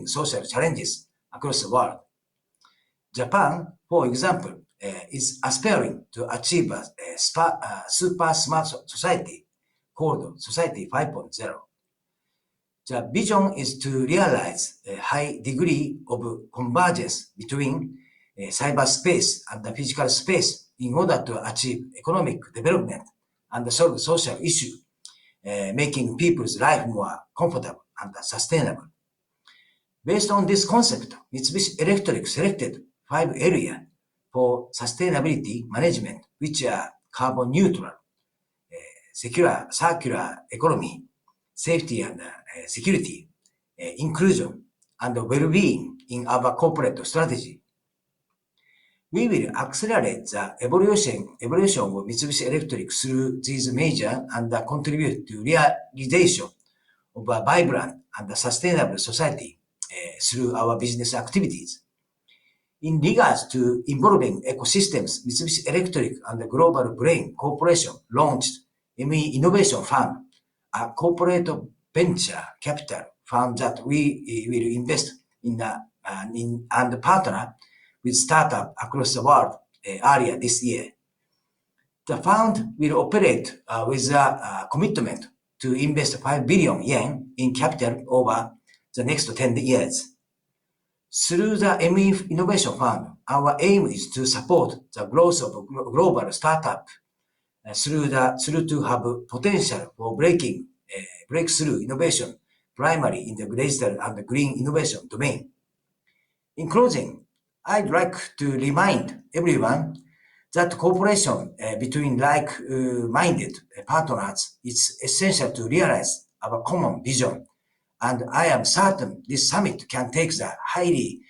solving social challenges across the world. Japan, for example, is aspiring to achieve a super smart society called Society 5.0. The vision is to realize a high degree of convergence between cyberspace and the physical space in order to achieve economic development and solve social issues, making people's life more comfortable and sustainable. Based on this concept, Mitsubishi Electric selected 5 areas for sustainability management, which are carbon neutral, secure, circular economy, safety and security, inclusion, and well-being in our corporate strategy. We will accelerate the evolution of Mitsubishi Electric through these measures and contribute to realization of a vibrant and sustainable society through our business activities. In regards to involving ecosystems, Mitsubishi Electric and the Global Brain Corporation launched ME Innovation Fund, a corporate venture capital fund that we will invest in and partner with startups across the world earlier this year. The fund will operate with a commitment to invest 5 billion yen in capital over the next 10 years. Through the ME Innovation Fund, our aim is to support the growth of global startups through to have potential for breakthrough innovation, primarily in the digital and green innovation domain. In closing, I'd like to remind everyone that cooperation between like-minded partners is essential to realize our common vision, and I am certain this summit can take the highly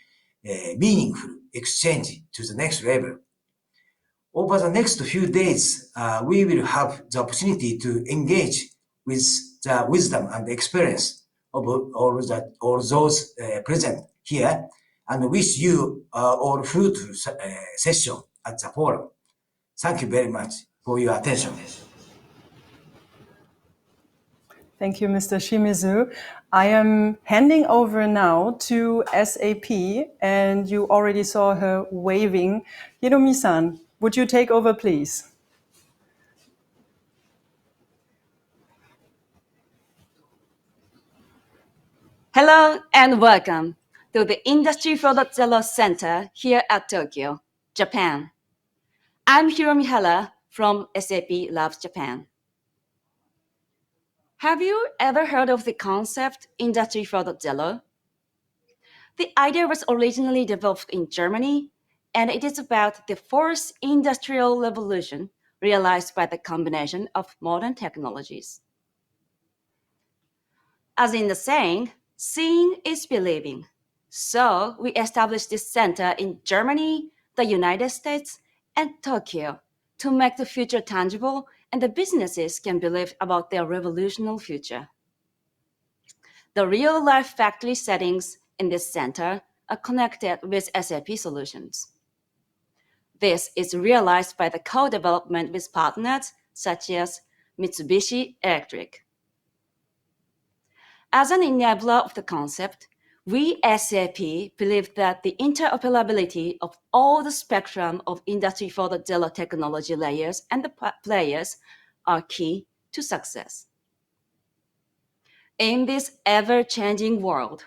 meaningful exchange to the next level. Over the next few days, we will have the opportunity to engage with the wisdom and experience of all those present here, and wish you all fruitful session at the forum. Thank you very much for your attention. Thank you, Mr. Shimizu. I am handing over now to SAP, and you already saw her waving. Hiromi-san, would you take over, please? Hello and welcome to the Industry 4.0 Center here at Tokyo, Japan. I'm Hiromi Hara from SAP Labs Japan. Have you ever heard of the concept Industry 4.0? The idea was originally developed in Germany, and it is about the fourth industrial revolution realized by the combination of modern technologies. As in the saying, seeing is believing. So we established this center in Germany, the United States, and Tokyo to make the future tangible and the businesses can believe about their revolutionary future. The real-life factory settings in this center are connected with SAP solutions. This is realized by the co-development with partners such as Mitsubishi Electric. As an enabler of the concept, we SAP believe that the interoperability of all the spectrum of Industry 4.0 technology layers and the players are key to success. In this ever-changing world,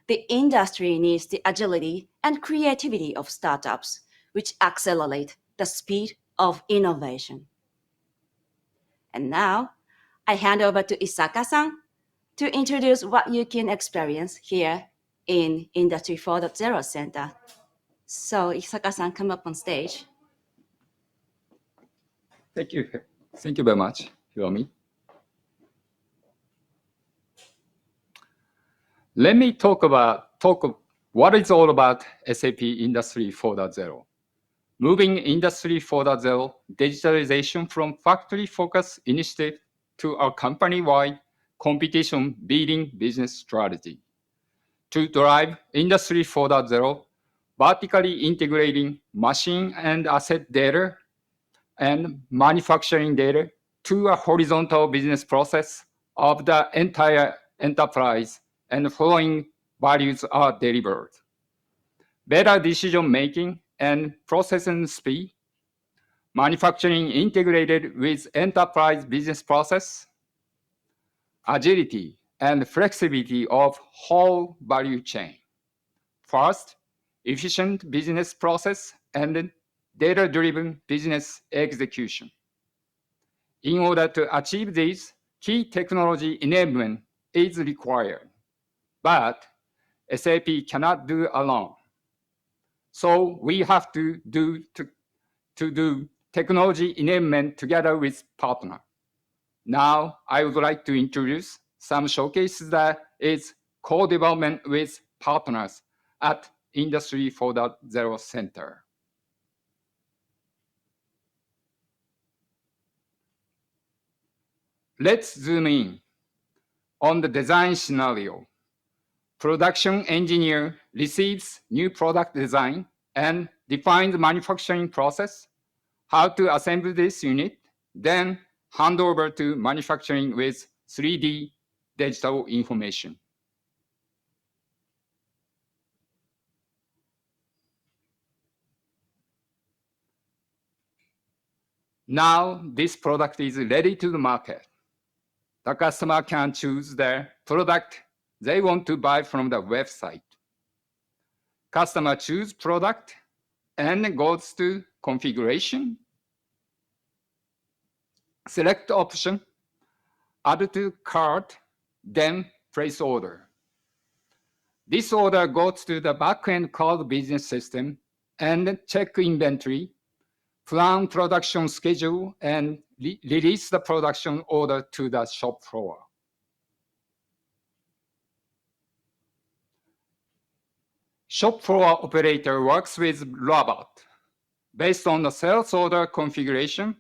the industry needs the agility and creativity of startups, which accelerate the speed of innovation. And now, I hand over to Isaka-san to introduce what you can experience here in Industry 4.0 Center. So Isaka-san, come up on stage. Thank you. Thank you very much, Hiromi. Let me talk what it's all about SAP Industry 4.0. Moving Industry 4.0 digitalization from factory-focused initiative to our company-wide competition-beating business strategy. To drive Industry 4.0, vertically integrating machine and asset data and manufacturing data to a horizontal business process of the entire enterprise and following values are delivered. Better decision-making and processing speed, manufacturing integrated with enterprise business process, agility and flexibility of whole value chain. First, efficient business process and data-driven business execution. In order to achieve this, key technology enablement is required, but SAP cannot do alone. So we have to do technology enablement together with partner. Now I would like to introduce some showcases that is co-development with partners at Industry 4.0 Center. Let's zoom in on the design scenario. Production engineer receives new product design and defines the manufacturing process, how to assemble this unit, then hand over to manufacturing with 3D digital information. Now this product is ready to the market. The customer can choose the product they want to buy from the website. Customer choose product and goes to configuration, select option, add to cart, then place order. This order goes to the backend cloud business system and check inventory, plan production schedule, and release the production order to the shop floor. Shop floor operator works with robot. Based on the sales order configuration,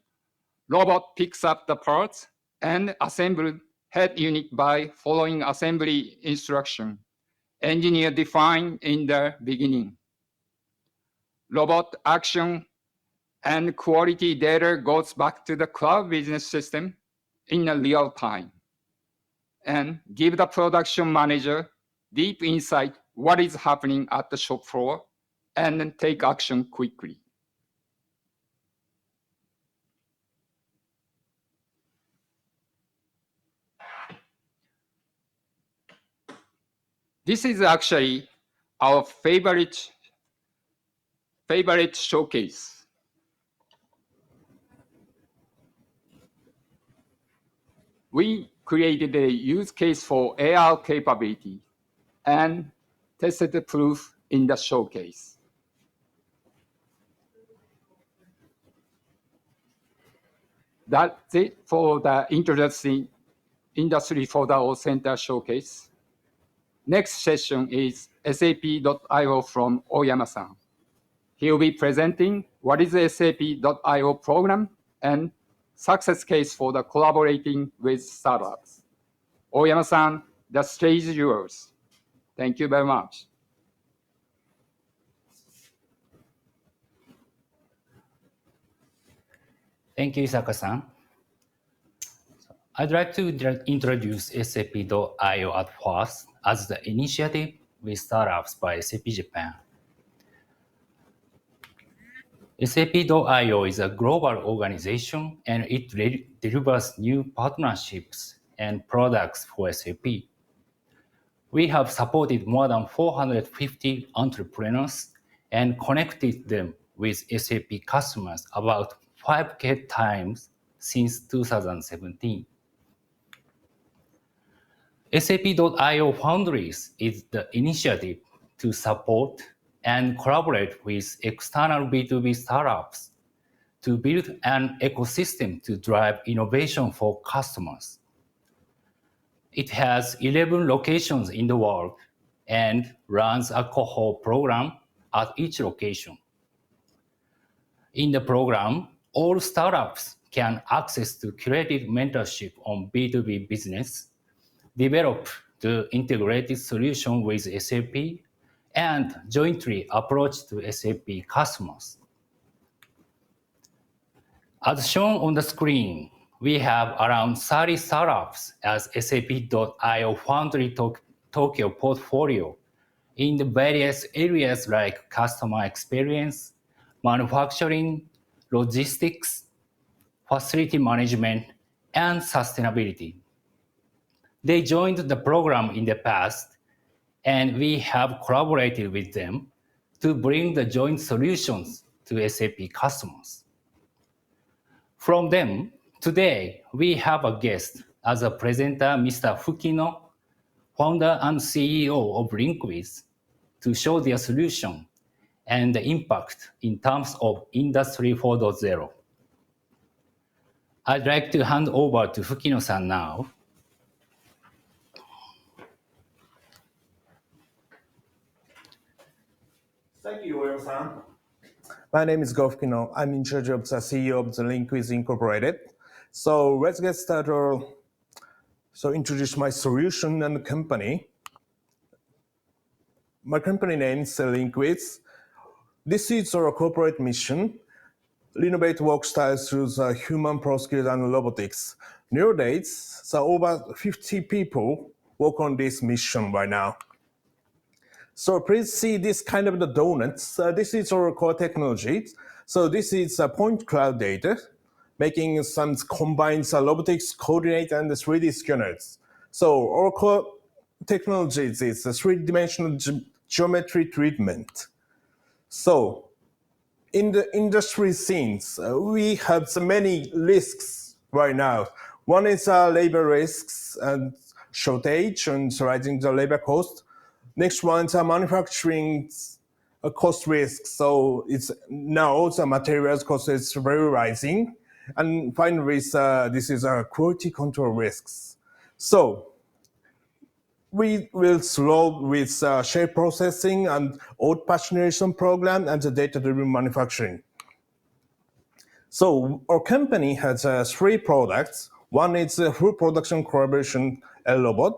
robot picks up the parts and assembles head unit by following assembly instruction. Engineer defined in the beginning. Robot action and quality data goes back to the cloud business system in a real time and give the production manager deep insight what is happening at the shop floor and take action quickly. This is actually our favorite showcase. We created a use case for AR capability and tested the proof in the showcase. That's it for the introducing Industry 4.0 Center showcase. Next session is SAP.io from Oyama-san. He will be presenting what is the SAP.io program and success case for the collaborating with startups. Oyama-san, the stage is yours. Thank you very much. Thank you, Isaka-san. I'd like to introduce SAP.io at first as the initiative with startups by SAP Japan. SAP.io is a global organization and it delivers new partnerships and products for SAP. We have supported more than 450 entrepreneurs and connected them with SAP customers about 5K times since 2017. SAP.io Foundries is the initiative to support and collaborate with external B2B startups to build an ecosystem to drive innovation for customers. It has 11 locations in the world and runs a cohort program at each location. In the program, all startups can access to curated mentorship on B2B business, develop the integrated solution with SAP, and jointly approach to SAP customers. As shown on the screen, we have around 30 startups as SAP.io Foundry Tokyo portfolio in the various areas like customer experience, manufacturing, logistics, facility management, and sustainability. They joined the program in the past, and we have collaborated with them to bring the joint solutions to SAP customers. From them, today we have a guest as a presenter, Mr. Fukino, founder and CEO of Linkwiz, to show their solution and the impact in terms of Industry 4.0. I'd like to hand over to Fukino-san now. Thank you, Ueno-san. My name is Fukino. I'm in charge of the CEO of the Linkwiz Incorporated. So let's get started. So introduce my solution and the company. My company name is Linkwiz. This is our corporate mission: renovate work styles through the human pro skills and robotics. Nowadays, so over 50 people work on this mission right now. So please see this kind of the donuts. This is our core technology. So this is point cloud data, making some combines robotics, coordinate, and the 3D scanners. So our core technology is a three-dimensional geometry treatment. So in the industry scenes, we have so many risks right now. One is labor risks and shortage and rising the labor cost. Next one is manufacturing cost risk. So it's now the materials cost is very rising. And finally, this is quality control risks. So we will solve with shape processing and old pagination program and the data-driven manufacturing. So our company has three products. One is a full production collaboration L-Robot.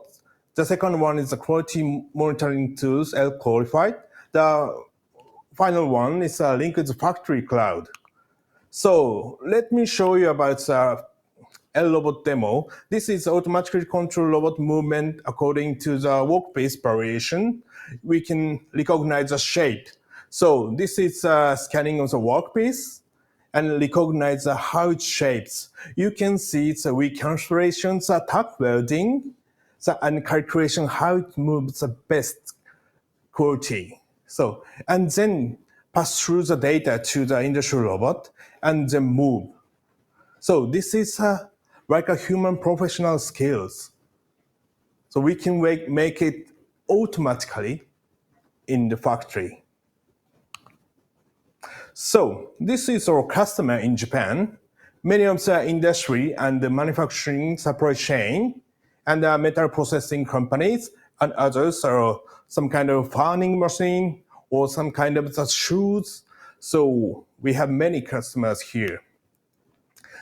The second one is the quality monitoring tools L-Qualified. The final one is Linkwiz Factory Cloud. So let me show you about L-Robot demo. This is automatically control robot movement according to the workpiece variation. We can recognize the shape. So this is scanning of the workpiece and recognize how it shapes. You can see it's a reconfigurations, tack welding, and calculation how it moves the best quality. So, and then pass through the data to the industrial robot and then move. So this is like a human professional skills. So we can make it automatically in the factory. So this is our customer in Japan. Many of the industry and the manufacturing supply chain and metal processing companies and others are some kind of farming machine or some kind of the shoes. So we have many customers here.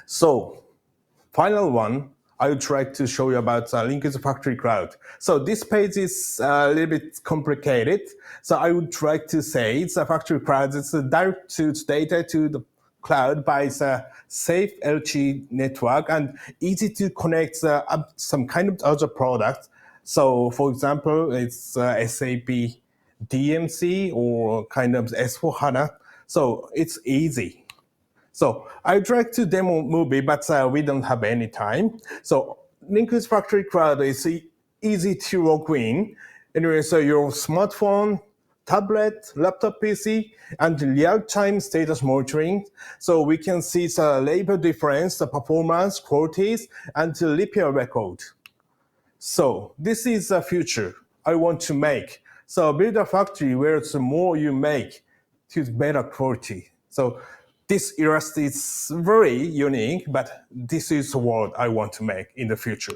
So final one, I would try to show you about Linkwiz Factory Cloud. So this page is a little bit complicated. So I would try to say it's a factory cloud. It's a direct to data to the cloud by the safe LTE network and easy to connect some kind of other products. So for example, it's SAP DMC or kind of S4HANA. So it's easy. So I'd like to demo movie, but we don't have any time. So Linkwiz Factory Cloud is easy to log in. Anyway, so your smartphone, tablet, laptop PC, and real-time status monitoring. So we can see the labor difference, the performance, qualities, and the repair record. So this is the future I want to make. So build a factory where the more you make, to better quality. So this illustration is very unique, but this is what I want to make in the future.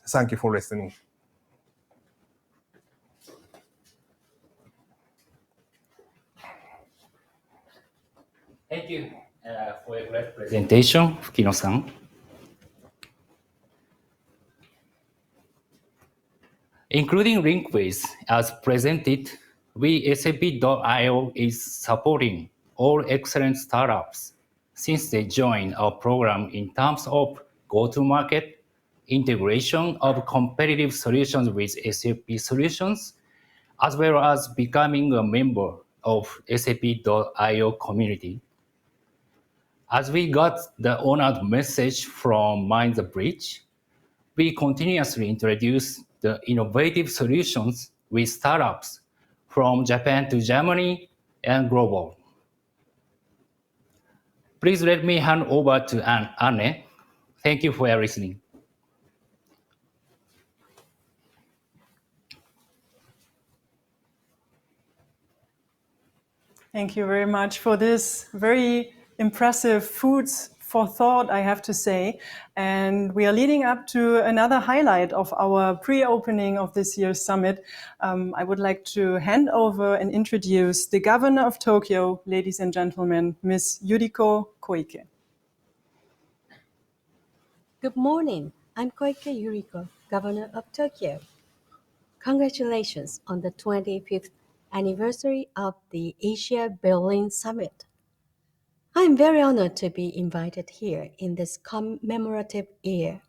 Thank you for listening. Thank you for a great presentation, Fukino-san. Including Linkwiz, as presented, we SAP.io is supporting all excellent startups since they joined our program in terms of go-to-market, integration of competitive solutions with SAP solutions, as well as becoming a member of SAP.io community. As we got the honored message from Mind the Bridge, we continuously introduce the innovative solutions with startups from Japan to Germany and global. Please let me hand over to Anne. Thank you for listening. Thank you very much for this very impressive foods for thought, I have to say. And we are leading up to another highlight of our pre-opening of this year's summit. I would like to hand over and introduce the governor of Tokyo, ladies and gentlemen, Ms. Yuriko Koike. Good morning. I'm Koike Yuriko, Governor of Tokyo. Congratulations on the 25th anniversary of the AsiaBerlin Summit. I'm very honored to be invited here in this commemorative year.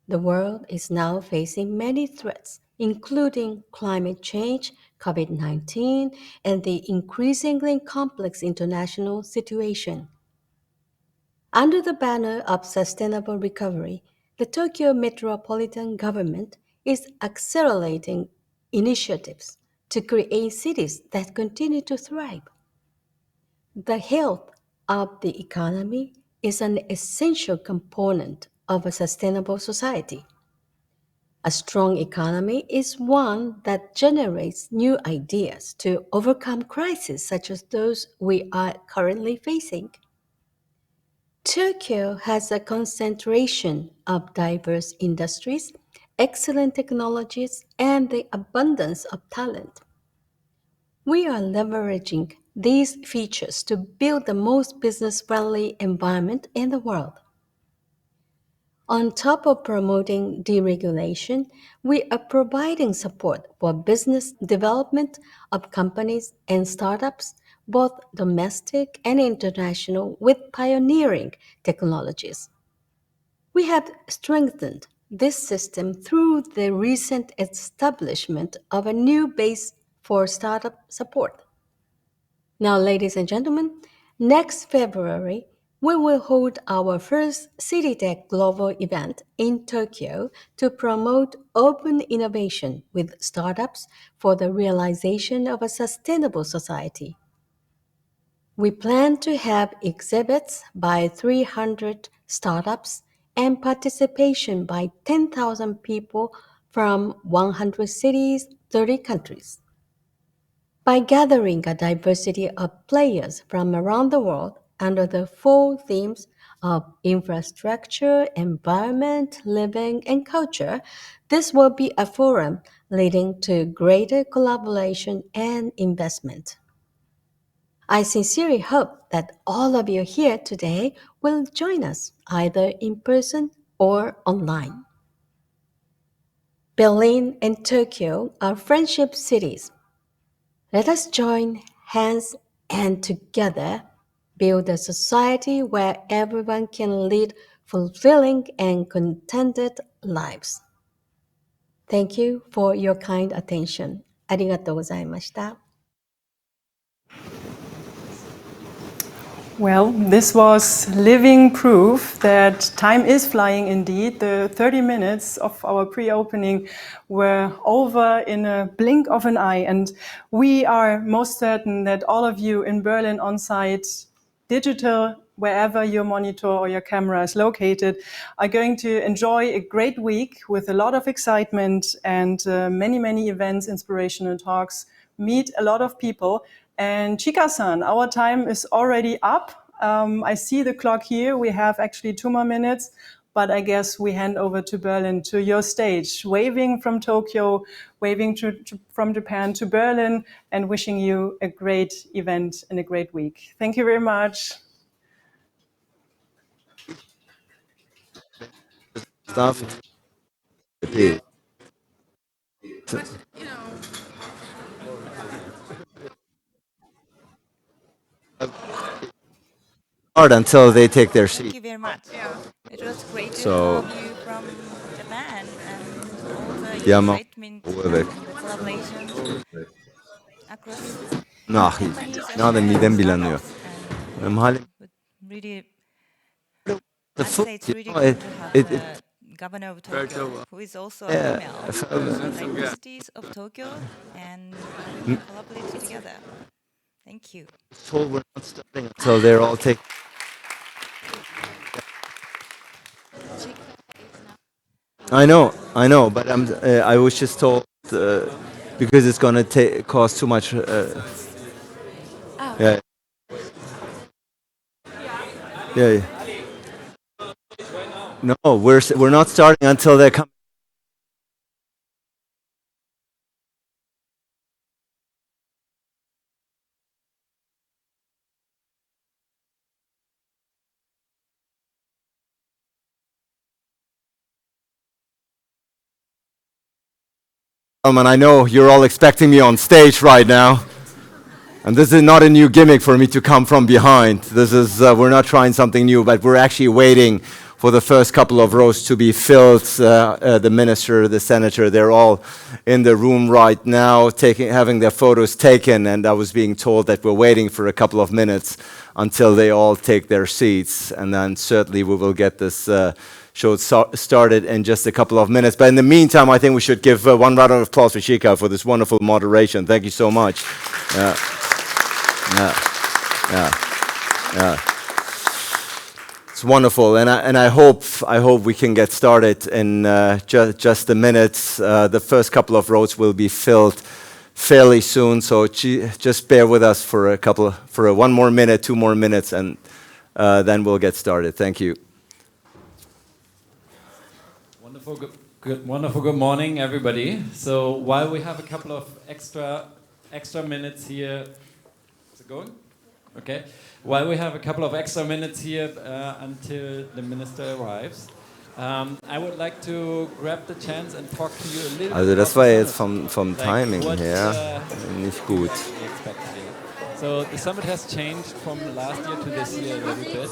The world is now facing many threats, including climate change, COVID-19, and the increasingly complex international situation. Under the banner of sustainable recovery, the Tokyo metropolitan government is accelerating initiatives to create cities that continue to thrive. The health of the economy is an essential component of a sustainable society. A strong economy is one that generates new ideas to overcome crises such as those we are currently facing. Tokyo has a concentration of diverse industries, excellent technologies, and the abundance of talent. We are leveraging these features to build the most business-friendly environment in the world. On top of promoting deregulation, we are providing support for business development of companies and startups, both domestic and international, with pioneering technologies. We have strengthened this system through the recent establishment of a new base for startup support. Now, ladies and gentlemen, next February, we will hold our first CityTech Global event in Tokyo to promote open innovation with startups for the realization of a sustainable society. We plan to have exhibits by 300 startups and participation by 10,000 people from 100 cities, 30 countries. By gathering a diversity of players from around the world under the four themes of infrastructure, environment, living, and culture, this will be a forum leading to greater collaboration and investment. I sincerely hope that all of you here today will join us either in person or online. Berlin and Tokyo are friendship cities. Let us join hands and together build a society where everyone can lead fulfilling and contented lives. Thank you for your kind attention. ありがとうございました。Well, this was living proof that time is flying indeed. The 30 minutes of our pre-opening were over in a blink of an eye. And we are most certain that all of you in Berlin on site, digital, wherever your monitor or your camera is located, are going to enjoy a great week with a lot of excitement and many, many events, inspirational talks, meet a lot of people. And Chika-san, our time is already up. I see the clock here. We have actually 2 more minutes, but I guess we hand over to Berlin, to your stage, waving from Tokyo, waving from Japan to Berlin, and wishing you a great event and a great week. Thank you very much. Stuff. It hard until they take their seat. Thank you very much. It was great to So- have you from Japan and all the Yeah, excitement with it. and the collaboration congratulations across Ah, companies as ne well yapayım and midem bulanıyor. startups. And Benim halim would really, the I'd food, say it's you really know, good to have it the governor of Tokyo, who is also a yeah, female, I from the felt- universities of Tokyo, and we collaborated together. Thank you. told we're not starting until they're all taken. I know, but I was just told because it's gonna cost too much. Yeah, yeah. No, we're not starting until they're coming. I know you're all expecting me on stage right now. And this is not a new gimmick for me to come from behind. This is, we're not trying something new, but we're actually waiting for the first couple of rows to be filled. The minister, the senator, they're all in the room right now, having their photos taken. And I was being told that we're waiting for a couple of minutes until they all take their seats. And then certainly we will get this show started in just a couple of minutes. But in the meantime, I think we should give one round of applause for Shika for this wonderful moderation. Thank you so much. Yeah. It's wonderful, and I hope we can get started in just a minute. The first couple of rows will be filled fairly soon, so just bear with us for one more minute, 2 more minutes, and then we'll get started. Thank you. Wonderful. Good morning, everybody. So while we have a couple of extra minutes here. Is it going? Okay. While we have a couple of extra minutes here until the minister arrives, I would like to grab the chance and talk to you a little Also bit das about war the jetzt summit. vom Timing her nicht gut. So the summit has changed from last year to this year a little bit.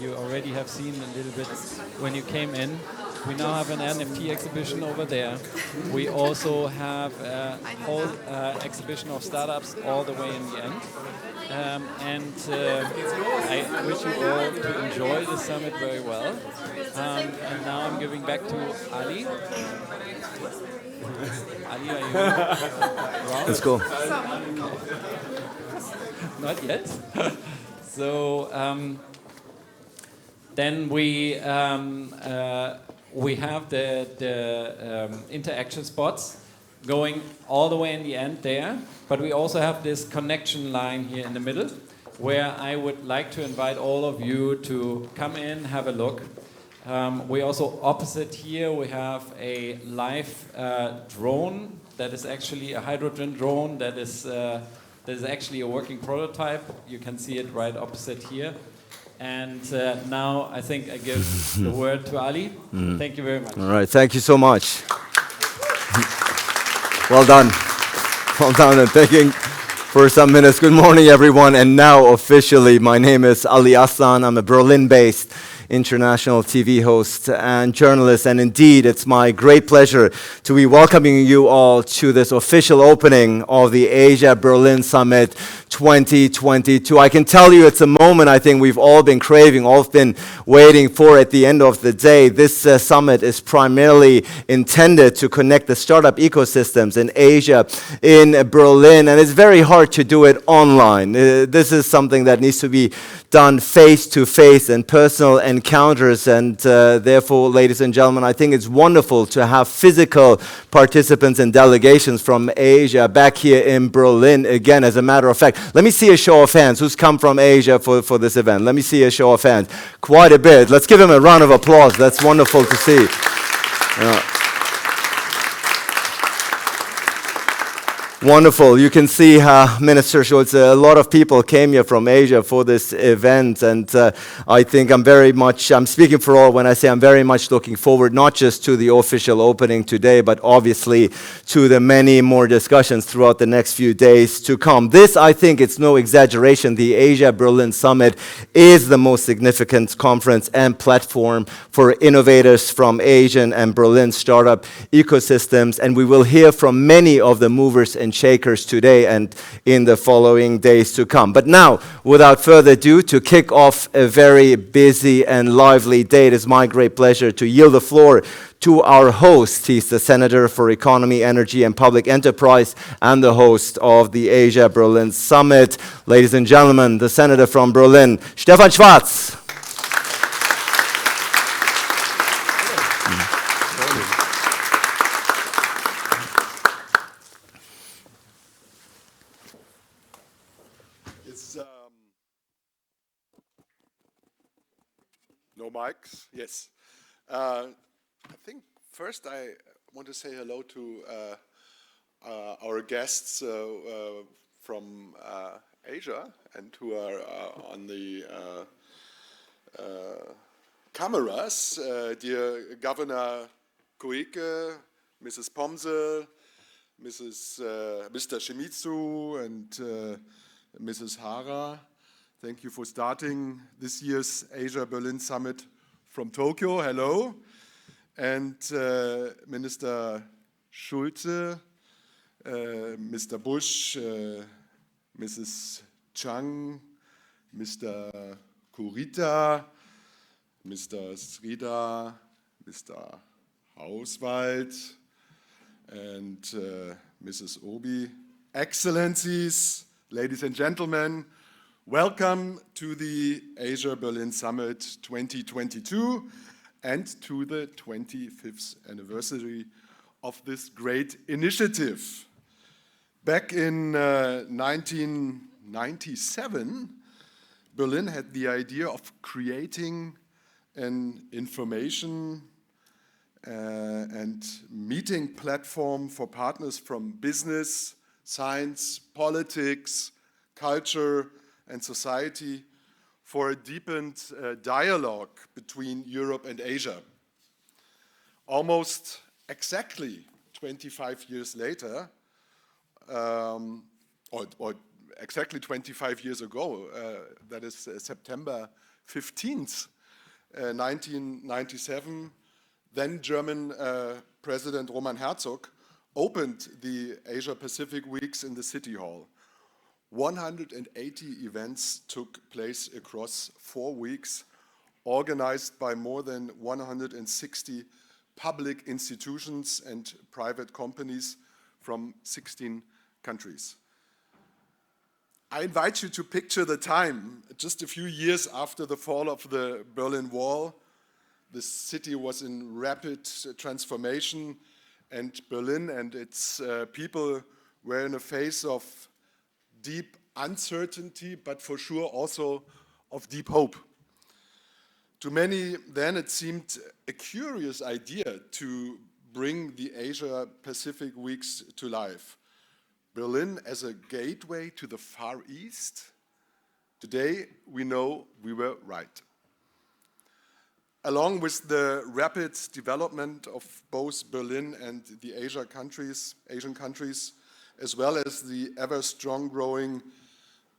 You already have seen a little bit when you came in. We now have an NFT exhibition over there. We also have a whole exhibition of startups all the way in the end. I wish you all to enjoy the summit very well. And now I'm giving back to Ali. Ali, are you around? Let's go. Not yet. So then we have the interaction spots going all the way in the end there, but we also have this connection line here in the middle, where I would like to invite all of you to come in, have a look. We also opposite here we have a live drone that is actually a hydrogen drone that is actually a working prototype. You can see it right opposite here. And now I think I give the word to Ali. Thank you very much. All right, thank you so much. Well done. Well done, and thanking for some minutes. Good morning, everyone. And now officially, my name is Ali Aslan. I'm a Berlin-based international TV host and journalist. And indeed, it's my great pleasure to be welcoming you all to this official opening of the Asia-Berlin Summit 2022. I can tell you it's a moment I think we've all been craving, all been waiting for at the end of the day. This summit is primarily intended to connect the startup ecosystems in Asia, in Berlin, and it's very hard to do it online. This is something that needs to be done face-to-face and personal encounters, and therefore, ladies and gentlemen, I think it's wonderful to have physical participants and delegations from Asia back here in Berlin again. As a matter of fact, let me see a show of hands. Who's come from Asia for this event? Let me see a show of hands. Quite a bit. Let's give him a round of applause. That's wonderful to see. Yeah. Wonderful. You can see, Minister Schulz, a lot of people came here from Asia for this event, and I think I'm speaking for all when I say I'm very much looking forward, not just to the official opening today, but obviously to the many more discussions throughout the next few days to come. This, I think, it's no exaggeration. The Asia-Berlin Summit is the most significant conference and platform for innovators from Asian and Berlin startup ecosystems, and we will hear from many of the movers and shakers today and in the following days to come. But now, without further ado, to kick off a very busy and lively day, it is my great pleasure to yield the floor to our host. He's the Senator for Economy, Energy and Public Enterprise and the host of the Asia-Berlin Summit. Ladies and gentlemen, the Senator from Berlin, Stefan Schwarz. No mics? Yes. I think first I want to say hello to our guests from Asia and who are on the cameras. Dear Governor Koike, Mrs. Pomsel, Mr. Shimizu, and Mrs. Hara. Thank you for starting this year's Asia-Berlin Summit from Tokyo. Hello. And Minister Schulze, Mr. Busch, Mrs. Chang, Mr. Kurita, Mr. Srida, Mr. Hauswald, and Mrs. Obi. Excellencies, ladies and gentlemen, welcome to the Asia-Berlin Summit 2022 and to the 25th anniversary of this great initiative. Back in 1997, Berlin had the idea of creating an information and meeting platform for partners from business, science, politics, culture, and society for a deepened dialogue between Europe and Asia. Almost exactly 25 years later, or exactly 25 years ago, that is September 15th, 1997, then German President Roman Herzog opened the Asia-Pacific Weeks in the City Hall. 180 events took place across 4 weeks, organized by more than 160 public institutions and private companies from 16 countries. I invite you to picture the time, just a few years after the fall of the Berlin Wall. The city was in rapid transformation, and Berlin and its people were in a phase of deep uncertainty, but for sure also of deep hope. To many then it seemed a curious idea to bring the Asia-Pacific Weeks to life. Berlin as a gateway to the Far East? Today we know we were right. Along with the rapid development of both Berlin and the Asian countries, as well as the ever-strong growing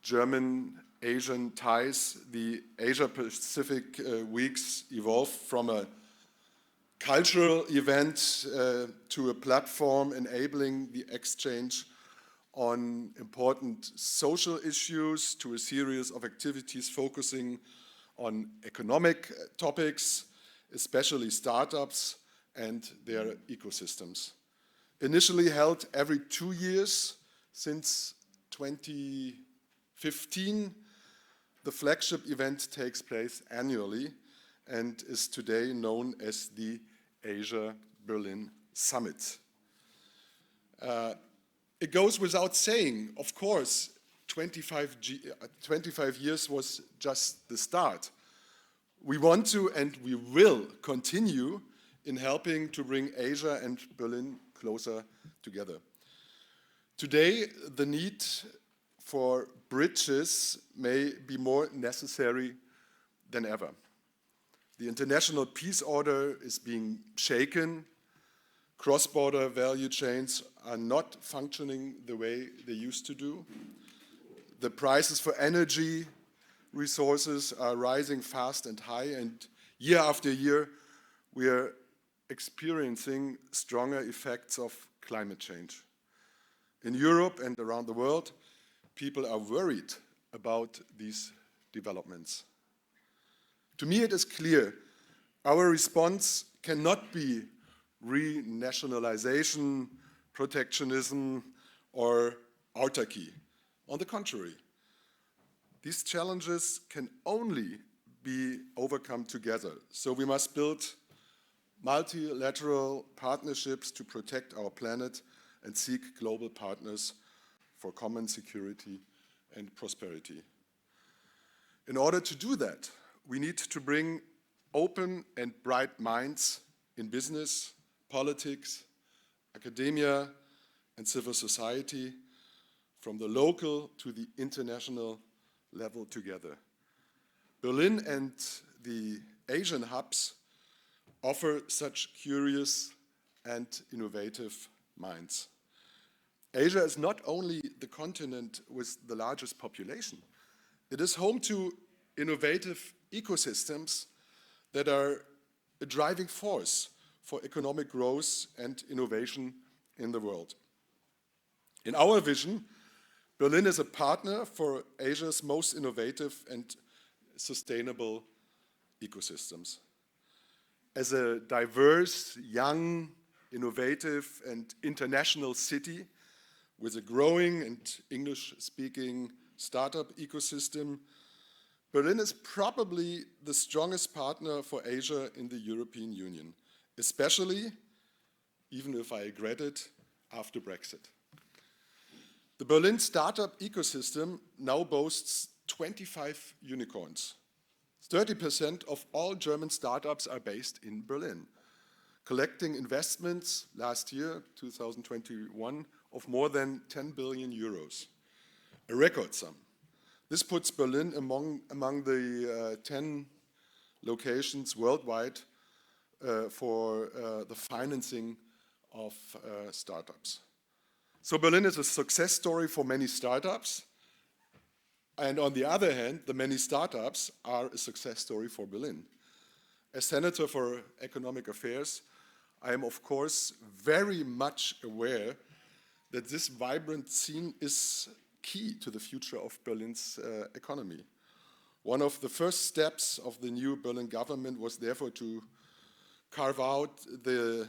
German-Asian ties, the Asia-Pacific Weeks evolved from a cultural event to a platform enabling the exchange on important social issues, to a series of activities focusing on economic topics, especially startups and their ecosystems. Initially held every 2 years, since 2015, the flagship event takes place annually and is today known as the Asia-Berlin Summit. It goes without saying, of course, 25 years was just the start. We want to and we will continue in helping to bring Asia and Berlin closer together. Today, the need for bridges may be more necessary than ever. The international peace order is being shaken. Cross-border value chains are not functioning the way they used to do. The prices for energy resources are rising fast and high, and year after year, we are experiencing stronger effects of climate change. In Europe and around the world, people are worried about these developments. To me, it is clear our response cannot be renationalization, protectionism, or autarky. On the contrary, these challenges can only be overcome together. So we must build multilateral partnerships to protect our planet and seek global partners for common security and prosperity. In order to do that, we need to bring open and bright minds in business, politics, academia, and civil society, from the local to the international level together. Berlin and the Asian hubs offer such curious and innovative minds. Asia is not only the continent with the largest population, it is home to innovative ecosystems that are a driving force for economic growth and innovation in the world. In our vision, Berlin is a partner for Asia's most innovative and sustainable ecosystems. As a diverse, young, innovative, and international city with a growing and English-speaking startup ecosystem, Berlin is probably the strongest partner for Asia in the European Union, especially, even if I regret it, after Brexit. The Berlin startup ecosystem now boasts 25 unicorns. 30% of all German startups are based in Berlin, collecting investments last year, 2021, of more than 10 billion euros, a record sum. This puts Berlin among the 10 locations worldwide for the financing of startups. So Berlin is a success story for many startups, and on the other hand, the many startups are a success story for Berlin. As Senator for Economic Affairs, I am of course very much aware that this vibrant scene is key to the future of Berlin's economy. One of the first steps of the new Berlin government was therefore to carve out the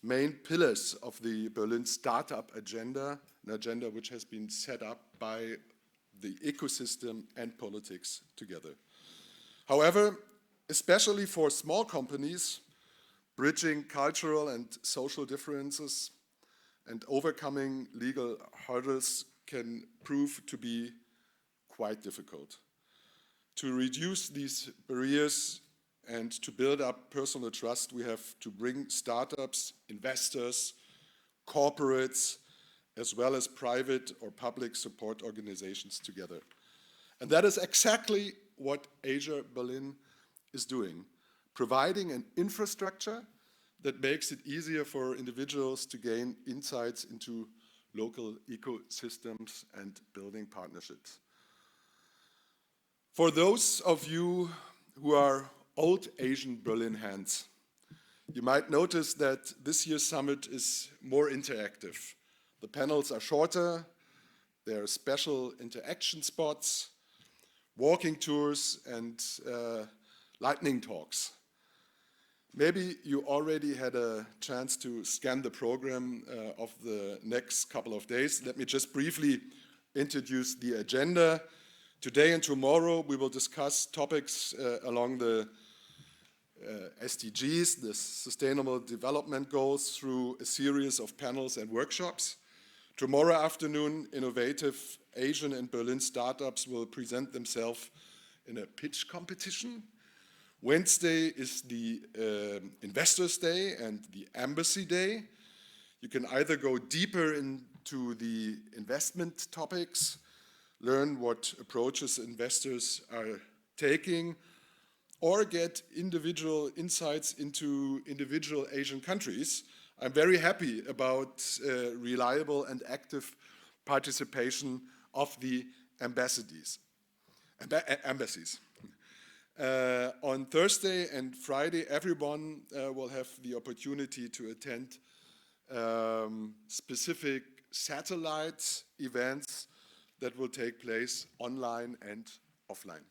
main pillars of the Berlin startup agenda, an agenda which has been set up by the ecosystem and politics together. However, especially for small companies, bridging cultural and social differences and overcoming legal hurdles can prove to be quite difficult. To reduce these barriers and to build up personal trust, we have to bring startups, investors, corporates, as well as private or public support organizations together. And that is exactly what AsiaBerlin is doing, providing an infrastructure that makes it easier for individuals to gain insights into local ecosystems and building partnerships. For those of you who are old Asian Berlin hands, you might notice that this year's summit is more interactive. The panels are shorter, there are special interaction spots, walking tours, and lightning talks. Maybe you already had a chance to scan the program of the next couple of days. Let me just briefly introduce the agenda. Today and tomorrow we will discuss topics along the SDGs, the Sustainable Development Goals, through a series of panels and workshops. Tomorrow afternoon, innovative Asian and Berlin startups will present themselves in a pitch competition. Wednesday is the Investors' Day and the Embassy Day. You can either go deeper to the investment topics, learn what approaches investors are taking, or get individual insights into individual Asian countries. I'm very happy about reliable and active participation of the embassies. On Thursday and Friday, everyone will have the opportunity to attend specific satellite events that will take place online and offline.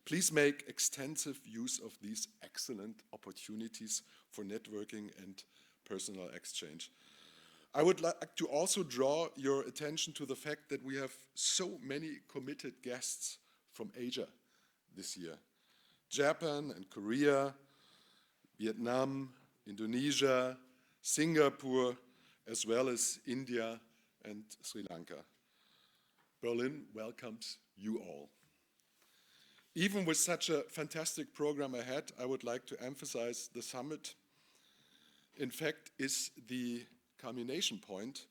Please make extensive use of these excellent opportunities for networking and personal exchange. I would like to also draw your attention to the fact that we have so many committed guests from Asia this year. Japan and Korea, Vietnam, Indonesia, Singapore, as well as India and Sri Lanka. Berlin welcomes you all. Even with such a fantastic program ahead, I would like to emphasize the summit, in fact, is the culmination point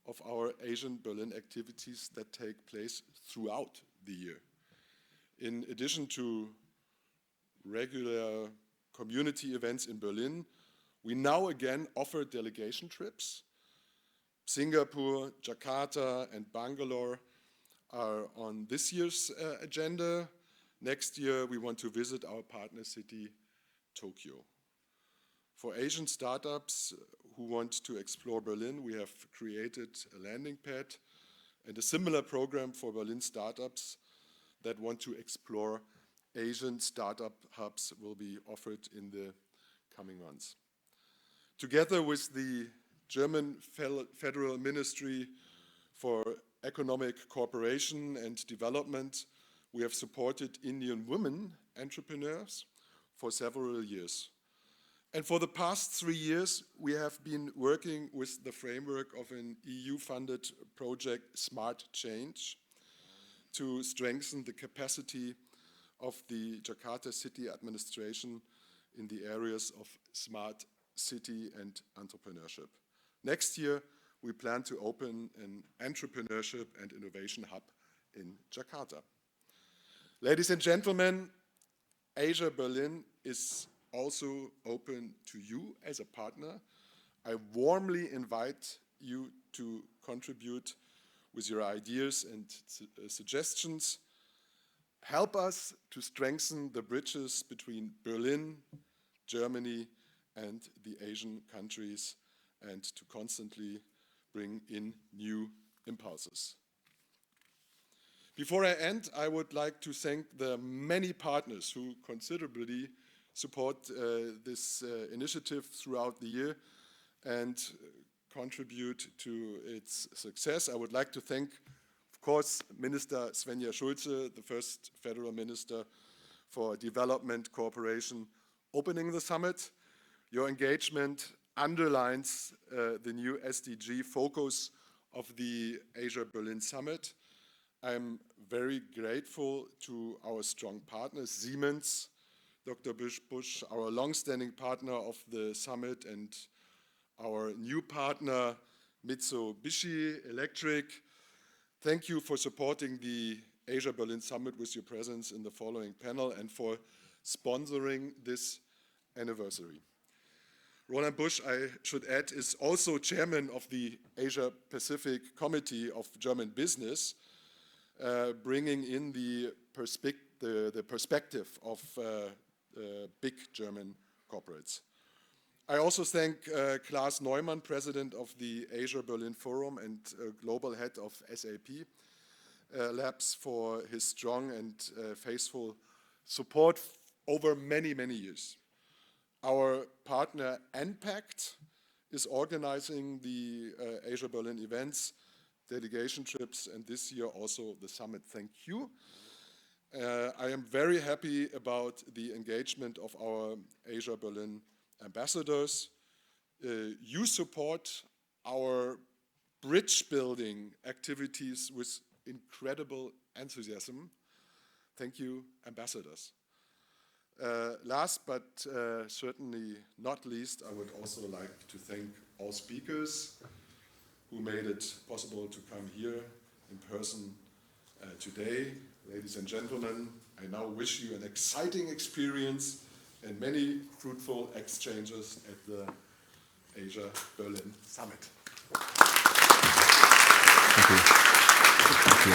of our Asian Berlin activities that take place throughout the year. In addition to regular community events in Berlin, we now again offer delegation trips. Singapore, Jakarta, and Bangalore are on this year's agenda. Next year, we want to visit our partner city, Tokyo. For Asian startups who want to explore Berlin, we have created a landing pad and a similar program for Berlin startups that want to explore Asian startup hubs will be offered in the coming months. Together with the German Federal Ministry for Economic Cooperation and Development, we have supported Indian women entrepreneurs for several years. And for the past 3 years, we have been working with the framework of an EU-funded project, Smart Change, to strengthen the capacity of the Jakarta city administration in the areas of smart city and entrepreneurship. Next year, we plan to open an entrepreneurship and innovation hub in Jakarta. Ladies and gentlemen, Asia Berlin is also open to you as a partner. I warmly invite you to contribute with your ideas and suggestions. Help us to strengthen the bridges between Berlin, Germany, and the Asian countries, and to constantly bring in new impulses. Before I end, I would like to thank the many partners who considerably support this initiative throughout the year and contribute to its success. I would like to thank, of course, Minister Svenja Schulze, the first federal minister for development cooperation, opening the summit. Your engagement underlines the new SDG focus of the Asia Berlin Summit. I'm very grateful to our strong partners, Siemens, Dr. Busch, our long-standing partner of the summit, and our new partner, Mitsubishi Electric. Thank you for supporting the Asia Berlin Summit with your presence in the following panel and for sponsoring this anniversary. Roland Busch, I should add, is also chairman of the Asia Pacific Committee of German Business, bringing in the perspective of big German corporates. I also thank Klaas Neumann, president of the Asia Berlin Forum and global head of SAP Labs, for his strong and faithful support over many, many years. Our partner NPACT is organizing the Asia Berlin events, delegation trips, and this year also the summit. Thank you. I am very happy about the engagement of our Asia Berlin ambassadors. You support our bridge building activities with incredible enthusiasm. Thank you, ambassadors. Last but certainly not least, I would also like to thank all speakers who made it possible to come here in person today. Ladies and gentlemen, I now wish you an exciting experience and many fruitful exchanges at the Asia-Berlin Summit. Thank you.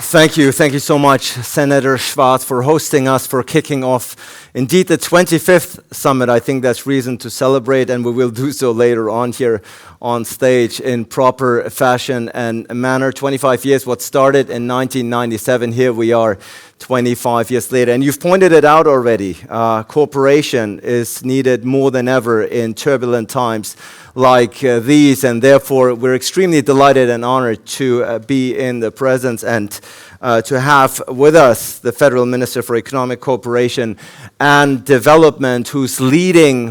Thank you. Thank you so much, Senator Schwarz, for hosting us, for kicking off indeed the 25th summit. I think that's reason to celebrate, and we will do so later on here on stage in proper fashion and manner. 25 years, what started in 1997, here we are 25 years later. And you've pointed it out already. Cooperation is needed more than ever in turbulent times like these, and therefore we're extremely delighted and honored to be in the presence and to have with us the Federal Minister for Economic Cooperation and Development, who's leading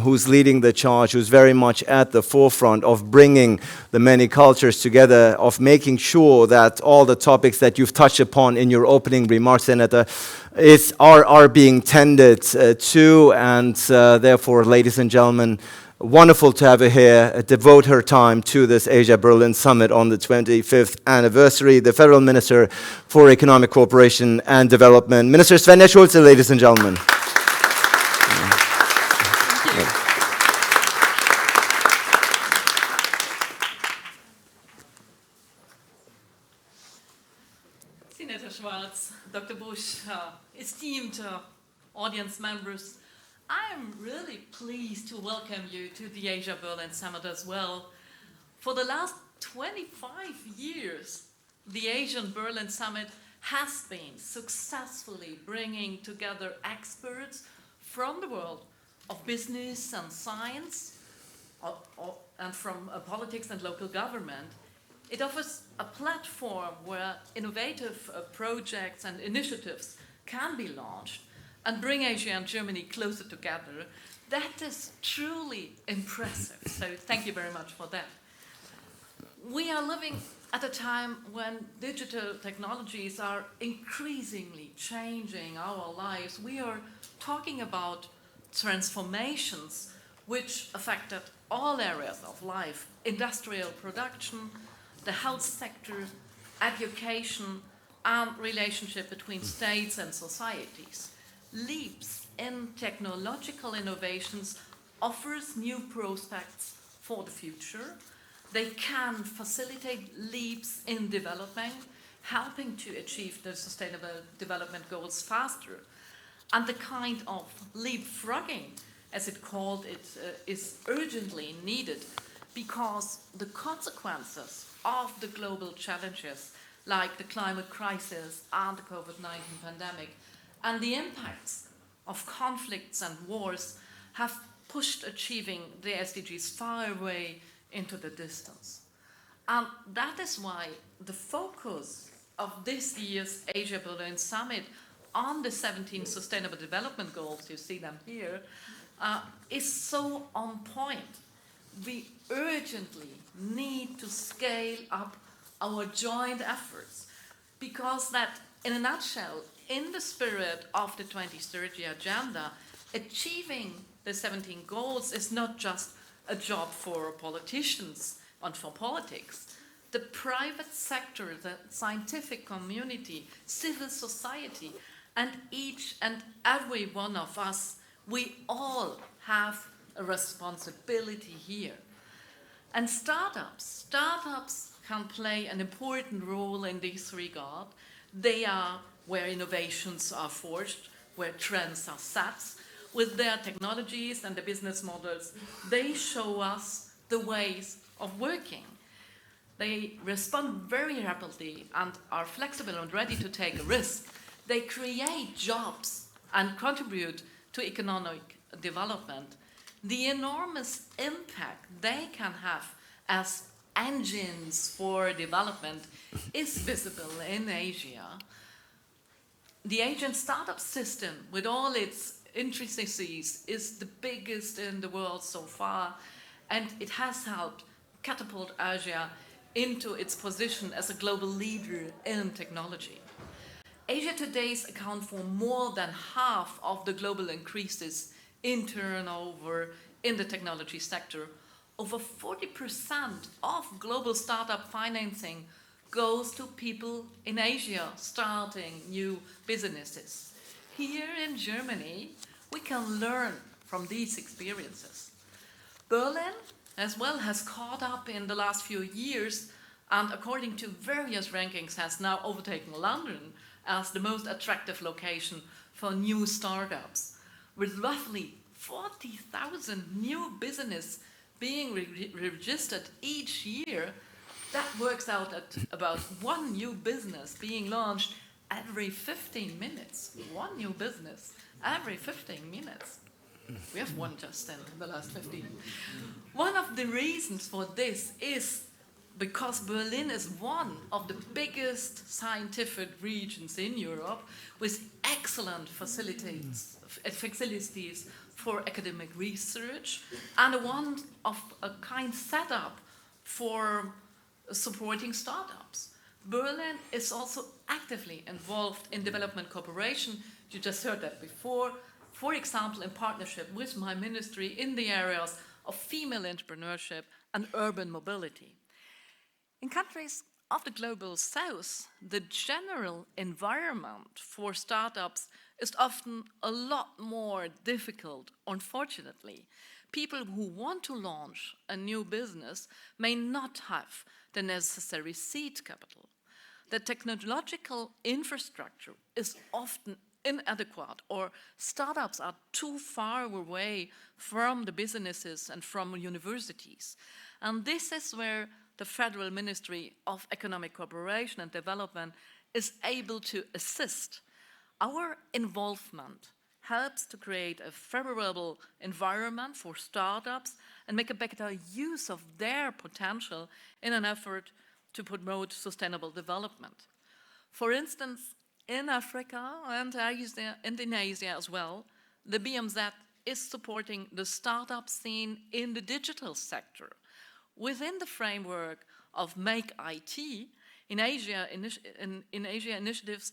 the charge, who's very much at the forefront of bringing the many cultures together, of making sure that all the topics that you've touched upon in your opening remarks, Senator, are being tended to, and therefore, ladies and gentlemen, wonderful to have her here, devote her time to this Asia-Berlin Summit on the 25th anniversary. The Federal Minister for Economic Cooperation and Development, Minister Svenja Schulze, ladies and gentlemen. Senator Schwarz, Dr. Busch, esteemed audience members, I am really pleased to welcome you to the Asia-Berlin Summit as well. For the last 25 years, the Asian-Berlin Summit has been successfully bringing together experts from the world of business and science, and from politics and local government. It offers a platform where innovative projects and initiatives can be launched and bring Asia and Germany closer together. That is truly impressive. So thank you very much for that. We are living at a time when digital technologies are increasingly changing our lives. We are talking about transformations which affected all areas of life: industrial production, the health sector, education, and relationship between states and societies. Leaps in technological innovations offers new prospects for the future. They can facilitate leaps in development, helping to achieve the Sustainable Development Goals faster. And the kind of leapfrogging, as it called it, is urgently needed, because the consequences of the global challenges like the climate crisis and the COVID-19 pandemic and the impacts of conflicts and wars have pushed achieving the SDGs far away into the distance. And that is why the focus of this year's Asia-Berlin Summit on the 17 Sustainable Development Goals, you see them here, is so on point. We urgently need to scale up our joint efforts, because that, in a nutshell, in the spirit of the 2030 agenda, achieving the 17 goals is not just a job for politicians and for politics. The private sector, the scientific community, civil society, and each and every one of us, we all have a responsibility here. And startups can play an important role in this regard. They are where innovations are forged, where trends are set. With their technologies and the business models, they show us the ways of working. They respond very rapidly and are flexible and ready to take a risk. They create jobs and contribute to economic development. The enormous impact they can have as engines for development is visible in Asia. The Asian startup system, with all its intricacies, is the biggest in the world so far, and it has helped catapult Asia into its position as a global leader in technology. Asia today accounts for more than half of the global increases in turnover in the technology sector. Over 40% of global startup financing goes to people in Asia starting new businesses. Here in Germany, we can learn from these experiences. Berlin, as well, has caught up in the last few years, and according to various rankings has now overtaken London as the most attractive location for new startups, with roughly 40,000 new businesses being registered each year. That works out at about one new business being launched every 15 minutes. One new business every 15 minutes. We have one just in the last 15. One of the reasons for this is because Berlin is one of the biggest scientific regions in Europe with excellent facilities for academic research and one of a kind setup for supporting startups. Berlin is also actively involved in development cooperation. You just heard that before. For example, in partnership with my ministry in the areas of female entrepreneurship and urban mobility. In countries of the global south, the general environment for startups is often a lot more difficult, unfortunately. People who want to launch a new business may not have the necessary seed capital. The technological infrastructure is often inadequate, or startups are too far away from the businesses and from universities. And this is where the Federal Ministry of Economic Cooperation and Development is able to assist. Our involvement helps to create a favorable environment for startups and make a better use of their potential in an effort to promote sustainable development. For instance, in Africa and in Asia as well, the BMZ is supporting the startup scene in the digital sector. Within the framework of Make IT, in Asia initiatives,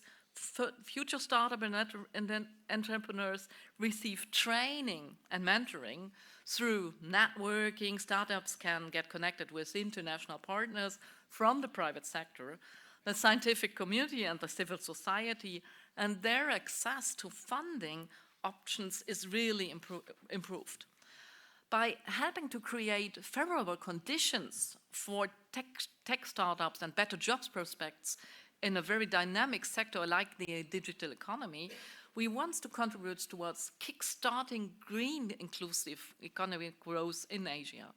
future startup and entrepreneurs receive training and mentoring. Through networking, startups can get connected with international partners from the private sector, the scientific community and the civil society, and their access to funding options is really improved. By helping to create favorable conditions for tech startups and better jobs prospects in a very dynamic sector like the digital economy, we want to contribute towards kickstarting green inclusive economic growth in Asia.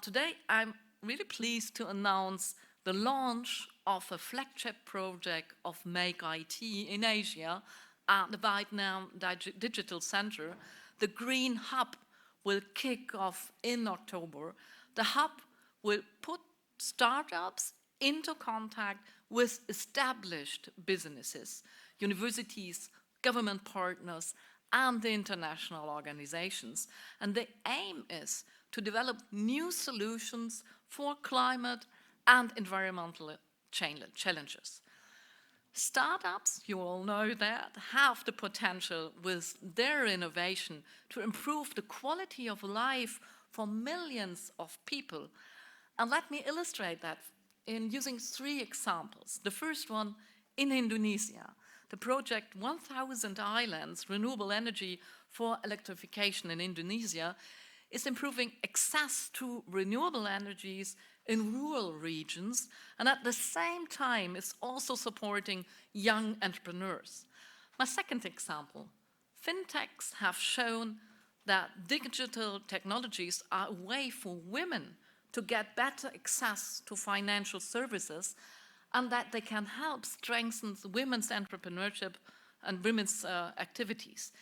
Today, I'm really pleased to announce the launch of a flagship project of Make IT in Asia at the Vietnam Digital Center. The Green Hub will kick off in October. The hub will put startups into contact with established businesses, universities, government partners, and international organizations. And the aim is to develop new solutions for climate and environmental challenges. Startups, you all know that, have the potential with their innovation to improve the quality of life for millions of people. And let me illustrate that in using 3 examples. The first one, in Indonesia, the project 1000 Islands Renewable Energy for Electrification in Indonesia is improving access to renewable energies in rural regions, and at the same time is also supporting young entrepreneurs. My second example, fintechs have shown that digital technologies are a way for women to get better access to financial services, and that they can help strengthen women's entrepreneurship and women's activities.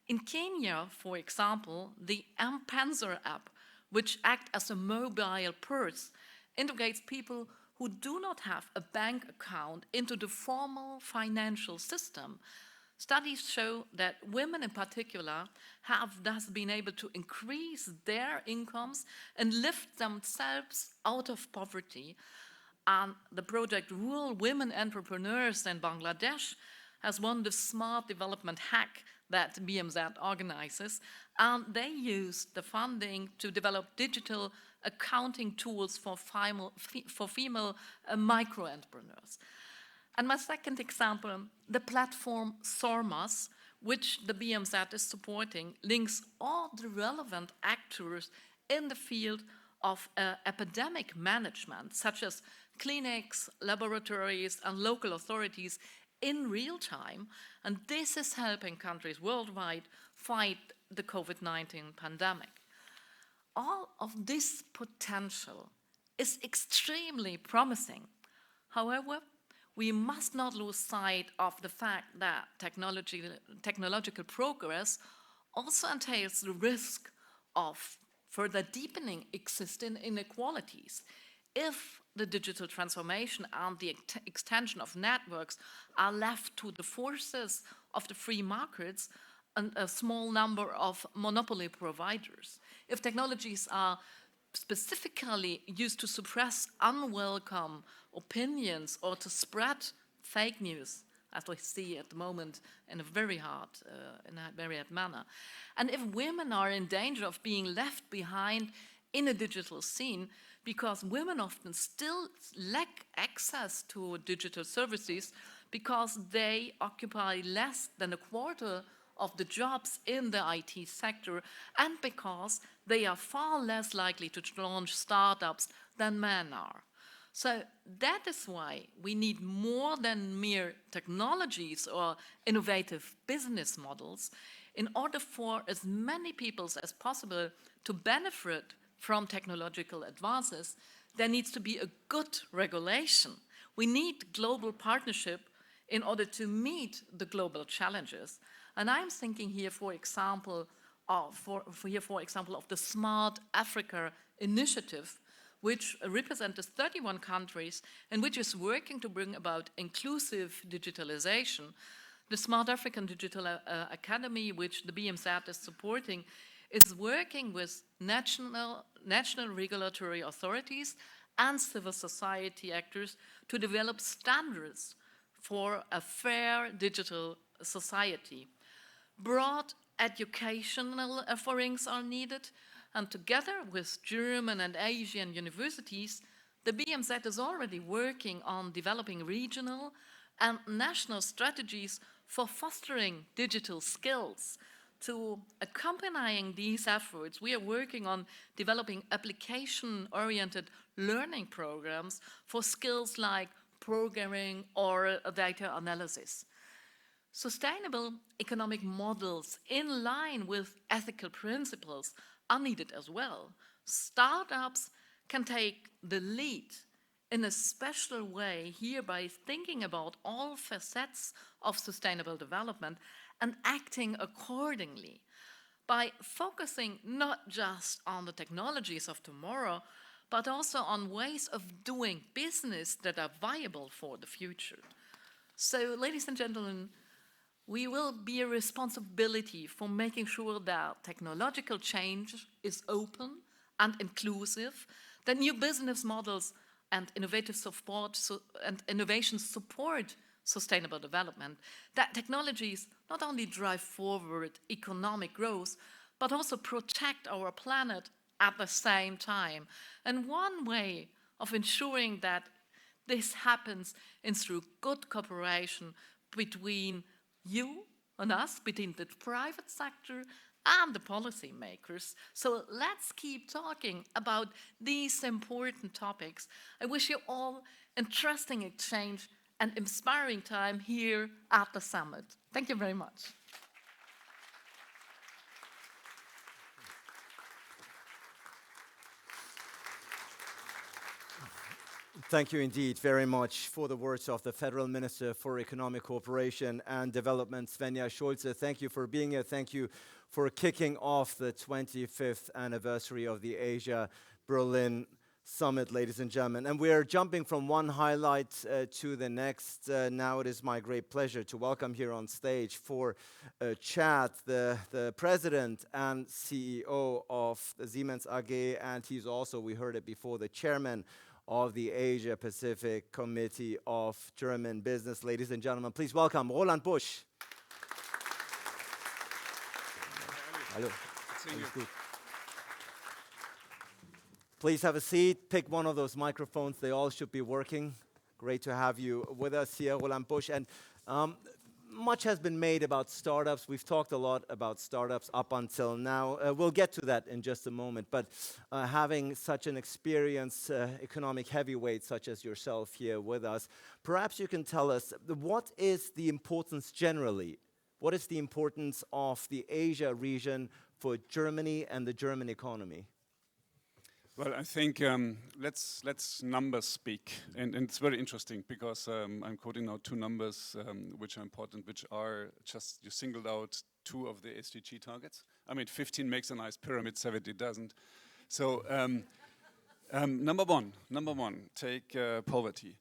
In Kenya, for example, the M-Pesa app, which acts as a mobile purse, integrates people who do not have a bank account into the formal financial system. Studies show that women in particular have thus been able to increase their incomes and lift themselves out of poverty. And the project Rural Women Entrepreneurs in Bangladesh has won the Smart Development Hack that BMZ organizes, and they use the funding to develop digital accounting tools for female micro entrepreneurs. And my second example, the platform SORMAS, which the BMZ is supporting, links all the relevant actors in the field of epidemic management, such as clinics, laboratories, and local authorities in real time. And this is helping countries worldwide fight the COVID-19 pandemic. All of this potential is extremely promising. However, we must not lose sight of the fact that technological progress also entails the risk of further deepening existing inequalities. If the digital transformation and the extension of networks are left to the forces of the free markets and a small number of monopoly providers, if technologies are specifically used to suppress unwelcome opinions or to spread fake news, as we see at the moment in a very hard manner. And if women are in danger of being left behind in a digital scene, because women often still lack access to digital services because they occupy less than a quarter of the jobs in the IT sector, and because they are far less likely to launch startups than men are. So that is why we need more than mere technologies or innovative business models. In order for as many people as possible to benefit from technological advances, there needs to be a good regulation. We need global partnership in order to meet the global challenges. And I'm thinking here, for example, of the Smart Africa initiative, which represents 31 countries and which is working to bring about inclusive digitalization. The Smart African Digital Academy, which the BMZ is supporting, is working with national regulatory authorities and civil society actors to develop standards for a fair digital society. Broad educational offerings are needed, and together with German and Asian universities, the BMZ is already working on developing regional and national strategies for fostering digital skills. To accompanying these efforts, we are working on developing application-oriented learning programs for skills like programming or data analysis. Sustainable economic models in line with ethical principles are needed as well. Startups can take the lead in a special way here by thinking about all facets of sustainable development and acting accordingly, by focusing not just on the technologies of tomorrow, but also on ways of doing business that are viable for the future. So, ladies and gentlemen, we will be a responsibility for making sure that technological change is open and inclusive, that new business models and innovative support and innovations support sustainable development, that technologies not only drive forward economic growth, but also protect our planet at the same time. And one way of ensuring that this happens is through good cooperation between you and us, between the private sector and the policymakers. So let's keep talking about these important topics. I wish you all interesting exchange and inspiring time here at the summit. Thank you very much. Thank you indeed very much for the words of the Federal Minister for Economic Cooperation and Development, Svenja Schulze. Thank you for being here. Thank you for kicking off the 25th anniversary of the Asia-Berlin Summit, ladies and gentlemen. And we're jumping from one highlight to the next. Now it is my great pleasure to welcome here on stage for a chat the president and CEO of the Siemens AG, and he's also, we heard it before, the chairman of the Asia Pacific Committee of German Business. Ladies and gentlemen, please welcome Roland Busch. Hallo. Alles gut. Please have a seat. Pick one of those microphones. They all should be working. Great to have you with us here, Roland Busch. And much has been made about startups. We've talked a lot about startups up until now. We'll get to that in just a moment. But having such an experienced economic heavyweight such as yourself here with us, perhaps you can tell us what is the importance generally? What is the importance of the Asia region for Germany and the German economy? Well, I think let's numbers speak, and it's very interesting because I'm quoting now two numbers which are important, which are just you singled out two of the SDG targets. I mean, 15 makes a nice pyramid, 70 doesn't. So number one, take poverty.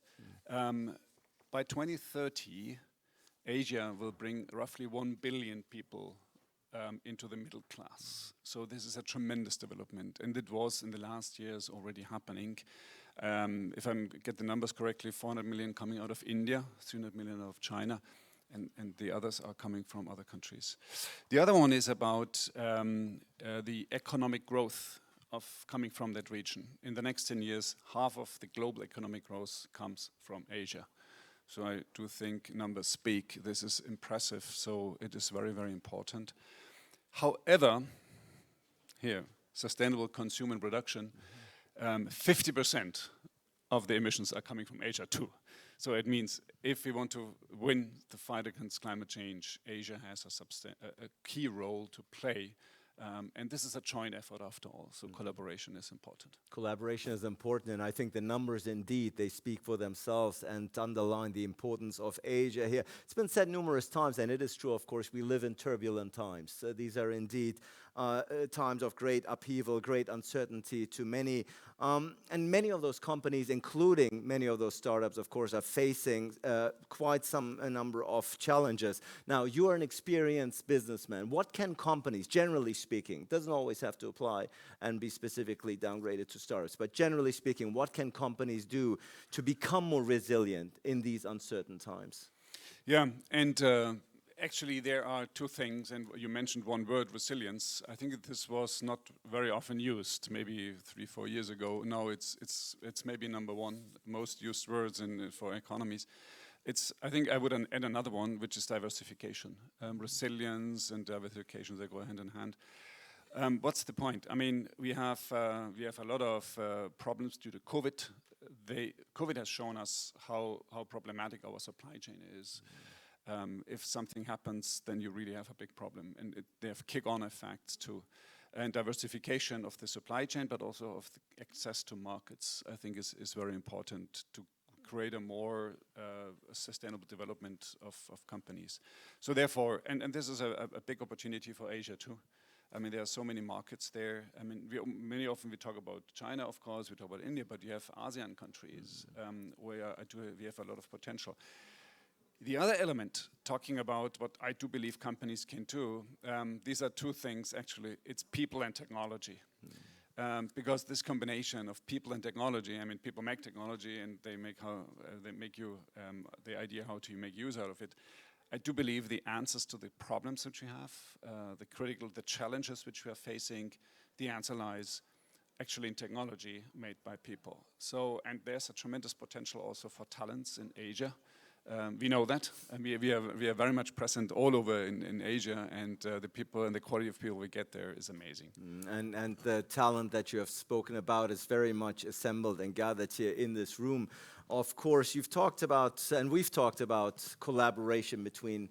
By 2030, Asia will bring roughly 1 billion people into the middle class. So this is a tremendous development, and it was in the last years already happening. If I get the numbers correctly, 400 million coming out of India, 300 million out of China, and the others are coming from other countries. The other one is about the economic growth of coming from that region. In the next 10 years, half of the global economic growth comes from Asia. So I do think numbers speak. This is impressive, so it is very, very important. However, here, sustainable consumer and production, 50% of the emissions are coming from Asia too. So it means if we want to win the fight against climate change, Asia has a key role to play. And this is a joint effort after all, so collaboration is important. Collaboration is important, and I think the numbers indeed, they speak for themselves and underline the importance of Asia here. It's been said numerous times, and it is true, of course, we live in turbulent times. These are indeed times of great upheaval, great uncertainty to many. And many of those companies, including many of those startups, of course, are facing quite a number of challenges. Now, you are an experienced businessman. What can companies, generally speaking, doesn't always have to apply and be specifically downgraded to startups, but generally speaking, what can companies do to become more resilient in these uncertain times? Yeah, and actually there are two things, and you mentioned one word, resilience. I think this was not very often used, maybe 3-4 years ago. Now it's maybe number one most used words for economies. I think I would add another one, which is diversification. Resilience and diversification, they go hand in hand. What's the point? I mean, we have a lot of problems due to COVID. COVID has shown us how problematic our supply chain is. If something happens, then you really have a big problem, and they have kick-on effects too. And diversification of the supply chain, but also of the access to markets, I think is very important to create a more sustainable development of companies. So therefore, and this is a big opportunity for Asia too. I mean, there are so many markets there. I mean, many often we talk about China, of course, we talk about India, but you have ASEAN countries where we have a lot of potential. The other element, talking about what I do believe companies can do, these are two things actually. It's people and technology. Because this combination of people and technology, I mean, people make technology and they make you the idea how to make use out of it. I do believe the answers to the problems which we have, the challenges which we are facing, the answer lies actually in technology made by people. So, and there's a tremendous potential also for talents in Asia. We know that, and we are very much present all over in Asia, and the people and the quality of people we get there is amazing. And the talent that you have spoken about is very much assembled and gathered here in this room. Of course, you've talked about, and we've talked about collaboration between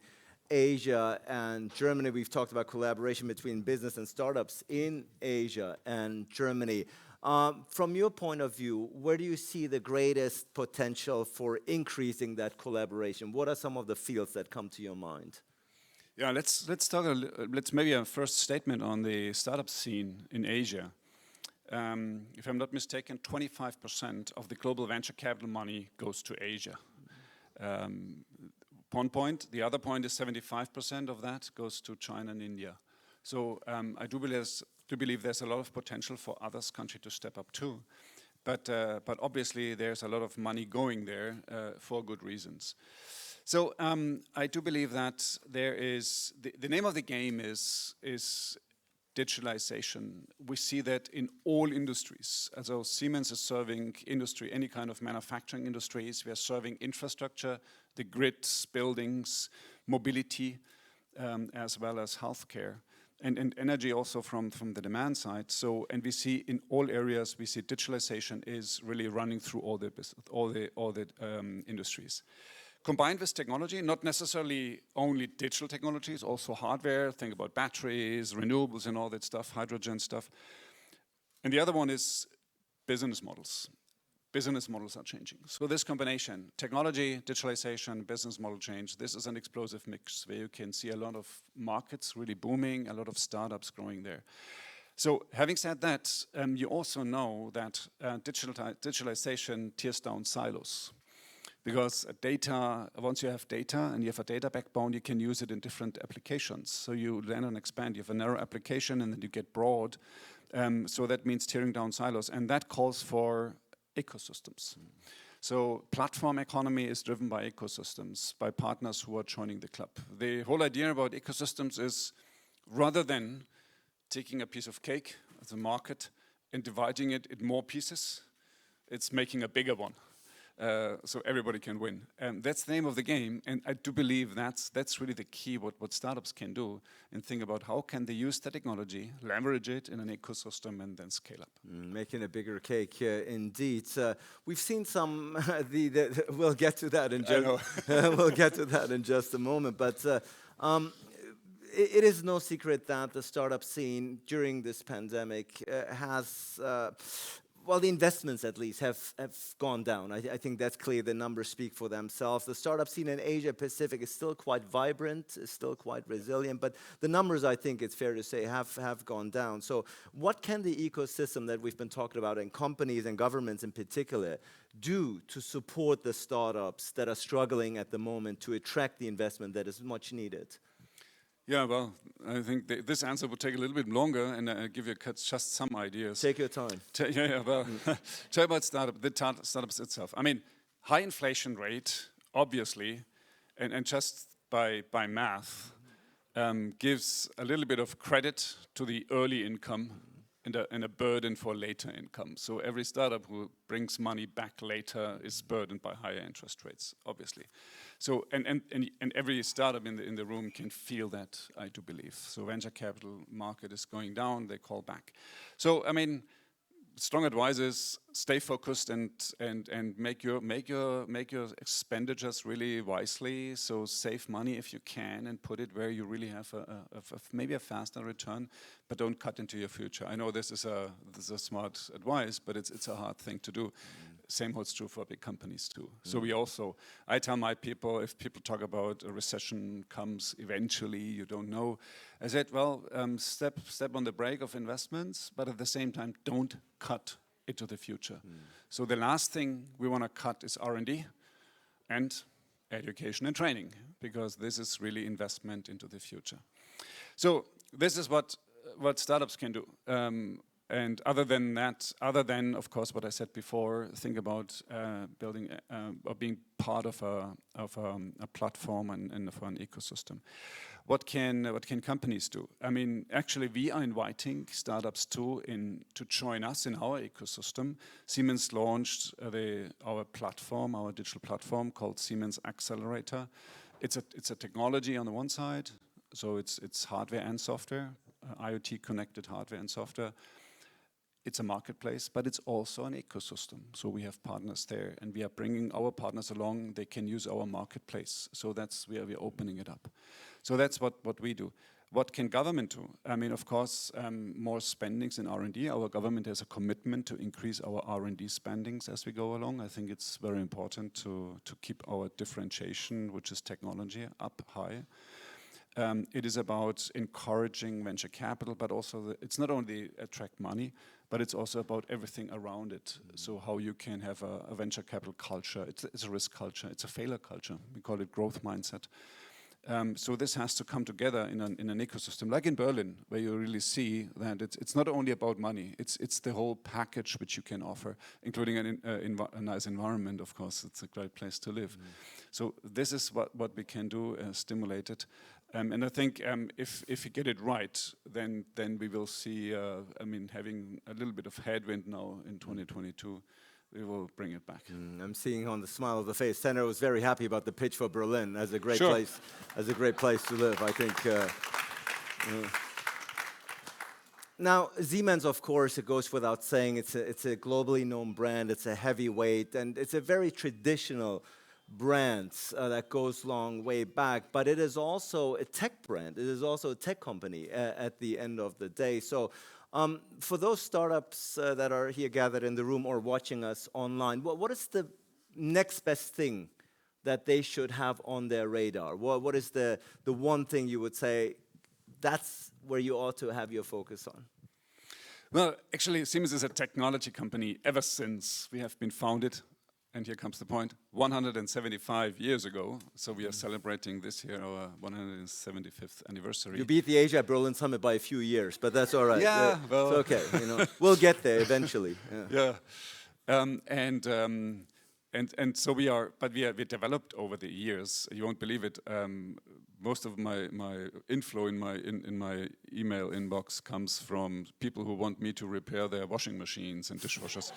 Asia and Germany. We've talked about collaboration between business and startups in Asia and Germany. From your point of view, where do you see the greatest potential for increasing that collaboration? What are some of the fields that come to your mind? Yeah, let's maybe a first statement on the startup scene in Asia. If I'm not mistaken, 25% of the global venture capital money goes to Asia. One point. The other point is 75% of that goes to China and India. So I do believe there's a lot of potential for other countries to step up too. But obviously there's a lot of money going there for good reasons. So I do believe that there is the name of the game is digitalization. We see that in all industries. Also Siemens is serving industry, any kind of manufacturing industries. We are serving infrastructure, the grids, buildings, mobility, as well as healthcare. And energy also from the demand side. So, and we see in all areas, we see digitalization is really running through all the industries. Combined with technology, not necessarily only digital technologies, also hardware, think about batteries, renewables and all that stuff, hydrogen stuff. And the other one is business models. Business models are changing. So this combination, technology, digitalization, business model change, this is an explosive mix where you can see a lot of markets really booming, a lot of startups growing there. So having said that, you also know that digitalization tears down silos. Because data, once you have data and you have a data backbone, you can use it in different applications. So you learn and expand. You have a narrow application and then you get broad. So that means tearing down silos. And that calls for ecosystems. So platform economy is driven by ecosystems, by partners who are joining the club. The whole idea about ecosystems is rather than taking a piece of cake as a market and dividing it in more pieces, it's making a bigger one. So everybody can win. That's the name of the game, and I do believe that's really the key what startups can do, and think about how can they use the technology, leverage it in an ecosystem, and then scale up. Making a bigger cake, indeed. We've seen some. We'll get to that in just. We'll get to that in just a moment, but. It is no secret that the startup scene during this pandemic has. Well, the investments at least have gone down. I think that's clear. The numbers speak for themselves. The startup scene in Asia Pacific is still quite vibrant, is still quite resilient, but the numbers, I think it's fair to say, have gone down. So what can the ecosystem that we've been talking about, and companies and governments in particular, do to support the startups that are struggling at the moment to attract the investment that is much needed? Yeah, well, I think this answer would take a little bit longer, and I'll give you just some ideas. Take your time. Well, tell about startups itself. I mean, high inflation rate, obviously, and just by math, gives a little bit of credit to the early income and a burden for later income. So every startup who brings money back later is burdened by higher interest rates, obviously. So and every startup in the room can feel that, I do believe. So venture capital market is going down, they call back. So I mean, strong advice is stay focused and make your expenditures really wisely. So save money if you can and put it where you really have maybe a faster return, but don't cut into your future. I know this is a smart advice, but it's a hard thing to do. Same holds true for big companies too. So I tell my people, if people talk about a recession comes eventually, you don't know. I said, well, step on the brake of investments, but at the same time, don't cut into the future. So the last thing we want to cut is R&D and education and training, because this is really investment into the future. So this is what startups can do. And other than that, of course, what I said before, think about building or being part of a platform and for an ecosystem. What can companies do? I mean, actually, we are inviting startups to join us in our ecosystem. Siemens launched our platform, our digital platform called Siemens Accelerator. It's a technology on the one side, so it's hardware and software, IoT connected hardware and software. It's a marketplace, but it's also an ecosystem. So we have partners there, and we are bringing our partners along. They can use our marketplace. So that's where we're opening it up. So that's what we do. What can government do? I mean, of course, more spendings in R&D. Our government has a commitment to increase our R&D spendings as we go along. I think it's very important to keep our differentiation, which is technology, up high. It is about encouraging venture capital, but also it's not only attract money, but it's also about everything around it. So how you can have a venture capital culture. It's a risk culture. It's a failure culture. We call it growth mindset. So this has to come together in an ecosystem, like in Berlin, where you really see that it's not only about money. It's the whole package which you can offer, including a nice environment. Of course, it's a great place to live. So this is what we can do, stimulate it. And I think if we get it right, then we will see, having a little bit of headwind now in 2022, we will bring it back. I'm seeing on the smile of the face, Senator was very happy about the pitch for Berlin as a great Sure. place, as a great place to live. I think. Now, Siemens, of course, it goes without saying, it's a globally known brand, it's a heavyweight, and it's a very traditional brand that goes long way back, but it is also a tech brand. It is also a tech company at the end of the day. So for those startups that are here gathered in the room or watching us online, what is the next best thing that they should have on their radar? What is the one thing you would say that's where you ought to have your focus on? Well, actually, Siemens is a technology company ever since we have been founded. And here comes the point, 175 years ago. So we are celebrating this year our 175th anniversary. You beat the AsiaBerlin Summit by a few years, but that's all right. Yeah, well. It's okay. We'll get there eventually. Yeah. And so we are, but we developed over the years. You won't believe it. Most of my inflow in my email inbox comes from people who want me to repair their washing machines and dishwashers.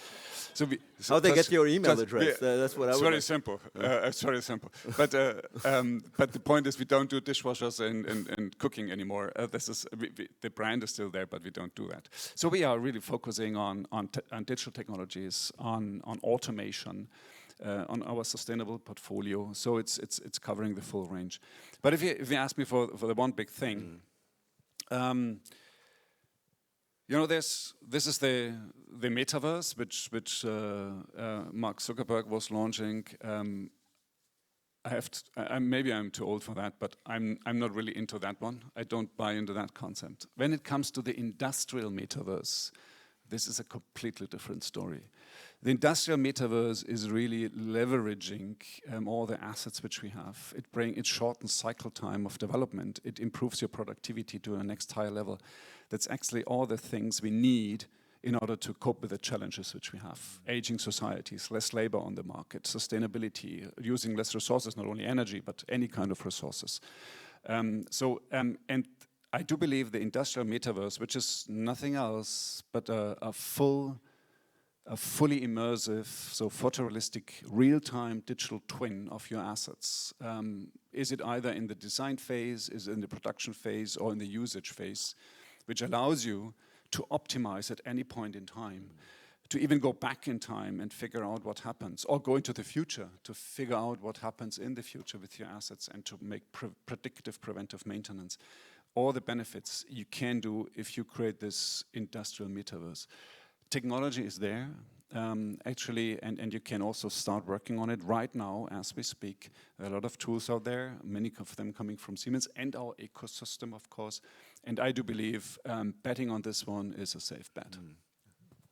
How they get your email address? That's what I would. It's very simple. It's very simple. But the point is, we don't do dishwashers and cooking anymore. The brand is still there, but we don't do that. So we are really focusing on digital technologies, on automation. On our sustainable portfolio, so it's covering the full range. But if you ask me for the one big thing, this is the metaverse which Mark Zuckerberg was launching. Maybe I'm too old for that, but I'm not really into that one. I don't buy into that concept. When it comes to the industrial metaverse, this is a completely different story. The industrial metaverse is really leveraging all the assets which we have. It shortens cycle time of development. It improves your productivity to a next higher level. That's actually all the things we need in order to cope with the challenges which we have. Aging societies, less labor on the market, sustainability, using less resources, not only energy, but any kind of resources. And I do believe the industrial metaverse, which is nothing else but a fully immersive, so photorealistic, real-time digital twin of your assets. Is it either in the design phase, is it in the production phase, or in the usage phase, which allows you to optimize at any point in time, to even go back in time and figure out what happens, or go into the future to figure out what happens in the future with your assets and to make predictive preventive maintenance. All the benefits you can do if you create this industrial metaverse. Technology is there, actually, and you can also start working on it right now as we speak. There are a lot of tools out there, many of them coming from Siemens and our ecosystem, of course. And I do believe betting on this one is a safe bet.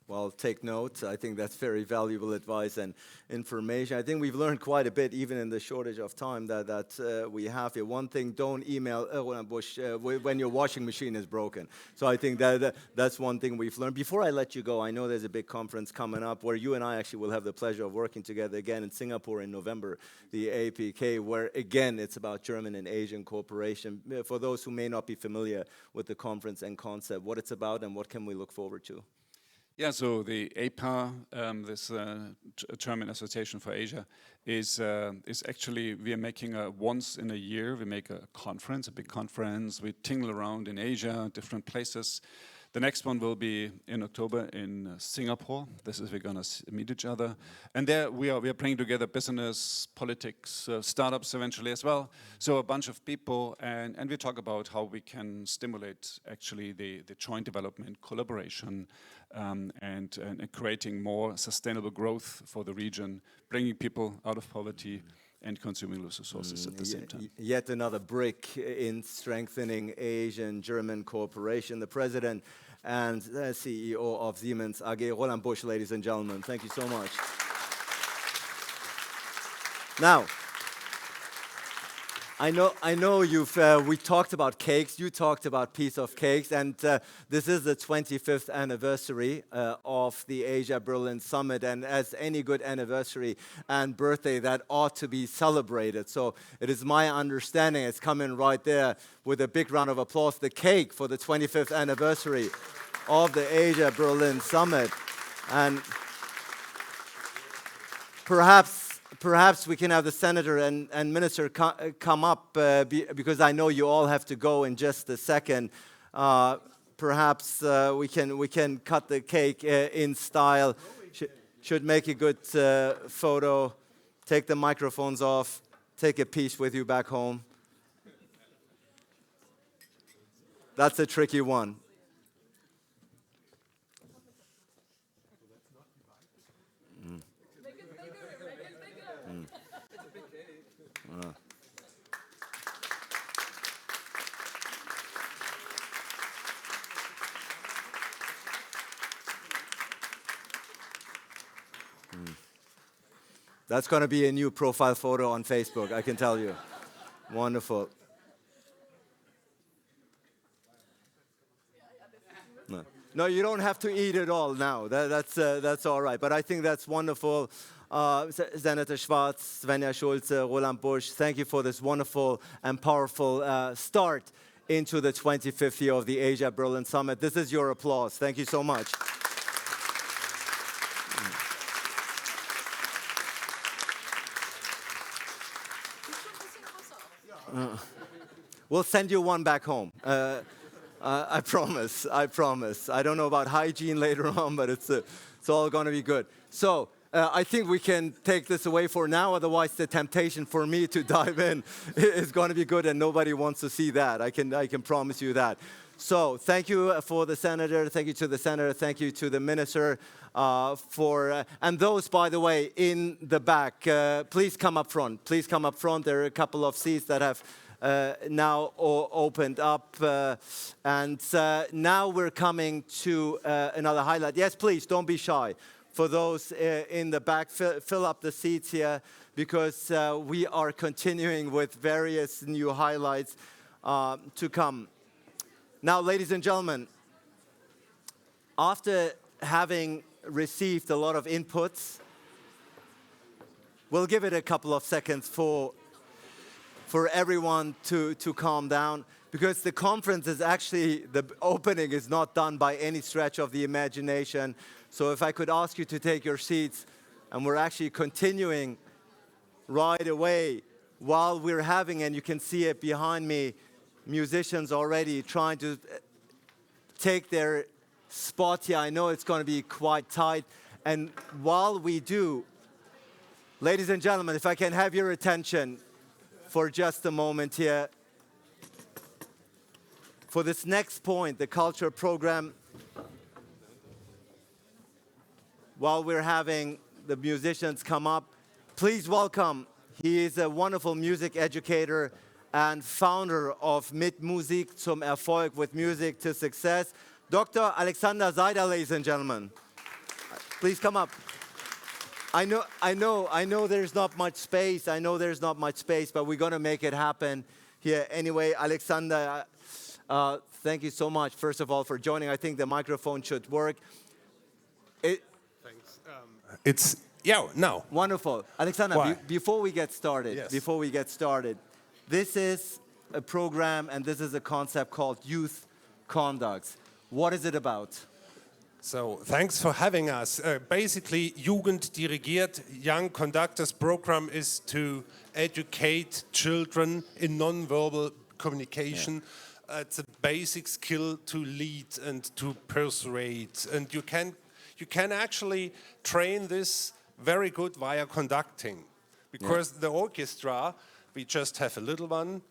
Well, take note. I think that's very valuable advice and information. I think we've learned quite a bit, even in the shortage of time that we have here. One thing, don't email Roland Busch when your washing machine is broken. So I think that's one thing we've learned. Before I let you go, I know there's a big conference coming up where you and I actually will have the pleasure of working together again in Singapore in November, the APK, where again it's about German and Asian cooperation. For those who may not be familiar with the conference and concept, what it's about and what can we look forward to? Yeah, so the APA, this German Association for Asia, is actually, we are making once in a year, we make a conference, a big conference. We tingle around in Asia, different places. The next one will be in October in Singapore. This is, we're going to meet each other. And there we are bringing together business, politics, startups eventually as well. So a bunch of people, and we talk about how we can stimulate actually the joint development, collaboration, and creating more sustainable growth for the region, bringing people out of poverty and consuming less resources at the same time. Yet another brick in strengthening Asian-German cooperation. The president and CEO of Siemens AG, Roland Busch, ladies and gentlemen. Thank you so much. I know you've, we talked about cakes, you talked about piece of cakes, and this is the 25th anniversary of the AsiaBerlin Summit, and as any good anniversary and birthday, that ought to be celebrated. So it is my understanding, it's coming right there with a big round of applause, the cake for the 25th anniversary of the AsiaBerlin Summit. And perhaps we can have the senator and minister come up because I know you all have to go in just a second. Perhaps we can cut the cake in style. Should make a good photo. Take the microphones off. Take a piece with you back home. That's a tricky one. That's going to be a new profile photo on Facebook, I can tell you. Wonderful. No, you don't have to eat it all now. That's all right. But I think that's wonderful. Senator Schwarz, Svenja Schulze, Roland Busch, thank you for this wonderful and powerful start into the 25th year of the AsiaBerlin Summit. This is your applause. Thank you so much. We'll send you one back home. I promise. I don't know about hygiene later on, but it's all going to be good. So I think we can take this away for now. Otherwise, the temptation for me to dive in is going to be good, and nobody wants to see that. I can promise you that. So thank you for the senator. Thank you to the senator. Thank you to the minister. And those, by the way, in the back, please come up front. Please come up front. There are a couple of seats that have now opened up. And now we're coming to another highlight. Yes, please, don't be shy. For those in the back, fill up the seats here because we are continuing with various new highlights to come. Now, ladies and gentlemen, after having received a lot of inputs, we'll give it a couple of seconds for everyone to calm down, because the conference is actually, the opening is not done by any stretch of the imagination. So if I could ask you to take your seats, and we're actually continuing right away while we're having, and you can see it behind me, musicians already trying to take their spot here. I know it's going to be quite tight. And while we do, ladies and gentlemen, if I can have your attention for just a moment here. For this next point, the culture program, while we're having the musicians come up, please welcome, he is a wonderful music educator and founder of Mit Musik zum Erfolg, with music to success, Dr. Alexander Seider, ladies and gentlemen. Please come up. I know there's not much space. But we're going to make it happen here anyway. Alexander, thank you so much, first of all, for joining. I think the microphone should work. Thanks. No. Wonderful. Alexander, before we get started, this is a program and this is a concept called Youth Conducts. What is it about? So thanks for having us. Basically, Jugend dirigiert, Young Conductors program is to educate children in non-verbal communication. It's a basic skill to lead and to persuade. And you can actually train this very good via conducting. Because the orchestra, we just have a little one.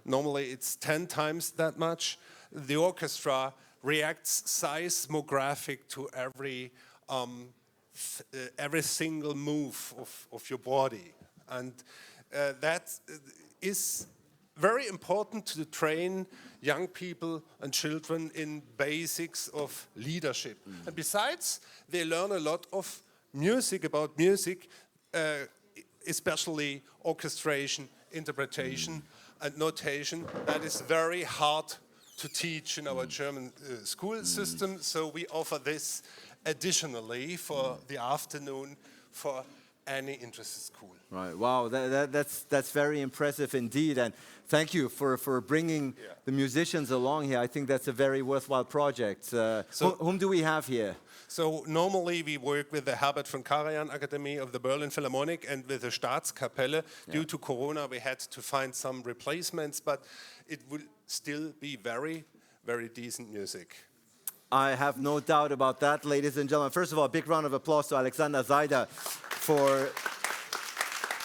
Normally it's 10 times that much. The orchestra reacts seismographic to every single move of your body. And that is very important to train young people and children in basics of leadership. And besides, they learn a lot of music, about music. especially orchestration, interpretation, and notation. That is very hard to teach in our German school system, so we offer this additionally for the afternoon for any interested school. Right. Wow. That's very impressive indeed. And thank you for bringing the musicians along here. I think that's a very worthwhile project. Whom do we have here? So normally we work with the Herbert von Karajan Academy of the Berlin Philharmonic and with the Staatskapelle. Due to Corona, we had to find some replacements, but it will still be very, very decent music. I have no doubt about that, ladies and gentlemen. First of all, a big round of applause to Alexander Seidel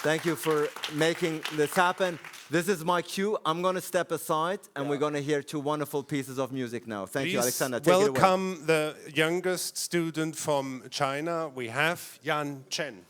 thank you for making this happen. This is my cue. I'm going to step aside, and we're going to hear two wonderful pieces of music now. Thank you, Alexander. Take it away. Welcome the youngest student from China. We have Yan Chen.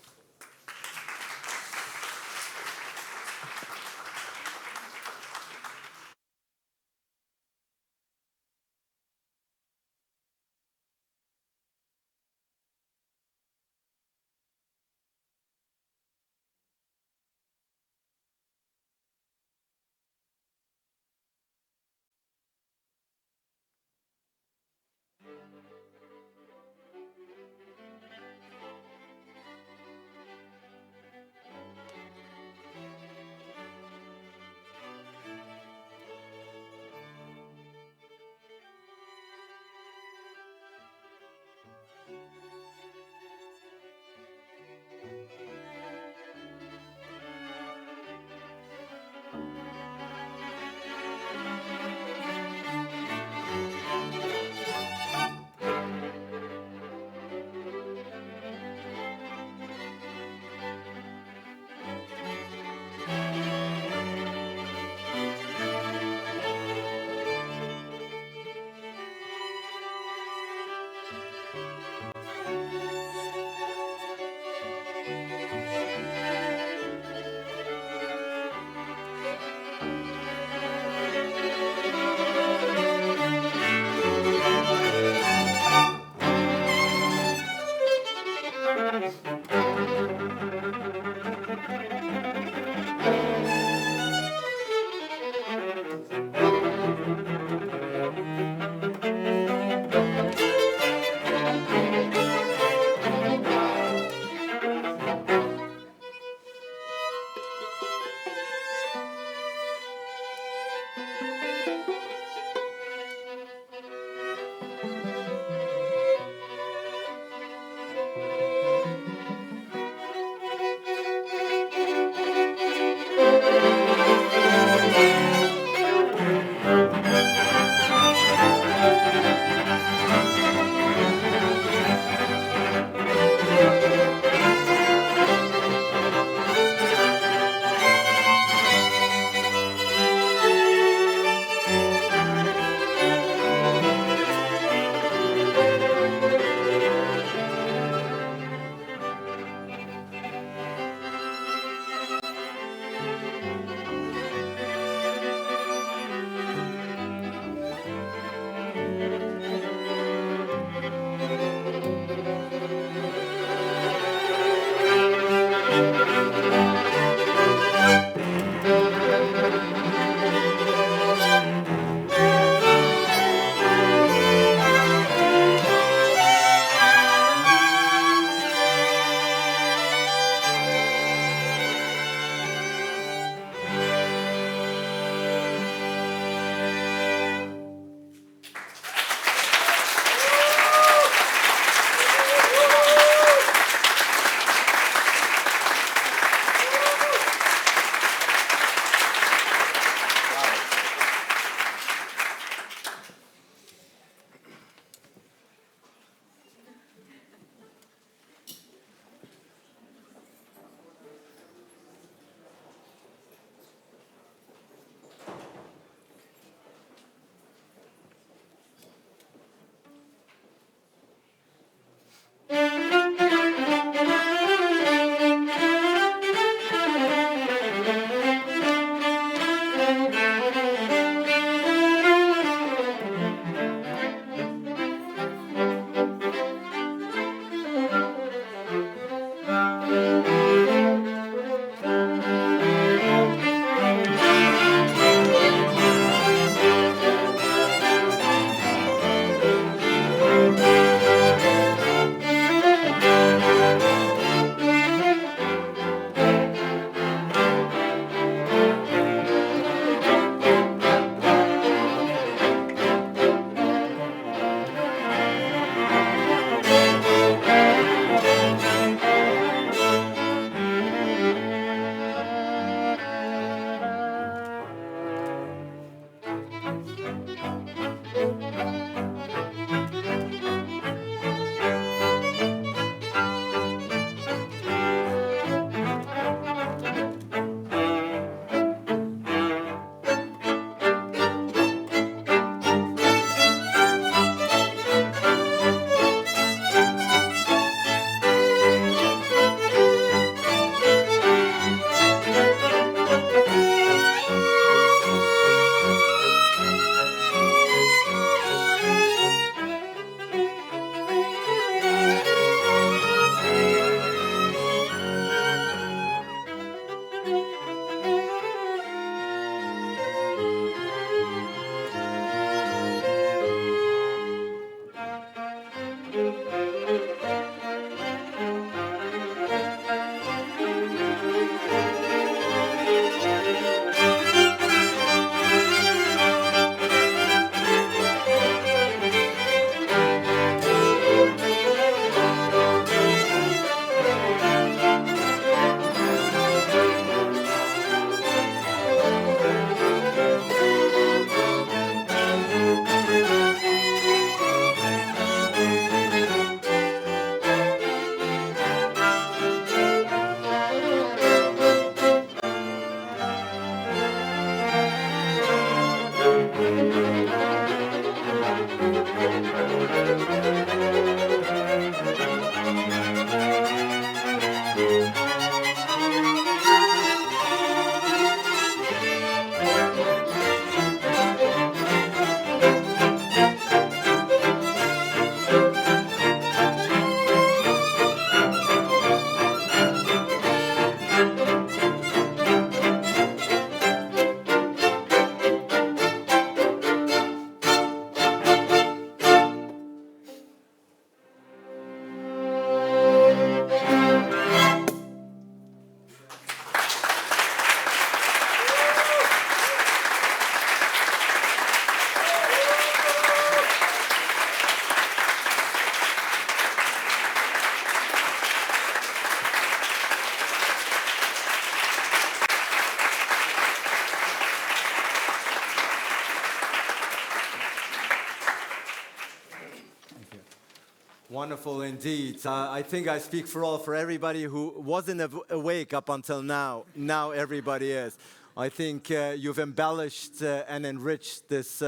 Wonderful indeed. I think I speak for everybody who wasn't awake up until now. Now everybody is. I think you've embellished and enriched this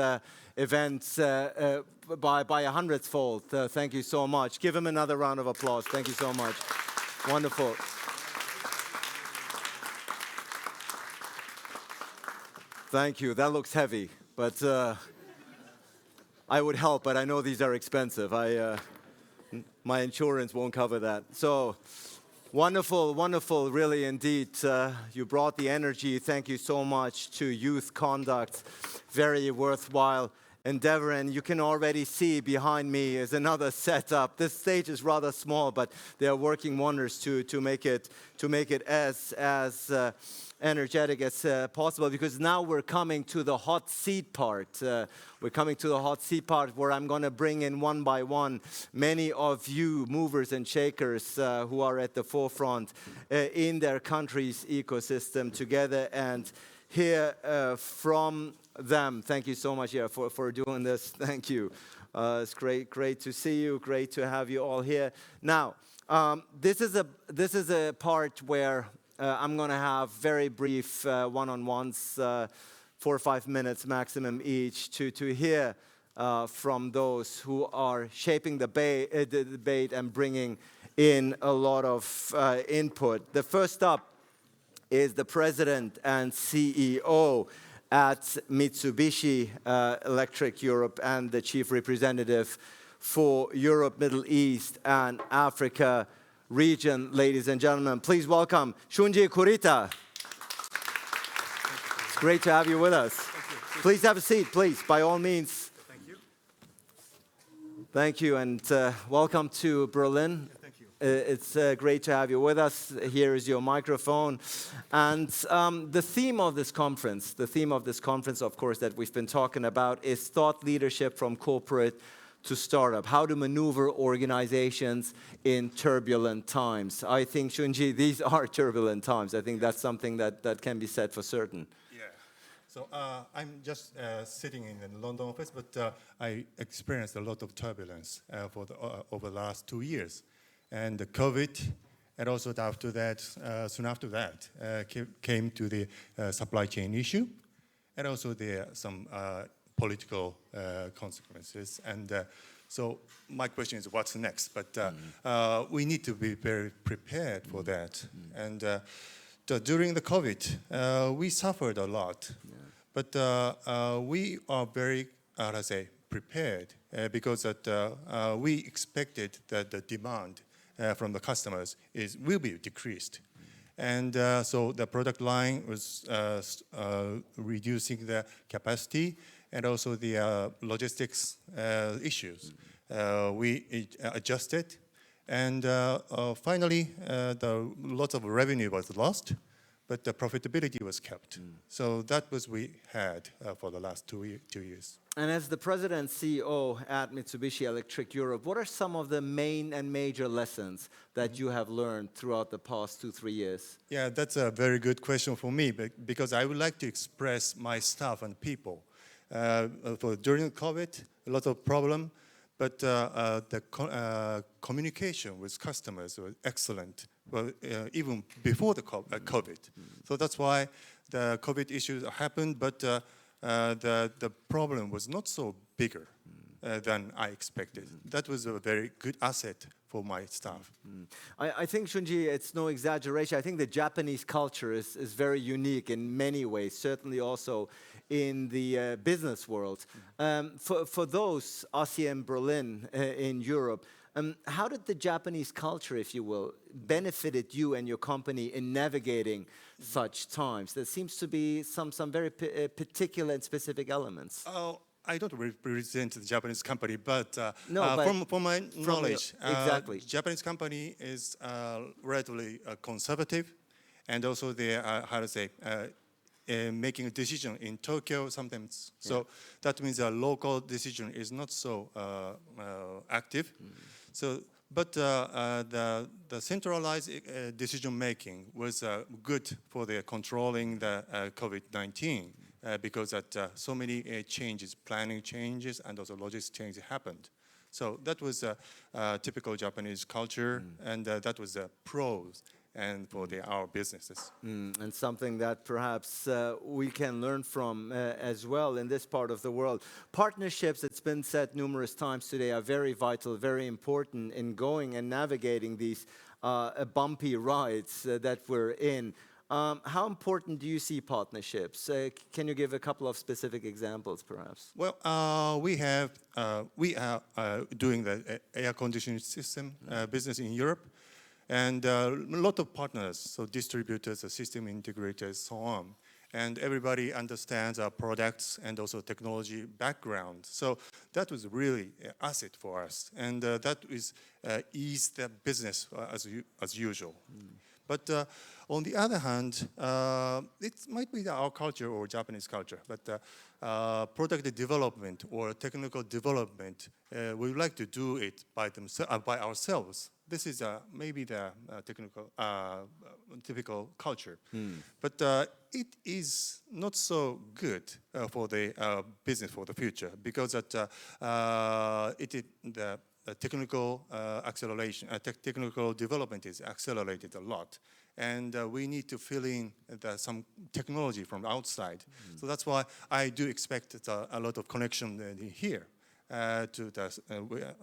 event by a hundredfold. Thank you so much. Give him another round of applause. Thank you so much. Wonderful. Thank you. That looks heavy, but I would help, but I know these are expensive. My insurance won't cover that. So wonderful, wonderful, really indeed. You brought the energy. Thank you so much to Youth Conduct. Very worthwhile endeavor, and you can already see behind me is another setup. This stage is rather small, but they are working wonders to make it as energetic as possible, because now we're coming to the hot seat part. We're coming to the hot seat part where I'm going to bring in one by one many of you movers and shakers who are at the forefront in their country's ecosystem together and hear from them. Thank you so much for doing this. Thank you. It's great to see you. Great to have you all here. Now, this is a part where I'm going to have very brief one-on-ones, 4 or 5 minutes maximum each, to hear from those who are shaping the debate and bringing in a lot of input. The first up is the president and CEO at Mitsubishi Electric Europe and the chief representative for Europe, Middle East, and Africa region. Ladies and gentlemen, please welcome Shunji Kurita. It's great to have you with us. Please have a seat, please, by all means. Thank you. Thank you, and welcome to Berlin. Thank you. It's great to have you with us. Here is your microphone. And the theme of this conference, of course, that we've been talking about is thought leadership from corporate to startup, how to maneuver organizations in turbulent times. I think, Shunji, these are turbulent times. I think that's something that can be said for certain. Yeah. So I'm just sitting in the London office, but I experienced a lot of turbulence over the last 2 years. And the COVID, and also after that, soon after that, came to the supply chain issue, and also some political consequences. And so my question is, what's next? But we need to be very prepared for that. And during the COVID, we suffered a lot. But we are very, prepared because we expected that the demand from the customers will be decreased. And so the product line was reducing the capacity, and also the logistics issues. We adjusted, and finally, lots of revenue was lost, but the profitability was kept. So that was we had for the last 2 years. And as the president and CEO at Mitsubishi Electric Europe, what are some of the main and major lessons that you have learned throughout the past 2-3 years? Yeah, that's a very good question for me, because I would like to express my staff and people. During COVID, a lot of problem, but the communication with customers was excellent. Well, even before the COVID. So that's why the COVID issues happened, but the problem was not so bigger than I expected. That was a very good asset for my staff. I think, Shunji, it's no exaggeration. I think the Japanese culture is very unique in many ways, certainly also in the business world. For those, AsiaBerlin in Europe, how did the Japanese culture, if you will, benefited you and your company in navigating such times? There seems to be some very particular and specific elements. Oh, I don't represent the Japanese company, but, from my knowledge, exactly. Japanese company is relatively conservative, and also they are, making a decision in Tokyo sometimes. So that means a local decision is not so active. So, but the centralized decision making was good for the controlling the COVID-19 because so many changes, planning changes, and also logistics changes happened. So that was a typical Japanese culture, and that was the pros and for our businesses. And something that perhaps we can learn from as well in this part of the world. Partnerships, it's been said numerous times today, are very vital, very important in going and navigating these bumpy rides that we're in. How important do you see partnerships? Can you give a couple of specific examples, perhaps? Well, we are doing the air conditioning system business in Europe, and a lot of partners, so distributors, system integrators, so on. And everybody understands our products and also technology background. So that was really an asset for us, and that is ease the business as usual. But on the other hand, it might be our culture or Japanese culture, but product development or technical development, we would like to do it by ourselves. This is maybe the typical culture. But it is not so good for the business for the future, because the technical acceleration, technical development is accelerated a lot, and we need to fill in some technology from outside. So that's why I do expect a lot of connection here to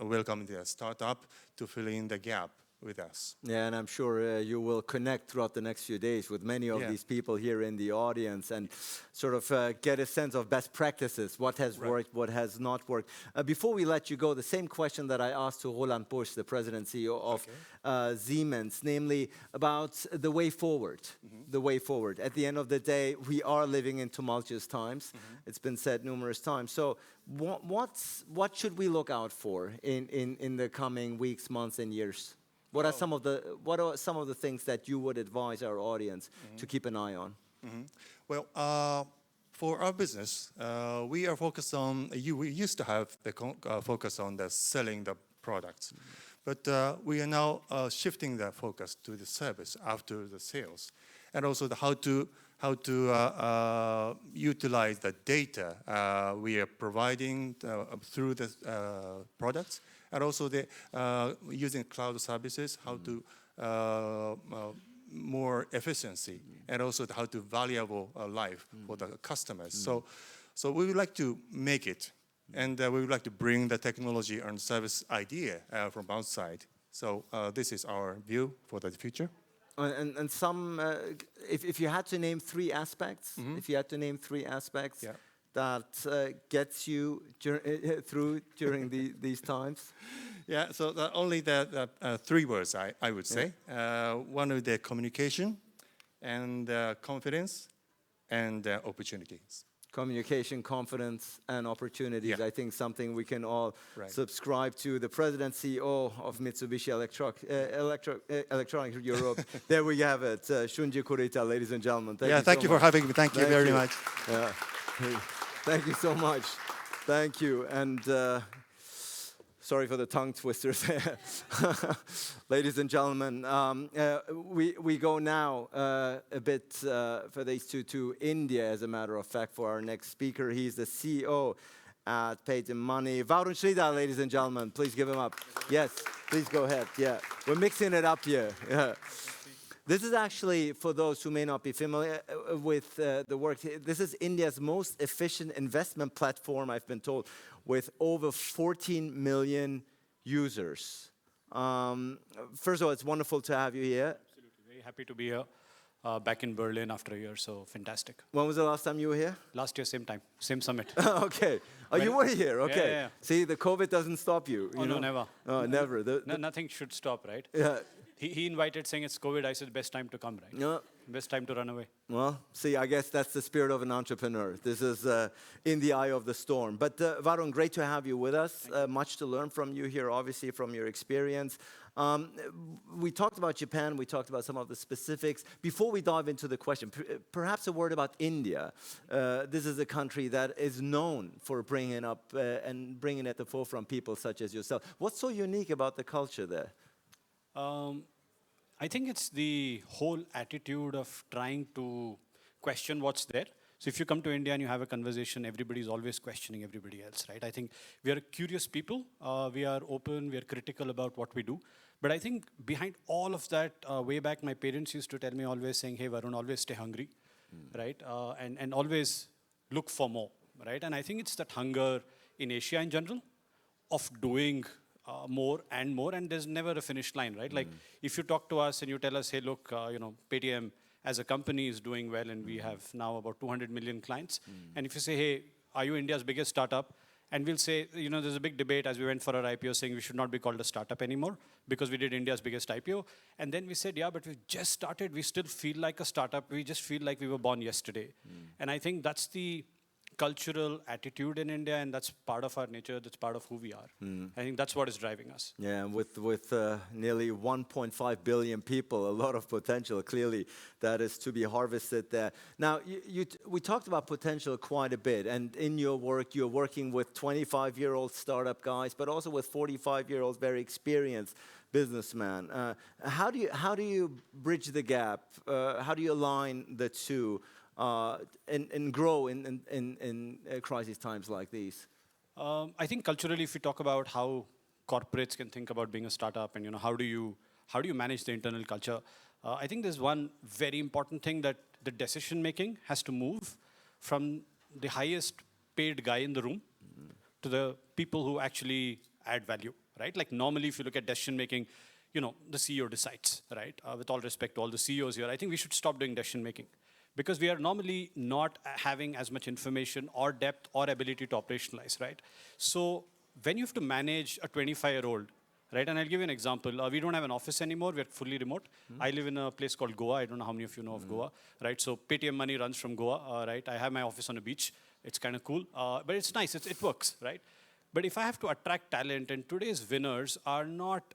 welcome the startup to fill in the gap with us. Yeah, and I'm sure you will connect throughout the next few days with many of these people here in the audience and sort of get a sense of best practices, what has worked, what has not worked. Before we let you go, the same question that I asked to Roland Busch, the president and CEO of Siemens, namely about the way forward. The way forward. At the end of the day, we are living in tumultuous times. It's been said numerous times. So what should we look out for in the coming weeks, months, and years? What are some of the things that you would advise our audience to keep an eye on? Well, for our business, we are focused on. We used to have the focus on the selling the products, but we are now shifting the focus to the service after the sales, and also how to utilize the data we are providing through the products. And also using cloud services, how to more efficiency, and also how to valuable life for the customers. So we would like to make it, and we would like to bring the technology and service idea from outside. So this is our view for the future. And some, if you had to name three aspects, that gets you through during these times? Yeah, so only the three words I would say. One is the communication, and confidence, and opportunities. Communication, confidence, and opportunities. I think something we can all subscribe to. The President CEO of Mitsubishi Electronics Europe. There we have it. Shunji Kurita, ladies and gentlemen. Thank you for having me. Thank you very much. Yeah. Thank you so much. Thank you. And sorry for the tongue twisters. Ladies and gentlemen, we go now a bit further to India, as a matter of fact, for our next speaker. He's the CEO at Paytm Money. Varun Sridhar, ladies and gentlemen. Please give him up. Yes, please go ahead. Yeah, we're mixing it up here. Yeah. This is actually, for those who may not be familiar with the work, this is India's most efficient investment platform, I've been told, with over 14 million users. First of all, it's wonderful to have you here. Absolutely, very happy to be here. Back in Berlin after a year, so fantastic. When was the last time you were here? Last year, same time, same summit. Okay. Oh, you were here, okay. Yeah. See, the COVID doesn't stop you. Oh, no, never. Oh, never. Nothing should stop, right? Yeah. He invited saying it's COVID. I said, best time to come, right? Yeah. Best time to run away. Well, see, I guess that's the spirit of an entrepreneur. This is in the eye of the storm. But Varun, great to have you with us. Much to learn from you here, obviously, from your experience. We talked about Japan. We talked about some of the specifics. Before we dive into the question, perhaps a word about India. This is a country that is known for bringing up and bringing at the forefront people such as yourself. What's so unique about the culture there? I think it's the whole attitude of trying to question what's there. So if you come to India and you have a conversation, everybody's always questioning everybody else, right? I think we are curious people. We are open. We are critical about what we do. But I think behind all of that, way back, my parents used to tell me always saying, hey, Varun, always stay hungry, right? And always look for more, right? And I think it's that hunger in Asia in general of doing more, and there's never a finish line, right? Like if you talk to us and you tell us, hey, look, Paytm as a company is doing well, and we have now about 200 million clients. And if you say, hey, are you India's biggest startup? And we'll say, there's a big debate as we went for our IPO saying we should not be called a startup anymore because we did India's biggest IPO. And then we said, yeah, but we just started. We still feel like a startup. We just feel like we were born yesterday. And I think that's the cultural attitude in India, and that's part of our nature, that's part of who we are. I think that's what is driving us. Yeah, and with nearly 1.5 billion people, a lot of potential, clearly, that is to be harvested there. Now, we talked about potential quite a bit, and in your work, you're working with 25-year-old startup guys, but also with 45-year-old very experienced businessmen. How do you bridge the gap? How do you align the two? And grow in crisis times like these? I think culturally, if we talk about how corporates can think about being a startup, and how do you manage the internal culture, I think there's one very important thing, that the decision making has to move from the highest paid guy in the room to the people who actually add value, right? Like normally, if you look at decision making, the CEO decides, right? With all respect to all the CEOs here, I think we should stop doing decision making, because we are normally not having as much information or depth or ability to operationalize, right? So when you have to manage a 25-year-old, right? And I'll give you an example. We don't have an office anymore. We're fully remote. I live in a place called Goa. I don't know how many of you know of Goa, right? So Paytm money runs from Goa, right? I have my office on a beach. It's kind of cool, but it's nice. It works, right? But if I have to attract talent, and today's winners are not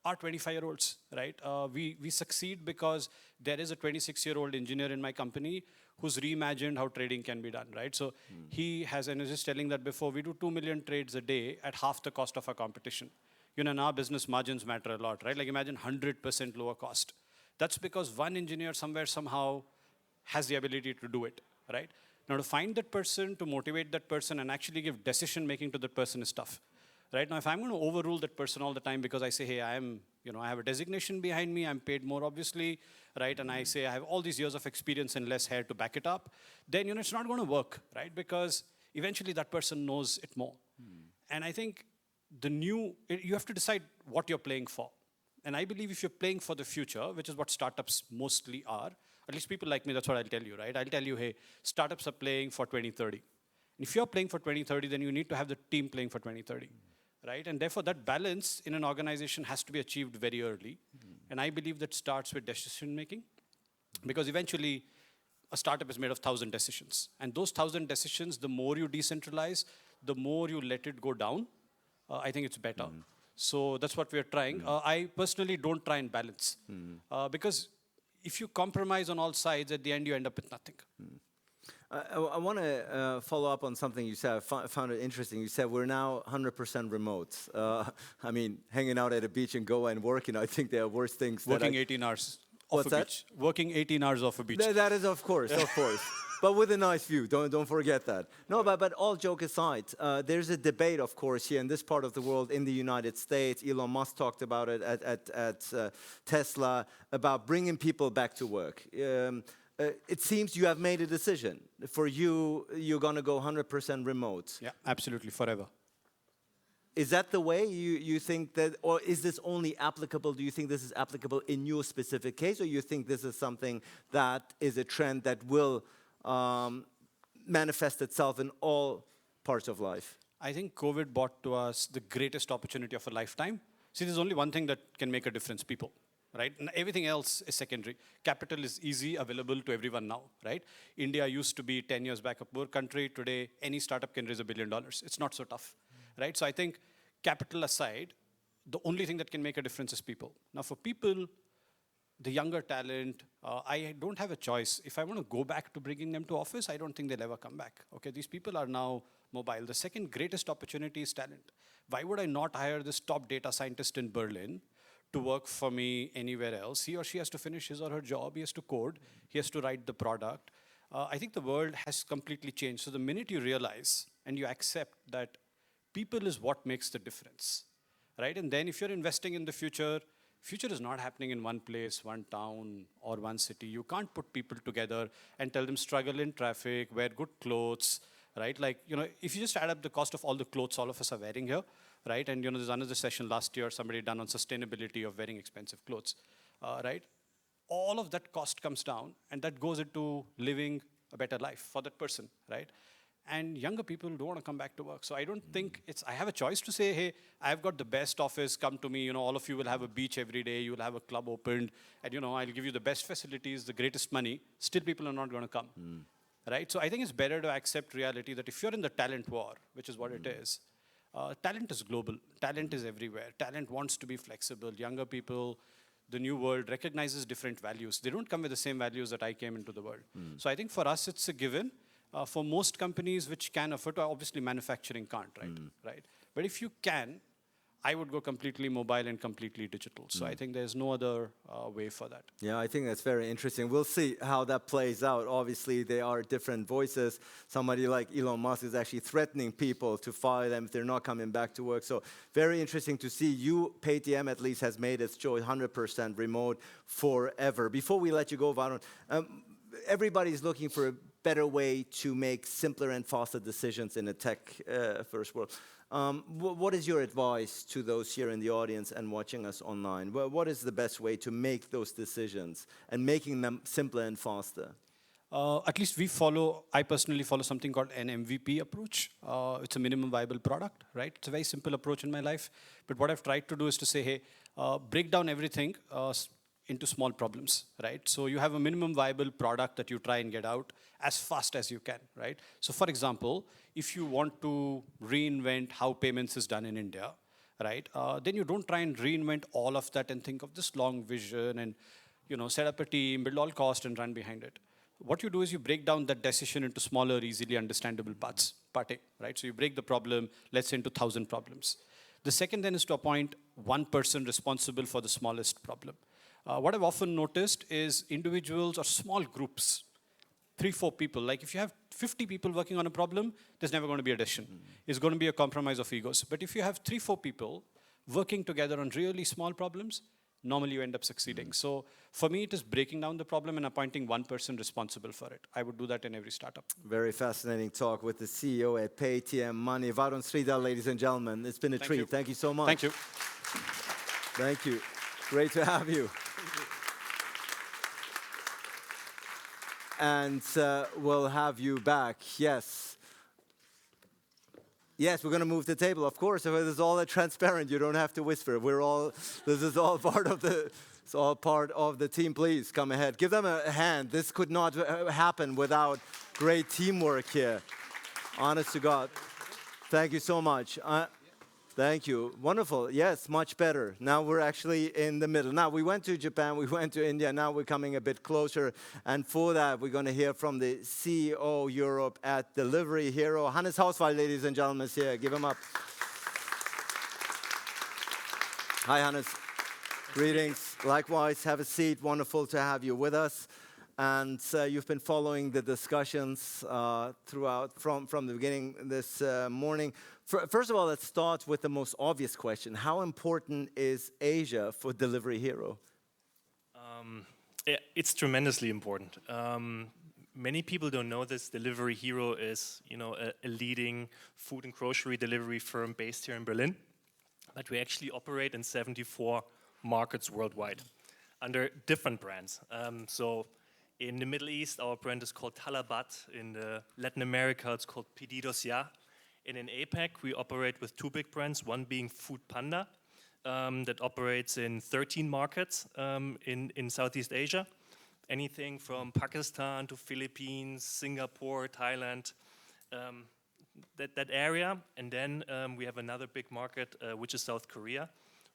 our 25-year-olds, right? We succeed because there is a 26-year-old engineer in my company who's reimagined how trading can be done, right? So he has, and I was just telling that before, we do 2 million trades a day at half the cost of our competition. In our business, margins matter a lot, right? Like imagine 100% lower cost. That's because one engineer somewhere, somehow has the ability to do it, right? Now to find that person, to motivate that person, and actually give decision making to that person is tough. Right now, if I'm going to overrule that person all the time because I say, hey, I have a designation behind me, I'm paid more, obviously, right? And I say I have all these years of experience and less hair to back it up, then, it's not going to work, right? Because eventually that person knows it more. And I think you have to decide what you're playing for. And I believe if you're playing for the future, which is what startups mostly are, at least people like me, that's what I'll tell you, right? I'll tell you, hey, startups are playing for 2030. And if you're playing for 2030, then you need to have the team playing for 2030. Right? And therefore, that balance in an organization has to be achieved very early. And I believe that starts with decision making, because eventually a startup is made of 1,000 decisions. And those 1,000 decisions, the more you decentralize, the more you let it go down, I think it's better. So that's what we're trying. I personally don't try and balance, because if you compromise on all sides, at the end you end up with nothing. I want to follow up on something you said. I found it interesting. You said we're now 100% remote. I mean, hanging out at a beach in Goa and working, I think there are worse things. Working 18 hours off a beach. Working 18 hours off a beach. That is, of course. But with a nice view. Don't forget that. No, but all joke aside, there's a debate, of course, here in this part of the world, in the United States. Elon Musk talked about it at Tesla, about bringing people back to work. It seems you have made a decision. For you, you're going to go 100% remote. Yeah, absolutely, forever. Is that the way you think that, or is this only applicable? Do you think this is applicable in your specific case, or you think this is something that is a trend that will manifest itself in all parts of life? I think COVID brought to us the greatest opportunity of a lifetime. See, there's only one thing that can make a difference, people. Right? And everything else is secondary. Capital is easy, available to everyone now, right? India used to be 10 years back a poor country. Today, any startup can raise $1 billion. It's not so tough, right? So I think capital aside, the only thing that can make a difference is people. Now for people, the younger talent, I don't have a choice. If I want to go back to bringing them to office, I don't think they'll ever come back. Okay, these people are now mobile. The second greatest opportunity is talent. Why would I not hire this top data scientist in Berlin to work for me anywhere else? He or she has to finish his or her job. He has to code. He has to write the product. I think the world has completely changed. So the minute you realize and you accept that people is what makes the difference, right? And then if you're investing in the future, future is not happening in one place, one town, or one city. You can't put people together and tell them struggle in traffic, wear good clothes, right? Like, if you just add up the cost of all the clothes all of us are wearing here, right? And, there's another session last year, somebody done on sustainability of wearing expensive clothes, right? All of that cost comes down, and that goes into living a better life for that person, right? And younger people don't want to come back to work. So I don't think I have a choice to say, hey, I've got the best office, come to me, all of you will have a beach every day, you will have a club opened, and, I'll give you the best facilities, the greatest money. Still people are not going to come, right? So I think it's better to accept reality that if you're in the talent war, which is what it is, talent is global, talent is everywhere, talent wants to be flexible. Younger people, the new world recognizes different values. They don't come with the same values that I came into the world. So I think for us, it's a given. For most companies which can afford to, obviously manufacturing can't, right? But if you can, I would go completely mobile and completely digital. So I think there's no other way for that. Yeah, I think that's very interesting. We'll see how that plays out. Obviously, there are different voices. Somebody like Elon Musk is actually threatening people to fire them if they're not coming back to work. So very interesting to see. Paytm at least has made its choice 100% remote forever. Before we let you go, Varun, everybody's looking for a better way to make simpler and faster decisions in a tech-first world. What is your advice to those here in the audience and watching us online? What is the best way to make those decisions and making them simpler and faster? At least I personally follow something called an MVP approach. It's a minimum viable product, right? It's a very simple approach in my life. But what I've tried to do is to say, hey, break down everything into small problems, right? So you have a minimum viable product that you try and get out as fast as you can, right? So for example, if you want to reinvent how payments is done in India, right? Then you don't try and reinvent all of that and think of this long vision and, set up a team, build all cost and run behind it. What you do is you break down that decision into smaller, easily understandable parts, right? So you break the problem, let's say, into 1,000 problems. The second then is to appoint one person responsible for the smallest problem. What I've often noticed is individuals or small groups, 3-4 people, like if you have 50 people working on a problem, there's never going to be a decision. It's going to be a compromise of egos. But if you have 3-4 people working together on really small problems, normally you end up succeeding. So for me, it is breaking down the problem and appointing one person responsible for it. I would do that in every startup. Very fascinating talk with the CEO at Paytm Money, Varun Sridhar, ladies and gentlemen. It's been a treat. Thank you so much. Thank you. Thank you. Great to have you. And we'll have you back. Yes. Yes, we're going to move the table. Of course, if it is all transparent, you don't have to whisper. This is all part of the team. Please come ahead. Give them a hand. This could not happen without great teamwork here. Honest to God. Thank you so much. Thank you. Wonderful. Yes, much better. Now we're actually in the middle. Now we went to Japan, we went to India. Now we're coming a bit closer. And for that, we're going to hear from the CEO Europe at Delivery Hero, Hannes Hauswald, ladies and gentlemen, is here. Give him up. Hi, Hannes. Greetings. Likewise, have a seat. Wonderful to have you with us. And you've been following the discussions throughout from the beginning this morning. First of all, let's start with the most obvious question. How important is Asia for Delivery Hero? It's tremendously important. Many people don't know this. Delivery Hero is, a leading food and grocery delivery firm based here in Berlin. But we actually operate in 74 markets worldwide under different brands. So in the Middle East, our brand is called Talabat. In Latin America, it's called Pedidos Ya. And in APAC, we operate with 2 big brands, one being Food Panda, that operates in 13 markets in Southeast Asia. Anything from Pakistan to Philippines, Singapore, Thailand, that area. And then we have another big market, which is South Korea,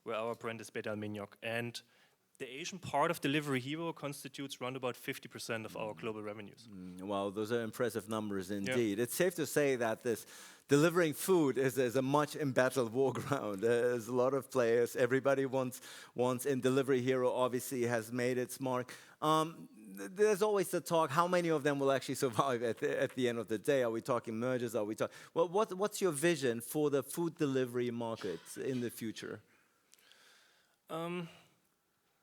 where our brand is Betal Minhyuk. And the Asian part of Delivery Hero constitutes around about 50% of our global revenues. Wow, those are impressive numbers indeed. It's safe to say that this delivering food is a much embattled war ground. There's a lot of players. Everybody wants, and Delivery Hero obviously has made its mark. There's always the talk, how many of them will actually survive at the end of the day? Are we talking mergers? Are we talking... Well, what's your vision for the food delivery market in the future?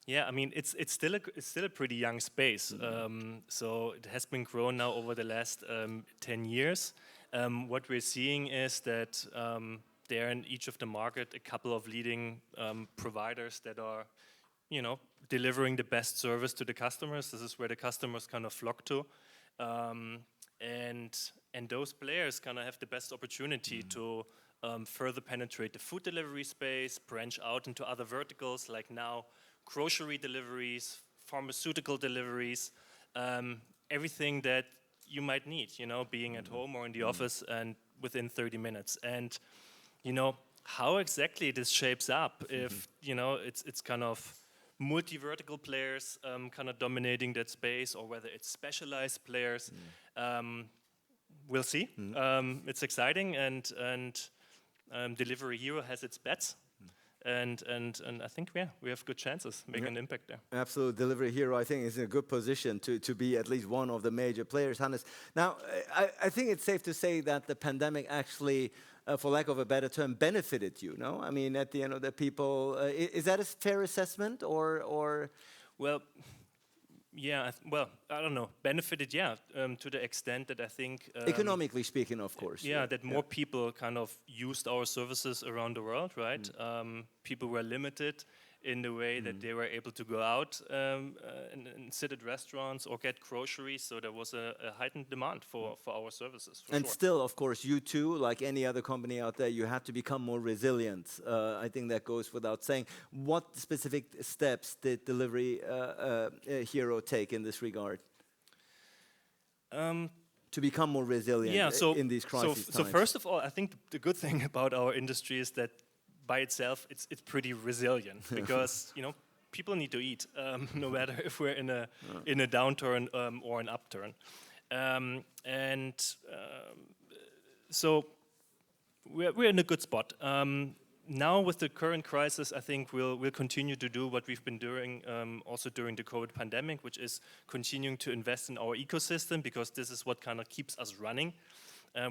Yeah, I mean, it's still a pretty young space. So it has been grown now over the last 10 years. What we're seeing is that there in each of the market a couple of leading providers that are, delivering the best service to the customers. This is where the customers kind of flock to, and those players kind of have the best opportunity to further penetrate the food delivery space, branch out into other verticals like now grocery deliveries, pharmaceutical deliveries, everything that you might need, being at home or in the office and within 30 minutes. And, how exactly this shapes up if, it's kind of multi-vertical players kind of dominating that space, or whether it's specialized players, we'll see. It's exciting, and Delivery Hero has its bets. And I think we have good chances making an impact there. Absolutely. Delivery Hero, I think, is in a good position to be at least one of the major players, Hannes. Now, I think it's safe to say that the pandemic actually, for lack of a better term, benefited you, no? I mean, at the end of the people, is that a fair assessment, or? Well, yeah, I don't know. Benefited, yeah, to the extent that I think... economically speaking, of course. Yeah, that more people kind of used our services around the world, right? People were limited in the way that they were able to go out and sit at restaurants or get groceries, so there was a heightened demand for our services, for and sure. still, of course, you too, like any other company out there, you have to become more resilient. I think that goes without saying. What specific steps did Delivery Hero take in this regard? To become more resilient in these crisis times? So first of all, I think the good thing about our industry is that by itself, it's pretty resilient, because people need to eat, no matter if we're in a downturn or an upturn, so we're in a good spot. Now with the current crisis, I think we'll continue to do what we've been doing also during the COVID pandemic, which is continuing to invest in our ecosystem, because this is what kind of keeps us running.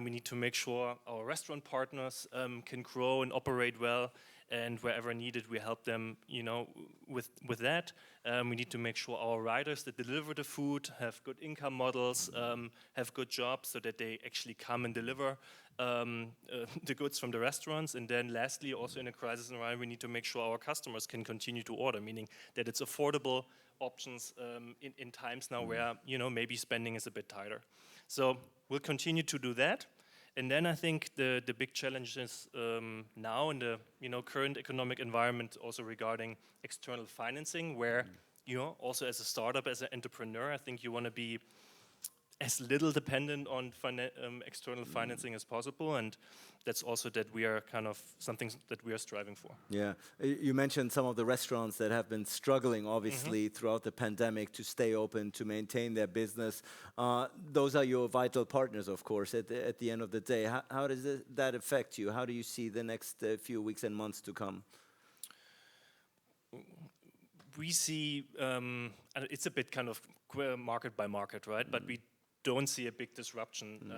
We need to make sure our restaurant partners can grow and operate well, and wherever needed, we help them, with that. We need to make sure our riders that deliver the food have good income models, have good jobs, so that they actually come and deliver the goods from the restaurants. And then lastly, also in a crisis environment, we need to make sure our customers can continue to order, meaning that it's affordable options in times now where, maybe spending is a bit tighter. So we'll continue to do that. And then I think the big challenge is now in the current economic environment, also regarding external financing, where also as a startup, as an entrepreneur, I think you want to be as little dependent on external financing as possible, and that's also that we are kind of something that we are striving for. Yeah, you mentioned some of the restaurants that have been struggling, obviously, throughout the pandemic to stay open, to maintain their business. Those are your vital partners, of course, at the end of the day. How does that affect you? How do you see the next few weeks and months to come? We see, it's a bit kind of market by market, right? But we don't see a big disruption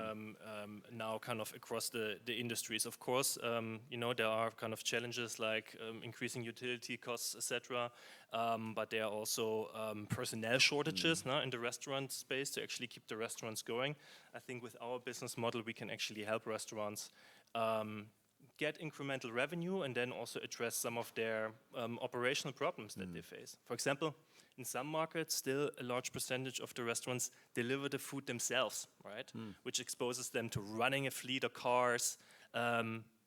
now kind of across the industries. Of course, there are kind of challenges like increasing utility costs, etc. But there are also personnel shortages in the restaurant space to actually keep the restaurants going. I think with our business model, we can actually help restaurants get incremental revenue and then also address some of their operational problems that they face. For example, in some markets, still a large percentage of the restaurants deliver the food themselves, right? Which exposes them to running a fleet of cars,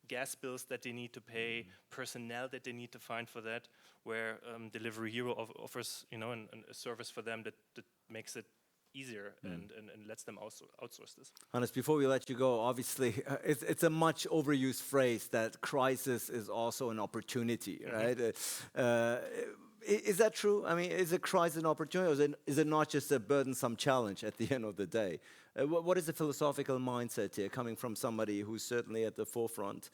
gas bills that they need to pay, personnel that they need to find for that, where Delivery Hero offers, a service for them that makes it easier and lets them also outsource this. Hannes, before we let you go, obviously, it's a much overused phrase that crisis is also an opportunity, right? Is that true? I mean, is a crisis an opportunity, or is it not just a burdensome challenge at the end of the day? What is the philosophical mindset here, coming from somebody who's certainly at the forefront?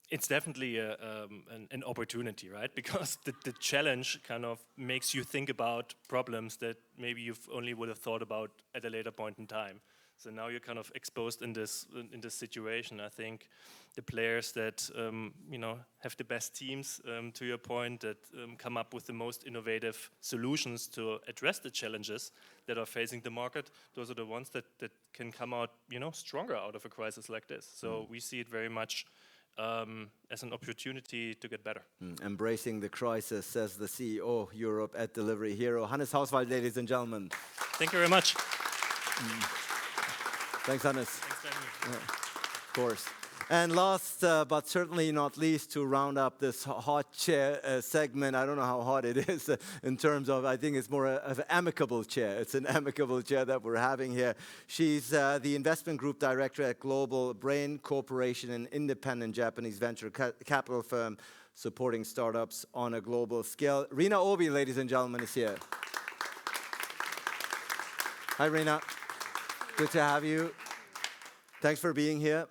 It's definitely an opportunity, right? Because the challenge kind of makes you think about problems that maybe you only would have thought about at a later point in time. So now you're kind of exposed in this situation. I think the players that have the best teams, to your point, that come up with the most innovative solutions to address the challenges that are facing the market, those are the ones that can come out stronger out of a crisis like this. So we see it very much as an opportunity to get better. Embracing the crisis, says the CEO Europe at Delivery Hero, Hannes Hauswald, ladies and gentlemen. Thank you very much. Thanks, Hannes. Thanks, of course. And last but certainly not least, to round up this hot chair segment, I don't know how hot it is in terms of, I think it's more of an amicable chair. It's an amicable chair that we're having here. She's the investment group director at Global Brain Corporation, an independent Japanese venture capital firm supporting startups on a global scale. Rina Obi, ladies and gentlemen, is here. Hi, Rina. Good to have you. Thanks for being here.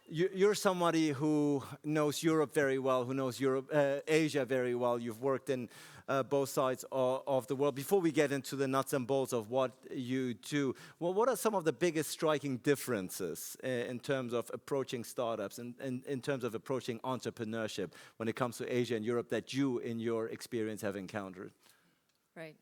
You're somebody who knows Europe very well, who knows Asia very well. You've worked in both sides of the world. Before we get into the nuts and bolts of what you do, well, what are some of the biggest striking differences in terms of approaching startups and in terms of approaching entrepreneurship when it comes to Asia and Europe that you, in your experience, have encountered? Right.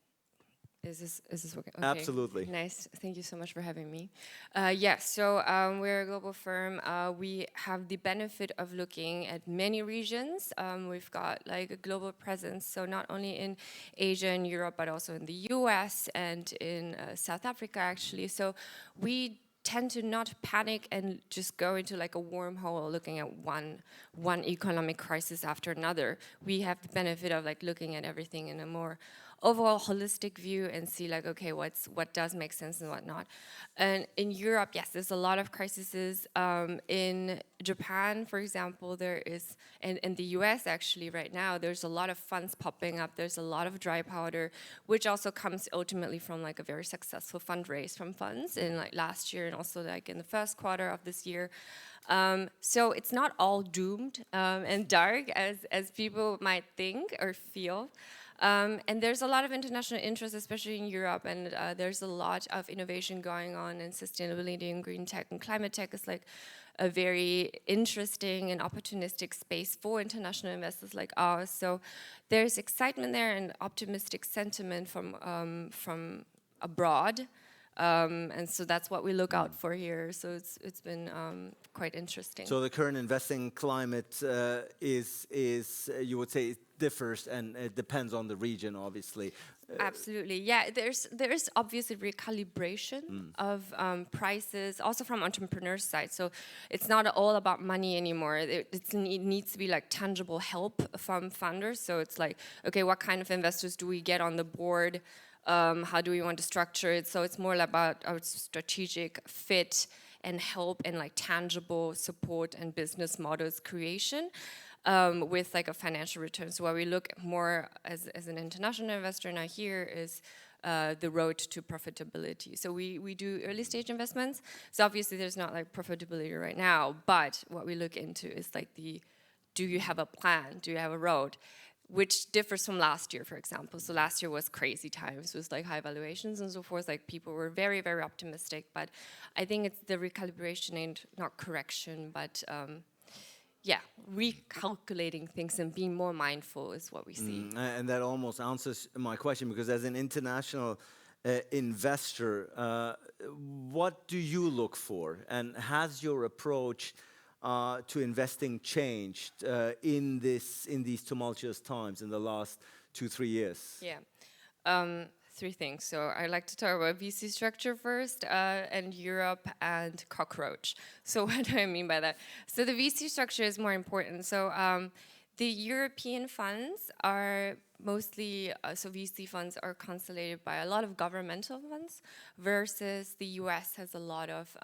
Is this working? Okay. Absolutely. Nice. Thank you so much for having me. Yes, so we're a global firm. We have the benefit of looking at many regions. We've got like a global presence, so not only in Asia and Europe, but also in the US and in South Africa, actually. So we tend to not panic and just go into like a wormhole looking at one economic crisis after another. We have the benefit of like looking at everything in a more overall holistic view and see like, okay, what does make sense and what not. And in Europe, yes, there's a lot of crises. In Japan, for example, there is, and in the US actually right now, there's a lot of funds popping up. There's a lot of dry powder, which also comes ultimately from like a very successful fundraise from funds in like last year and also like in the first quarter of this year. So it's not all doomed and dark as people might think or feel. And there's a lot of international interest, especially in Europe, and there's a lot of innovation going on in sustainability and green tech, and climate tech is like a very interesting and opportunistic space for international investors like ours. So there's excitement there and optimistic sentiment from abroad. And so that's what we look out for here. So it's been quite interesting. So the current investing climate is you would say, it differs and it depends on the region, obviously. Absolutely, yeah. There's obviously recalibration of prices, also from entrepreneurs' side. So it's not all about money anymore. It needs to be like tangible help from funders. So it's like, okay, what kind of investors do we get on the board? How do we want to structure it? So it's more about our strategic fit and help and like tangible support and business models creation with like a financial return. So what we look more as an international investor now here is the road to profitability. So we do early stage investments. So obviously there's not like profitability right now, but what we look into is like do you have a plan? Do you have a road? Which differs from last year, for example. So last year was crazy times with like high valuations and so forth. Like people were very, very optimistic. But I think it's the recalibration and not correction, but yeah, recalculating things and being more mindful is what we see. And that almost answers my question, because as an international investor, what do you look for? And has your approach to investing changed in these tumultuous times in the last 2-3 years? Yeah, 3 things. So I like to talk about VC structure first, and Europe and cockroach. So what do I mean by that? So the VC structure is more important. So the European funds are mostly, so VC funds are constellated by a lot of governmental funds, versus the US has a lot of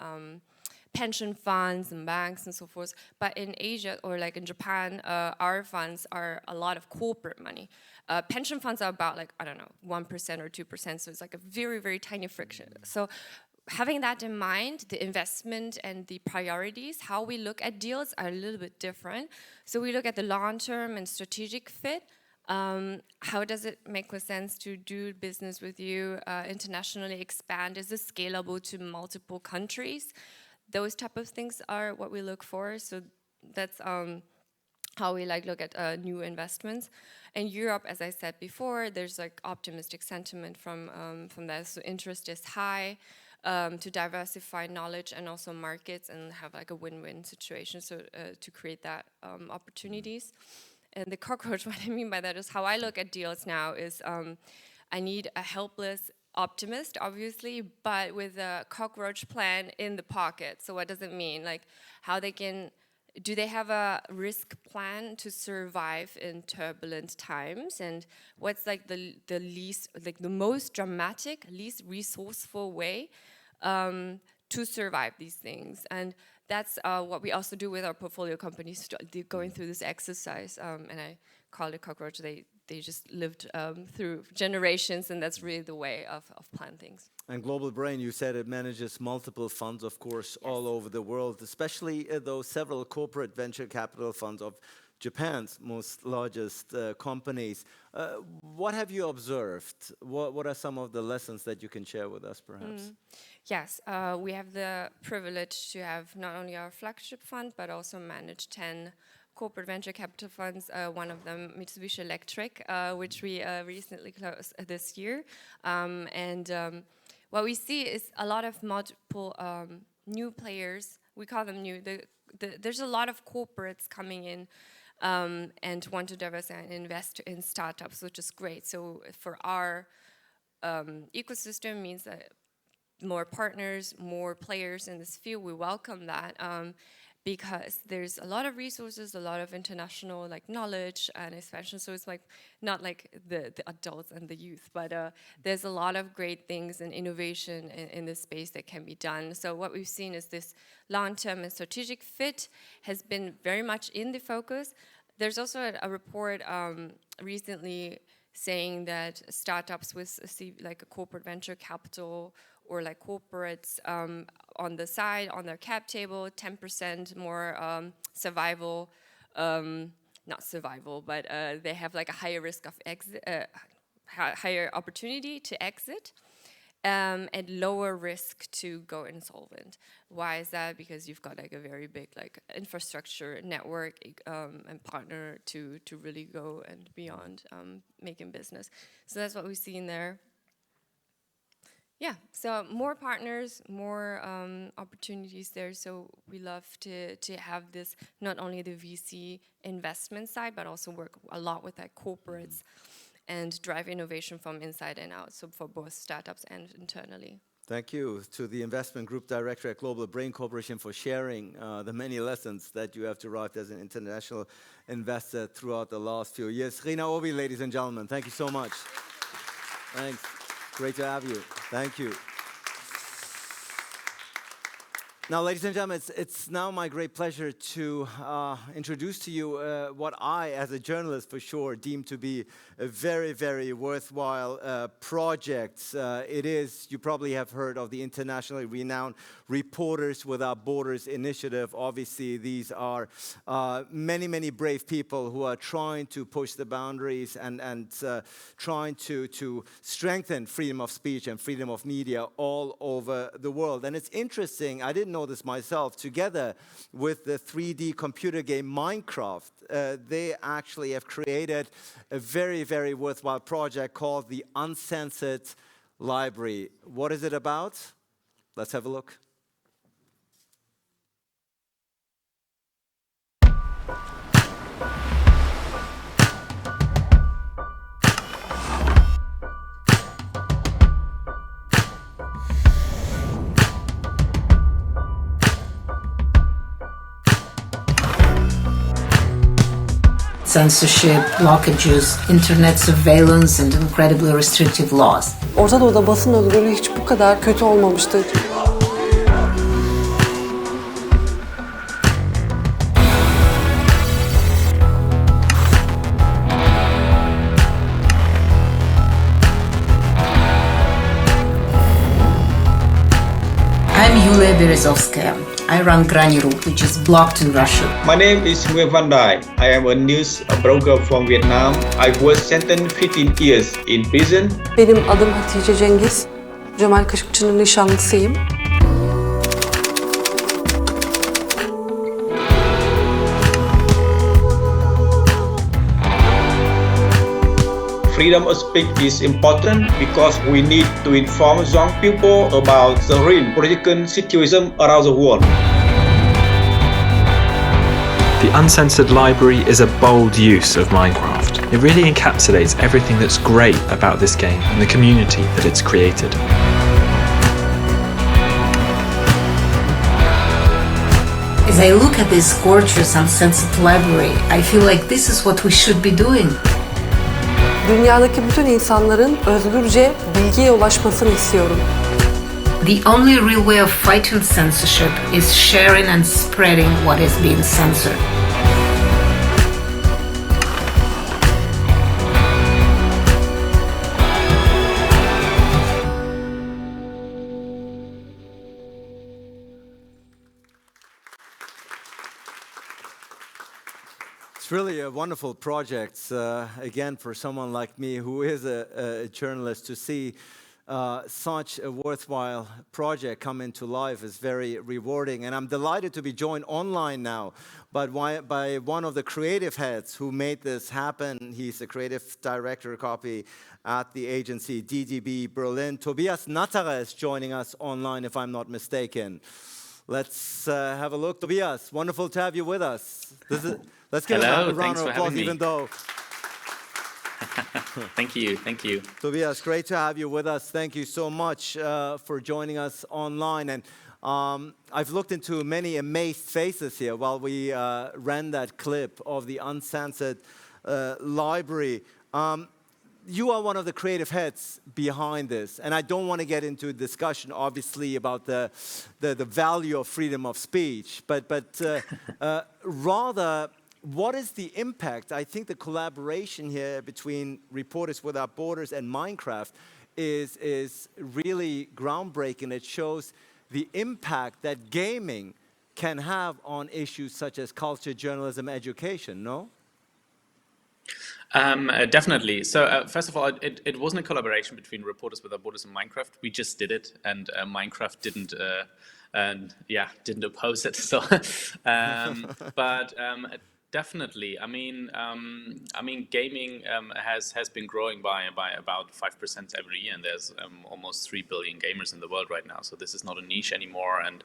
pension funds and banks and so forth. But in Asia or like in Japan, our funds are a lot of corporate money. Pension funds are about like, I don't know, 1% or 2%. So it's like a very, very tiny friction. So having that in mind, the investment and the priorities, how we look at deals are a little bit different. So we look at the long-term and strategic fit. How does it make sense to do business with you, internationally expand? Is this scalable to multiple countries? Those type of things are what we look for. So that's how we look at new investments. In Europe, as I said before, there's like optimistic sentiment from that. So interest is high to diversify knowledge and also markets and have like a win-win situation. So to create that opportunities. And the cockroach, what I mean by that is how I look at deals now is I need a helpless optimist, obviously, but with a cockroach plan in the pocket. So what does it mean? Like how they can, do they have a risk plan to survive in turbulent times? And what's like the least, like the most dramatic, least resourceful way to survive these things? And that's what we also do with our portfolio companies, going through this exercise. And I call it cockroach. They just lived through generations, and that's really the way of plan things. And Global Brain, you said it manages multiple funds, of course, all over the world, especially those several corporate venture capital funds of Japan's most largest companies. What have you observed? What are some of the lessons that you can share with us, perhaps? Yes, we have the privilege to have not only our flagship fund, but also manage 10 corporate venture capital funds, one of them Mitsubishi Electric, which we recently closed this year. What we see is a lot of multiple new players. We call them new. There's a lot of corporates coming in and want to diversify and invest in startups, which is great. So for our ecosystem means that more partners, more players in this field, we welcome that because there's a lot of resources, a lot of international knowledge and expansion. So it's not like the adults and the youth, but there's a lot of great things and innovation in this space that can be done. So what we've seen is this long-term and strategic fit has been very much in the focus. There's also a report recently saying that startups with a corporate venture capital or corporates on the side, on their cap table, 10% more survival, not survival, but they have a higher risk of exit, higher opportunity to exit, and lower risk to go insolvent. Why is that? Because you've got a very big infrastructure network and partner to really go and beyond making business. So that's what we've seen there. Yeah, so more partners, more opportunities there. So we love to have this, not only the VC investment side, but also work a lot with corporates and drive innovation from inside and out. So for both startups and internally. Thank you to the Investment Group Director at Global Brain Corporation for sharing the many lessons that you have derived as an international investor throughout the last few years. Rina Obi, ladies and gentlemen, thank you so much. Thanks. Great to have you. Thank you. Now, ladies and gentlemen, it's now my great pleasure to introduce to you what I, as a journalist for sure, deem to be a very, very worthwhile project. It is, you probably have heard of the internationally renowned Reporters Without Borders initiative. Obviously, these are many, many brave people who are trying to push the boundaries and trying to strengthen freedom of speech and freedom of media all over the world. And it's interesting, I didn't know this myself, together with the 3D computer game Minecraft, they actually have created a very, very worthwhile project called the Uncensored Library. What is it about? Let's have a look. Censorship, blockages, internet surveillance and incredibly restrictive laws. Orta Doğu'da basın özgürlüğü hiç bu kadar kötü olmamıştı. I'm Yulia Berezovskaya. I run Graniru, which is blocked in Russia. My name is Nguyen Van Dai. I am a news broker from Vietnam. I was sentenced 15 years in prison. Benim adım Hatice Cengiz. Cemal Kaşıkçı'nın nişanlısıyım. Freedom of speech is important because we need to inform young people about the real political situation around the world. The Uncensored Library is a bold use of Minecraft. It really encapsulates everything that's great about this game and the community that it's created. As I look at this gorgeous Uncensored Library, I feel like this is what we should be doing. Dünyadaki bütün insanların özgürce bilgiye ulaşmasını istiyorum. The only real way of fighting censorship is sharing and spreading what is being censored. It's really a wonderful project, again, for someone like me who is a journalist, to see such a worthwhile project come into life is very rewarding. And I'm delighted to be joined online now by one of the creative heads who made this happen. He's the creative director copy at the agency DDB Berlin. Tobias Natterer is joining us online, if I'm not mistaken. Let's have a look. Tobias, wonderful to have you with us. Let's give a round of applause, even though... Thank you. Tobias, great to have you with us. Thank you so much for joining us online. And I've looked into many amazed faces here while we ran that clip of the Uncensored Library. You are one of the creative heads behind this, and I don't want to get into a discussion, obviously, about the value of freedom of speech, but rather, what is the impact? I think the collaboration here between Reporters Without Borders and Minecraft is really groundbreaking. It shows the impact that gaming can have on issues such as culture, journalism, education, no? Definitely. So first of all, it wasn't a collaboration between Reporters Without Borders and Minecraft. We just did it, and Minecraft didn't oppose it. So, but definitely, I mean, gaming has been growing by about 5% every year, and there's almost 3 billion gamers in the world right now. So this is not a niche anymore, and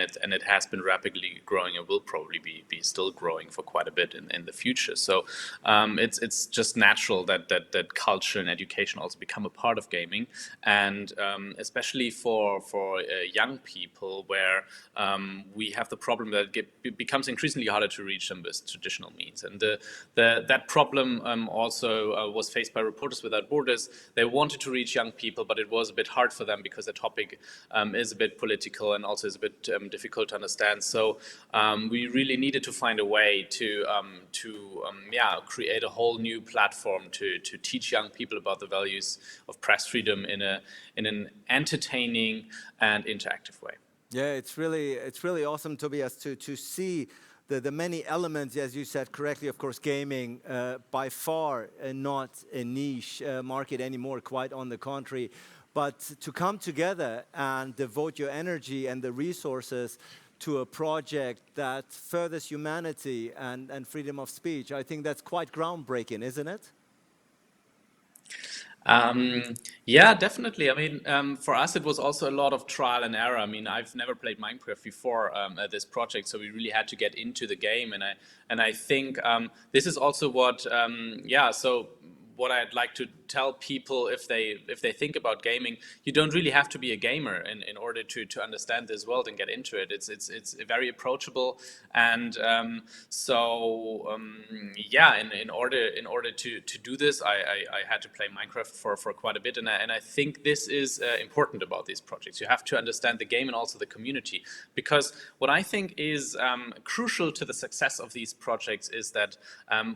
it has been rapidly growing and will probably be still growing for quite a bit in the future. So it's just natural that culture and education also become a part of gaming, and especially for young people, where we have the problem that it becomes increasingly harder to reach them with traditional means. And that problem also was faced by Reporters Without Borders. They wanted to reach young people, but it was a bit hard for them because the topic is a bit political and also is a bit difficult to understand. So we really needed to find a way to create a whole new platform to teach young people about the values of press freedom in an entertaining and interactive way. Yeah, it's really awesome, Tobias, to see the many elements, as you said correctly. Of course, gaming by far not a niche market anymore, quite on the contrary. But to come together and devote your energy and the resources to a project that furthers humanity and freedom of speech, I think that's quite groundbreaking, isn't it? Yeah, definitely. I mean, for us, it was also a lot of trial and error. I mean, I've never played Minecraft before this project, so we really had to get into the game. And I think this is also what, so what I'd like to tell people, if they think about gaming, you don't really have to be a gamer in order to understand this world and get into it. It's very approachable, and in order to do this, I had to play Minecraft for quite a bit, and I think this is important about these projects. You have to understand the game and also the community, because what I think is crucial to the success of these projects is that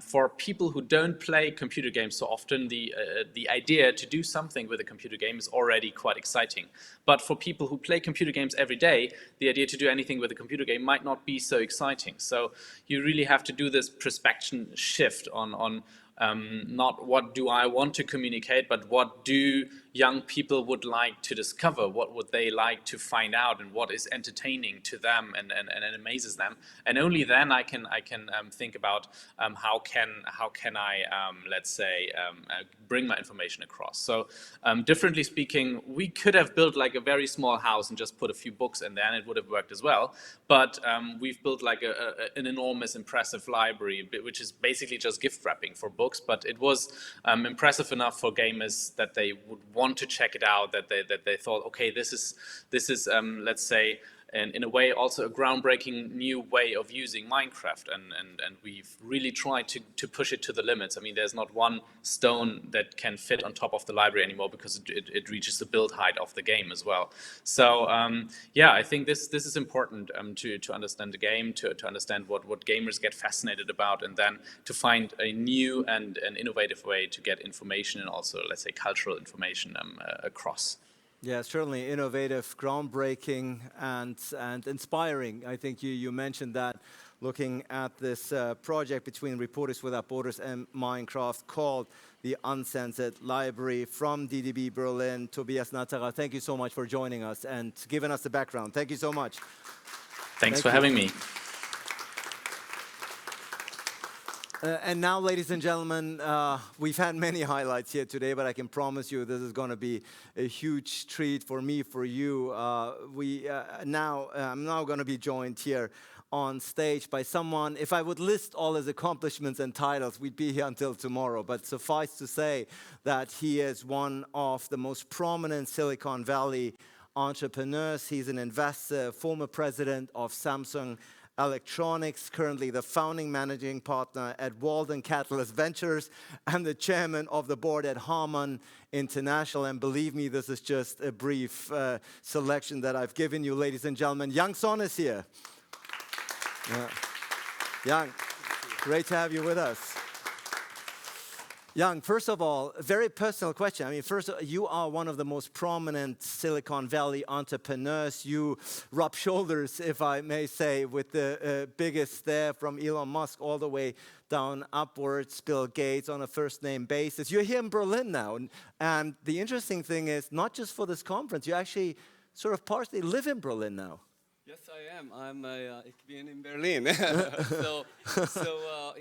for people who don't play computer games so often the idea to do something with a computer game is already quite exciting. But for people who play computer games every day, the idea to do anything with a computer game might not be so exciting. So you really have to do this perspective shift on not what do I want to communicate, but what do young people would like to discover, what would they like to find out, and what is entertaining to them and amazes them. And only then I can think about how can I let's say bring my information across. So differently speaking, we could have built like a very small house and just put a few books in there, and it would have worked as well. But we've built like an enormous, impressive library, which is basically just gift wrapping for books. But it was impressive enough for gamers that they would want to check it out. That they thought, okay, this is let's say, and in a way also a groundbreaking new way of using Minecraft, and we've really tried to push it to the limits. I mean, there's not one stone that can fit on top of the library anymore because it reaches the build height of the game as well. So yeah, I think this is important to understand the game, to understand what gamers get fascinated about, and then to find a new and an innovative way to get information and also, let's say, cultural information across. Yeah, certainly innovative, groundbreaking, and inspiring. I think you mentioned that, looking at this project between Reporters Without Borders and Minecraft called the Uncensored Library from DDB Berlin. Tobias Natterer, thank you so much for joining us and giving us the background. Thank you so much. Thanks for having me. And now, ladies and gentlemen, we've had many highlights here today, but I can promise you this is going to be a huge treat for me, for you. I'm now going to be joined here on stage by someone. If I would list all his accomplishments and titles, we'd be here until tomorrow. But suffice to say that he is one of the most prominent Silicon Valley entrepreneurs. He's an investor, former president of Samsung Electronics, currently the founding managing partner at Walden Catalyst Ventures and the chairman of the board at Harman International. And believe me, this is just a brief selection that I've given you, ladies and gentlemen. Yang Son is here. Yang, great to have you with us. Yang, first of all, a very personal question. I mean, first, you are one of the most prominent Silicon Valley entrepreneurs. You rub shoulders, if I may say, with the biggest there, from Elon Musk all the way down upwards, Bill Gates, on a first-name basis. You're here in Berlin now. And the interesting thing is, not just for this conference, you actually sort of partially live in Berlin now. Yes, I am. Ich bin in Berlin.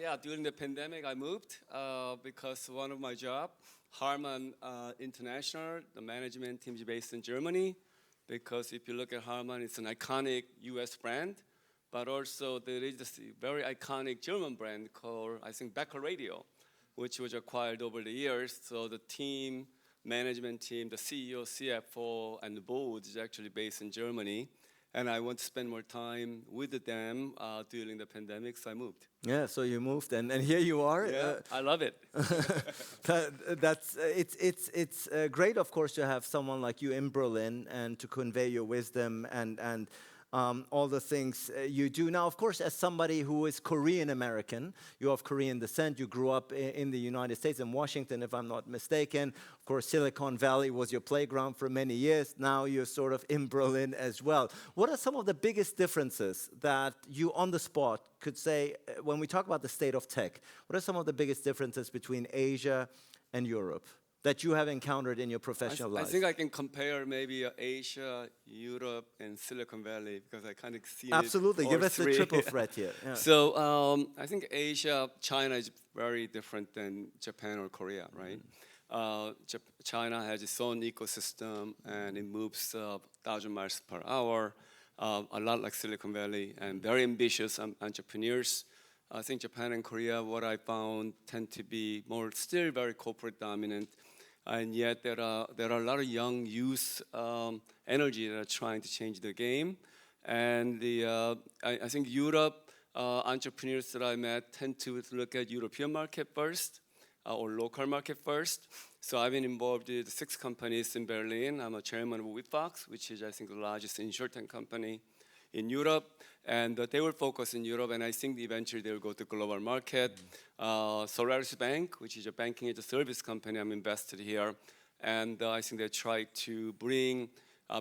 Yeah, during the pandemic, I moved because one of my job, Harman International, the management team is based in Germany. Because if you look at Harman, it's an iconic U.S. brand, but also there is this very iconic German brand called, I think, Becker Radio, which was acquired over the years. So the team, management team, the CEO, CFO, and the board is actually based in Germany. And I want to spend more time with them during the pandemic, so I moved. Yeah, so you moved, and here you are. Yeah, I love it. It's great, of course, to have someone like you in Berlin and to convey your wisdom and all the things you do. Now, of course, as somebody who is Korean American, you have Korean descent, you grew up in the United States, in Washington, if I'm not mistaken. Of course, Silicon Valley was your playground for many years. Now you're sort of in Berlin as well. What are some of the biggest differences that you on the spot could say, when we talk about the state of tech, what are some of the biggest differences between Asia and Europe that you have encountered in your professional life? I think I can compare maybe Asia, Europe, and Silicon Valley because I kind of see Absolutely, give us three. the triple threat here. Yeah. So I think Asia, China is very different than Japan or Korea, right? China has its own ecosystem and it moves 1,000 miles per hour, a lot like Silicon Valley, and very ambitious entrepreneurs. I think Japan and Korea, what I found, tend to be more still very corporate dominant. And yet there are a lot of young youth energy that are trying to change the game. And I think Europe entrepreneurs that I met tend to look at European market first or local market first. So I've been involved with 6 companies in Berlin. I'm a chairman of Whitfox, which is I think the largest insurtech company in Europe, and they will focus in Europe, and I think eventually they will go to global market. Solaris Bank, which is a banking as a service company, I'm invested here, and I think they try to bring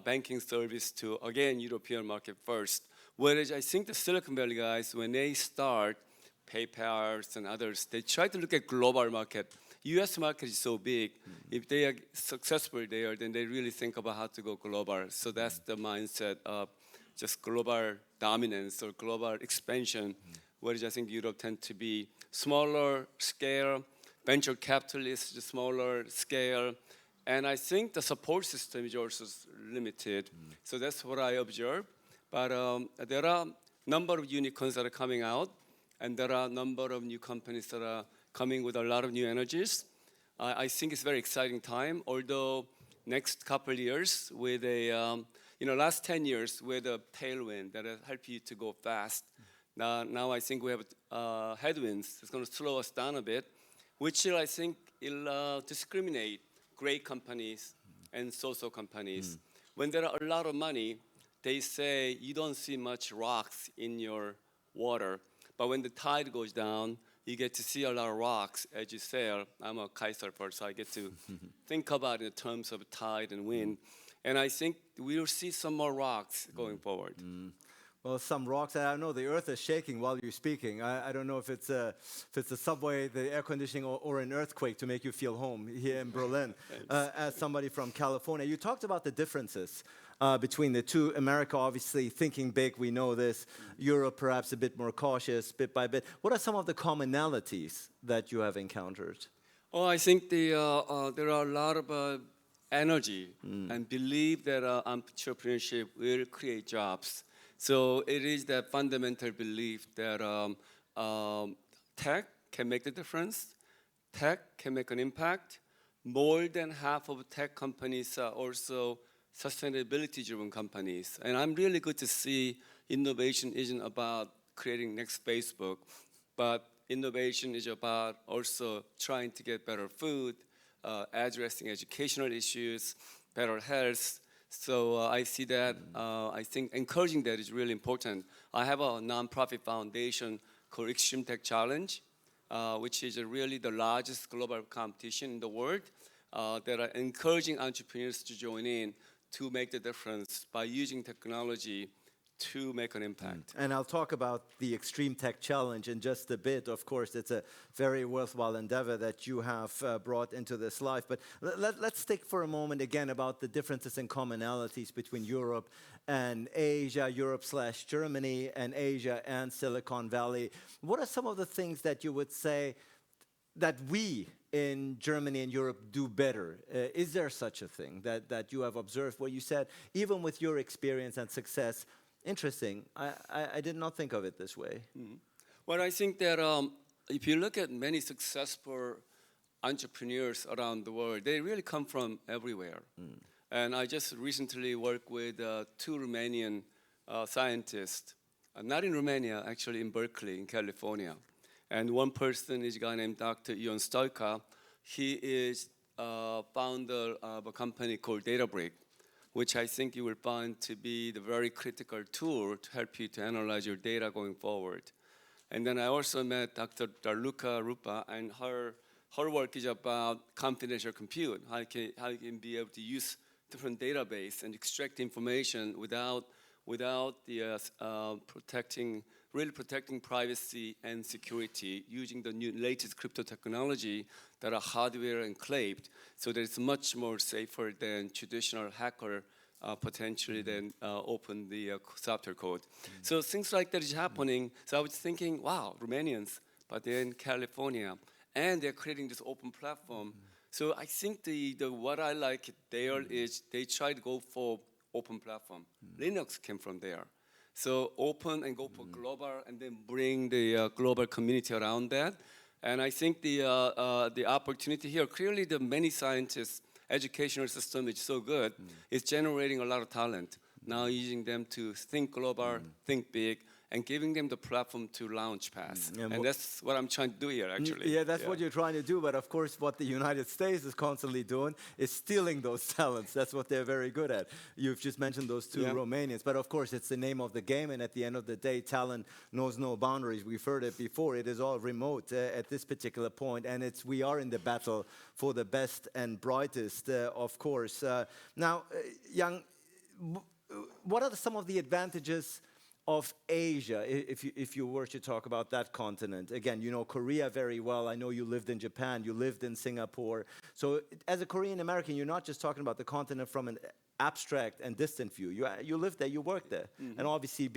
banking service to, again, European market first. Whereas I think the Silicon Valley guys, when they start, PayPal and others, they try to look at global market. US market is so big. If they are successful there, then they really think about how to go global. So that's the mindset of just global dominance or global expansion, whereas I think Europe tend to be smaller scale, venture capitalists, smaller scale, and I think the support system is also limited. So that's what I observe. But there are a number of unicorns that are coming out, and there are a number of new companies that are coming with a lot of new energies. I think it's a very exciting time, although next couple of years with a, last 10 years with a tailwind that will help you to go fast. Now I think we have headwinds. It's going to slow us down a bit, which I think will discriminate great companies and so-so companies. When there are a lot of money, they say you don't see much rocks in your water, but when the tide goes down, you get to see a lot of rocks as you sail. I'm a kitesurfer, so I get to think about it in terms of tide and wind. And I think we will see some more rocks going forward. Well, some rocks. I don't know. The earth is shaking while you're speaking. I don't know if it's a subway, the air conditioning, or an earthquake to make you feel home here in Berlin. As somebody from California, you talked about the differences between the two. America, obviously, thinking big. We know this. Europe, perhaps a bit more cautious, bit by bit. What are some of the commonalities that you have encountered? Oh, I think there are a lot of energy and belief that entrepreneurship will create jobs. So it is that fundamental belief that tech can make the difference, tech can make an impact. More than half of tech companies are also sustainability-driven companies. And I'm really good to see innovation isn't about creating next Facebook, but innovation is about also trying to get better food, addressing educational issues, better health. So I see that, I think encouraging that is really important. I have a nonprofit foundation called Extreme Tech Challenge, which is really the largest global competition in the world that are encouraging entrepreneurs to join in to make the difference by using technology to make an impact. And I'll talk about the Extreme Tech Challenge in just a bit. Of course, it's a very worthwhile endeavor that you have brought into this life. But let's think for a moment again about the differences and commonalities between Europe and Asia, Europe/Germany, and Asia and Silicon Valley. What are some of the things that you would say that we in Germany and Europe do better? Is there such a thing that you have observed where you said, even with your experience and success, interesting, I did not think of it this way? Well, I think that if you look at many successful entrepreneurs around the world, they really come from everywhere. And I just recently worked with two Romanian scientists, not in Romania, actually in Berkeley, in California. And one person is a guy named Dr. Ion Stoica. He is founder of a company called Databricks, which I think you will find to be the very critical tool to help you to analyze your data going forward. And then I also met Dr. Darluca Rupa, and her work is about confidential compute, how you can be able to use different database and extract information without the protecting privacy and security using the new latest crypto technology that are hardware enclaved, so that it's much more safer than traditional hacker potentially then open the software code. So things like that is happening. So I was thinking, wow, Romanians, but they're in California, and they're creating this open platform. So I think the what I like there is they try to go for open platform. Linux came from there. So open and go for global, and then bring the global community around that. And I think the opportunity here, clearly the many scientists, educational system is so good, it's generating a lot of talent. Now using them to think global, think big, and giving them the platform to launch pass. Yeah, And that's what I'm trying to do here, actually. Yeah, that's what you're trying to do. But of course, what the United States is constantly doing is stealing those talents. That's what they're very good at. You've just mentioned those two Romanians. But of course, it's the name of the game. And at the end of the day, talent knows no boundaries. We've heard it before. It is all remote at this particular point. And we are in the battle for the best and brightest, of course. Now, Yang, what are some of the advantages of Asia, if you were to talk about that continent? Again, you know Korea very well. I know you lived in Japan, you lived in Singapore. So as a Korean American, you're not just talking about the continent from an abstract and distant view. You lived there, you worked there. And obviously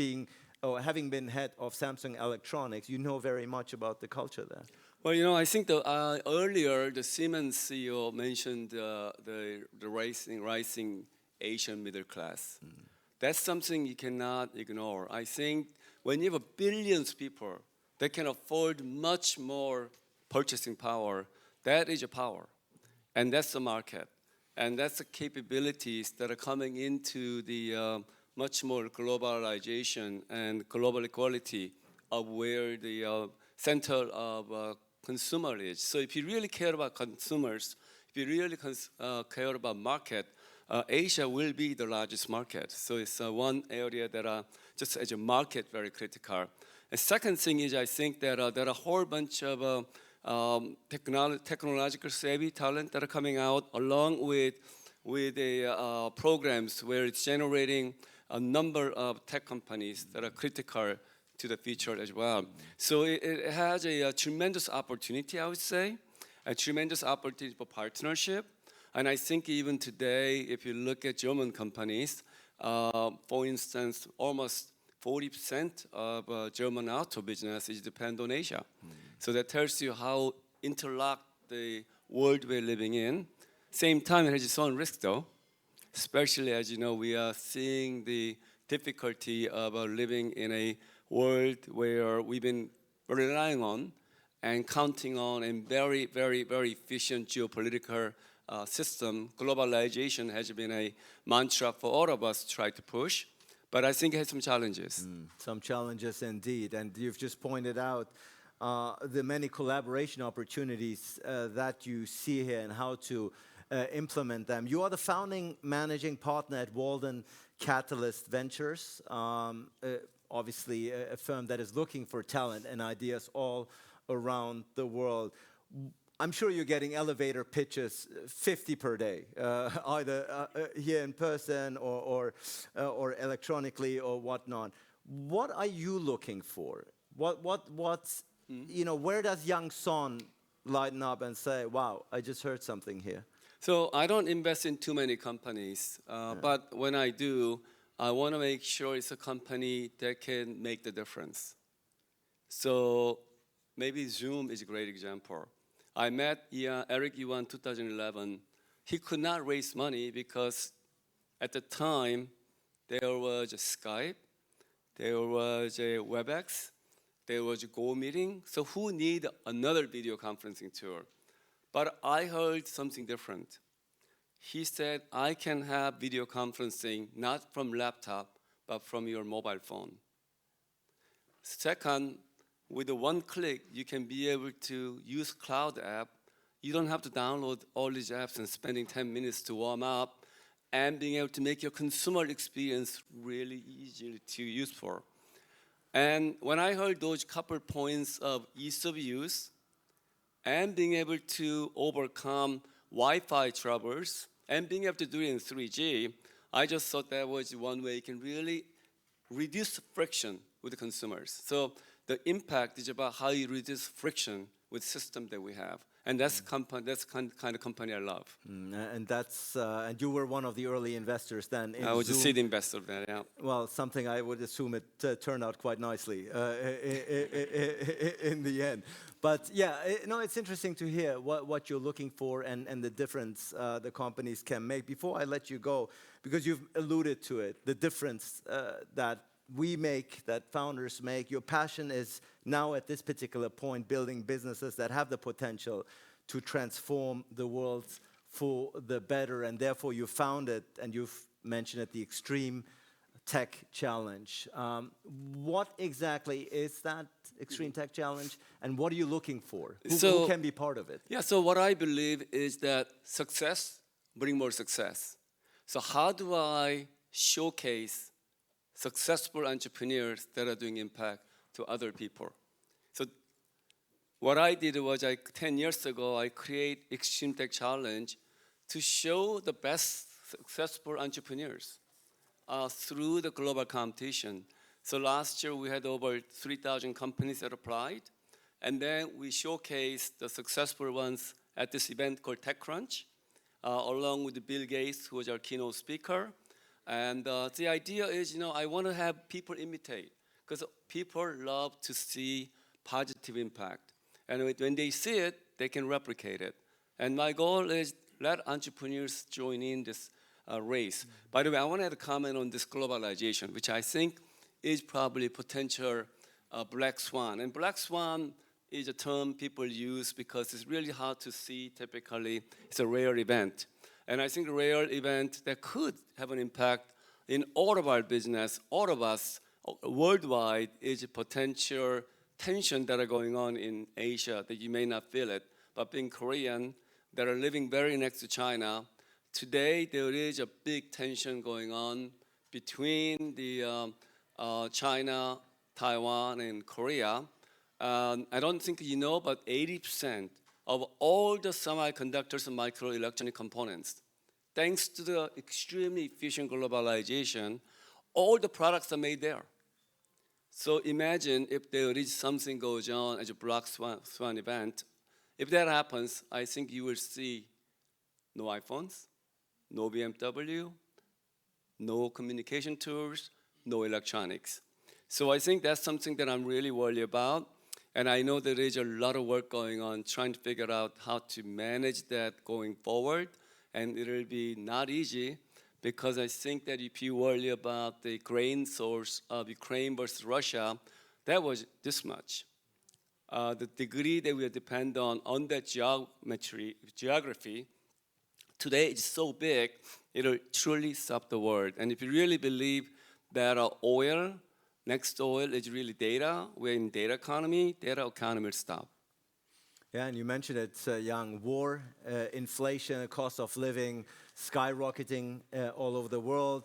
having been head of Samsung Electronics, you know very much about the culture there. Well, you know, I think earlier the Siemens CEO mentioned the rising Asian middle class. That's something you cannot ignore. I think when you have billions of people that can afford much more purchasing power, that is a power. And that's the market. And that's the capabilities that are coming into the much more globalization and global equality of where the center of consumer is. So if you really care about consumers, if you really care about market, Asia will be the largest market. So it's one area that just as a market very critical. The second thing is I think that there are a whole bunch of technological savvy talent that are coming out along with the programs where it's generating a number of tech companies that are critical to the future as well. So it has a tremendous opportunity, I would say, a tremendous opportunity for partnership. And I think even today, if you look at German companies, for instance, almost 40% of German auto business is depend on Asia. So that tells you how interlocked the world we're living in. Same time, it has its own risk though, especially as you know, we are seeing the difficulty of living in a world where we've been relying on and counting on a very, very, very efficient geopolitical system. Globalization has been a mantra for all of us to try to push, but I think it has some challenges. Some challenges indeed, and you've just pointed out the many collaboration opportunities that you see here and how to implement them. You are the founding managing partner at Walden Catalyst Ventures, obviously a firm that is looking for talent and ideas all around the world. I'm sure you're getting elevator pitches 50 per day, either here in person or electronically or whatnot. What are you looking for? What's you know, where does young Son lighten up and say, wow, I just heard something here? So I don't invest in too many companies, but when I do, I want to make sure it's a company that can make the difference. So maybe Zoom is a great example. I met Eric Yuan in 2011. He could not raise money because at the time there was a Skype, there was a WebEx, there was a Go Meeting. So who need another video conferencing tool? But I heard something different. He said, I can have video conferencing not from laptop, but from your mobile phone. Second, with a one click, you can be able to use cloud app. You don't have to download all these apps and spending 10 minutes to warm up and being able to make your consumer experience really easy to use for. And when I heard those couple points of ease of use and being able to overcome Wi-Fi troubles and being able to do it in 3G, I just thought that was one way you can really reduce friction with the consumers. So the impact is about how you reduce friction with system that we have. And that's kind of company I love. And that's and you were one of the early investors then in I was Zoom. a seed investor then, yeah. Well, something I would assume it turned out quite nicely in the end. But yeah, no, it's interesting to hear what you're looking for and the difference the companies can make. Before I let you go, because you've alluded to it, the difference that we make, that founders make. Your passion is now at this particular point building businesses that have the potential to transform the world for the better, and therefore you founded, and you've mentioned it, the Extreme Tech Challenge. What exactly is that Extreme Tech Challenge, and what are you looking for? Who can be part of it? Yeah, so what I believe is that success brings more success. So how do I showcase successful entrepreneurs that are doing impact to other people? So what I did was 10 years ago, I create Extreme Tech Challenge to show the best successful entrepreneurs through the global competition. So last year we had over 3,000 companies that applied, and then we showcased the successful ones at this event called TechCrunch, along with Bill Gates, who was our keynote speaker. And the idea is, I want to have people imitate, because people love to see positive impact. And when they see it, they can replicate it. And my goal is let entrepreneurs join in this race. By the way, I want to add a comment on this globalization, which I think is probably a potential black swan. And black swan is a term people use because it's really hard to see typically. It's a rare event. And I think a rare event that could have an impact in all of our business, all of us worldwide, is a potential tension that are going on in Asia that you may not feel it. But being Korean, that are living very next to China, today there is a big tension going on between the China, Taiwan, and Korea. I don't think you know, but 80% of all the semiconductors and microelectronic components, thanks to the extremely efficient globalization, all the products are made there. So imagine if there is something goes on as a black swan event. If that happens, I think you will see no iPhones, no BMW, no communication tools, no electronics. So I think that's something that I'm really worried about. And I know there is a lot of work going on trying to figure out how to manage that going forward. And it will be not easy, because I think that if you worry about the grain source of Ukraine versus Russia, that was this much. The degree that we depend on that geography, today is so big, it'll truly stop the world. And if you really believe that oil, next oil is really data, we're in data economy will stop. Yeah, and you mentioned it, Yang, war, inflation, cost of living, skyrocketing all over the world,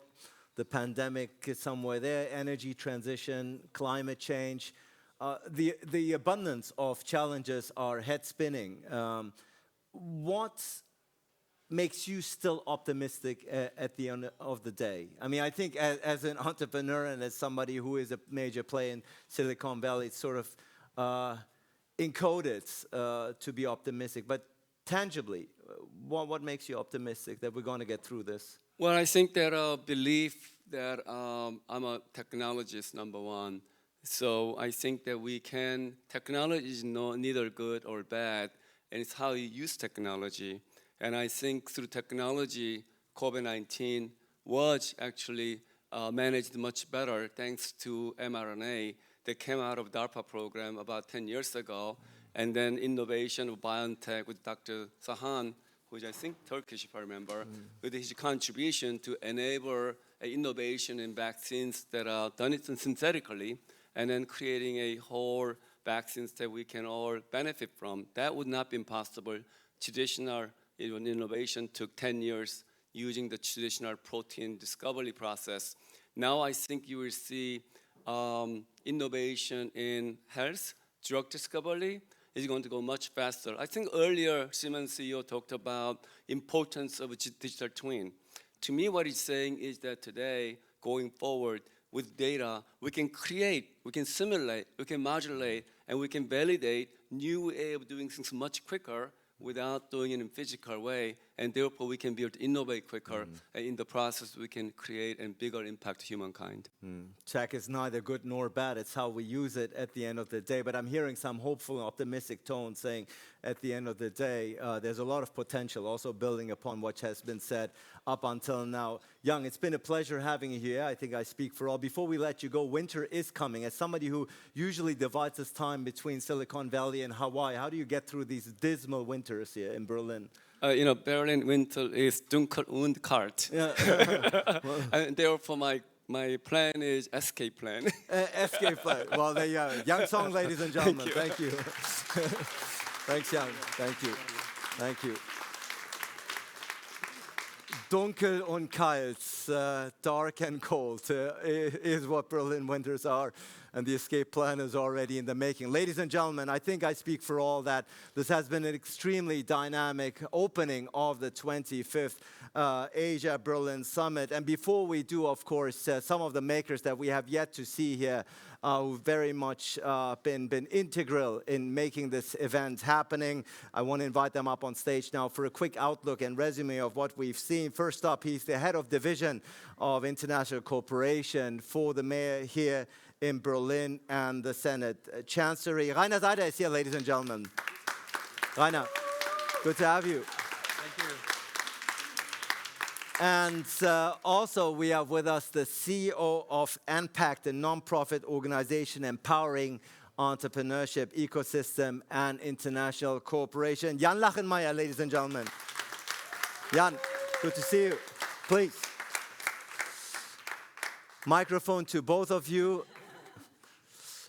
the pandemic is somewhere there, energy transition, climate change. The abundance of challenges are head-spinning. What makes you still optimistic at the end of the day? I mean, I think as an entrepreneur and as somebody who is a major player in Silicon Valley, it's sort of encoded to be optimistic. But tangibly, what makes you optimistic that we're going to get through this? Well, I think that belief that I'm a technologist, number one. So I think that technology is neither good or bad, and it's how you use technology. And I think through technology, COVID-19 was actually managed much better thanks to mRNA that came out of DARPA program about 10 years ago, and then innovation of BioNTech with Dr. Sahan, who is I think Turkish if I remember, with his contribution to enable innovation in vaccines that are done it synthetically, and then creating a whole vaccines that we can all benefit from. That would not be possible. Traditional innovation took 10 years using the traditional protein discovery process. Now I think you will see innovation in health, drug discovery is going to go much faster. I think earlier Siemens CEO talked about importance of a digital twin. To me, what he's saying is that today, going forward with data, we can create, we can simulate, we can modulate, and we can validate new way of doing things much quicker without doing it in a physical way, and therefore we can be able to innovate quicker. And in the process, we can create a bigger impact to humankind. Tech is neither good nor bad. It's how we use it at the end of the day. But I'm hearing some hopeful and optimistic tone saying at the end of the day, there's a lot of potential, also building upon what has been said up until now. Yang, it's been a pleasure having you here. I think I speak for all. Before we let you go, winter is coming. As somebody who usually divides his time between Silicon Valley and Hawaii, how do you get through these dismal winters here in Berlin? Berlin winter is dunkel und kalt. Yeah. And therefore, my My plan is escape plan. Escape plan. Well, there you go. Young song, ladies and gentlemen. Thank you. Thank you. Thanks, Jan. Thank you. Thank you. Dunkel und kalt, dark and cold is what Berlin winters are, and the escape plan is already in the making. Ladies and gentlemen, I think I speak for all that this has been an extremely dynamic opening of the 25th AsiaBerlin Summit. And before we do, of course, some of the makers that we have yet to see here who've very much been integral in making this event happening. I want to invite them up on stage now for a quick outlook and resume of what we've seen. First up, he's the head of division of international cooperation for the mayor here in Berlin and the Senate. Chancery, Rainer Seider is here, ladies and gentlemen. Rainer, good to have you. Thank you. And also we have with us the CEO of NPACT, a non-profit organization empowering entrepreneurship, ecosystem, and international cooperation. Jan Lachenmeier, ladies and gentlemen. Jan, good to see you. Please. Microphone to both of you.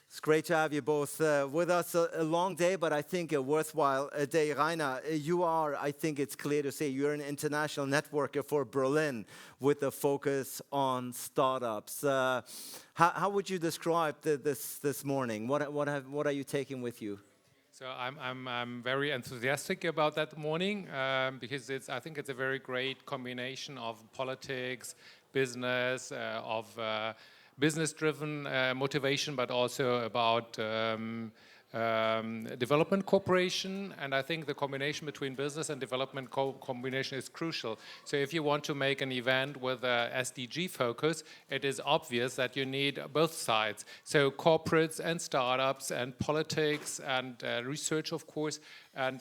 It's great to have you both with us. A long day, but I think a worthwhile day. Rainer, you are, I think it's clear to say, you're an international networker for Berlin with a focus on startups. How would you describe this morning? What are you taking with you? So I'm very enthusiastic about that morning because I think it's a very great combination of politics, business, of business-driven motivation, but also about development cooperation. And I think the combination between business and development combination is crucial. So if you want to make an event with a SDG focus, it is obvious that you need both sides. So corporates and startups and politics and research, of course, and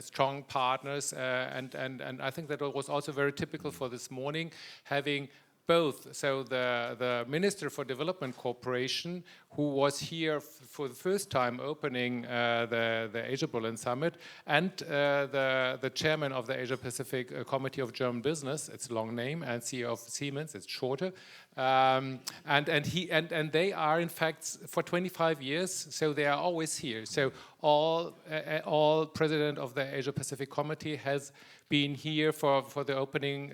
strong partners. And I think that was also very typical for this morning, having both. So the Minister for Development Cooperation, who was here for the first time opening the AsiaBerlin Summit, and the chairman of the Asia-Pacific Committee of German Business, it's a long name, and CEO of Siemens, it's shorter. And they are, in fact, for 25 years, so they are always here. So all president of the Asia-Pacific Committee has been here for the opening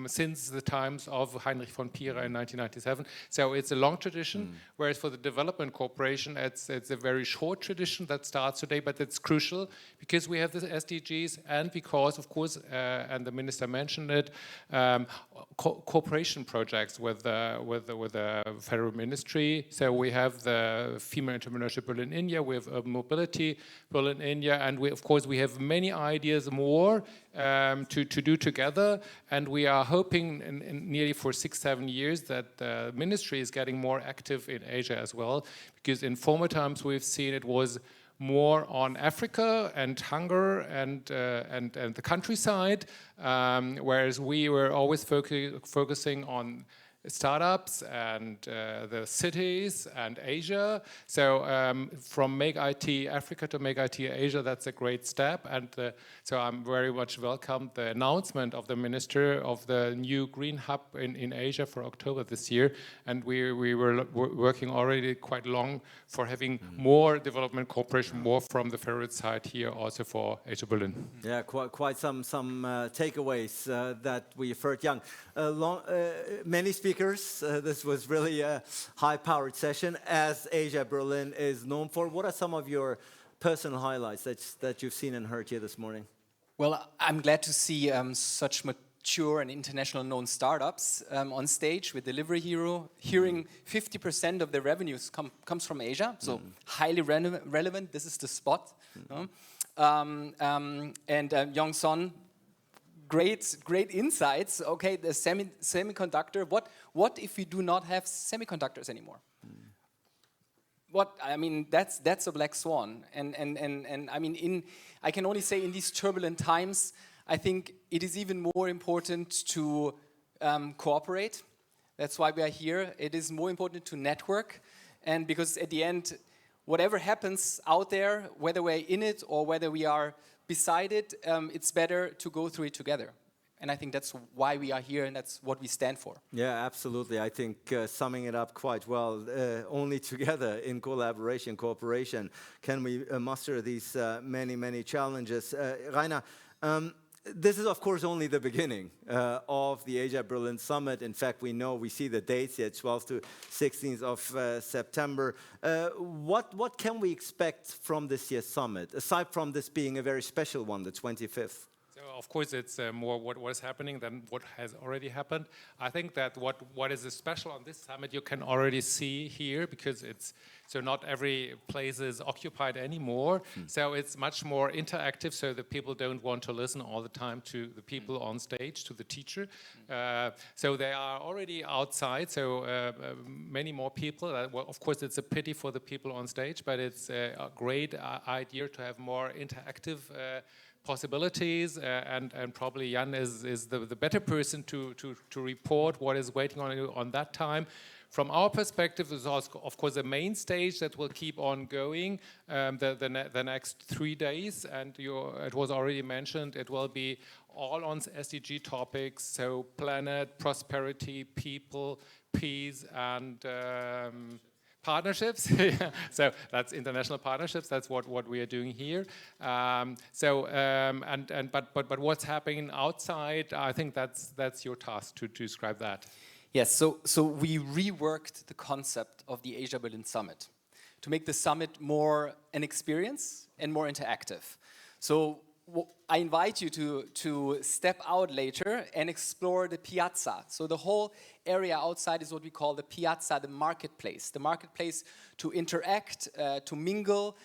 since the times of Heinrich von Pira in 1997. So it's a long tradition, whereas for the Development Cooperation, it's a very short tradition that starts today, but it's crucial because we have the SDGs and because, of course, and the minister mentioned it, cooperation projects with the federal ministry. So we have the Female Entrepreneurship Berlin India, we have Urban Mobility Berlin India, and of course we have many ideas more to do together, and we are hoping in nearly for 6-7 years that the ministry is getting more active in Asia as well, because in former times we've seen it was more on Africa and hunger and the countryside, whereas we were always focusing on startups and the cities and Asia. So from Make IT Africa to Make IT Asia, that's a great step. And so I'm very much welcome the announcement of the minister of the new Green Hub in Asia for October this year. And we were working already quite long for having more development cooperation, more from the federal side here also for AsiaBerlin. Yeah, quite some takeaways that we've heard. Young, many speakers. This was really a high-powered session, as AsiaBerlin is known for. What are some of your personal highlights that you've seen and heard here this morning? Well, I'm glad to see such mature and international known startups on stage with Delivery Hero. Hearing 50% of their revenues comes from Asia, so highly relevant. This is the spot. And Yong Son, great insights. Okay, the semiconductor. What if we do not have semiconductors anymore? I mean, that's a black swan. And I mean, I can only say in these turbulent times, I think it is even more important to cooperate. That's why we are here. It is more important to network, and because at the end, whatever happens out there, whether we're in it or whether we are beside it, it's better to go through it together. And I think that's why we are here and that's what we stand for. Yeah, absolutely. I think summing it up quite well, only together in collaboration, cooperation, can we muster these many, many challenges. Rainer, this is, of course, only the beginning of the AsiaBerlin Summit. In fact, we see the dates here, 12th to 16th of September. What can we expect from this year's summit, aside from this being a very special one, the 25th? So of course, it's more what is happening than what has already happened. I think that what is special on this summit you can already see here, because so not every place is occupied anymore. So it's much more interactive, so that people don't want to listen all the time to the people on stage, to the teacher. So they are already outside, so many more people. Well, of course, it's a pity for the people on stage, but it's a great idea to have more interactive possibilities, and probably Jan is the better person to report what is waiting on that time. From our perspective, there's also, of course, a main stage that will keep on going the next 3 days, and it was already mentioned, it will be all on SDG topics, so planet, prosperity, people, peace, and partnerships. So that's international partnerships. That's what we are doing here. But what's happening outside? I think that's your task to describe that. Yes. So we reworked the concept of the AsiaBerlin Summit to make the summit more an experience and more interactive. So I invite you to step out later and explore the piazza. So the whole area outside is what we call the piazza, the marketplace. The marketplace to interact, to mingle,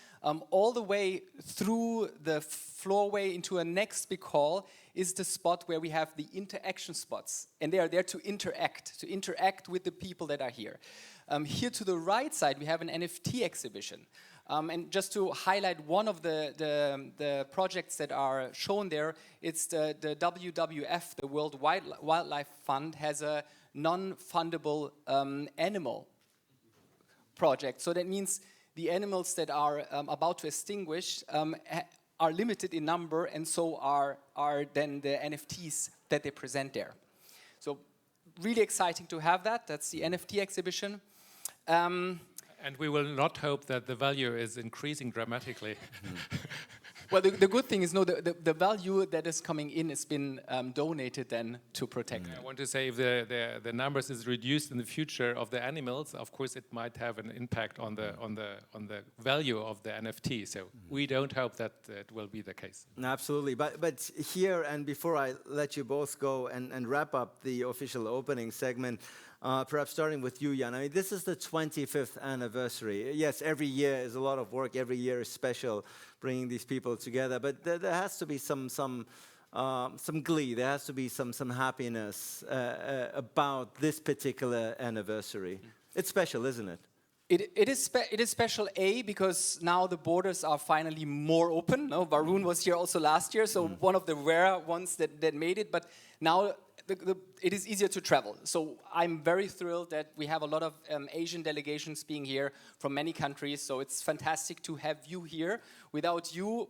all the way through the floorway into a next big hall is the spot where we have the interaction spots. And they are there to interact with the people that are here. Here to the right side, we have an NFT exhibition. And just to highlight one of the projects that are shown there, it's the WWF, the World Wildlife Fund, has a non-fundable animal project. So that means the animals that are about to extinguish are limited in number, and so are then the NFTs that they present there. So really exciting to have that. That's the NFT exhibition. And we will not hope that the value is increasing dramatically. Well, the good thing is, no, the value that is coming in has been donated then to protect. I want to say if the numbers is reduced in the future of the animals, of course it might have an impact on the value of the NFT. So we don't hope that it will be the case. Absolutely, but here, and before I let you both go and wrap up the official opening segment, perhaps starting with you, Jan. I mean, this is the 25th anniversary. Yes, every year is a lot of work. Every year is special, bringing these people together. But there has to be some glee. There has to be some happiness about this particular anniversary. It's special, isn't it? It is special, because now the borders are finally more open. No, Varun was here also last year, so one of the rare ones that made it. But now it is easier to travel. So I'm very thrilled that we have a lot of Asian delegations being here from many countries. So it's fantastic to have you here. Without you,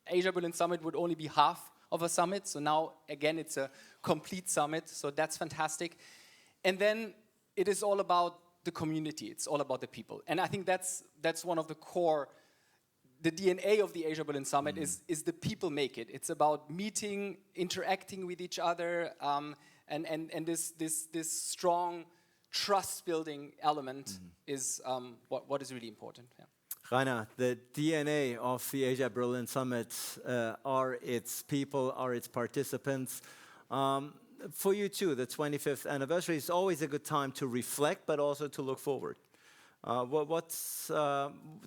AsiaBerlin Summit would only be half of a summit. So now, again, it's a complete summit. So that's fantastic. And then it is all about the community. It's all about the people. And I think that's one of the core. The DNA of the AsiaBerlin Summit is the people make it. It's about meeting, interacting with each other, and this strong trust-building element is what is really important. Yeah. Rainer, the DNA of the AsiaBerlin Summit are its people, are its participants. For you too, the 25th anniversary is always a good time to reflect, but also to look forward. Is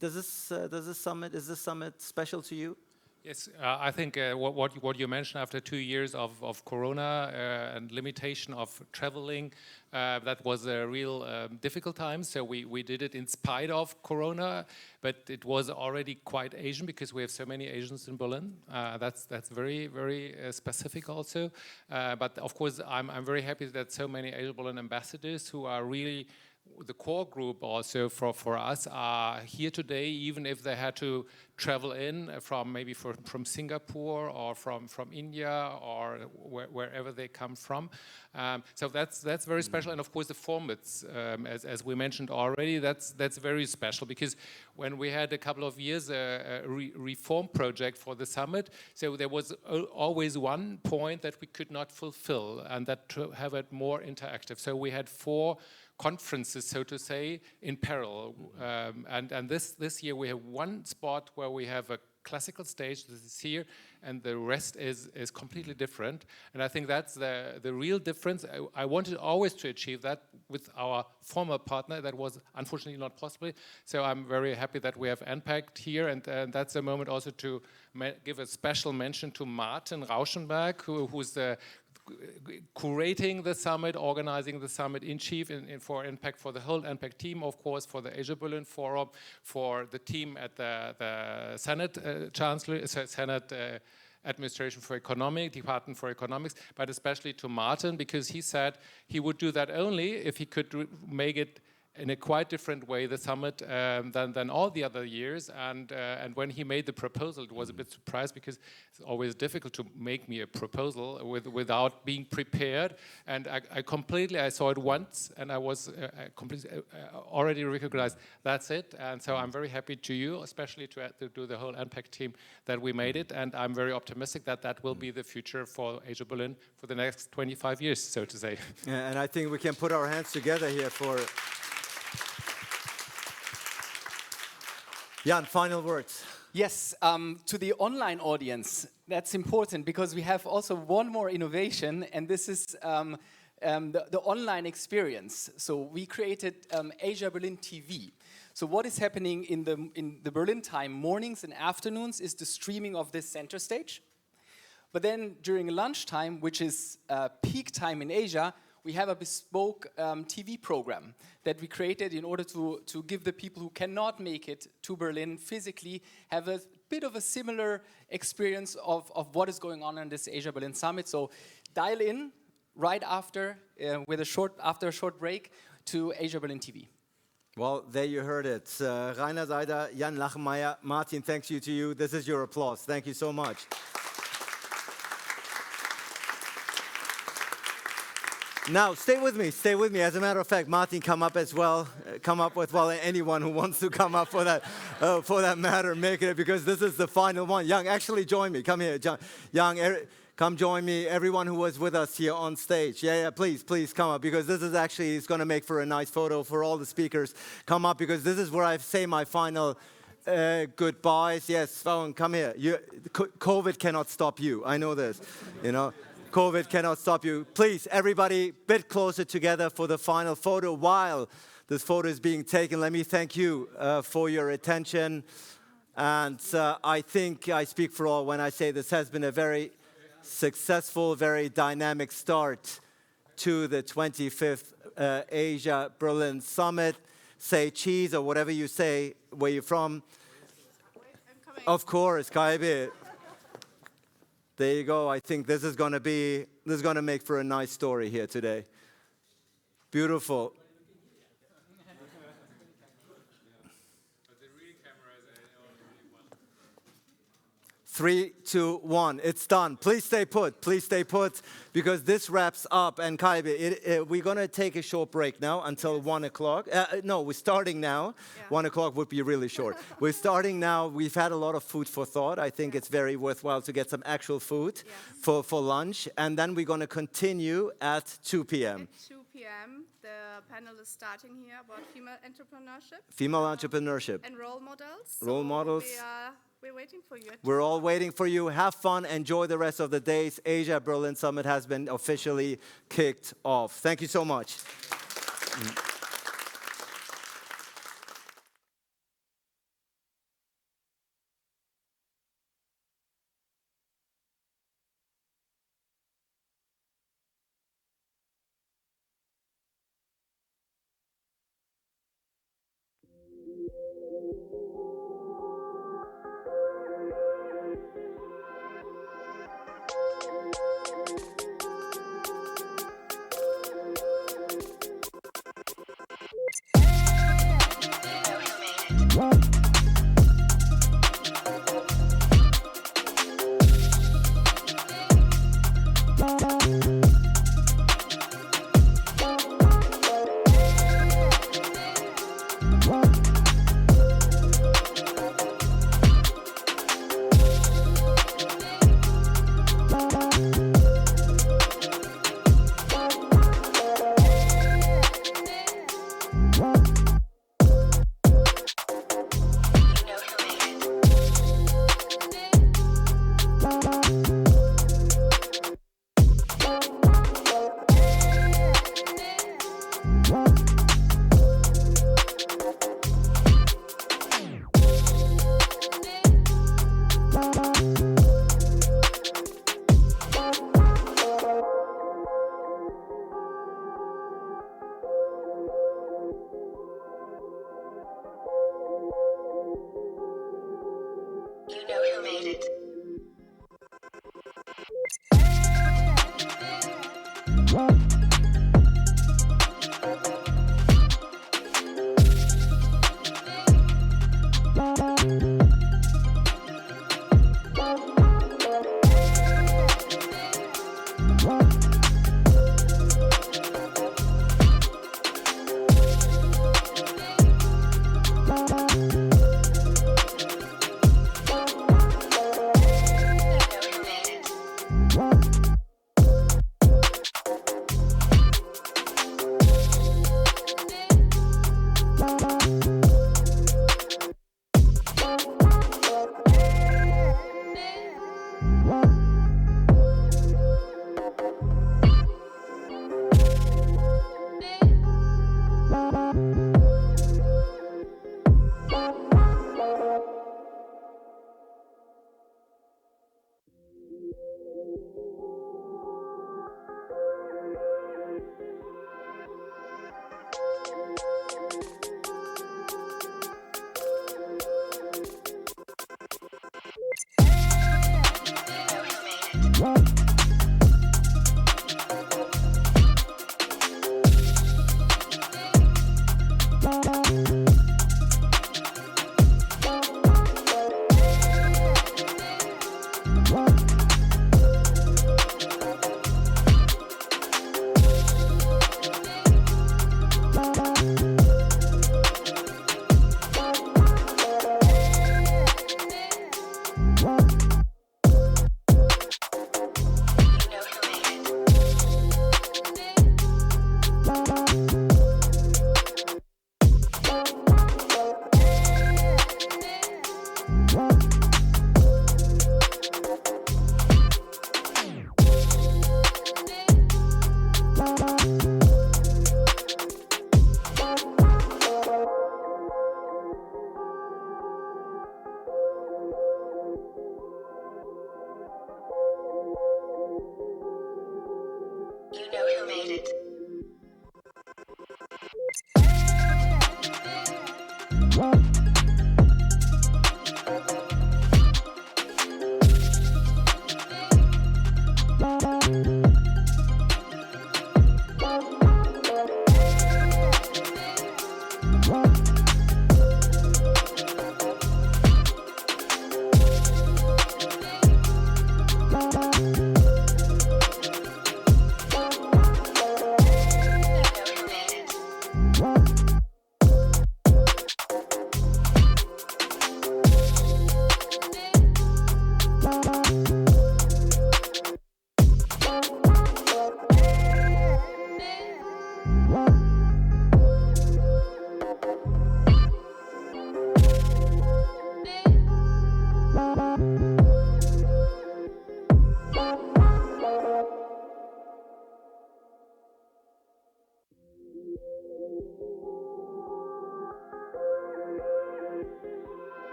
this summit special to you? Yes, I think what you mentioned after 2 years of Corona and limitation of traveling, that was a real difficult time. So we did it in spite of Corona, but it was already quite Asian because we have so many Asians in Berlin. That's very, very specific also. But of course, I'm very happy that so many AsiaBerlin ambassadors who are really the core group also for us are here today, even if they had to travel in from maybe from Singapore or from India or wherever they come from. So that's very special, and of course the formats, as we mentioned already, that's very special, because when we had a couple of years a reform project for the summit, so there was always one point that we could not fulfill, and that to have it more interactive. So we had 4 conferences, so to say, in parallel. And this year we have one spot where we have a classical stage, this is here, and the rest is completely different. And I think that's the real difference. I wanted always to achieve that with our former partner. That was unfortunately not possible. So I'm very happy that we have NPACT here, and that's a moment also to give a special mention to Martin Rauschenberg, who's the curating the summit, organizing the summit in chief for NPACT, for the whole NPACT team, of course, for the AsiaBerlin Forum, for the team at the Senate Senate Administration for Department for Economics, but especially to Martin, because he said he would do that only if he could make it in a quite different way, the summit, than all the other years. And when he made the proposal, it was a bit surprised, because it's always difficult to make me a proposal without being prepared. And I saw it once, and I was completely already recognized that's it. And so I'm very happy to you, especially to do the whole NPACT team, that we made it. And I'm very optimistic that that will be the future for AsiaBerlin for the next 25 years, so to say. Yeah, and I think we can put our hands together here for Jan, final words. Yes, to the online audience, that's important, because we have also one more innovation, and this is the online experience. So we created AsiaBerlin TV. So what is happening in the Berlin time mornings and afternoons is the streaming of this center stage. But then during lunchtime, which is peak time in Asia, we have a bespoke TV program that we created in order to give the people who cannot make it to Berlin physically have a bit of a similar experience of what is going on this AsiaBerlin Summit. So dial in right after, after a short break, to AsiaBerlin TV. Well, there you heard it. Rainer Seider, Jan Lachenmeier, Martin, thanks to you. This is your applause. Thank you so much. Now, stay with me, stay with me. As a matter of fact, Martin, come up as well. Come up with, well, anyone who wants to come up for that matter, make it, because this is the final one. Young, actually join me. Come here, Young, come join me. Everyone who was with us here on stage. Yeah, please come up, because this is actually, it's going to make for a nice photo for all the speakers. Come up, because this is where I say my final goodbyes. Yes, Fawn, come here. COVID cannot stop you. I know this, you know. COVID cannot stop you. Please, everybody, bit closer together for the final photo. While this photo is being taken, let me thank you for your attention. And I think I speak for all when I say this has been a very successful, very dynamic start to the 25th AsiaBerlin Summit. Say cheese or whatever you say, where you're from. Of course, Kaibe. There you go. I think this is going to make for a nice story here today. Beautiful. 3, 2, 1. It's done. Please stay put. Please stay put, because this wraps up. And Kaibe, we're going to take a short break now until 1 o'clock. No, we're starting now. Yeah. 1 o'clock would be really short. We're starting now. We've had a lot of food for thought. I think it's very worthwhile to get some actual food for lunch. And then we're going to continue at 2 p.m. At 2 p.m., the panel is starting here about female entrepreneurship. Female entrepreneurship. And role models. Role models. We're waiting for you. We're all waiting for you. Have fun. Enjoy the rest of the days. AsiaBerlin Summit has been officially kicked off. Thank you so much.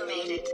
who made it.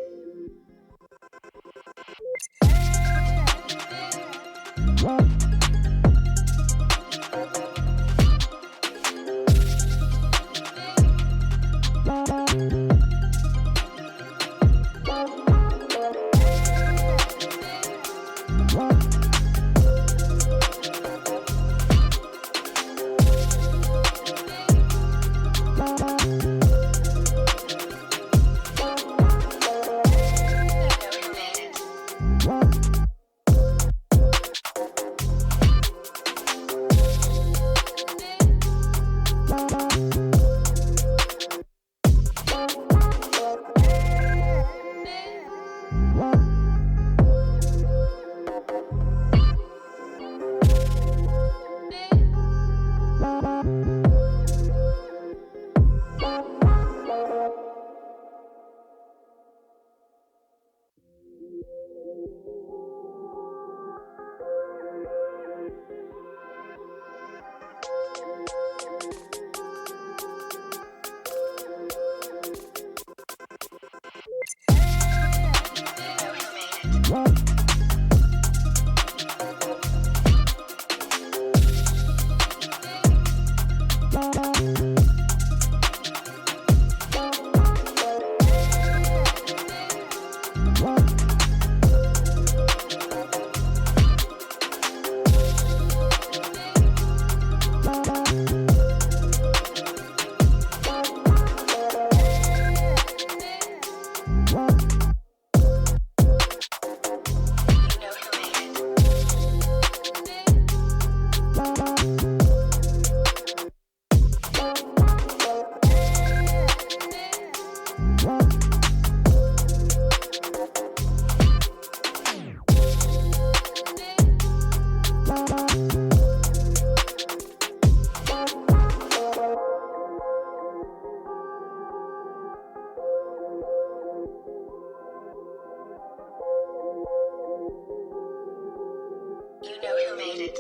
You know who made it.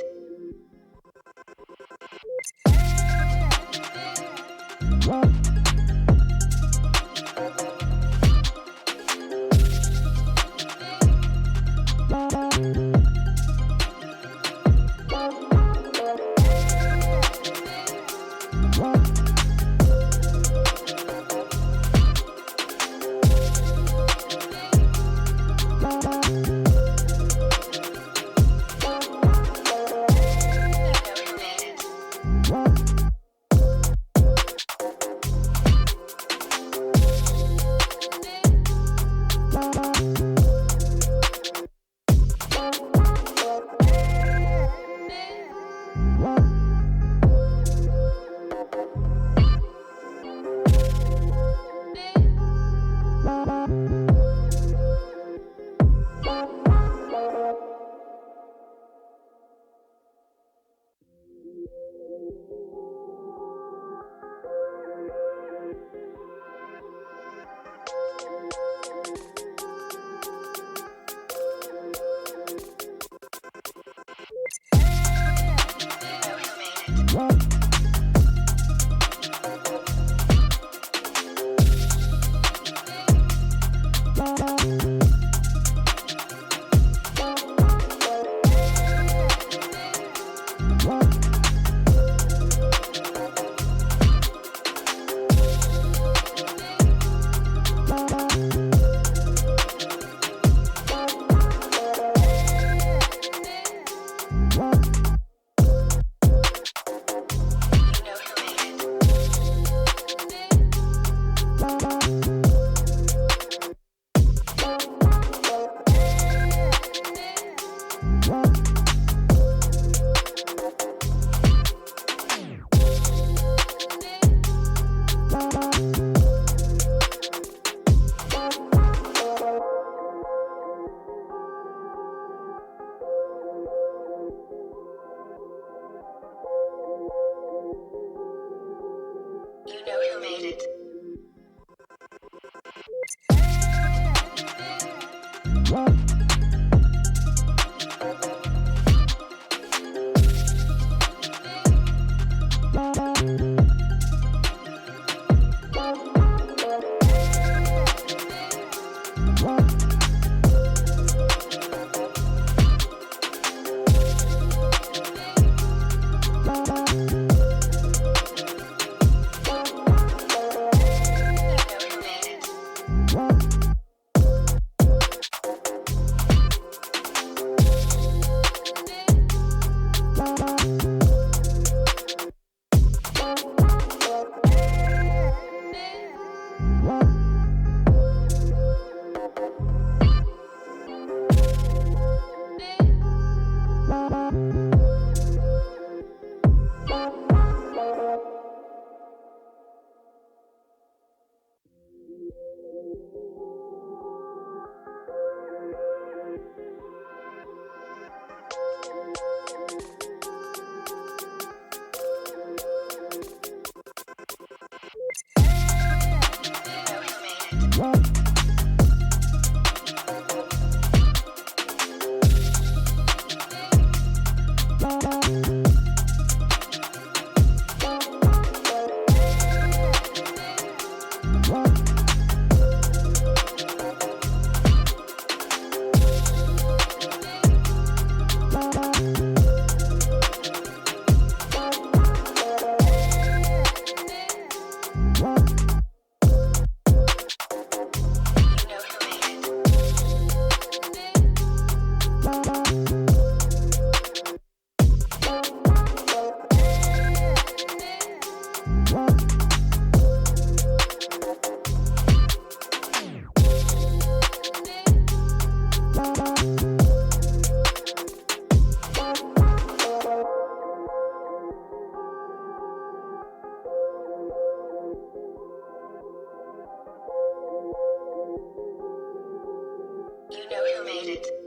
made it.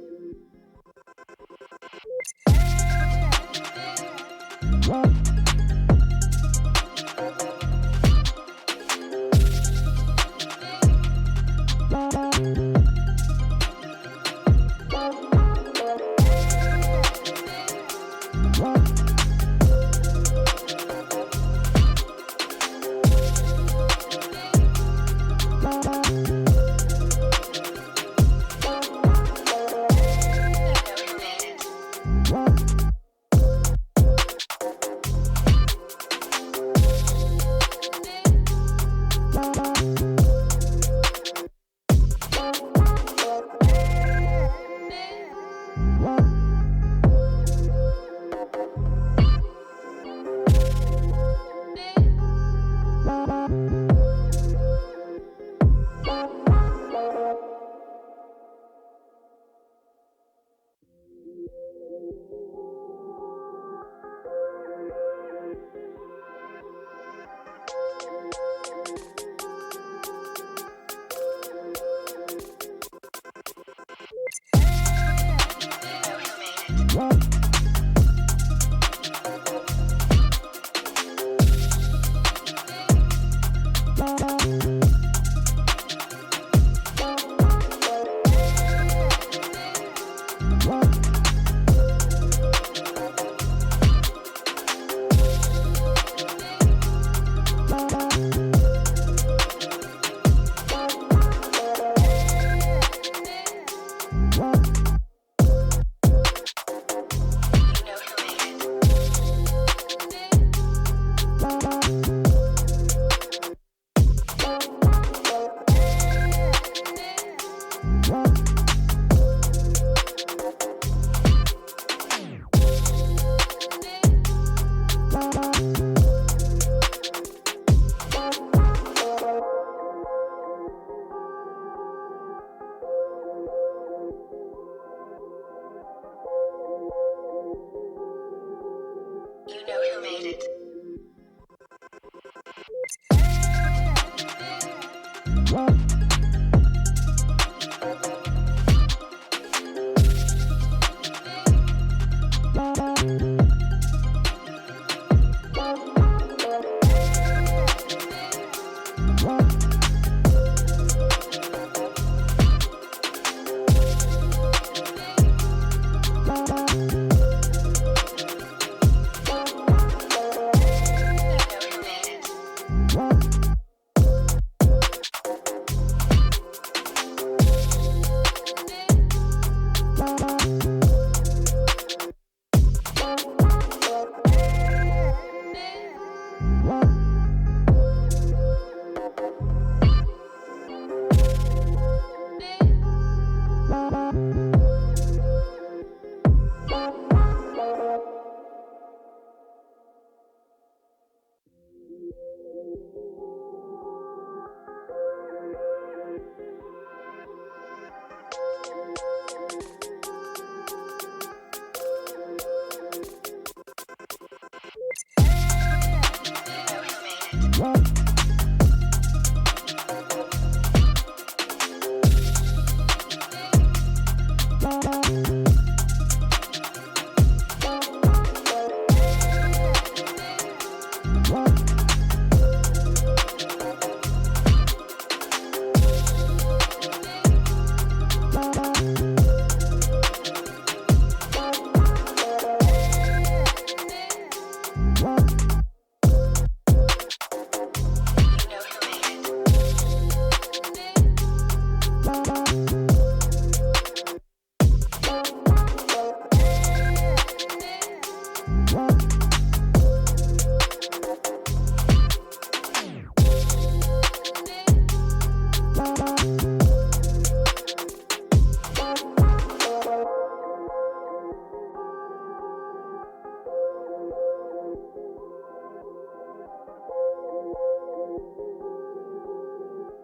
You know who made it.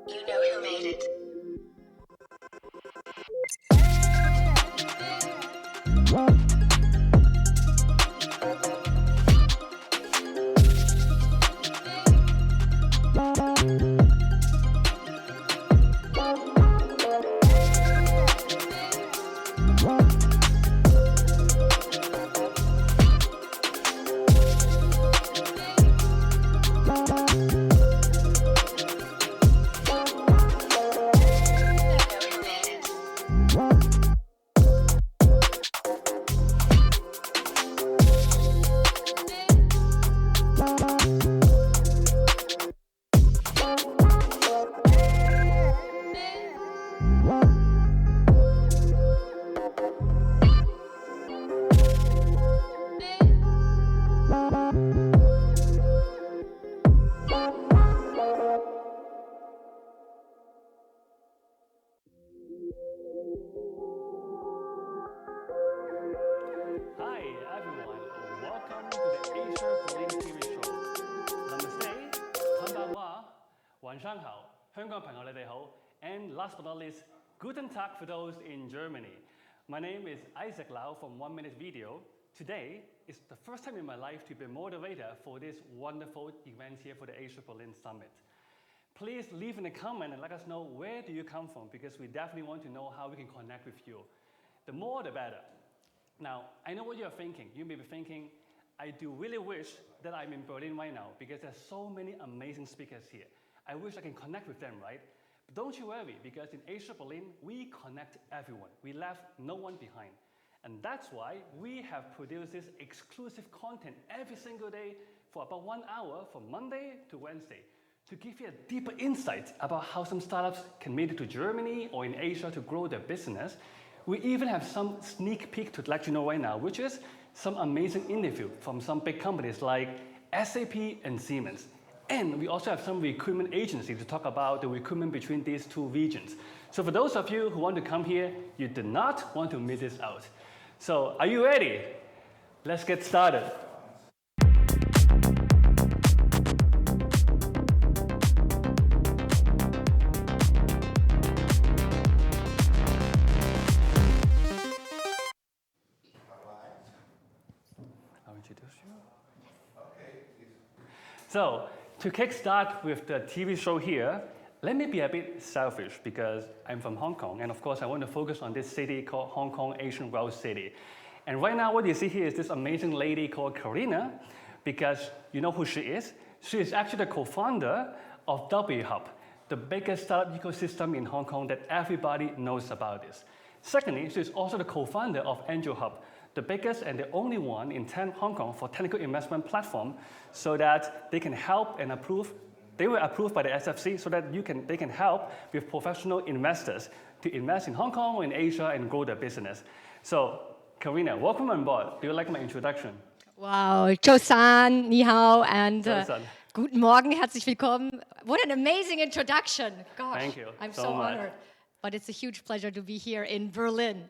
You know who made it. 香港朋友你哋好 and last but not least, Guten Tag for those in Germany. My name is Isaac Lau from 1 Minute Video. Today is the first time in my life to be a moderator for this wonderful event here for the AsiaBerlin Summit. Please leave in a comment and let us know where do you come from, because we definitely want to know how we can connect with you. The more the better. Now, I know what you're thinking. You may be thinking, I do really wish that I'm in Berlin right now because there's so many amazing speakers here. I wish I can connect with them, right? But don't you worry, because in AsiaBerlin, we connect everyone. We left no one behind. And that's why we have produced this exclusive content every single day for about 1 hour from Monday to Wednesday to give you a deeper insight about how some startups can make it to Germany or in Asia to grow their business. We even have some sneak peek to let you know right now, which is some amazing interview from some big companies like SAP and Siemens. And we also have some recruitment agencies to talk about the recruitment between these two regions. So for those of you who want to come here, you do not want to miss this out. So are you ready? Let's get started. So, to kickstart with the TV show here, let me be a bit selfish because I'm from Hong Kong, and of course I want to focus on this city called Hong Kong Asian World City. And right now what you see here is this amazing lady called Karina, because you know who she is? She is actually the co-founder of WHub, the biggest startup ecosystem in Hong Kong that everybody knows about this. Secondly, she is also the co-founder of Angel Hub, the biggest and the only one in Hong Kong for technical investment platform, so that they can help and approve. They were approved by the SFC so that they can help with professional investors to invest in Hong Kong or in Asia and grow their business. So, Karina, welcome on board. Do you like my introduction? Wow, Joe-san, ni hao, and Joe-san. guten Morgen, herzlich willkommen. What an amazing introduction. Gosh, Thank you I'm so so much. honored. But it's a huge pleasure to be here in Berlin.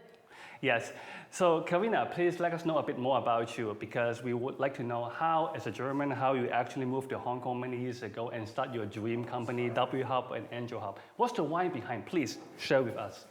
Yes. So, Karina, please let us know a bit more about you, because we would like to know how, as a German, how you actually moved to Hong Kong many years ago and start your dream company, WHub and Angel Hub. What's the why behind? Please share with us.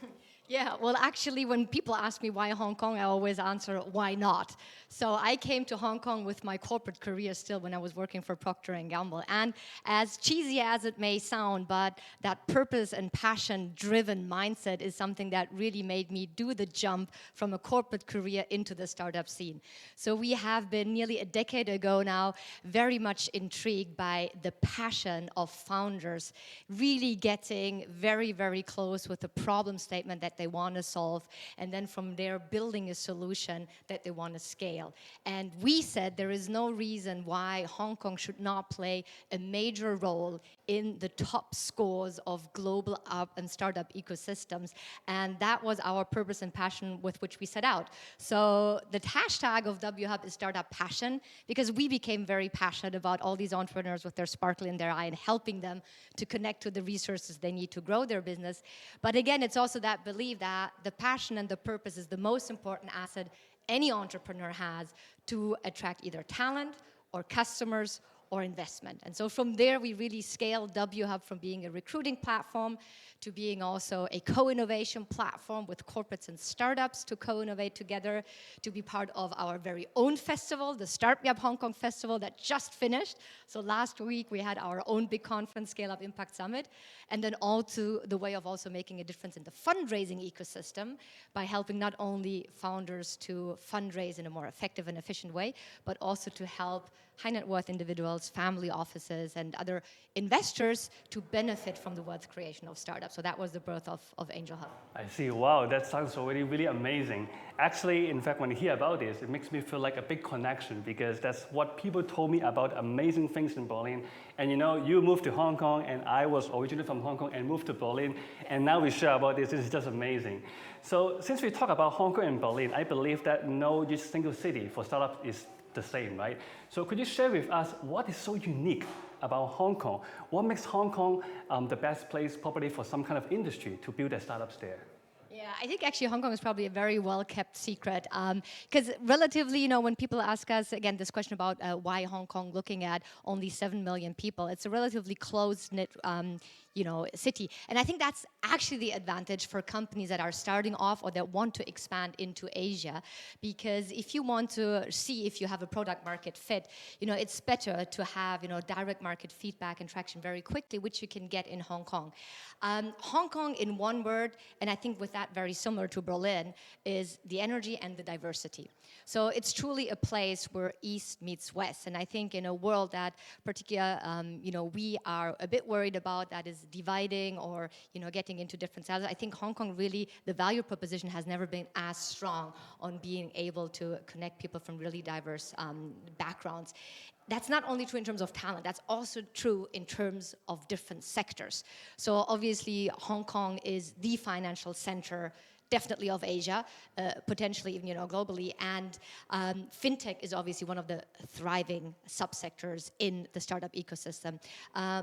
Yeah, well, actually, when people ask me why Hong Kong, I always answer, why not? So I came to Hong Kong with my corporate career still when I was working for Procter & Gamble. And as cheesy as it may sound, but that purpose and passion-driven mindset is something that really made me do the jump from a corporate career into the startup scene. So we have been nearly a decade ago now very much intrigued by the passion of founders, really getting very, very close with the problem statement that they want to solve, and then from there building a solution that they want to scale. And we said there is no reason why Hong Kong should not play a major role in the top scores of global and startup ecosystems. And that was our purpose and passion with which we set out. So the hashtag of WHub is Startup Passion, because we became very passionate about all these entrepreneurs with their sparkle in their eye and helping them to connect to the resources they need to grow their business. But again, it's also that belief that the passion and the purpose is the most important asset any entrepreneur has to attract either talent or customers or investment. And so from there, we really scaled WHub from being a recruiting platform to being also a co-innovation platform with corporates and startups to co-innovate together, to be part of our very own festival, the Start Me Up Hong Kong Festival that just finished. So last week, we had our own big conference, Scale Up Impact Summit, and then all to the way of also making a difference in the fundraising ecosystem by helping not only founders to fundraise in a more effective and efficient way, but also to help high net worth individuals, family offices, and other investors to benefit from the wealth creation of startups. So that was the birth of Angel Hub. I see. Wow, that sounds already really amazing. Actually, in fact, when I hear about this, it makes me feel like a big connection, because that's what people told me about amazing things in Berlin. And you know, you moved to Hong Kong, and I was originally from Hong Kong and moved to Berlin, and now we share about this. This is just amazing. So since we talk about Hong Kong and Berlin, I believe that no just single city for startups is the same, right? So could you share with us what is so unique about Hong Kong? What makes Hong Kong the best place probably for some kind of industry to build their startups there? Yeah, I think actually Hong Kong is probably a very well-kept secret, because relatively, you know, when people ask us, again, this question about why Hong Kong looking at only 7 million people, it's a relatively close-knit city. And I think that's actually the advantage for companies that are starting off or that want to expand into Asia, because if you want to see if you have a product market fit, it's better to have direct market feedback and traction very quickly, which you can get in Hong Kong. Hong Kong, in one word, and I think with that very similar to Berlin, is the energy and the diversity. So it's truly a place where East meets West. And I think in a world that particularly, we are a bit worried about, that is dividing or, getting into different sides, I think Hong Kong really, the value proposition has never been as strong on being able to connect people from really diverse backgrounds. That's not only true in terms of talent, that's also true in terms of different sectors. So obviously, Hong Kong is the financial center, definitely of Asia, potentially even globally, and fintech is obviously one of the thriving subsectors in the startup ecosystem.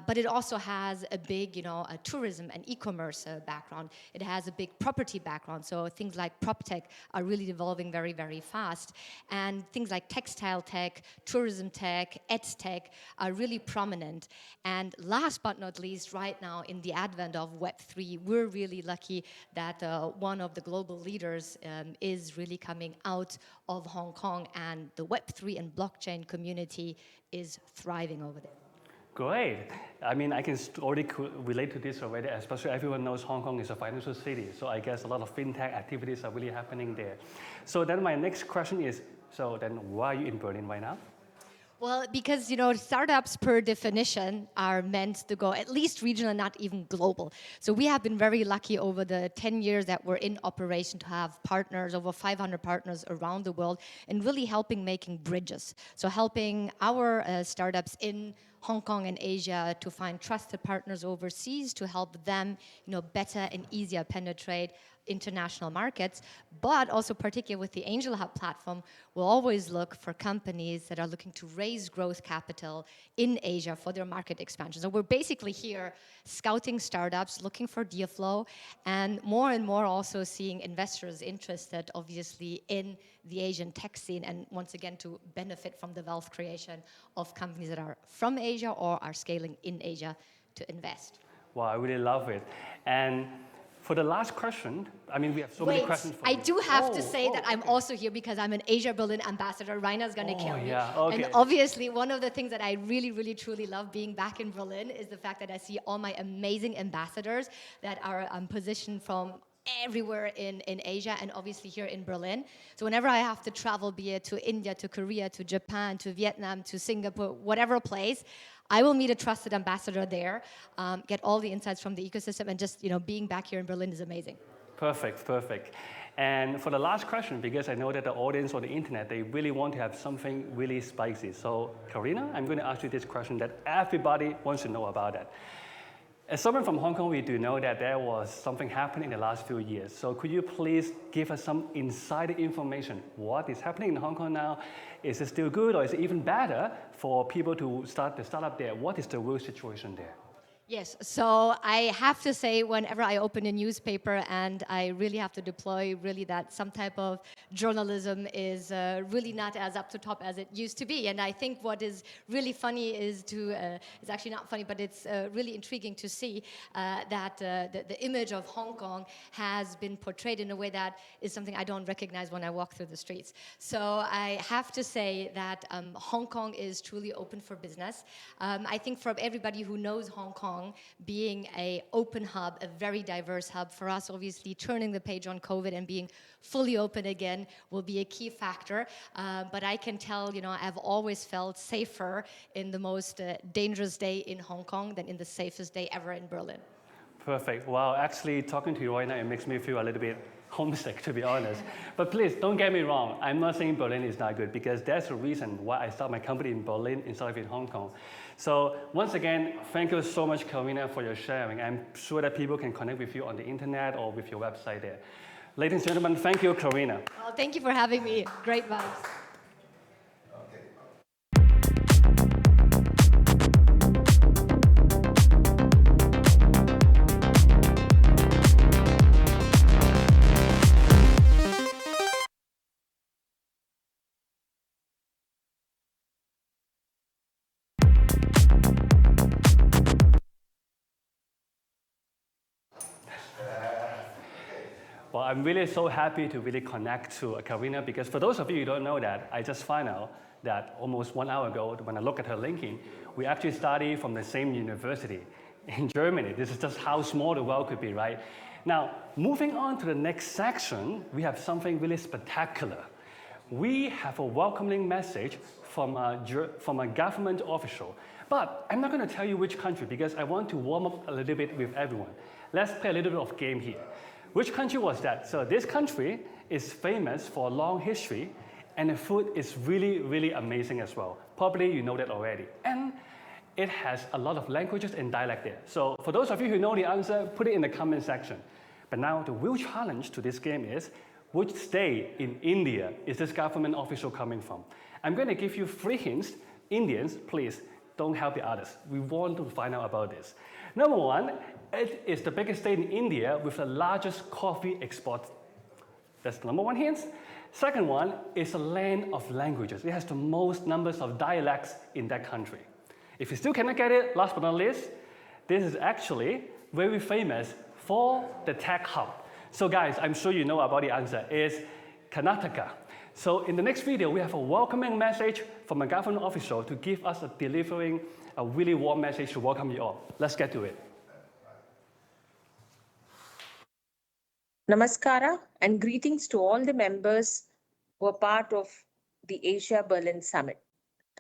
But it also has a big, a tourism and e-commerce background. It has a big property background, so things like prop tech are really evolving very, very fast. And things like textile tech, tourism tech, ed tech are really prominent. And last but not least, right now in the advent of Web3, we're really lucky that one of the global leaders is really coming out of Hong Kong, and the Web3 and blockchain community is thriving over there. Great. I mean, I can already relate to this already, especially everyone knows Hong Kong is a financial city. So I guess a lot of fintech activities are really happening there. So then my next question is, so then why are you in Berlin right now? Well, because, startups per definition are meant to go at least regional, not even global. So we have been very lucky over the 10 years that we're in operation to have partners, over 500 partners around the world, and really helping making bridges. So helping our startups in Hong Kong and Asia to find trusted partners overseas to help them, better and easier penetrate international markets, but also particularly with the Angel Hub platform, we'll always look for companies that are looking to raise growth capital in Asia for their market expansion. So we're basically here scouting startups, looking for deal flow, and more also seeing investors interested, obviously, in the Asian tech scene, and once again to benefit from the wealth creation of companies that are from Asia or are scaling in Asia to invest. Wow, I really love it. And for the last question, I mean, we have so many questions for you. I do have to say that I'm also here because I'm an AsiaBerlin ambassador. Raina's going to kill me. Yeah, okay. And obviously, one of the things that I really, really, truly love being back in Berlin is the fact that I see all my amazing ambassadors that are positioned from everywhere in Asia and obviously here in Berlin. So whenever I have to travel, be it to India, to Korea, to Japan, to Vietnam, to Singapore, whatever place, I will meet a trusted ambassador there, get all the insights from the ecosystem, and just being back here in Berlin is amazing. Perfect, perfect. And for the last question, because I know that the audience on the internet, they really want to have something really spicy. So Karina, I'm going to ask you this question that everybody wants to know about it. As someone from Hong Kong, we do know that there was something happening in the last few years. So could you please give us some insider information? What is happening in Hong Kong now? Is it still good, or is it even better for people to start the startup there? What is the real situation there? Yes, so I have to say, whenever I open a newspaper and I really have to deploy really that some type of journalism is really not as up to top as it used to be. And I think what is really funny is it's actually not funny, but it's really intriguing to see that the image of Hong Kong has been portrayed in a way that is something I don't recognize when I walk through the streets. So I have to say that Hong Kong is truly open for business. I think for everybody who knows Hong Kong, being an open hub, a very diverse hub, for us, obviously, turning the page on COVID and being fully open again will be a key factor. But I can tell, I've always felt safer in the most dangerous day in Hong Kong than in the safest day ever in Berlin. Perfect. Wow, actually, talking to you right now, it makes me feel a little bit homesick, to be honest. But please, don't get me wrong. I'm not saying Berlin is not good, because that's the reason why I started my company in Berlin instead of in Hong Kong. So once again, thank you so much, Karina, for your sharing. I'm sure that people can connect with you on the internet or with your website there. Ladies and gentlemen, thank you, Karina. Well, thank you for having me. Great vibes. I'm really so happy to really connect to Karina, because for those of you who don't know that, I just found out that almost 1 hour ago, when I look at her LinkedIn, we actually study from the same university in Germany. This is just how small the world could be, right? Now, moving on to the next section, we have something really spectacular. We have a welcoming message from a government official. But I'm not going to tell you which country, because I want to warm up a little bit with everyone. Let's play a little bit of game here. Which country was that? So this country is famous for a long history, and the food is really, really amazing as well. Probably you know that already. And it has a lot of languages and dialect there. So for those of you who know the answer, put it in the comment section. But now the real challenge to this game is, which state in India is this government official coming from? I'm going to give you 3 hints. Indians, please don't help the others. We want to find out about this. Number 1, it is the biggest state in India with the largest coffee export. That's the number 1 hint. Second one is a land of languages. It has the most numbers of dialects in that country. If you still cannot get it, last but not least, this is actually very famous for the tech hub. So guys, I'm sure you know about the answer. It's Karnataka. So in the next video, we have a welcoming message from a government official to give us delivering a really warm message to welcome you all. Let's get to it. Namaskara and greetings to all the members who are part of the AsiaBerlin Summit.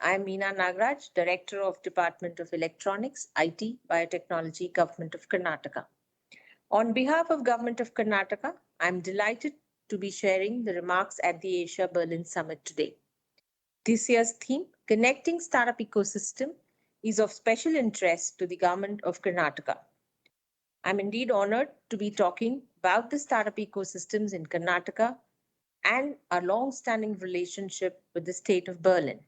I am Meena Nagaraj, Director of Department of Electronics, IT, Biotechnology, Government of Karnataka. On behalf of Government of Karnataka, I am delighted to be sharing the remarks at the AsiaBerlin Summit today. This year's theme, Connecting Startup Ecosystem, is of special interest to the Government of Karnataka. I'm indeed honored to be talking about the startup ecosystems in Karnataka and our long-standing relationship with the state of Berlin.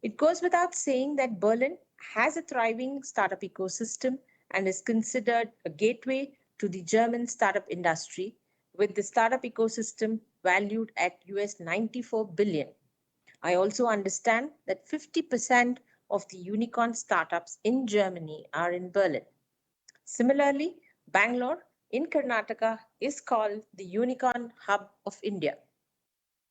It goes without saying that Berlin has a thriving startup ecosystem and is considered a gateway to the German startup industry, with the startup ecosystem valued at US 94 billion. I also understand that 50% of the unicorn startups in Germany are in Berlin. Similarly, Bangalore in Karnataka is called the Unicorn Hub of India,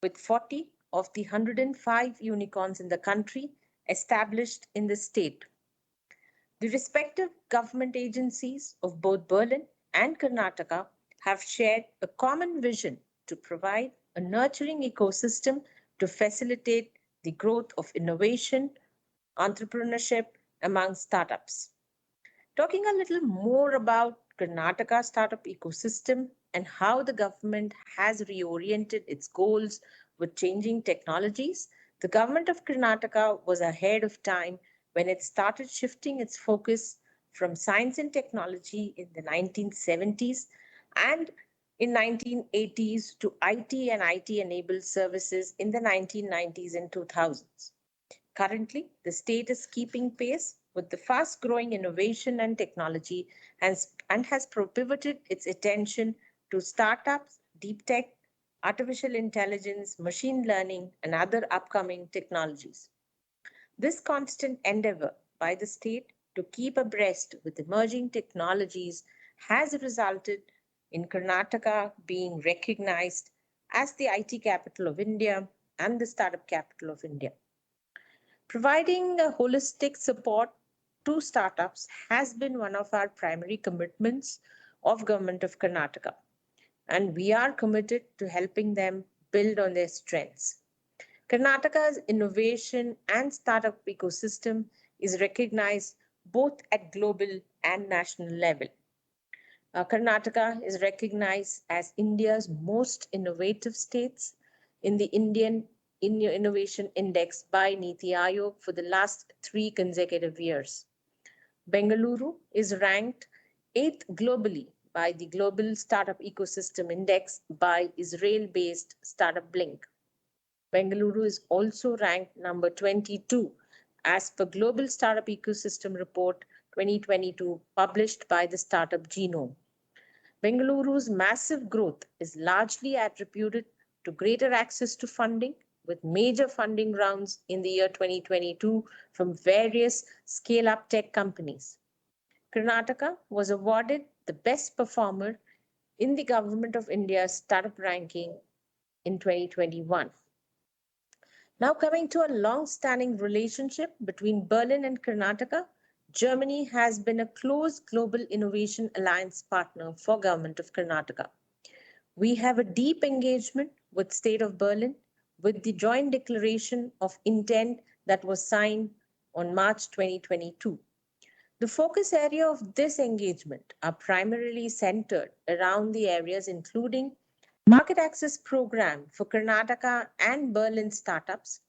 with 40 of the 105 unicorns in the country established in the state. The respective government agencies of both Berlin and Karnataka have shared a common vision to provide a nurturing ecosystem to facilitate the growth of innovation, entrepreneurship among startups. Talking a little more about Karnataka startup ecosystem and how the government has reoriented its goals with changing technologies, the government of Karnataka was ahead of time when it started shifting its focus from science and technology in the 1970s and in 1980s to IT and IT-enabled services in the 1990s and 2000s. Currently, the state is keeping pace with the fast-growing innovation and technology and has pivoted its attention to startups, deep tech, artificial intelligence, machine learning, and other upcoming technologies. This constant endeavor by the state to keep abreast with emerging technologies has resulted in Karnataka being recognized as the IT capital of India and the startup capital of India. Providing a holistic support to startups has been one of our primary commitments of Government of Karnataka, and we are committed to helping them build on their strengths. Karnataka's innovation and startup ecosystem is recognized both at global and national level. Karnataka is recognized as India's most innovative states in the Indian Innovation Index by Niti Aayog for the last 3 consecutive years. Bengaluru is ranked 8th globally by the Global Startup Ecosystem Index by Israel-based Startup Blink. Bengaluru is also ranked number 22 as per Global Startup Ecosystem Report 2022 published by the Startup Genome. Bengaluru's massive growth is largely attributed to greater access to funding, with major funding rounds in the year 2022 from various scale-up tech companies. Karnataka was awarded the best performer in the Government of India's startup ranking in 2021. Now coming to a long-standing relationship between Berlin and Karnataka, Germany has been a close global innovation alliance partner for Government of Karnataka. We have a deep engagement with State of Berlin with the joint declaration of intent that was signed on March 2022. The focus area of this engagement are primarily centered around the areas including market access program for Karnataka and Berlin startups,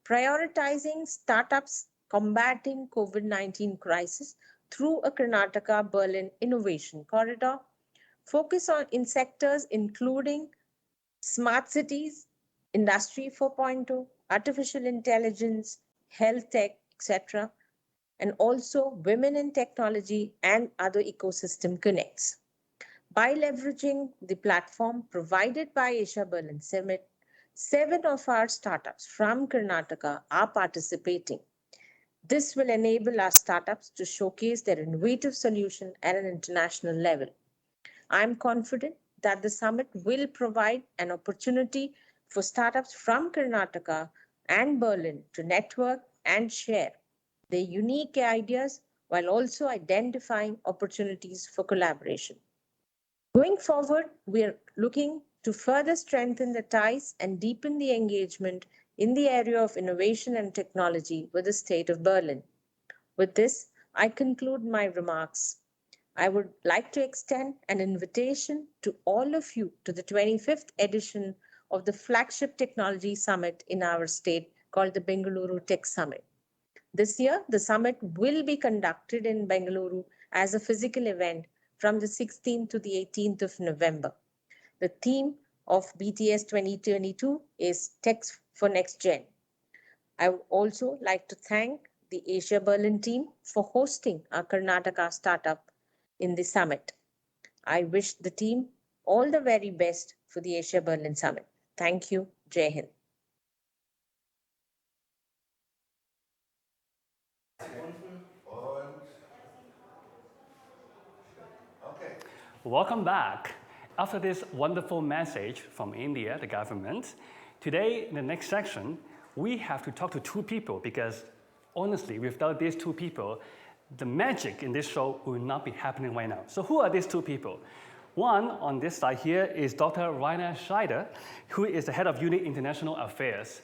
prioritizing startups combating COVID-19 crisis through a Karnataka-Berlin innovation corridor, focus on in sectors including smart cities, industry 4.0, artificial intelligence, health tech, etc., and also women in technology and other ecosystem connects. By leveraging the platform provided by AsiaBerlin Summit, 7 of our startups from Karnataka are participating. This will enable our startups to showcase their innovative solution at an international level. I am confident that the summit will provide an opportunity for startups from Karnataka and Berlin to network and share their unique ideas while also identifying opportunities for collaboration. Going forward, we are looking to further strengthen the ties and deepen the engagement in the area of innovation and technology with the state of Berlin. With this, I conclude my remarks. I would like to extend an invitation to all of you to the 25th edition of the flagship technology summit in our state called the Bengaluru Tech Summit. This year, the summit will be conducted in Bengaluru as a physical event from the 16th to the 18th of November. The theme of BTS 2022 is Tech for Next Gen. I would also like to thank the AsiaBerlin team for hosting our Karnataka startup in the summit. I wish the team all the very best for the AsiaBerlin Summit. Thank you. Jai Hind. Welcome back. After this wonderful message from India, the government, today in the next section, we have to talk to 2 people because honestly, without these 2 people, the magic in this show will not be happening right now. So who are these 2 people? One on this side here is Dr. Rainer Scheider, who is the head of Unit International Affairs.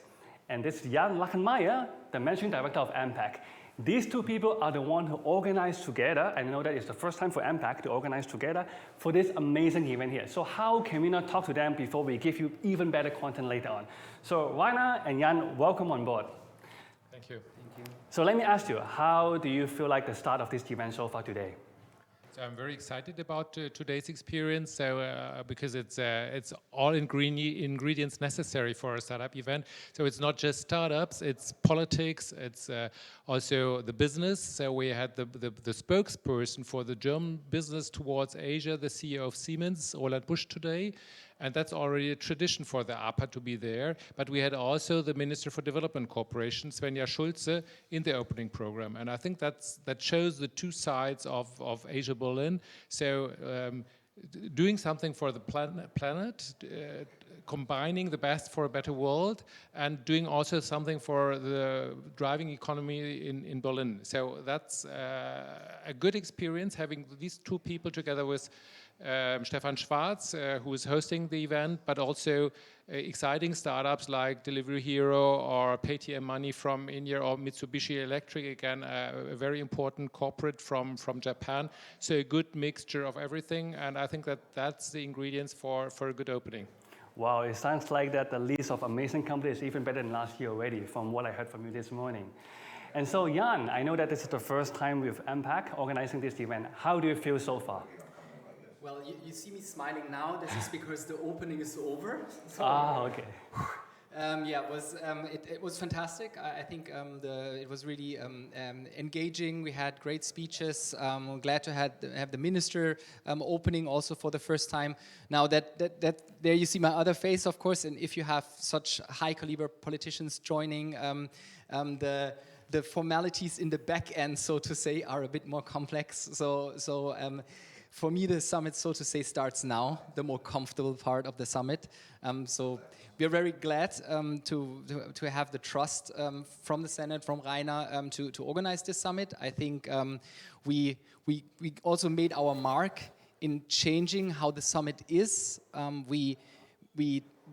And this is Jan Lachenmeier, the managing director of AMPAC. These 2 people are the ones who organized together, and I know that it's the first time for AMPAC to organize together for this amazing event here. So how can we not talk to them before we give you even better content later on? So Rainer and Jan, welcome on board. Thank you. So let me ask you, how do you feel like the start of this event so far today? So I'm very excited about today's experience. So because it's all ingredients necessary for a startup event. So it's not just startups, it's politics, it's also the business. So we had the spokesperson for the German business towards Asia, the CEO of Siemens, Roland Busch today. And that's already a tradition for the APA to be there. But we had also the Minister for Development Cooperation, Svenja Schulze, in the opening program. And I think that shows the 2 sides of AsiaBerlin. So doing something for the planet, combining the best for a better world, and doing also something for the driving economy in Berlin. So that's a good experience having these 2 people together with Stefan Schwarz, who is hosting the event, but also exciting startups like Delivery Hero or Paytm Money from India or Mitsubishi Electric, again, a very important corporate from Japan. So a good mixture of everything, and I think that's the ingredients for a good opening. Wow, it sounds like that the list of amazing companies is even better than last year already, from what I heard from you this morning. And so Jan, I know that this is the first time with AMPAC organizing this event. How do you feel so far? Well, you see me smiling now. This is because the opening is over. So, okay. Yeah, it was fantastic. I think it was really engaging. We had great speeches. I'm glad to have the minister opening also for the first time. Now that there you see my other face, of course. And if you have such high caliber politicians joining, the formalities in the back end, so to say, are a bit more complex. So for me, the summit, so to say, starts now, the more comfortable part of the summit. So we are very glad to have the trust from the Senate, from Rainer, to organize this summit. I think we also made our mark in changing how the summit is. We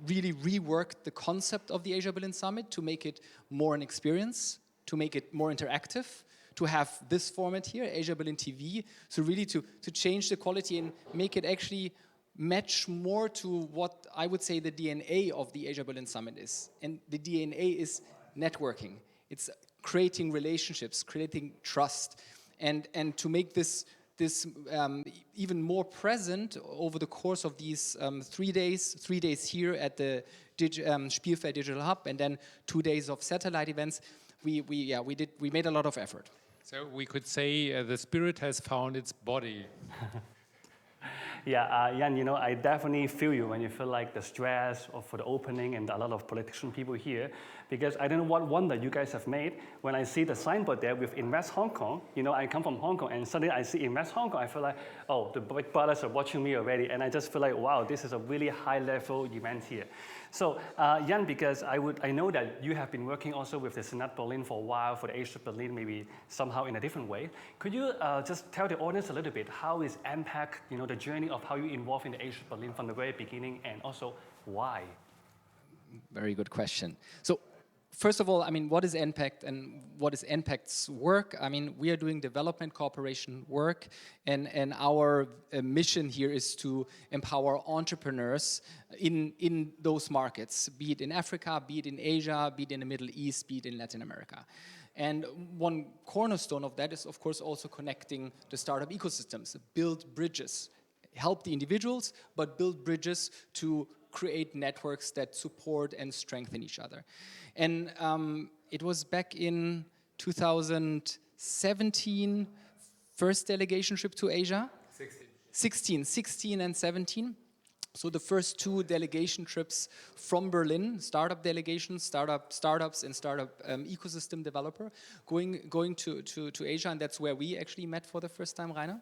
really reworked the concept of the AsiaBerlin Summit to make it more an experience, to make it more interactive, to have this format here, AsiaBerlin TV, so really to change the quality and make it actually match more to what I would say the DNA of the AsiaBerlin Summit is. And the DNA is networking. It's creating relationships, creating trust, and to make this even more present over the course of these 3 days. 3 days here at the Spielfeld Digital Hub, and then 2 days of satellite events. We made a lot of effort. So we could say the spirit has found its body. Yeah, Jan, you know, I definitely feel you when you feel like the stress for the opening and a lot of politician people here, because I don't know what wonder you guys have made when I see the signboard there with Invest Hong Kong. You know, I come from Hong Kong and suddenly I see Invest Hong Kong. I feel like, oh, the big brothers are watching me already, and I just feel like, wow, this is a really high-level event here. So, Jan, because I know that you have been working also with the Senat Berlin for a while, for the AsiaBerlin, maybe somehow in a different way. Could you just tell the audience a little bit how is NPAC, you know, the journey of how you involved in the AsiaBerlin from the very beginning, and also why? Very good question. So, first of all, I mean, what is NPAC and what is NPAC's work? I mean, we are doing development cooperation work, and our mission here is to empower entrepreneurs in those markets, be it in Africa, be it in Asia, be it in the Middle East, be it in Latin America. And one cornerstone of that is, of course, also connecting the startup ecosystems, build bridges, help the individuals, but build bridges to create networks that support and strengthen each other. And it was back in 2017, first delegation trip to Asia. 16 and 17. So the first 2 delegation trips from Berlin, startup delegations, startups and startup ecosystem developer, going to Asia, and that's where we actually met for the first time, Rainer.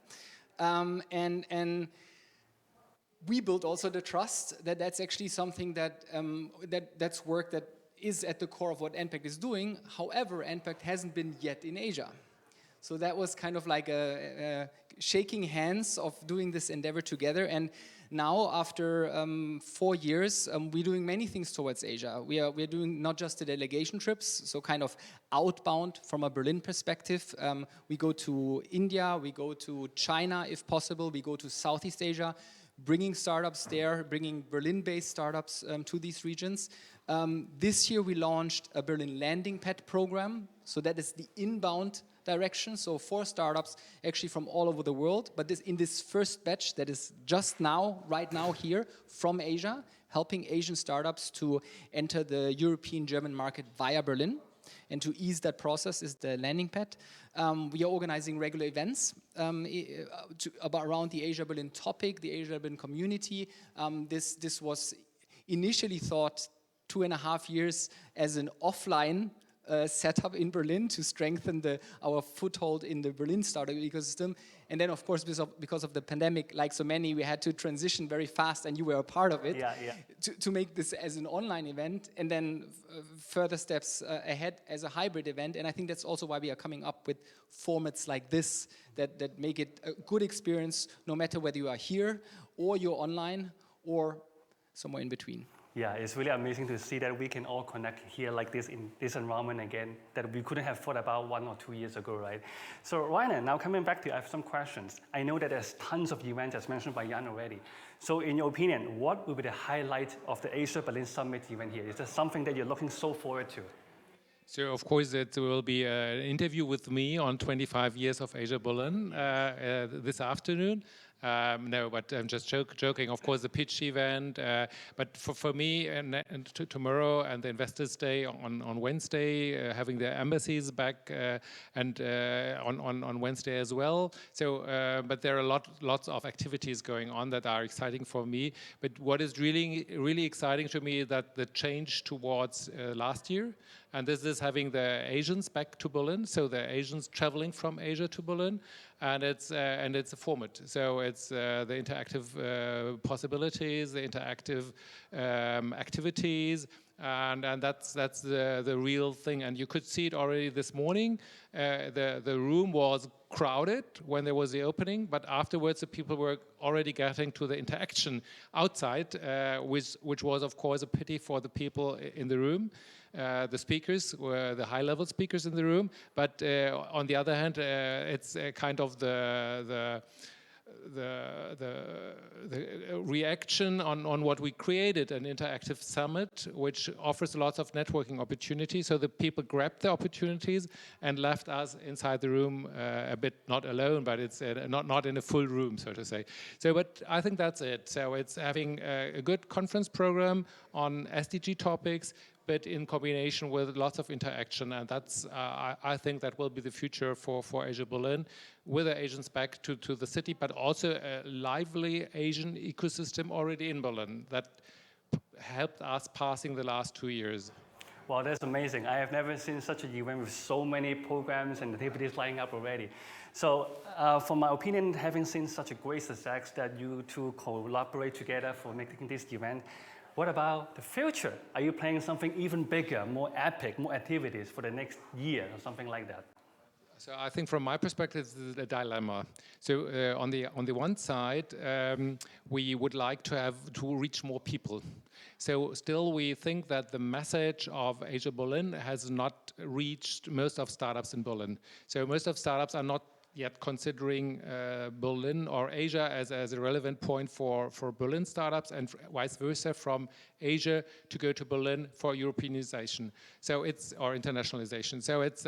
And we built also the trust that that's actually something that that's work that is at the core of what NPAC is doing. However, NPAC hasn't been yet in Asia. So that was kind of like a shaking hands of doing this endeavor together. And now, after 4 years, we're doing many things towards Asia. We're doing not just the delegation trips, so kind of outbound from a Berlin perspective. We go to India, we go to China if possible, we go to Southeast Asia, bringing startups there, bringing Berlin-based startups to these regions. This year we launched a Berlin landing pad program, so that is the inbound direction, so 4 startups actually from all over the world, but in this first batch that is just now, right now here, from Asia, helping Asian startups to enter the European German market via Berlin. And to ease that process is the landing pad. We are organizing regular events around the AsiaBerlin topic, the AsiaBerlin community. This was initially thought 2.5 years as an offline setup in Berlin to strengthen our foothold in the Berlin startup ecosystem. And then, of course, because of the pandemic, like so many, we had to transition very fast, and you were a part of it, to make this as an online event, and then further steps ahead as a hybrid event. And I think that's also why we are coming up with formats like this that make it a good experience, no matter whether you are here, or you're online, or somewhere in between. Yeah, it's really amazing to see that we can all connect here like this in this environment again that we couldn't have thought about 1 or 2 years ago, right? So Rainer, now coming back to you, I have some questions. I know that there's tons of events as mentioned by Jan already. So in your opinion, what will be the highlight of the AsiaBerlin Summit event here? Is there something that you're looking so forward to? So, of course, it will be an interview with me on 25 years of AsiaBerlin this afternoon. No, but I'm just joking. Of course, the pitch event. But for me, and tomorrow and the Investors' Day on Wednesday, having the embassies back and on Wednesday as well. So, but there are lots of activities going on that are exciting for me. But what is really exciting to me is that the change towards last year, and this is having the Asians back to Berlin. So the Asians traveling from Asia to Berlin. and it's a format. So it's the interactive possibilities, the interactive activities, and that's the real thing. And you could see it already this morning. The room was crowded when there was the opening, but afterwards the people were already getting to the interaction outside, which was of course a pity for the people in the room. The speakers were the high-level speakers in the room, but on the other hand, it's kind of the reaction on what we created, an interactive summit, which offers lots of networking opportunities. So the people grabbed the opportunities and left us inside the room a bit, not alone, but it's not in a full room, so to say. So, but I think that's it. So it's having a good conference program on SDG topics, but in combination with lots of interaction, and that's I think that will be the future for AsiaBerlin, with the Asians back to the city, but also a lively Asian ecosystem already in Berlin that helped us passing the last 2 years. Wow, that's amazing. I have never seen such an event with so many programs and activities lining up already. So, from my opinion, having seen such a great success that you two collaborate together for making this event, what about the future? Are you planning something even bigger, more epic, more activities for the next year or something like that? So I think from my perspective, it's a dilemma. So on the one side, we would like to reach more people. So still we think that the message of AsiaBerlin has not reached most of startups in Berlin. So most of startups are not yet considering Berlin or Asia as a relevant point for Berlin startups, and vice versa from Asia to go to Berlin for Europeanization. So it's, or internationalization. So it's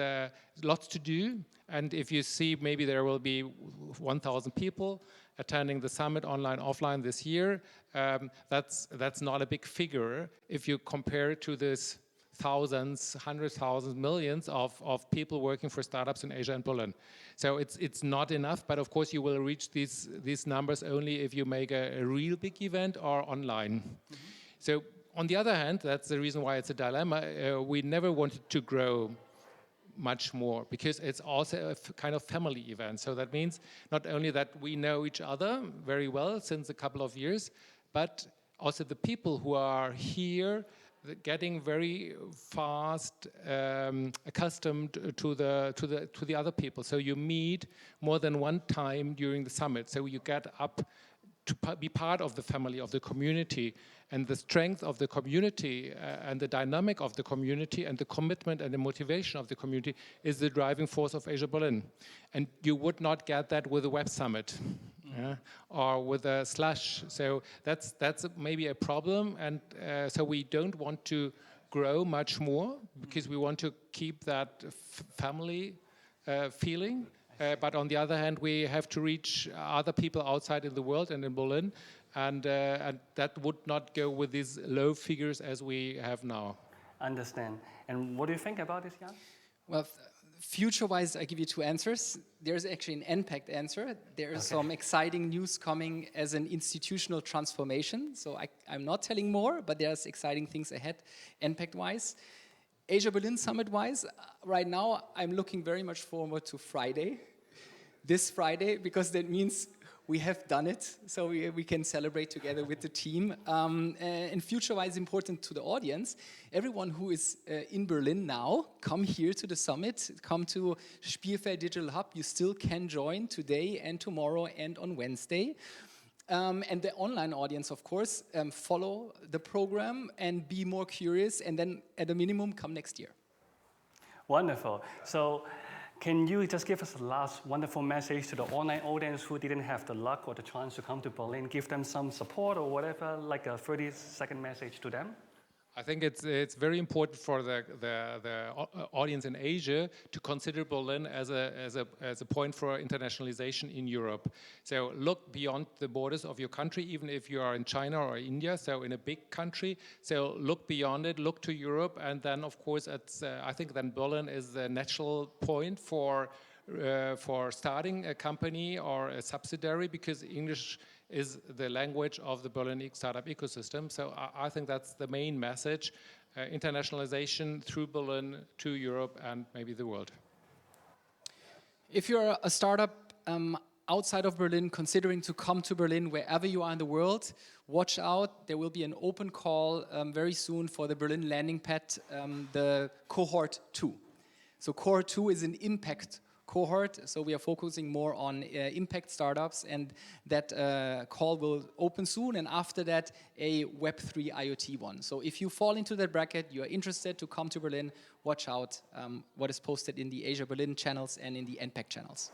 lots to do. And if you see, maybe there will be 1,000 people attending the summit online, offline this year. That's not a big figure if you compare it to this thousands, hundreds, thousands, millions of people working for startups in Asia and Berlin. So it's not enough, but of course you will reach these numbers only if you make a real big event or online. Mm-hmm. So on the other hand, that's the reason why it's a dilemma. We never wanted to grow much more because it's also a kind of family event. So that means not only that we know each other very well since a couple of years, but also the people who are here getting very fast accustomed to the other people. So you meet more than one time during the summit. So you get up to be part of the family, of the community, and the strength of the community and the dynamic of the community and the commitment and the motivation of the community is the driving force of AsiaBerlin. And you would not get that with a web summit. Yeah, or with a slash. So that's maybe a problem, and so we don't want to grow much more because we want to keep that family feeling. But on the other hand, we have to reach other people outside in the world and in Berlin, and that would not go with these low figures as we have now. Understand. And what do you think about this, Jan? Well, future-wise, I give you two answers. There's actually an NPACT answer. There is some exciting news coming as an institutional transformation. So I'm not telling more, but there's exciting things ahead, NPACT-wise. AsiaBerlin Summit-wise, right now I'm looking very much forward to Friday, this Friday, because that means we have done it, so we can celebrate together with the team. And future-wise, important to the audience, everyone who is in Berlin now, come here to the summit, come to Spielfeld Digital Hub. You still can join today and tomorrow and on Wednesday. And the online audience, of course, follow the program and be more curious, and then at a minimum, come next year. Wonderful. So, can you just give us a last wonderful message to the online audience who didn't have the luck or the chance to come to Berlin? Give them some support or whatever, like a 30-second message to them? I think it's very important for the audience in Asia to consider Berlin as a point for internationalization in Europe. So look beyond the borders of your country, even if you are in China or India, so in a big country. So look beyond it, look to Europe, and then of course I think then Berlin is the natural point for starting a company or a subsidiary, because English is the language of the Berlin startup ecosystem. So I think that's the main message, internationalization through Berlin to Europe and maybe the world. If you're a startup outside of Berlin considering to come to Berlin, wherever you are in the world, watch out. There will be an open call very soon for the Berlin landing pad, the cohort 2. So cohort 2 is an impact cohort, so we are focusing more on impact startups, and that call will open soon, and after that a Web3 IoT one. So if you fall into that bracket, you are interested to come to Berlin, watch out what is posted in the AsiaBerlin channels and in the NPAC channels.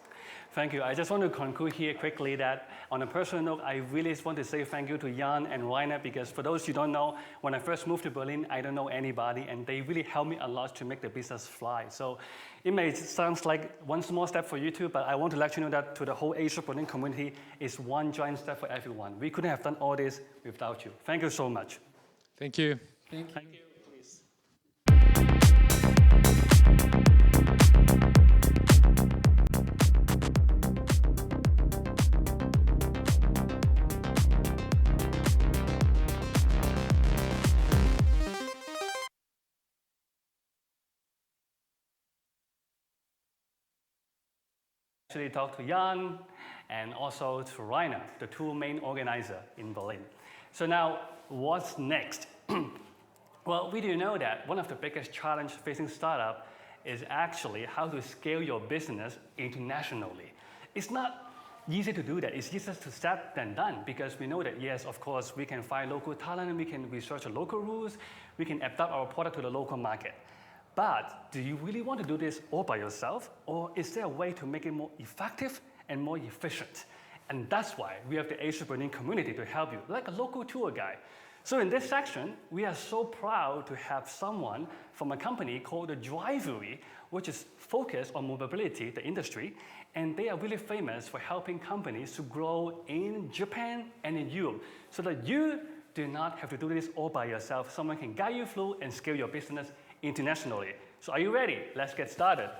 Thank you. I just want to conclude here quickly that on a personal note, I really just want to say thank you to Jan and Rainer, because for those who don't know, when I first moved to Berlin, I don't know anybody, and they really helped me a lot to make the business fly. So it may sound like one small step for you two, but I want to let you know that to the whole AsiaBerlin community, is one giant step for everyone. We couldn't have done all this without you. Thank you so much. Thank you. Thank you. Please. Actually talked to Jan and also to Rainer, the two main organizers in Berlin. So now, what's next? Well, we do know that one of the biggest challenges facing startup is actually how to scale your business internationally. It's not easy to do that. It's easier to said than done, because we know that, yes, of course, we can find local talent, we can research the local rules, we can adapt our product to the local market. But do you really want to do this all by yourself, or is there a way to make it more effective and more efficient? And that's why we have the AsiaBerlin community to help you, like a local tour guide. So in this section, we are so proud to have someone from a company called the Drivery, which is focused on mobility, the industry, and they are really famous for helping companies to grow in Japan and in Europe, so that you do not have to do this all by yourself. Someone can guide you through and scale your business internationally. So are you ready? Let's get started.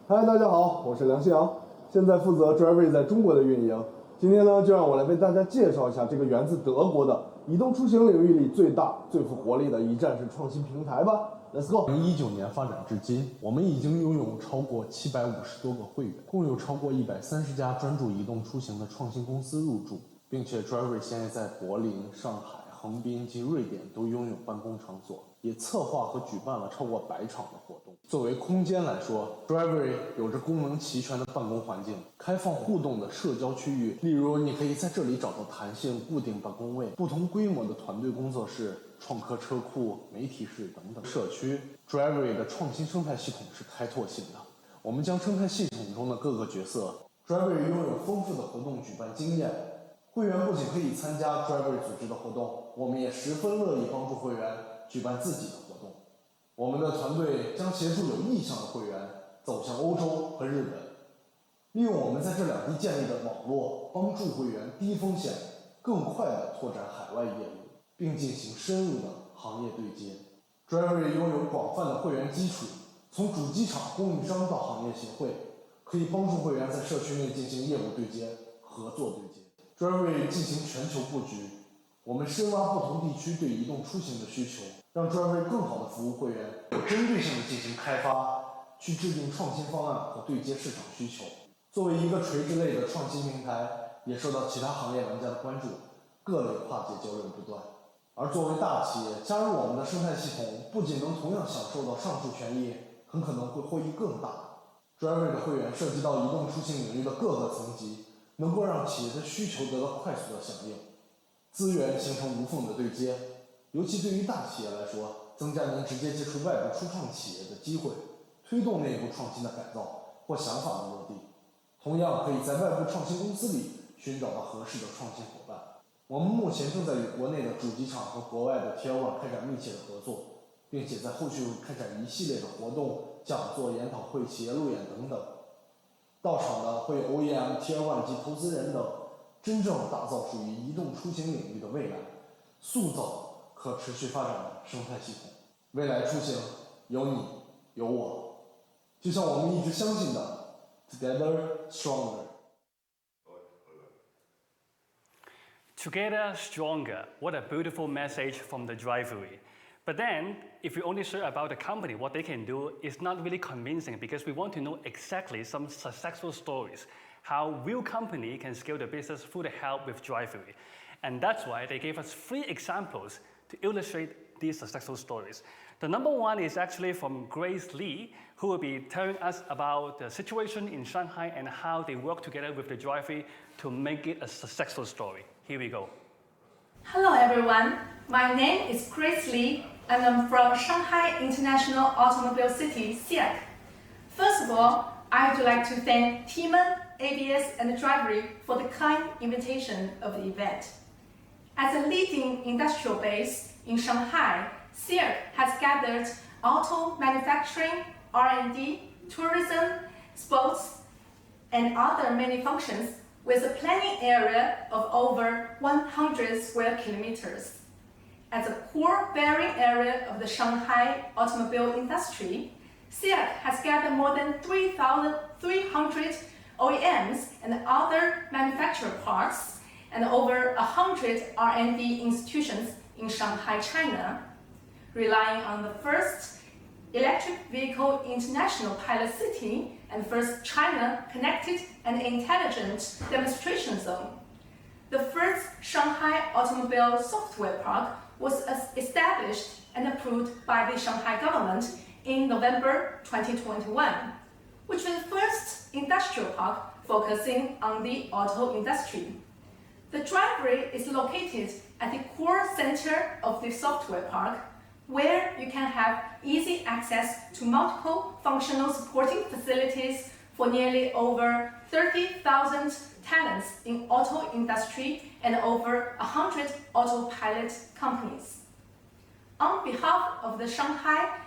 嗨，大家好，我是梁夕阳，现在负责 Drivery 在中国的运营。今天呢，就让我来为大家介绍一下这个源自德国的移动出行领域里最大、最富活力的一站式创新平台吧。Let's go！ 2019年发展至今，我们已经拥有超过750多个会员，共有超过130家专注移动出行的创新公司入驻，并且 Drivery 现在在柏林、上海、横滨及瑞典都拥有办公场所。 也策划和举办了超过100场的活动。作为空间来说 ，Drivery 有着功能齐全的办公环境，开放互动的社交区域。例如，你可以在这里找到弹性固定办公位、不同规模的团队工作室、创客车库、媒体室等等。社区 Drivery 的创新生态系统是开拓性的，我们将生态系统中的各个角色 Drivery 拥有丰富的活动举办经验。 会员不仅可以参加 Drivery 组织的活动，我们也十分乐意帮助会员举办自己的活动。我们的团队将协助有意向的会员走向欧洲和日本，利用我们在这两地建立的网络，帮助会员低风险、更快地拓展海外业务，并进行深入的行业对接。Drivery 拥有广泛的会员基础，从主机厂、供应商到行业协会，可以帮助会员在社区内进行业务对接、合作对接。 Drivery 进行全球布局，我们深挖不同地区对移动出行的需求，让 Drivery 更好地服务会员，有针对性地进行开发，去制定创新方案和对接市场需求。作为一个垂直类的创新平台，也受到其他行业玩家的关注，各类跨界交流不断。而作为大企业，加入我们的生态系统，不仅能同样享受到上述权益，很可能会获益更大。Drivery 的会员涉及到移动出行领域的各个层级。 能够让企业的需求得到快速的响应，资源形成无缝的对接，尤其对于大企业来说，增加您直接接触外部初创企业的机会，推动内部创新的改造或想法的落地。同样可以在外部创新公司里寻找到合适的创新伙伴。我们目前正在与国内的主机厂和国外的 Tier 1开展密切的合作，并且在后续会开展一系列的活动、讲座、研讨会、企业路演等等。 到场的会有 OEM、Tier 1及投资人等，真正打造属于移动出行领域的未来，塑造可持续发展的生态系统。未来出行有你有我，就像我们一直相信的 ，Together Stronger。 Together stronger. What a beautiful message from the Drivery. But then, if we only share about the company, what they can do is not really convincing, because we want to know exactly some successful stories. how real company can scale their business through the help with drive-through. And that's why they gave us 3 examples to illustrate these successful stories. The number one is actually from Grace Lee, who will be telling us about the situation in Shanghai and how they work together with the drive-through to make it a successful story. Here we go. Hello everyone, my name is Grace Lee and I'm from Shanghai International Automobile City, SIAC. First of all, I would like to thank Timan, ABS and Drivery for the kind invitation of the event. As a leading industrial base in Shanghai, SIAC has gathered auto manufacturing, R&D, tourism, sports, and other many functions with a planning area of over 100 square kilometers. As a core bearing area of the Shanghai automobile industry, SIAC has gathered more than 3,300 OEMs and other manufacturer parts and over 100 R&D institutions in Shanghai, China, relying on the first electric vehicle international pilot city and first China connected and intelligent demonstration zone. The first Shanghai automobile software park was established and approved by the Shanghai government in November 2021, which was the first industrial park focusing on the auto industry. The driveway is located at the core center of the software park, where you can have easy access to multiple functional supporting facilities for nearly over 30,000 talents in auto industry and over 100 autopilot companies. On behalf of the Shanghai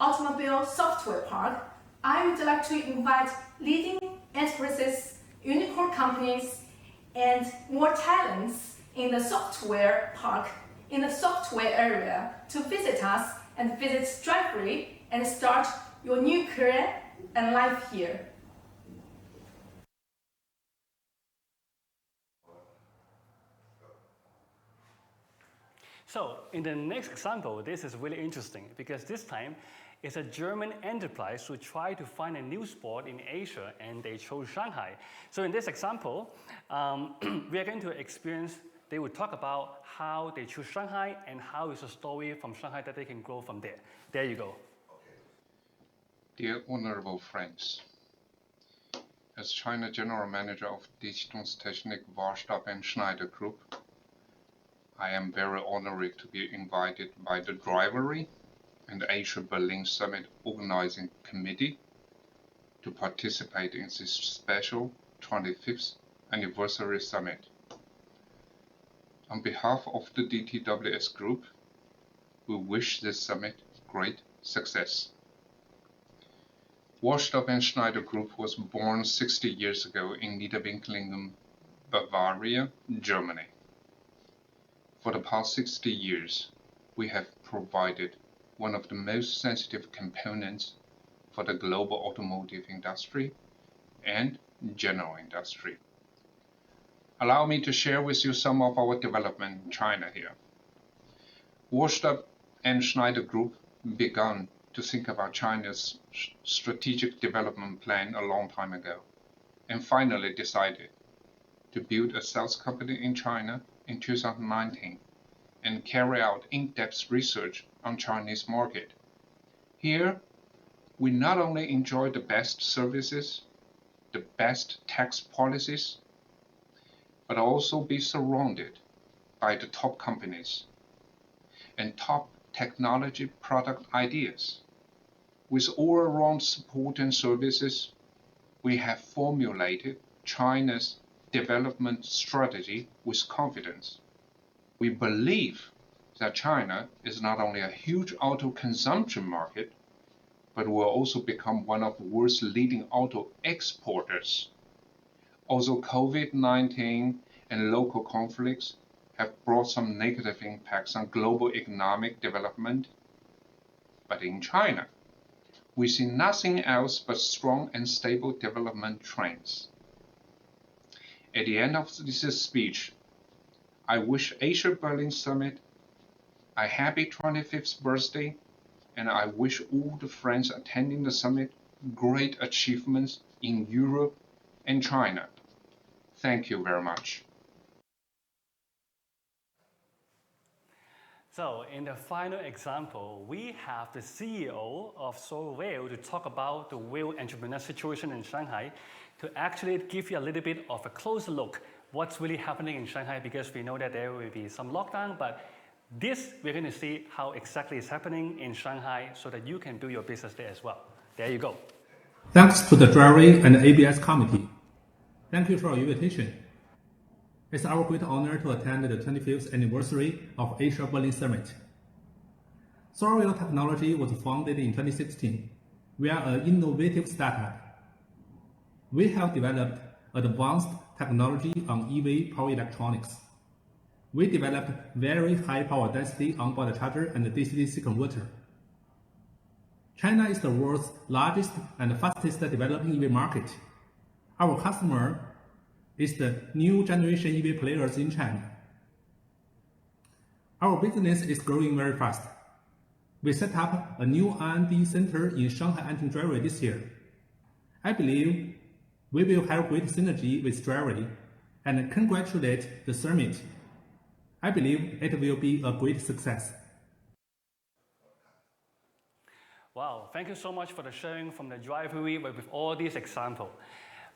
Automobile Software Park, I would like to invite leading enterprises, unicorn companies, and more talents in the software park, in the software area, to visit us and visit Drivery and start your new career and life here. So in the next example, this is really interesting because this time it's a German enterprise who tried to find a new spot in Asia and they chose Shanghai. So in this example, we are going to experience, they will talk about how they choose Shanghai and how is a story from Shanghai that they can grow from there. There you go. Dear honorable friends, as China General Manager of Dichtungstechnik Warstab and Schneider Group, I am very honored to be invited by the Drivery and AsiaBerlin Summit Organizing Committee to participate in this special 25th anniversary summit. On behalf of the DTWS Group, we wish this summit great success. Warstab and Schneider Group was born 60 years ago in Niederwinklingen, Bavaria, Germany. For the past 60 years, we have provided one of the most sensitive components for the global automotive industry and general industry. Allow me to share with you some of our development in China here. Warstab and Schneider Group began to think about China's strategic development plan a long time ago, and finally decided to build a sales company in China in 2019 and carry out in-depth research on Chinese market. Here, we not only enjoy the best services, the best tax policies, but also be surrounded by the top companies and top technology product ideas. With all-around support and services, we have formulated China's development strategy with confidence. We believe that China is not only a huge auto consumption market, but will also become one of the world's leading auto exporters. Although COVID-19 and local conflicts have brought some negative impacts on global economic development, but in China, we see nothing else but strong and stable development trends. At the end of this speech, I wish AsiaBerlin Summit a happy 25th birthday, and I wish all the friends attending the summit great achievements in Europe in China. Thank you very much. So in the final example, we have the CEO of Seoul Rail to talk about the rail entrepreneur situation in Shanghai, to actually give you a little bit of a closer look what's really happening in Shanghai, because we know that there will be some lockdown, but this we're going to see how exactly is happening in Shanghai so that you can do your business there as well. There you go. Thanks to the Driveway and ABS committee. Thank you for your invitation. It's our great honor to attend the 25th anniversary of AsiaBerlin Summit. Seoul Rail Technology was founded in 2016. We are an innovative startup. We have developed advanced technology on EV power electronics. We developed very high power density onboard charger and DC-DC converter. China is the world's largest and fastest developing EV market. Our customer is the new generation EV players in China. Our business is growing very fast. We set up a new R&D center in Shanghai and Driveway this year. I believe we will have great synergy with Driveway and congratulate the summit. I believe it will be a great success. Wow, thank you so much for the sharing from the Driveway with all these examples.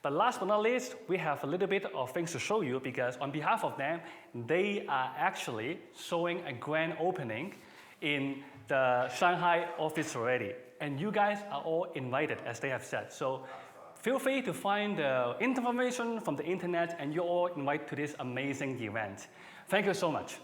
But last but not least, we have a little bit of things to show you, because on behalf of them, they are actually showing a grand opening in the Shanghai office already. And you guys are all invited, as they have said. So feel free to find the information from the internet, and you're all invited to this amazing event. Thank you so much.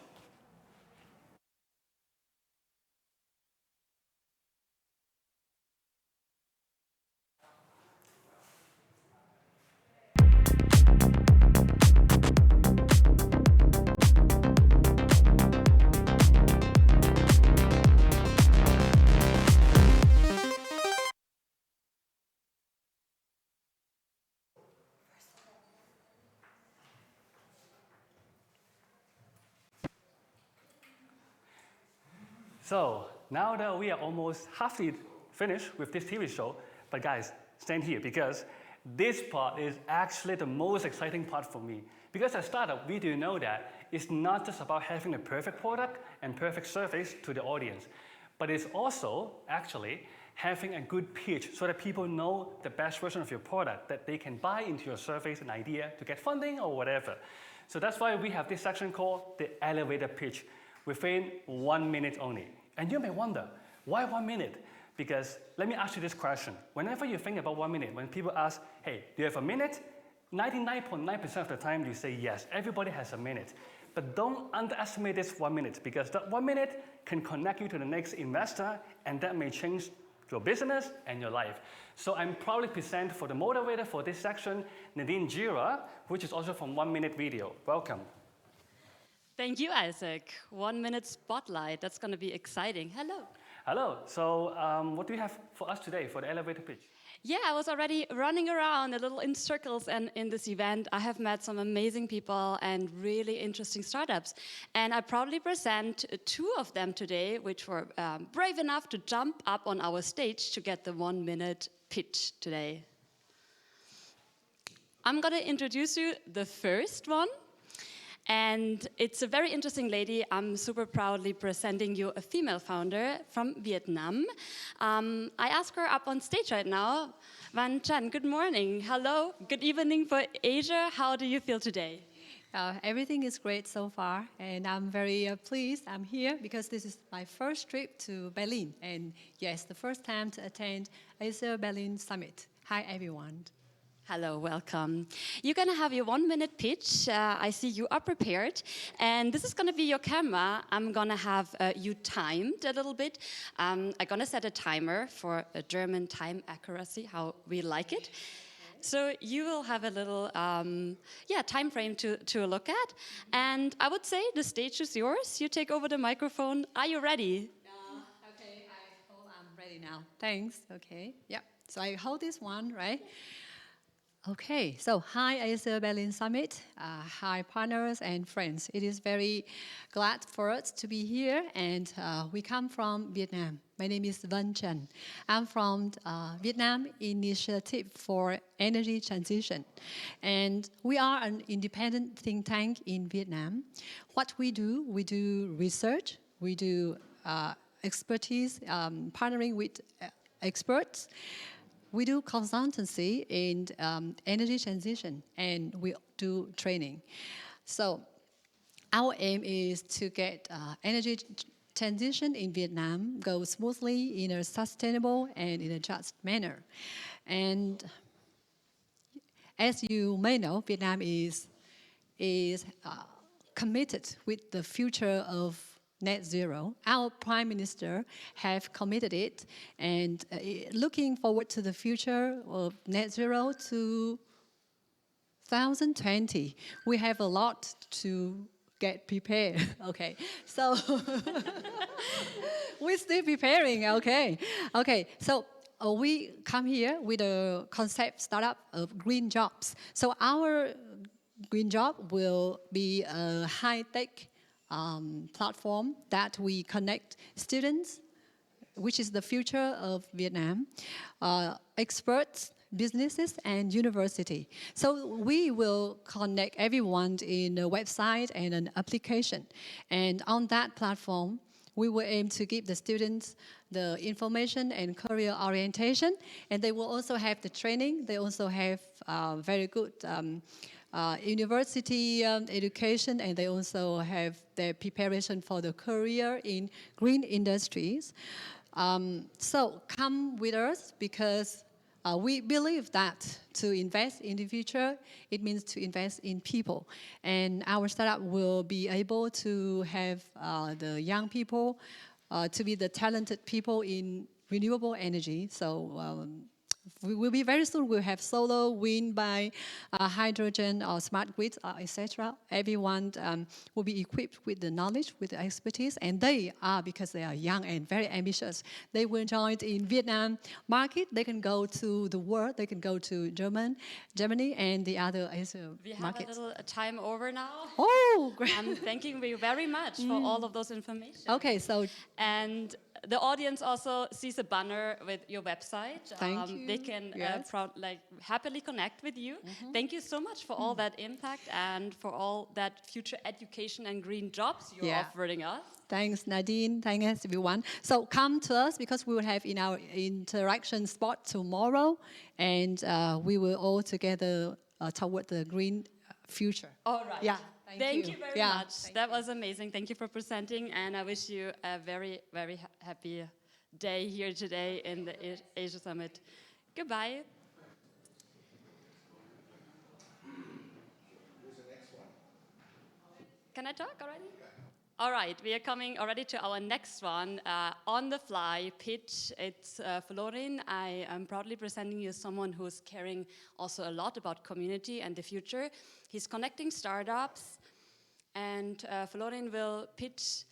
So now that we are almost halfway finished with this TV show, but guys, stand here, because this part is actually the most exciting part for me. Because as a startup, we do know that it's not just about having a perfect product and perfect service to the audience, but it's also actually having a good pitch so that people know the best version of your product, that they can buy into your service and idea to get funding or whatever. So that's why we have this section called the elevator pitch, within 1 minute only. And you may wonder, why 1 minute? Because let me ask you this question. Whenever you think about 1 minute, when people ask, hey, do you have a minute? 99.9% of the time you say yes, everybody has a minute. But don't underestimate this 1 minute, because that 1 minute can connect you to the next investor, and that may change your business and your life. So I'm proudly present for the moderator for this section, Nadine Jira, which is also from 1 Minute Video. Welcome. Thank you, Isaac. 1 minute spotlight. That's going to be exciting. Hello. Hello. So what do you have for us today for the elevator pitch? Yeah, I was already running around a little in circles, and in this event I have met some amazing people and really interesting startups. And I proudly present 2 of them today, which were brave enough to jump up on our stage to get the 1 minute pitch today. I'm going to introduce you the first one. And it's a very interesting lady. I'm super proudly presenting you a female founder from Vietnam. I ask her up on stage right now. Van Chan, good morning. Hello, good evening for Asia. How do you feel today? Everything is great so far, and I'm very pleased I'm here because this is my first trip to Berlin. And yes, the first time to attend AsiaBerlin Summit. Hi, everyone. Hello, welcome. You're going to have your 1 minute pitch. I see you are prepared. And this is going to be your camera. I'm going to have you timed a little bit. I'm going to set a timer for a German time accuracy, how we like it. So you will have a little time frame to look at. And I would say the stage is yours. You take over the microphone. Are you ready? Okay, I'm ready now. Thanks. Okay, yeah. So I hold this one, right? Okay, so hi AsiaBerlin Summit, hi partners and friends. It is very glad for us to be here, and we come from Vietnam. My name is Vân Trần. I'm from Vietnam Initiative for Energy Transition, and we are an independent think tank in Vietnam. What we do research, we do expertise, partnering with experts. We do consultancy in energy transition, and we do training. So our aim is to get energy transition in Vietnam go smoothly in a sustainable and in a just manner. And as you may know, Vietnam is committed with the future of net zero. Our Prime Minister have committed it, and looking forward to the future of net zero to 2020. We have a lot to get prepared. Okay, so we're still preparing. Okay, so we come here with a concept startup of green jobs. So our green job will be a high-tech platform that we connect students, which is the future of Vietnam, experts, businesses, and university. So we will connect everyone in a website and an application. And on that platform, we will aim to give the students the information and career orientation, and they will also have the training. They also have very good university education, and they also have their preparation for the career in green industries. So come with us, because we believe that to invest in the future, it means to invest in people. And our startup will be able to have the young people to be the talented people in renewable energy. So we will be very soon. We'll have solar, wind, by hydrogen, or smart grids, etc. Everyone will be equipped with the knowledge, with the expertise, and they are, because they are young and very ambitious, they will join in Vietnam market. They can go to the world. They can go to Germany, and the other Asia markets. We have a little time over now. Oh, great! I'm thanking you very much for all of those information. Okay, so and the audience also sees a banner with your website. Thank you. They can Yes. happily connect with you. Thank you so much for all that impact and for all that future education and green jobs you're offering us. Thanks, Nadine. Thanks, everyone. So come to us, because we will have in our interaction spot tomorrow, and we will all together toward the green future. All right. Yeah. Thank you very much. That was amazing. Thank you for presenting, and I wish you a very, very happy day here today in the Asia Summit. Goodbye. Can I talk already? All right, we are coming already to our next one, on the fly pitch. It's Florin. I am proudly presenting you someone who's caring also a lot about community and the future. He's connecting startups, and Florin will pitch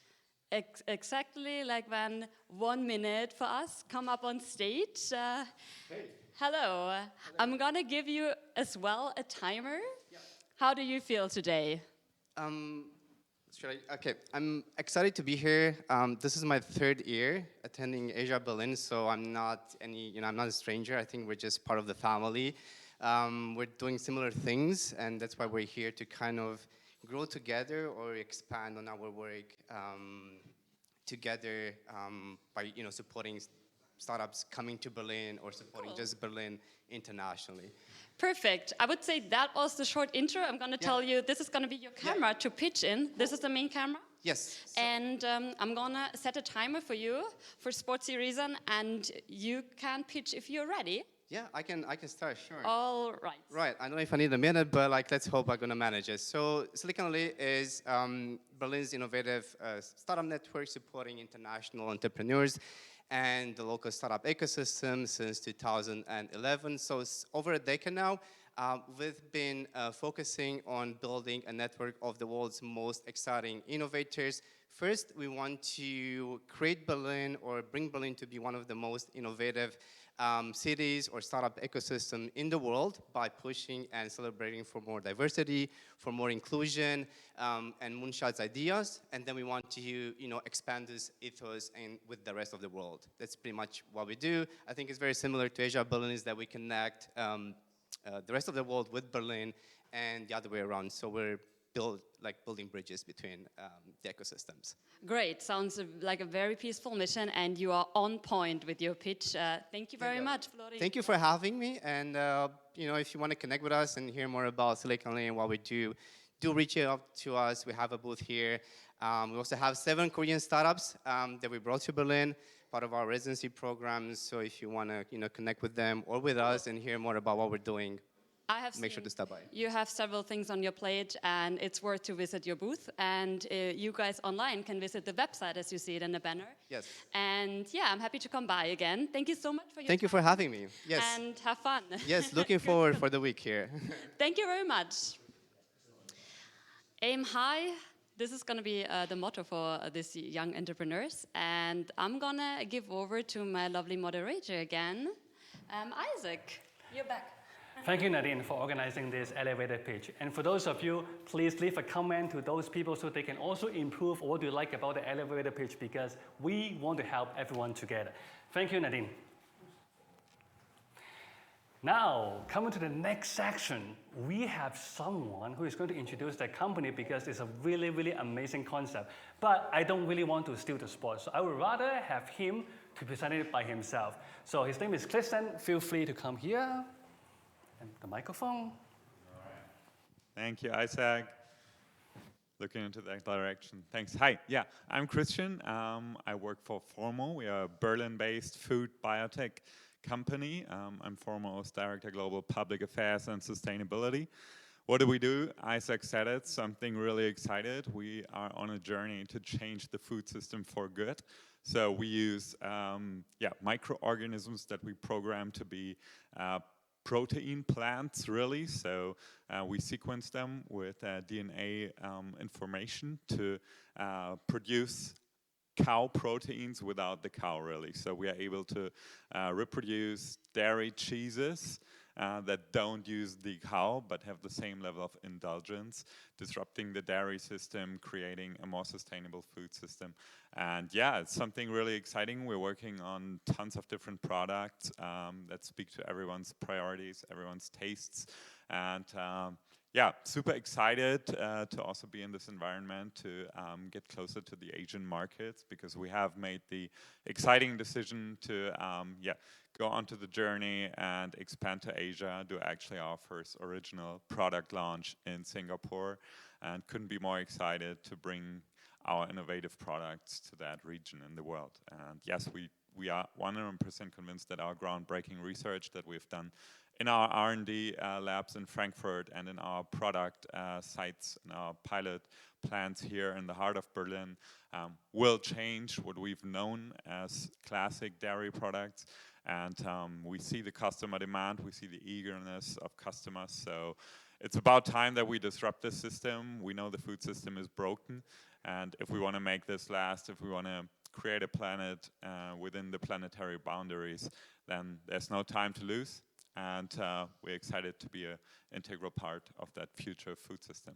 exactly like when 1 minute for us. Come up on stage. Hey. Hello. I'm gonna give you as well a timer. Yeah. How do you feel today? Okay, I'm excited to be here. This is my 3rd year attending AsiaBerlin, so I'm not I'm not a stranger. I think we're just part of the family. We're doing similar things, and that's why we're here to kind of grow together or expand on our work together by supporting startups coming to Berlin or supporting just Berlin internationally. Perfect. I would say that was the short intro. I'm going to tell you, this is going to be your camera to pitch in. This is the main camera. Yes. And I'm going to set a timer for you for sportsy reason, and you can pitch if you're ready. Yeah, I can start, sure. All right. Right, I don't know if I need a minute, but let's hope I'm gonna manage it. So Silicon Valley is Berlin's innovative startup network supporting international entrepreneurs and the local startup ecosystem since 2011. So it's over a decade now. We've been focusing on building a network of the world's most exciting innovators. First, we want to create Berlin or bring Berlin to be one of the most innovative cities or startup ecosystem in the world by pushing and celebrating for more diversity, for more inclusion, and Moonshot's ideas. And then we want to, expand this ethos and with the rest of the world. That's pretty much what we do. I think it's very similar to AsiaBerlin, is that we connect the rest of the world with Berlin and the other way around. So we're building bridges between the ecosystems. Great, sounds like a very peaceful mission, and you are on point with your pitch. Thank you very much, Flori. Thank you for having me, and if you want to connect with us and hear more about Silicon Valley and what we do reach out to us. We have a booth here. We also have 7 Korean startups that we brought to Berlin, part of our residency programs. So if you want to connect with them or with us and hear more about what we're doing, make sure to stop by. You have several things on your plate, and it's worth to visit your booth. And you guys online can visit the website as you see it in the banner. Yes. And yeah, I'm happy to come by again. Thank you so much for your Thank you for having me. Yes. And have fun. Yes, looking forward for the week here. Thank you very much. Aim high. This is going to be the motto for these young entrepreneurs. And I'm going to give over to my lovely moderator again. Isaac, you're back. Thank you, Nadine, for organizing this elevator pitch. And for those of you, please leave a comment to those people so they can also improve what you like about the elevator pitch, because we want to help everyone together. Thank you, Nadine. Now, coming to the next section, we have someone who is going to introduce their company because it's a really, really amazing concept. But I don't really want to steal the spot, so I would rather have him to present it by himself. So his name is Christian. Feel free to come here. And the microphone. All right. Thank you, Isaac. Looking into that direction. Thanks. Hi. Yeah, I'm Christian. I work for Formo. We are a Berlin-based food biotech company. I'm Formo's Director Global Public Affairs and Sustainability. What do we do? Isaac said it, something really excited. We are on a journey to change the food system for good. So we use microorganisms that we program to be protein plants, really. So we sequence them with DNA information to produce cow proteins without the cow, really. So we are able to reproduce dairy cheeses that don't use the cow but have the same level of indulgence, disrupting the dairy system, creating a more sustainable food system. And yeah, it's something really exciting. We're working on tons of different products that speak to everyone's priorities, everyone's tastes. And yeah, super excited to also be in this environment, to get closer to the Asian markets, because we have made the exciting decision to go onto the journey and expand to Asia, do actually our first original product launch in Singapore, and couldn't be more excited to bring our innovative products to that region in the world. And yes, we are 100% convinced that our groundbreaking research that we've done in our R&D labs in Frankfurt and in our product sites and our pilot plants here in the heart of Berlin will change what we've known as classic dairy products. And we see the customer demand, we see the eagerness of customers. So it's about time that we disrupt this system. We know the food system is broken. And if we want to make this last, if we want to create a planet within the planetary boundaries, then there's no time to lose. And we're excited to be an integral part of that future food system.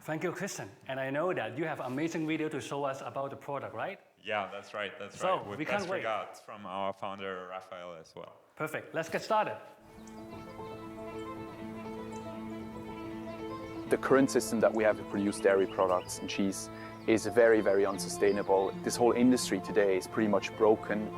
Thank you, Christian. And I know that you have an amazing video to show us about the product, right? Yeah, that's right. That's so right. With we can't wait. Regards from our founder, Raphael, as well. Perfect. Let's get started. The current system that we have to produce dairy products and cheese is very, very unsustainable. This whole industry today is pretty much broken.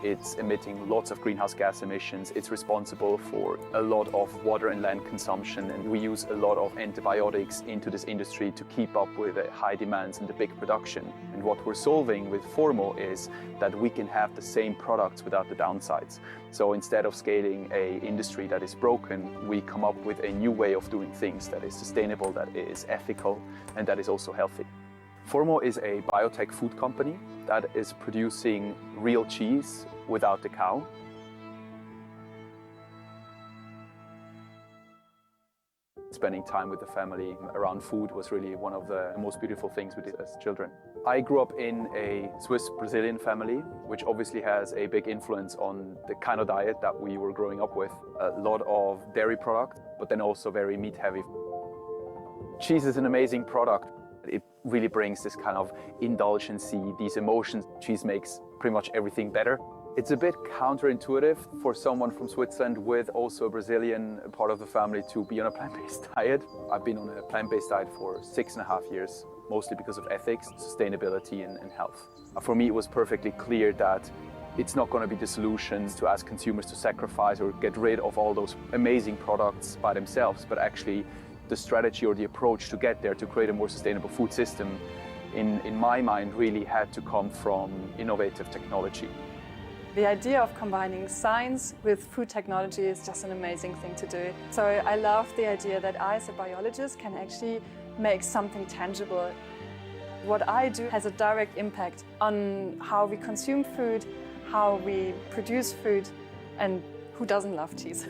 It's emitting lots of greenhouse gas emissions. It's responsible for a lot of water and land consumption, and we use a lot of antibiotics into this industry to keep up with the high demands and the big production. And what we're solving with Formo is that we can have the same products without the downsides. So instead of scaling an industry that is broken, we come up with a new way of doing things that is sustainable, that is ethical, and that is also healthy. Formo is a biotech food company that is producing real cheese without the cow. It's spending time with the family around food was really one of the most beautiful things we did as children. I grew up in a Swiss-Brazilian family, which obviously has a big influence on the kind of diet that we were growing up with. A lot of dairy products, but then also very meat-heavy. Cheese is an amazing product. It really brings this kind of indulgency, these emotions. Cheese makes pretty much everything better. It's a bit counterintuitive for someone from Switzerland with also a Brazilian part of the family to be on a plant-based diet. I've been on a plant-based diet for 6.5 years, mostly because of ethics, sustainability and health. For me, it was perfectly clear that it's not going to be the solution to ask consumers to sacrifice or get rid of all those amazing products by themselves, but actually the strategy or the approach to get there, to create a more sustainable food system, in my mind, really had to come from innovative technology. The idea of combining science with food technology is just an amazing thing to do. So I love the idea that I, as a biologist, can actually make something tangible. What I do has a direct impact on how we consume food, how we produce food, and who doesn't love cheese?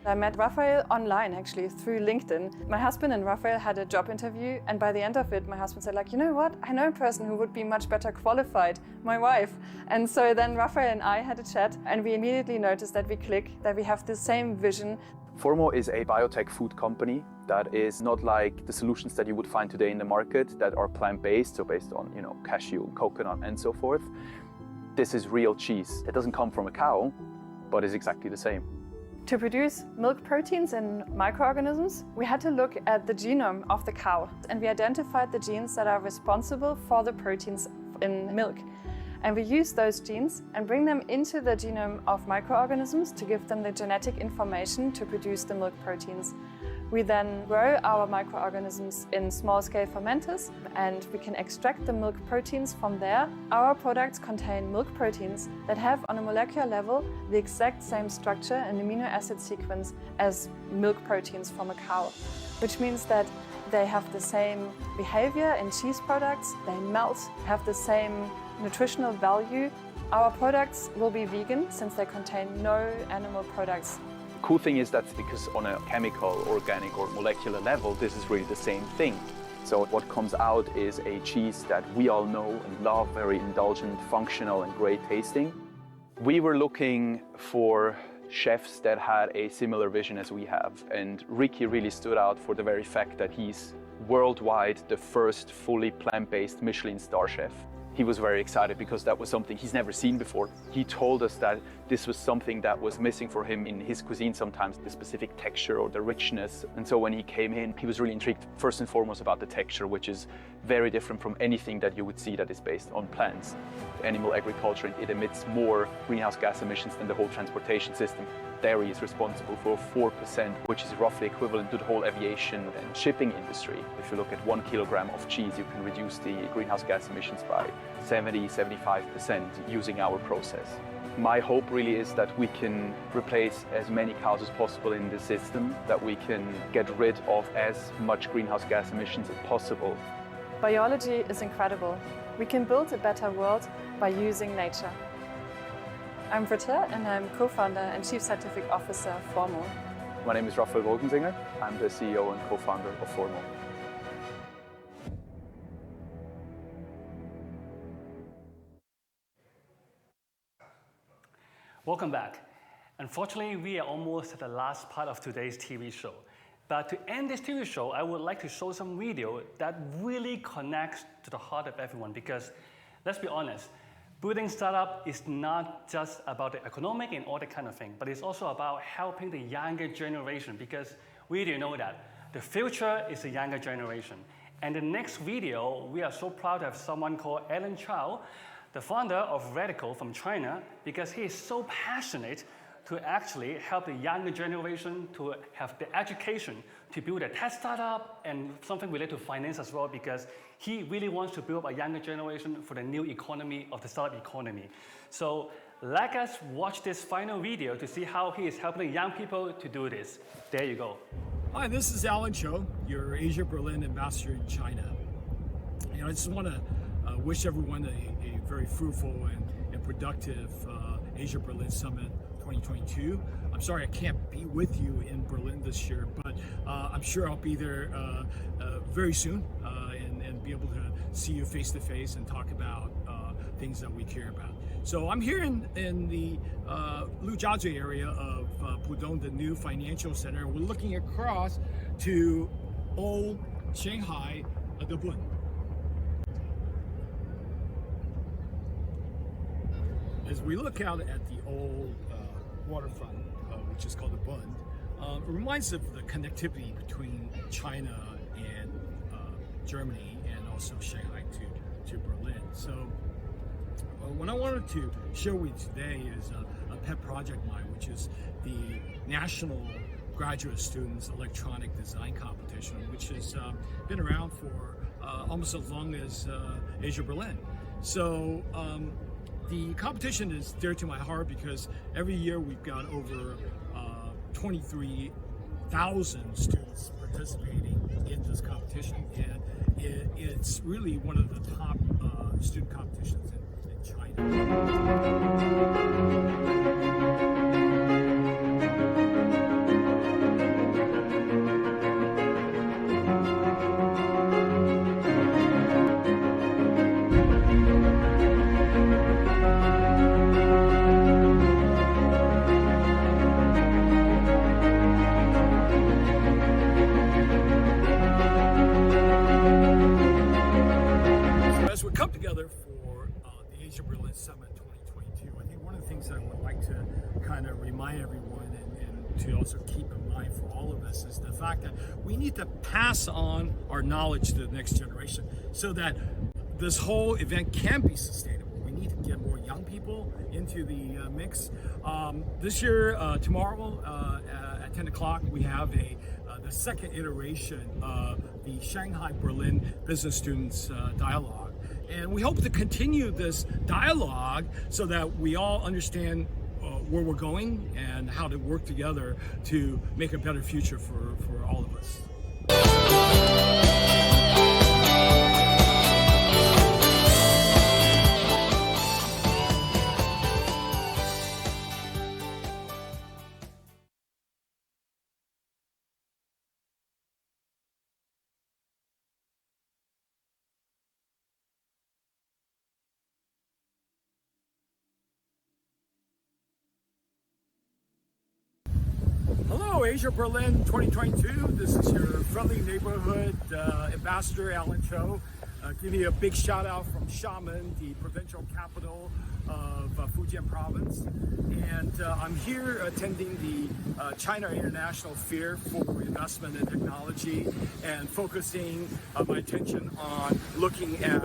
I met Raphael online, actually, through LinkedIn. My husband and Raphael had a job interview, and by the end of it, my husband said, like, you know what? I know a person who would be much better qualified, my wife. And so then Raphael and I had a chat, and we immediately noticed that we click, that we have the same vision. Formo is a biotech food company that is not like the solutions that you would find today in the market that are plant-based, so based on, cashew, coconut, and so forth. This is real cheese. It doesn't come from a cow, but is exactly the same. To produce milk proteins in microorganisms, we had to look at the genome of the cow, and we identified the genes that are responsible for the proteins in milk. And we use those genes and bring them into the genome of microorganisms to give them the genetic information to produce the milk proteins. We then grow our microorganisms in small-scale fermenters, and we can extract the milk proteins from there. Our products contain milk proteins that have, on a molecular level, the exact same structure and amino acid sequence as milk proteins from a cow, which means that they have the same behavior in cheese products, they melt, have the same nutritional value. Our products will be vegan since they contain no animal products. The cool thing is that because on a chemical, organic or molecular level, this is really the same thing. So what comes out is a cheese that we all know and love, very indulgent, functional and great tasting. We were looking for chefs that had a similar vision as we have, and Ricky really stood out for the very fact that he's worldwide the first fully plant-based Michelin star chef. He was very excited because that was something he's never seen before. He told us that this was something that was missing for him in his cuisine sometimes, the specific texture or the richness. And so when he came in, he was really intrigued first and foremost about the texture, which is very different from anything that you would see that is based on plants. Animal agriculture, it emits more greenhouse gas emissions than the whole transportation system. Dairy is responsible for 4%, which is roughly equivalent to the whole aviation and shipping industry. If you look at 1 kilogram of cheese, you can reduce the greenhouse gas emissions by 70–75% using our process. My hope really is that we can replace as many cows as possible in the system, that we can get rid of as much greenhouse gas emissions as possible. Biology is incredible. We can build a better world by using nature. I'm Britta, and I'm co-founder and Chief Scientific Officer of Formo. My name is Raphael Wolkensinger. I'm the CEO and co-founder of Formo. Welcome back. Unfortunately, we are almost at the last part of today's TV show. But to end this TV show, I would like to show some video that really connects to the heart of everyone, because let's be honest, building startup is not just about the economic and all that kind of thing, but it's also about helping the younger generation, because we do know that the future is the younger generation. And the next video, we are so proud to have someone called Alan Chow, the founder of Radical from China, because he is so passionate to actually help the younger generation to have the education to build a tech startup and something related to finance as well, because he really wants to build a younger generation for the new economy of the startup economy. So let us watch this final video to see how he is helping young people to do this. There you go. Hi, this is Alan Cho, your AsiaBerlin ambassador in China. I just want to wish everyone a very fruitful and productive AsiaBerlin Summit 2022. I'm sorry I can't be with you in Berlin this year, but I'm sure I'll be there very soon and be able to see you face to face and talk about things that we care about. So I'm here in the Lujiazui area of Pudong, the new financial center. We're looking across to old Shanghai, the Bund. As we look out at the old waterfront, which is called the Bund, it reminds us of the connectivity between China and Germany and also Shanghai to Berlin. So what I wanted to share with you today is a pet project of mine, which is the National Graduate Students Electronic Design Competition, which has been around for almost as long as AsiaBerlin. So the competition is dear to my heart because every year we've got over 23,000 students participating in this competition, and it's really one of the top student competitions in China. Come together for the AsiaBerlin Summit 2022. I think one of the things that I would like to kind of remind everyone and to also keep in mind for all of us is the fact that we need to pass on our knowledge to the next generation so that this whole event can be sustainable. We need to get more young people into the mix. This year, tomorrow at 10 o'clock, we have the second iteration of the Shanghai-Berlin Business Students Dialogue. And we hope to continue this dialogue so that we all understand where we're going and how to work together to make a better future for all of us. Hello, AsiaBerlin 2022. This is your friendly neighborhood ambassador, Alan Cho. Give you a big shout out from Xiamen, the provincial capital of Fujian province. And I'm here attending the China International Fair for Investment and Technology and focusing my attention on looking at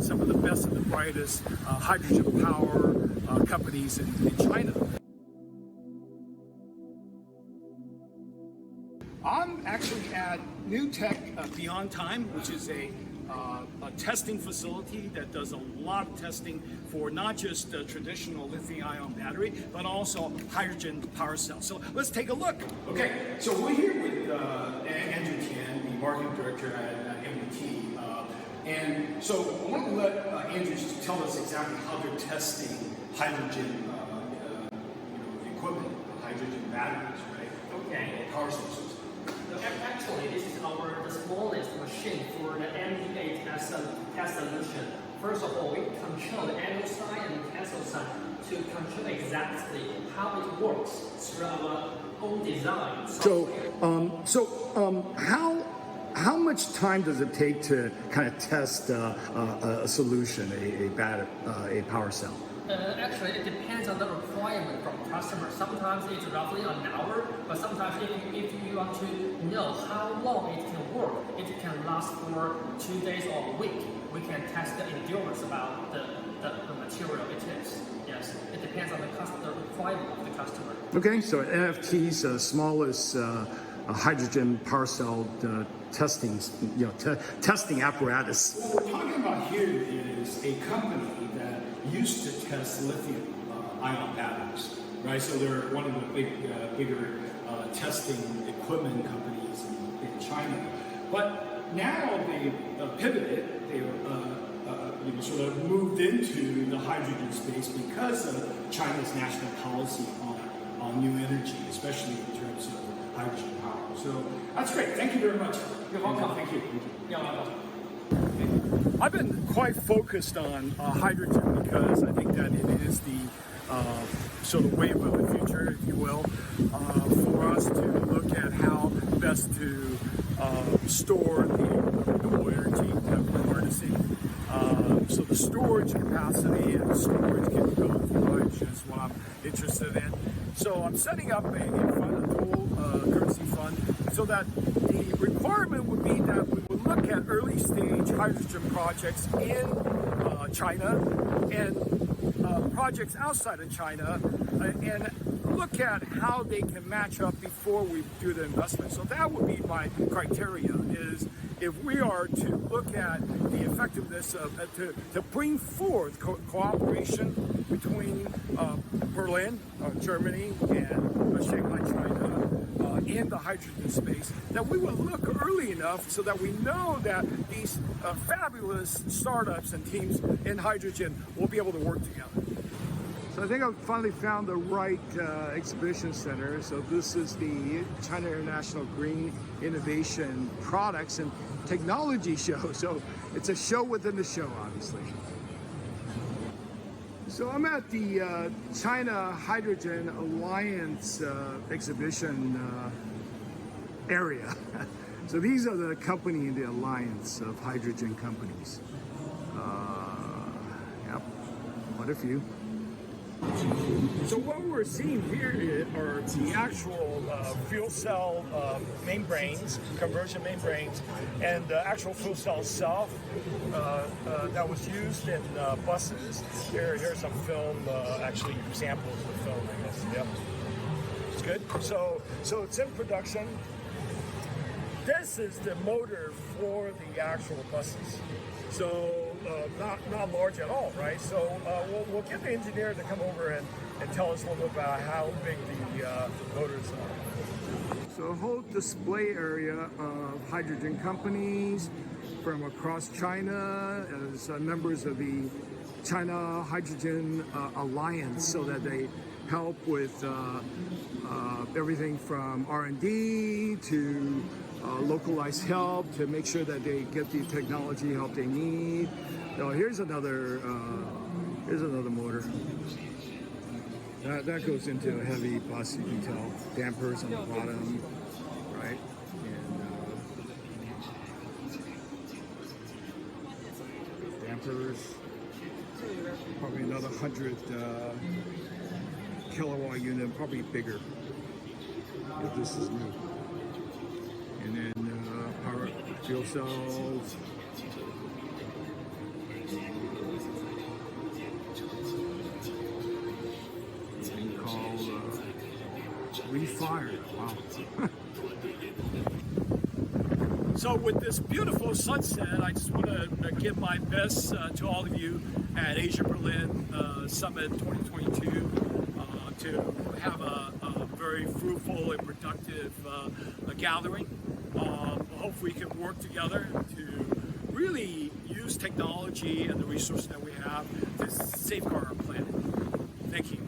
some of the best and the brightest hydrogen power companies in China. I'm actually at New Tech Beyond Time, which is a testing facility that does a lot of testing for not just the traditional lithium-ion battery, but also hydrogen power cells. So let's take a look. Okay, so we're here with Andrew Tian, the marketing director at MIT. And so I want to let Andrew just tell us exactly how they're testing hydrogen equipment, hydrogen batteries, right? Okay. Power sources. Actually, this is the smallest machine for the MDA test solution. First of all, we control the anode side and cathode side to control exactly how it works through our own design. How much time does it take to kind of test a solution, a power cell? Actually, it depends on the requirement from customer. Sometimes it's roughly an hour, but sometimes if you want to know how long it can work, it can last for 2 days or a week. We can test the endurance about the material it is. Yes, it depends on the requirement of the customer. Okay, so NFT's smallest hydrogen power cell testing apparatus. What we're talking about here is a company that used to test lithium-ion batteries, right? So they're one of the bigger testing equipment companies in China. But now they've pivoted. They've sort of moved into the hydrogen space because of China's national policy on on new energy, especially in terms of hydrogen power. So that's great. Thank you very much. You're welcome. Thank you. You're welcome. I've been quite focused on hydrogen because I think that it is the sort of wave of the future, if you will, for us to look at how best to store the renewable energy that we're harnessing. So the storage capacity and the storage capability of hydrogen is what I'm interested in. So I'm setting up a fund, a dual currency fund, so that the requirement would be that we would look at early stage hydrogen projects in China and projects outside of China and look at how they can match up before we do the investment. So that would be my criteria, is if we are to look at the effectiveness of, to bring forth cooperation between Berlin, Germany, and Shanghai, China, in the hydrogen space, that we would look early enough so that we know that these fabulous startups and teams in hydrogen will be able to work together. So I think I've finally found the right exhibition center. So this is the China International Green Innovation Products and Technology Show. So it's a show within the show, obviously. So I'm at the China Hydrogen Alliance exhibition area. So these are the company in the alliance of hydrogen companies. Yep, quite a few. So what we're seeing here are the actual fuel cell membranes, conversion membranes, and the actual fuel cell itself that was used in buses. Here's some film, actually samples of film, I guess. Yep. It's good. So it's in production. This is the motor for the actual buses. So not large at all, right? So we'll get the engineer to come over and tell us a little bit about how big the motors are. So a whole display area of hydrogen companies from across China as members of the China Hydrogen Alliance, so that they help with everything from R&D to localized help to make sure that they get the technology help they need. So here's another motor. That goes into a heavy bus. You can tell dampers on the bottom, right? And dampers. Probably another 100 kilowatt unit, probably bigger if this is new. And then power fuel cells. Thing called Refire. Wow. So with this beautiful sunset, I just want to give my best to all of you at AsiaBerlin Summit 2022 to have a very fruitful and productive gathering. Hopefully we can work together to really use technology and the resources that we have to safeguard our planet. Thank you.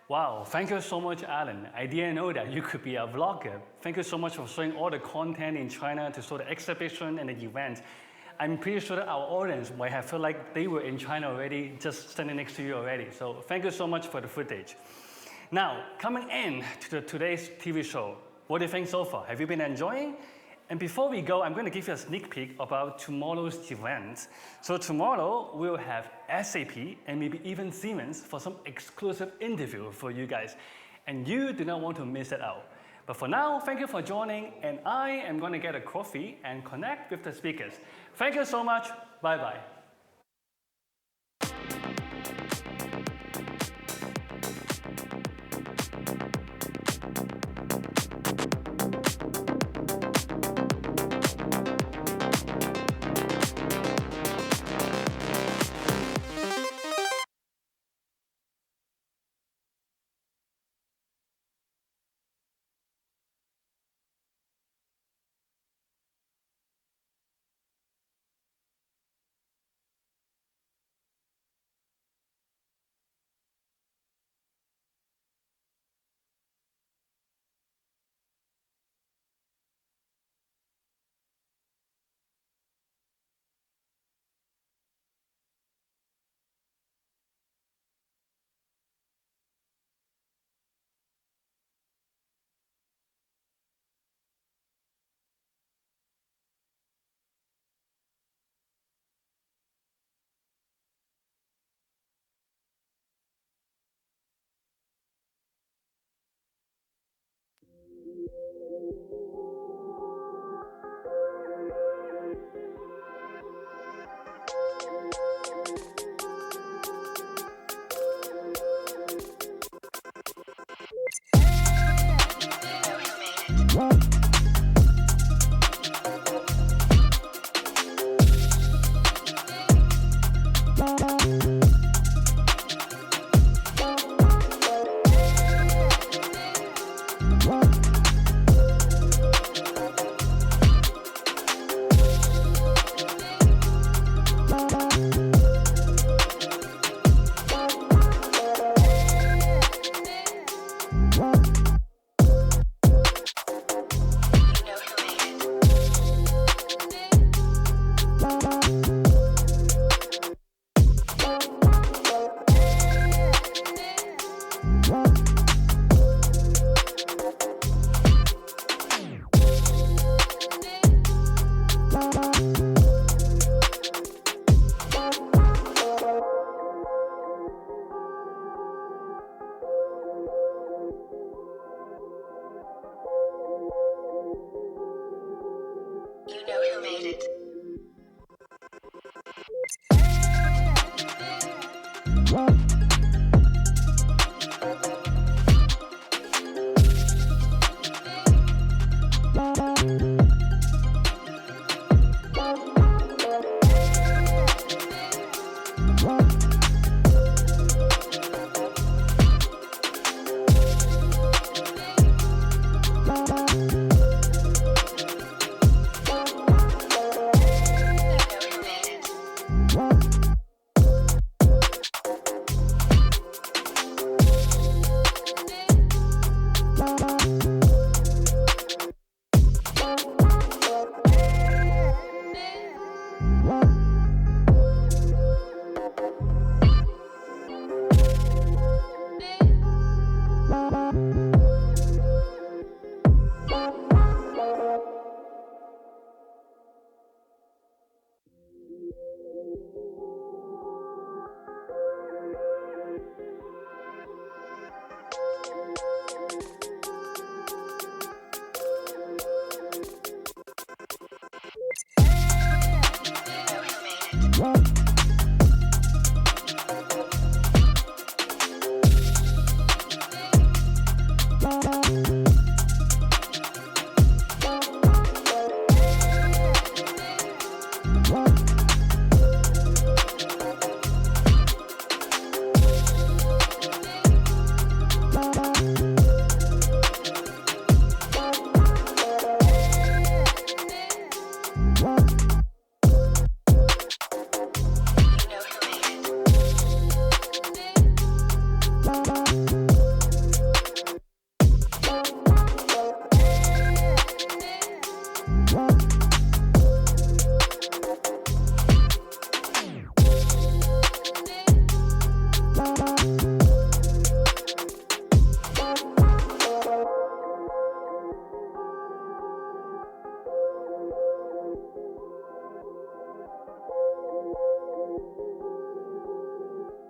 Wow, thank you so much, Alan. I didn't know that you could be a vlogger. Thank you so much for showing all the content in China to show the exhibition and the event. I'm pretty sure that our audience might have felt like they were in China already, just standing next to you already. So thank you so much for the footage. Now, coming in to today's TV show, what do you think so far? Have you been enjoying? And before we go, I'm going to give you a sneak peek about tomorrow's event. So tomorrow, we'll have SAP and maybe even Siemens for some exclusive interview for you guys. And you do not want to miss it out. But for now, thank you for joining, and I am going to get a coffee and connect with the speakers. Thank you so much. Bye-bye. made it.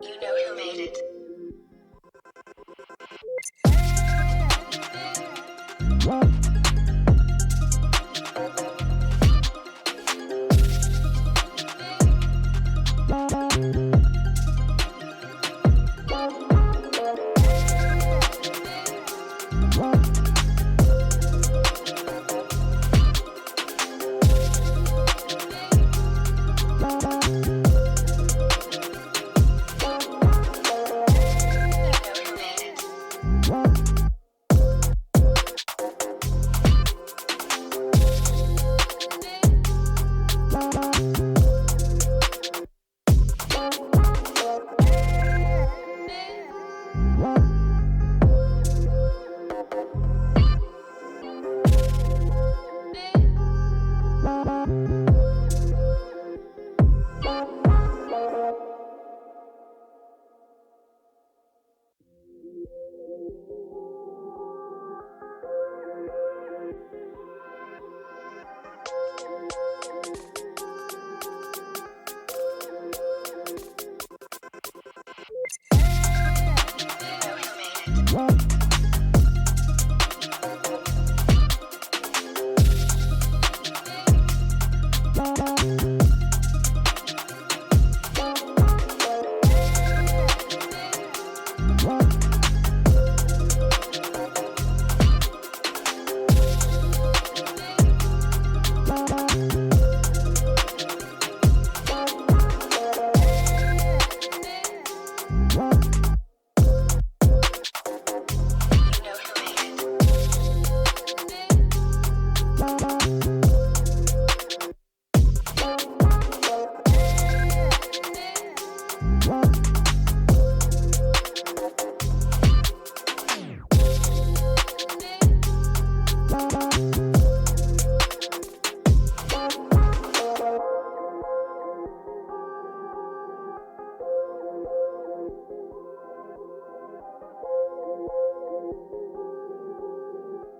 You know who made it.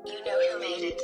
You know who made it.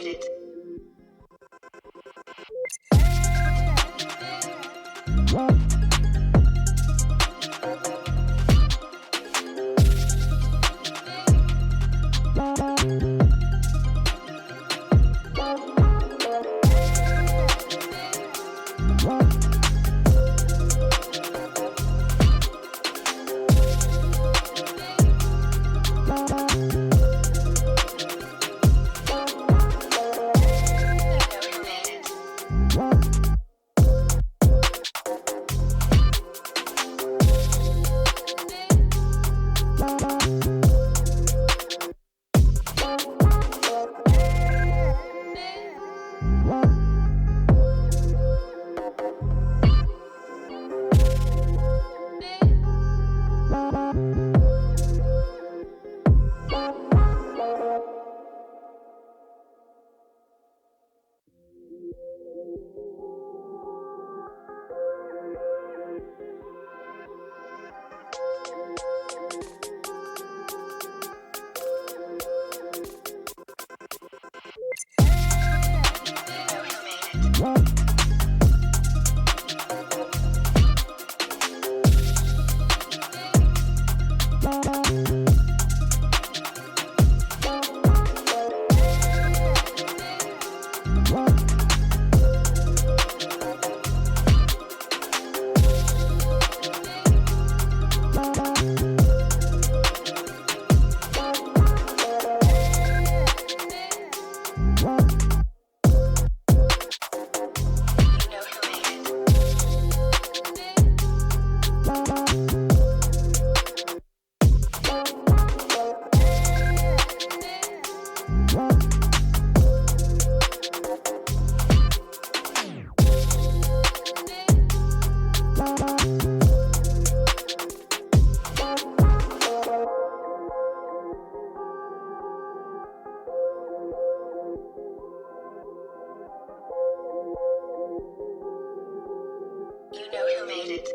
made it. You know who made it.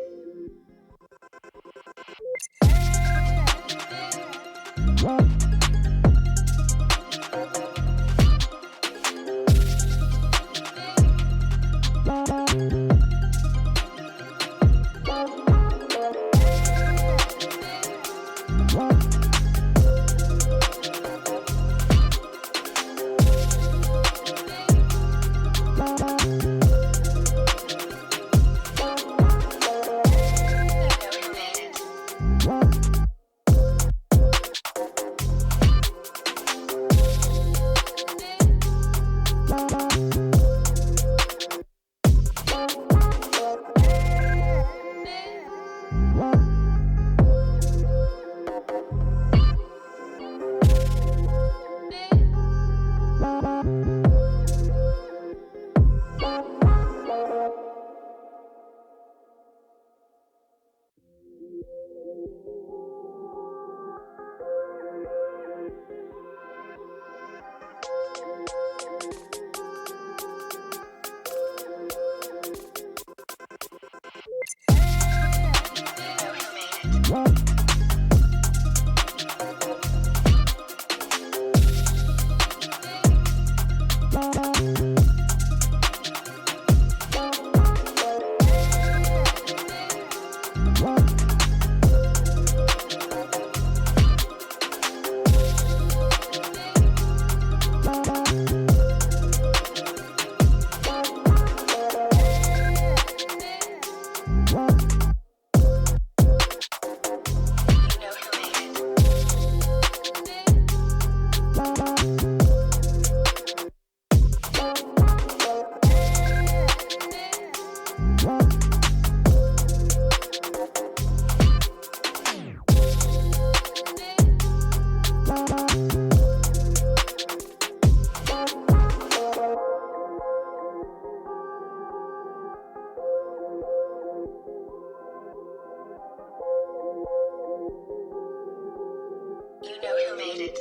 You know who made it.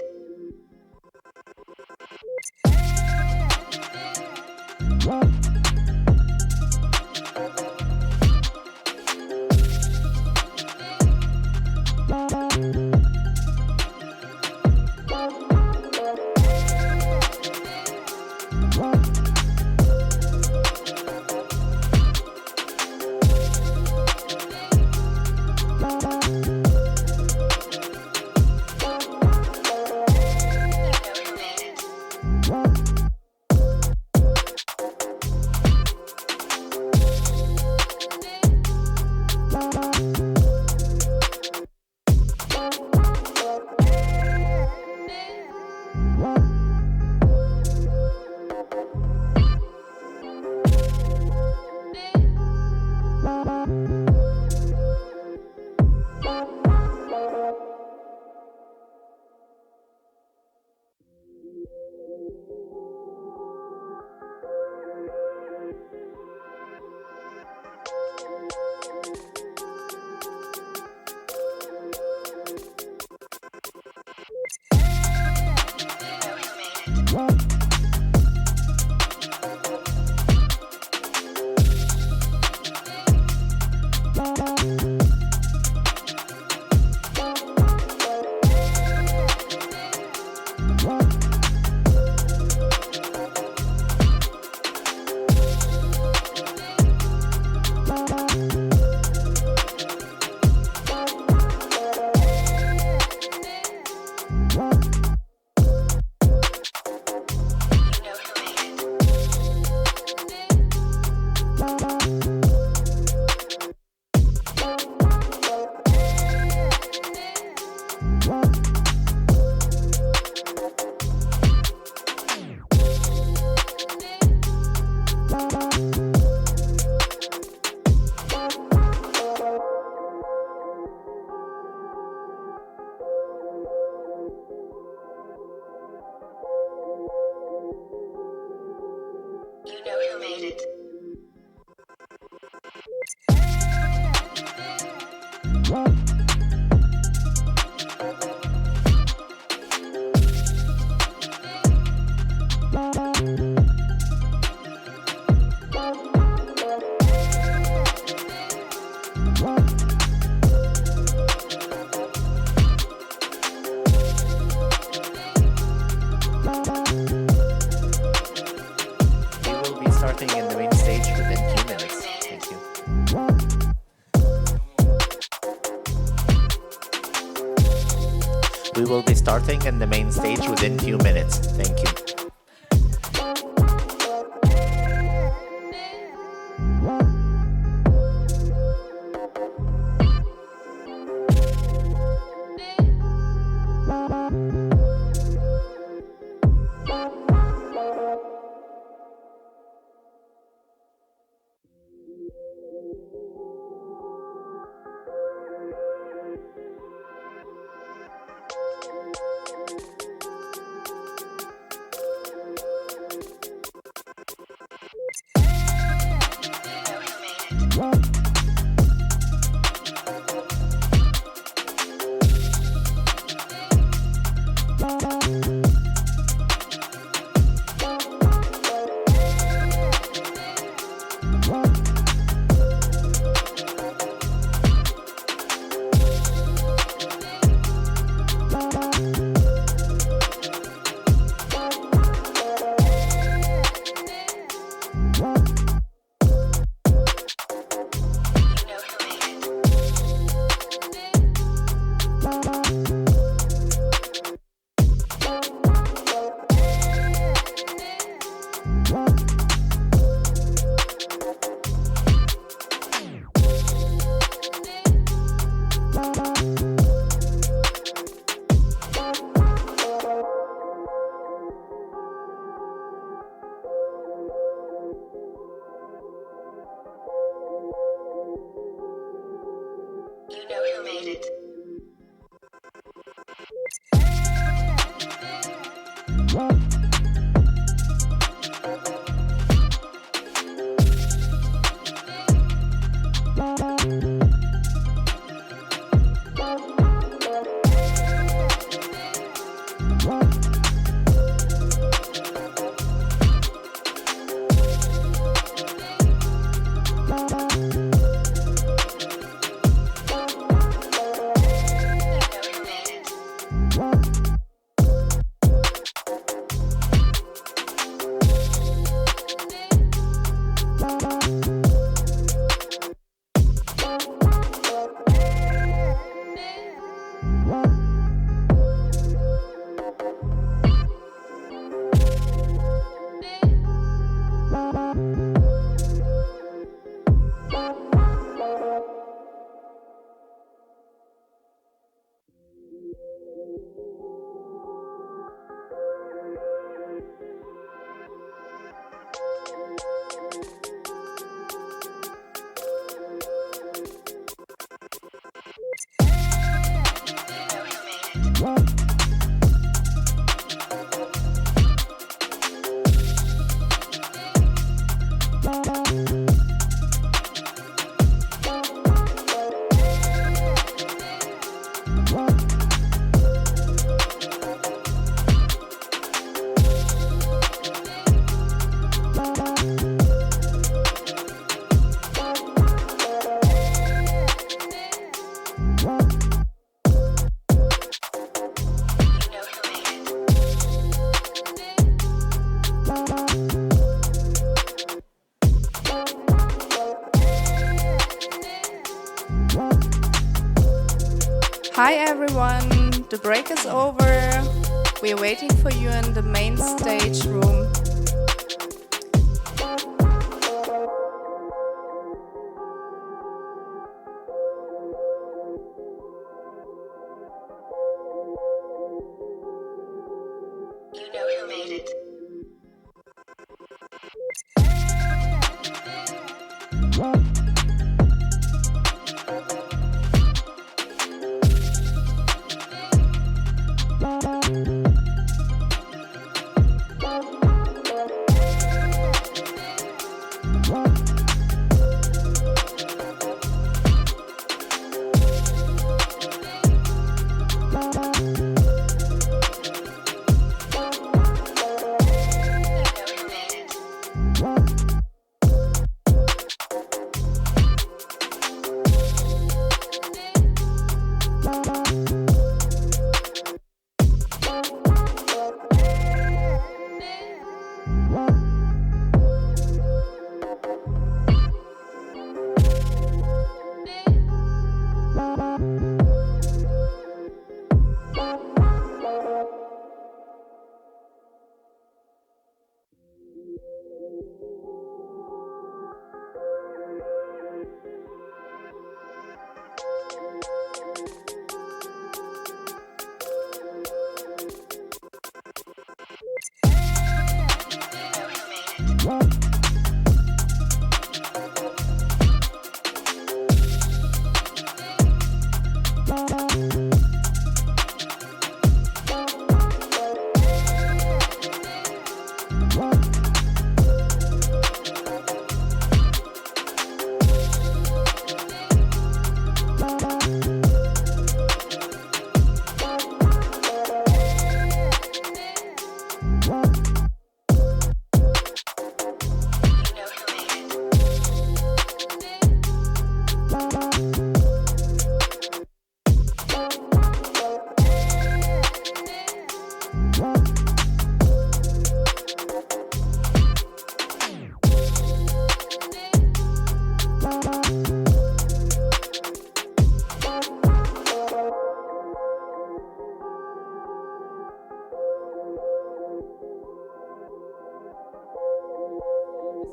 You know who made it. We will be starting in the main stage within a few minutes. Thank you. We will be starting in the main stage within a few minutes. Thank you. You know who made it. Hi everyone, the break is over. We're waiting for you in the main stage room. You know who made it.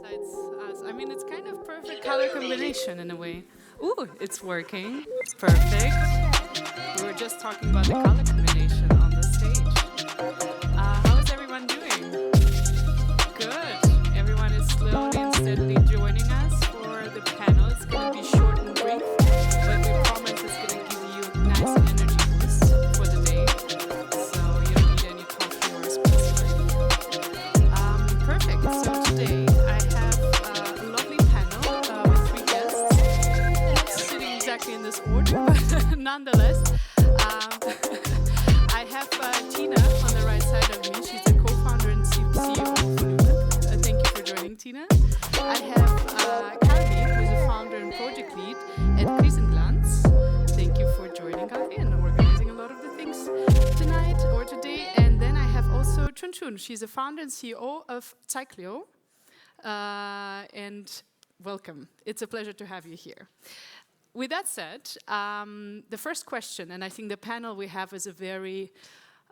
Besides us, I mean, it's kind of perfect color combination in a way. Ooh, it's working. Perfect. We were just talking about the color combination on the stage. How is everyone doing? Good. Everyone is slowly and steadily joining us for the panel. It's going to be short and brief, but we promise it's going to give you a nice energy boost for the day. So you don't need any coffee or espresso or anything. Perfect. So today I have a lovely panel with 3 guests, not sitting exactly in this order, but nonetheless. I have Tina on the right side of me. She's the co-founder and CEO of Lumen. Thank you for joining, Tina. I have Calvi, who's a founder and project lead at Krisenglanz. Thank you for joining, Calvi, and organizing a lot of the things tonight or today. And then I have also Chun Chun. She's a founder and CEO of Cyclio. And welcome. It's a pleasure to have you here. With that said, the first question, and I think the panel we have is a very,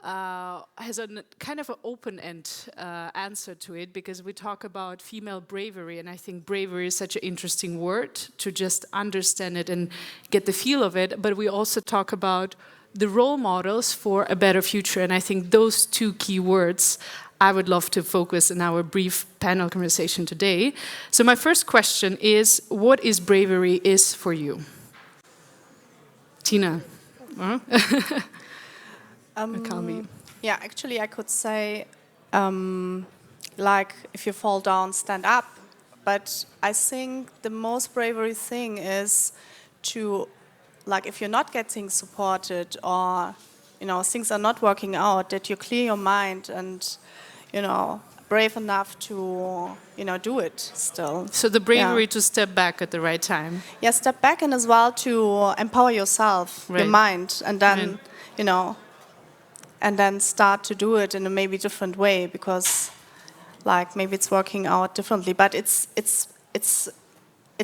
has a kind of an open-end answer to it, because we talk about female bravery, and I think bravery is such an interesting word to just understand it and get the feel of it, but we also talk about the role models for a better future, and I think those 2 key words I would love to focus in our brief panel conversation today. So my first question is, what is bravery is for you? Tina? Yeah, actually I could say, like, if you fall down, stand up. But I think the most bravery thing is to, like, if you're not getting supported or, you know, things are not working out, that you clear your mind and, you know, brave enough to, you know, do it still. So the bravery to step back at the right time. Yeah, step back, and as well to empower yourself, your mind, and then, you know, and then start to do it in a maybe different way, because, like, maybe it's working out differently. But it's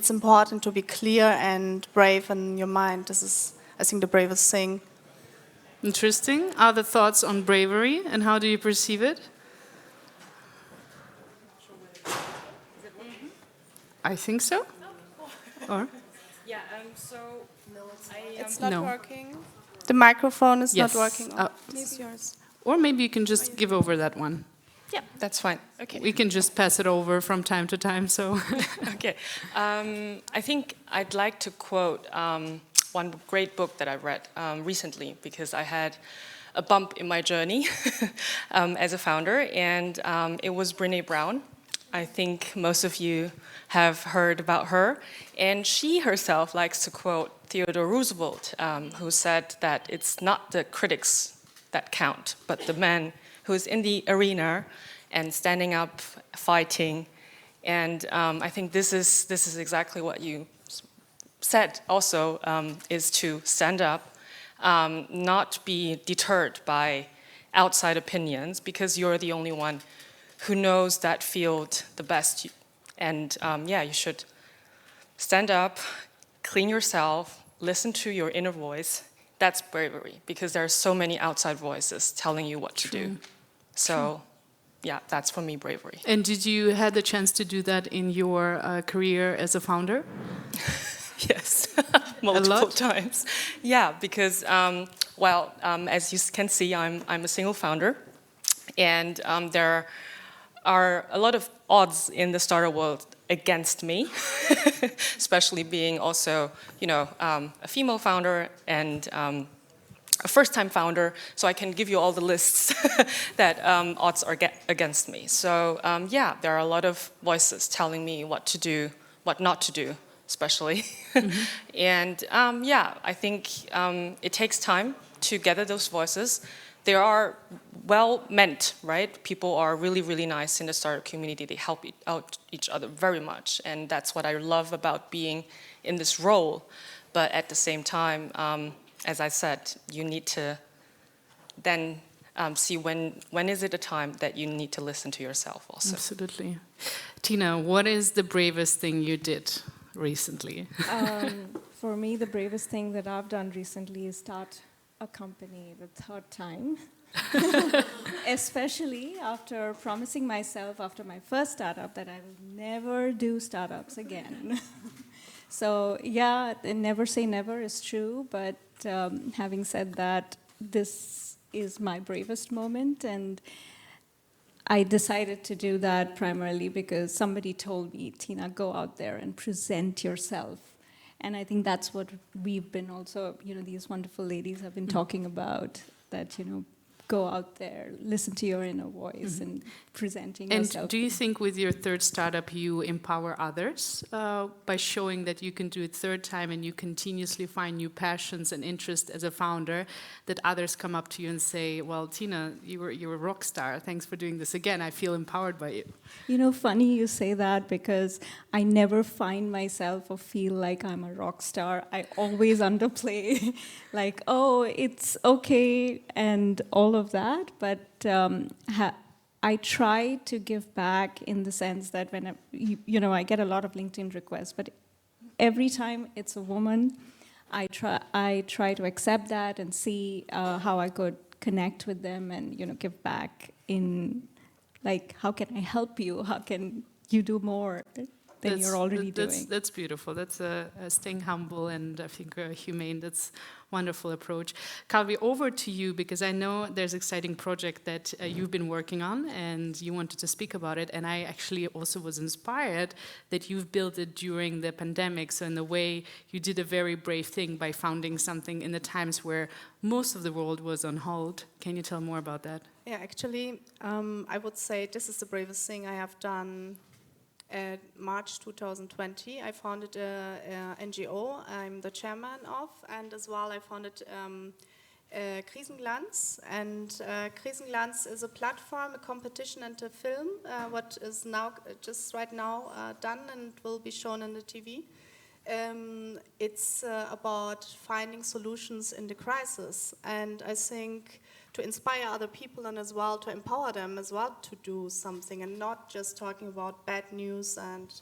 important to be clear and brave in your mind. This is, I think, the bravest thing. Interesting. Other thoughts on bravery and how do you perceive it? I think so. Or? Yeah, so it's No. not working. The microphone is Yes. not working. Oh. Maybe yours. Or maybe you can just give over that one. Yeah, that's fine. Okay. We can just pass it over from time to time. So. Okay. I think I'd like to quote one great book that I read recently because I had a bump in my journey as a founder, and it was Brené Brown. I think most of you have heard about her, and she herself likes to quote Theodore Roosevelt, who said that it's not the critics that count, but the man who is in the arena and standing up, fighting. And I think this is exactly what you said also, is to stand up, not be deterred by outside opinions, because you're the only one who knows that field the best. And yeah, you should stand up, clean yourself, listen to your inner voice. That's bravery, because there are so many outside voices telling you what to do. So yeah, that's for me bravery. And did you had the chance to do that in your career as a founder? Yes, multiple times. Yeah, because as you can see, I'm a single founder, and there are a lot of odds in the startup world against me, especially being also, a female founder and a first-time founder. So I can give you all the lists that odds are against me. So yeah, there are a lot of voices telling me what to do, what not to do, especially. And yeah, I think it takes time to gather those voices. They are well meant, right? People are really, really nice in the startup community. They help out each other very much. And that's what I love about being in this role. But at the same time, as I said, you need to then see when is it a time that you need to listen to yourself also. Absolutely. Tina, what is the bravest thing you did recently? For me, the bravest thing that I've done recently is start a company the third time. Especially after promising myself after my first startup that I will never do startups again. So yeah, never say never is true, but having said that, this is my bravest moment, and I decided to do that primarily because somebody told me, Tina, go out there and present yourself. And I think that's what we've been also, these wonderful ladies have been talking about, that, go out there, listen to your inner voice and presenting yourself. And do you think with your third startup you empower others by showing that you can do it third time and you continuously find new passions and interests as a founder, that others come up to you and say, well, Tina, you're a rock star. Thanks for doing this again. I feel empowered by you. Funny you say that, because I never find myself or feel like I'm a rock star. I always underplay like, oh, it's okay and all of that, but I try to give back in the sense that when I get a lot of LinkedIn requests, but every time it's a woman, I try to accept that and see how I could connect with them and give back in, like, how can I help you? How can you do more than you're already doing? That's beautiful. That's staying humble and I think humane. That's wonderful approach. Calvi, over to you, because I know there's an exciting project that you've been working on and you wanted to speak about it. And I actually also was inspired that you've built it during the pandemic. So in a way, you did a very brave thing by founding something in the times where most of the world was on hold. Can you tell more about that? Yeah, actually, I would say this is the bravest thing I have done. March 2020, I founded a NGO I'm the chairman of, and as well I founded Krisenglanz. And Krisenglanz is a platform, a competition and a film, what is now just right now done and will be shown on the TV. It's about finding solutions in the crisis, and I think to inspire other people and as well to empower them as well to do something, and not just talking about bad news and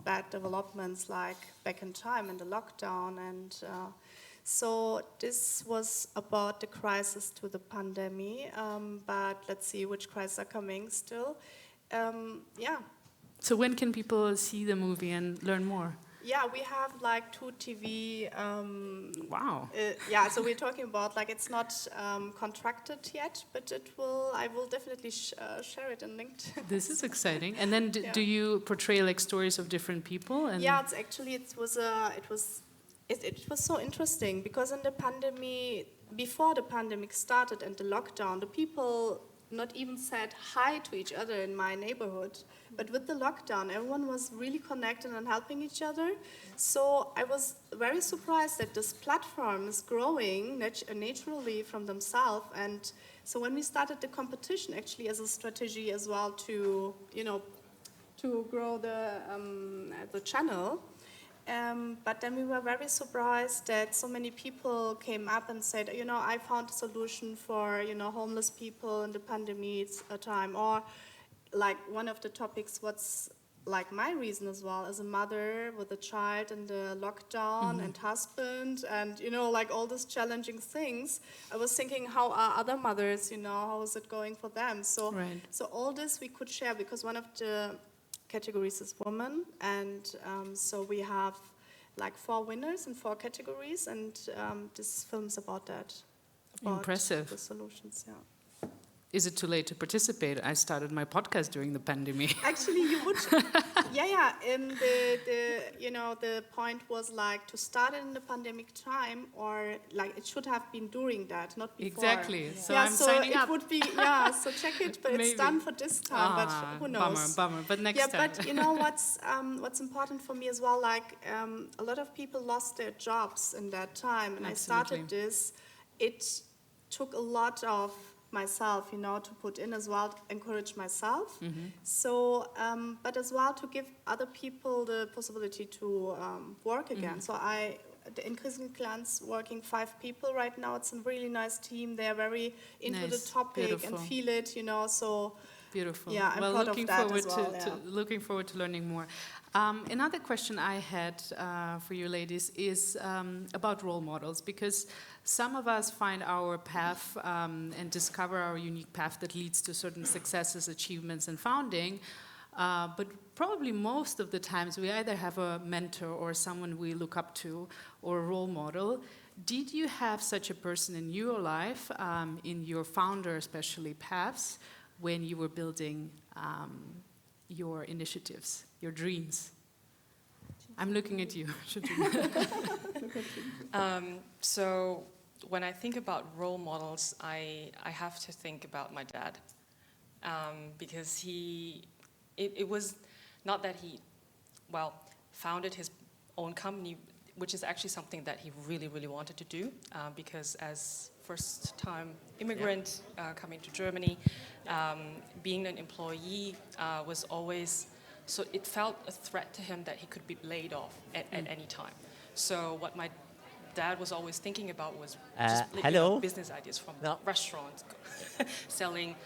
bad developments like back in time in the lockdown. And So this was about the crisis to the pandemic, but let's see which crises are coming still. Yeah. So when can people see the movie and learn more? Yeah, we have like 2 TV. Wow. Yeah, so we're talking about like it's not contracted yet, but I will definitely share it and link. This is exciting. And then Yeah. do you portray like stories of different people? And Yeah, it was so interesting because in the pandemic, before the pandemic started and the lockdown, the people not even said hi to each other in my neighborhood. But with the lockdown, everyone was really connected and helping each other. So I was very surprised that this platform is growing naturally from themselves. And so when we started the competition, actually as a strategy as well to, to grow the channel. But then we were very surprised that so many people came up and said, I found a solution for, homeless people in the pandemic time. Or like one of the topics, what's like my reason as well, as a mother with a child in the lockdown and husband and, like all these challenging things. I was thinking, how are other mothers, how is it going for them? So, so all this we could share because one of the categories is women, and so we have like 4 winners in 4 categories, and this film's about that. About Impressive. The solutions, yeah. is it too late to participate? I started my podcast during the pandemic. Actually, you would. Yeah. And the point was like to start it in the pandemic time, or like it should have been during that, not before. Exactly. So yeah, I'm so signing it up. would be so check it, but it's Maybe. done for this time. But who knows? Bummer. But next time. Yeah, but what's important for me as well. Like a lot of people lost their jobs in that time, and Absolutely. I started this. It took a lot of myself, to put in as well, to encourage myself. So, but as well to give other people the possibility to work again. So the increasing clans working 5 people right now. It's a really nice team. They are very into the topic Beautiful. and feel it, so. Beautiful. Yeah, I'm well, proud looking of that forward as well, looking forward to learning more. Another question I had for you ladies is about role models, because some of us find our path and discover our unique path that leads to certain successes, achievements, and founding. But probably most of the times we either have a mentor or someone we look up to or a role model. Did you have such a person in your life, in your founder especially paths, when you were building your initiatives, your dreams? I'm looking at you. So when I think about role models, I have to think about my dad, because it was not that he, founded his own company, which is actually something that he really, really wanted to do, because as first-time immigrant coming to Germany, being an employee was always, so it felt a threat to him that he could be laid off at any time. So what my dad was always thinking about was just business ideas from restaurants, selling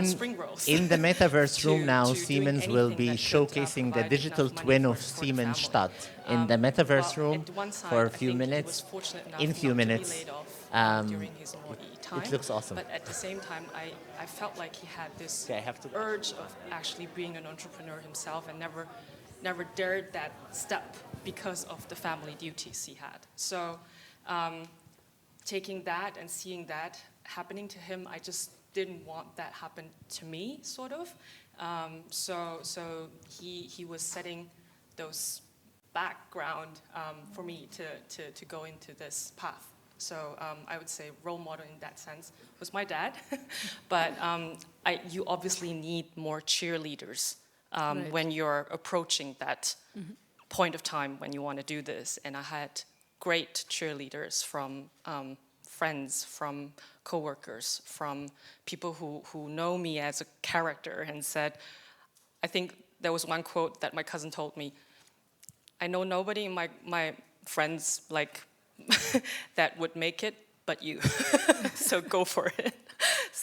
spring rolls. In the metaverse room now, to Siemens doing will anything be that could, showcasing the provide digital enough money twin for of the Siemens family. Stadt in the metaverse room at one side, for a I few think he minutes. was fortunate enough In not few to be minutes, laid off during his employee time. it looks awesome. But at the same time, I felt like he had this Okay, I have to- urge of actually being an entrepreneur himself, and never dared that step because of the family duties he had. So taking that and seeing that happening to him, I just didn't want that happen to me, sort of. So he was setting those background for me to go into this path. So I would say role model in that sense was my dad. But you obviously need more cheerleaders when you're approaching that point of time when you want to do this. And I had great cheerleaders from friends, from coworkers, from people who know me as a character and said, I think there was one quote that my cousin told me, I know nobody in my friends that would make it but you. So go for it.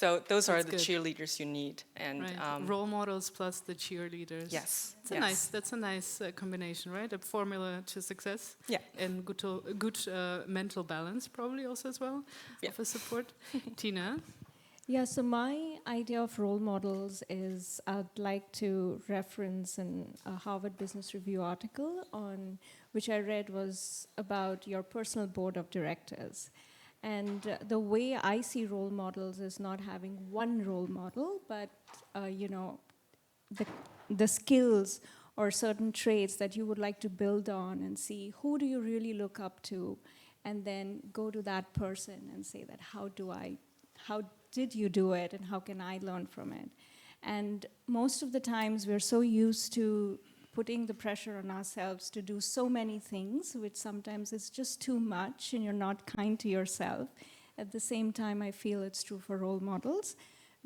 So those are That's the good. cheerleaders you need. And Right. Role models plus the cheerleaders. Yes, That's a nice combination, right? A formula to success. Yeah. And good mental balance, probably also as well, of a support. Tina. Yeah, so my idea of role models is I'd like to reference a Harvard Business Review article on which I read was about your personal board of directors. And the way I see role models is not having one role model, but the skills or certain traits that you would like to build on and see who do you really look up to, and then go to that person and say that how did you do it and how can I learn from it? And most of the times we're so used to putting the pressure on ourselves to do so many things, which sometimes is just too much and you're not kind to yourself. At the same time, I feel it's true for role models,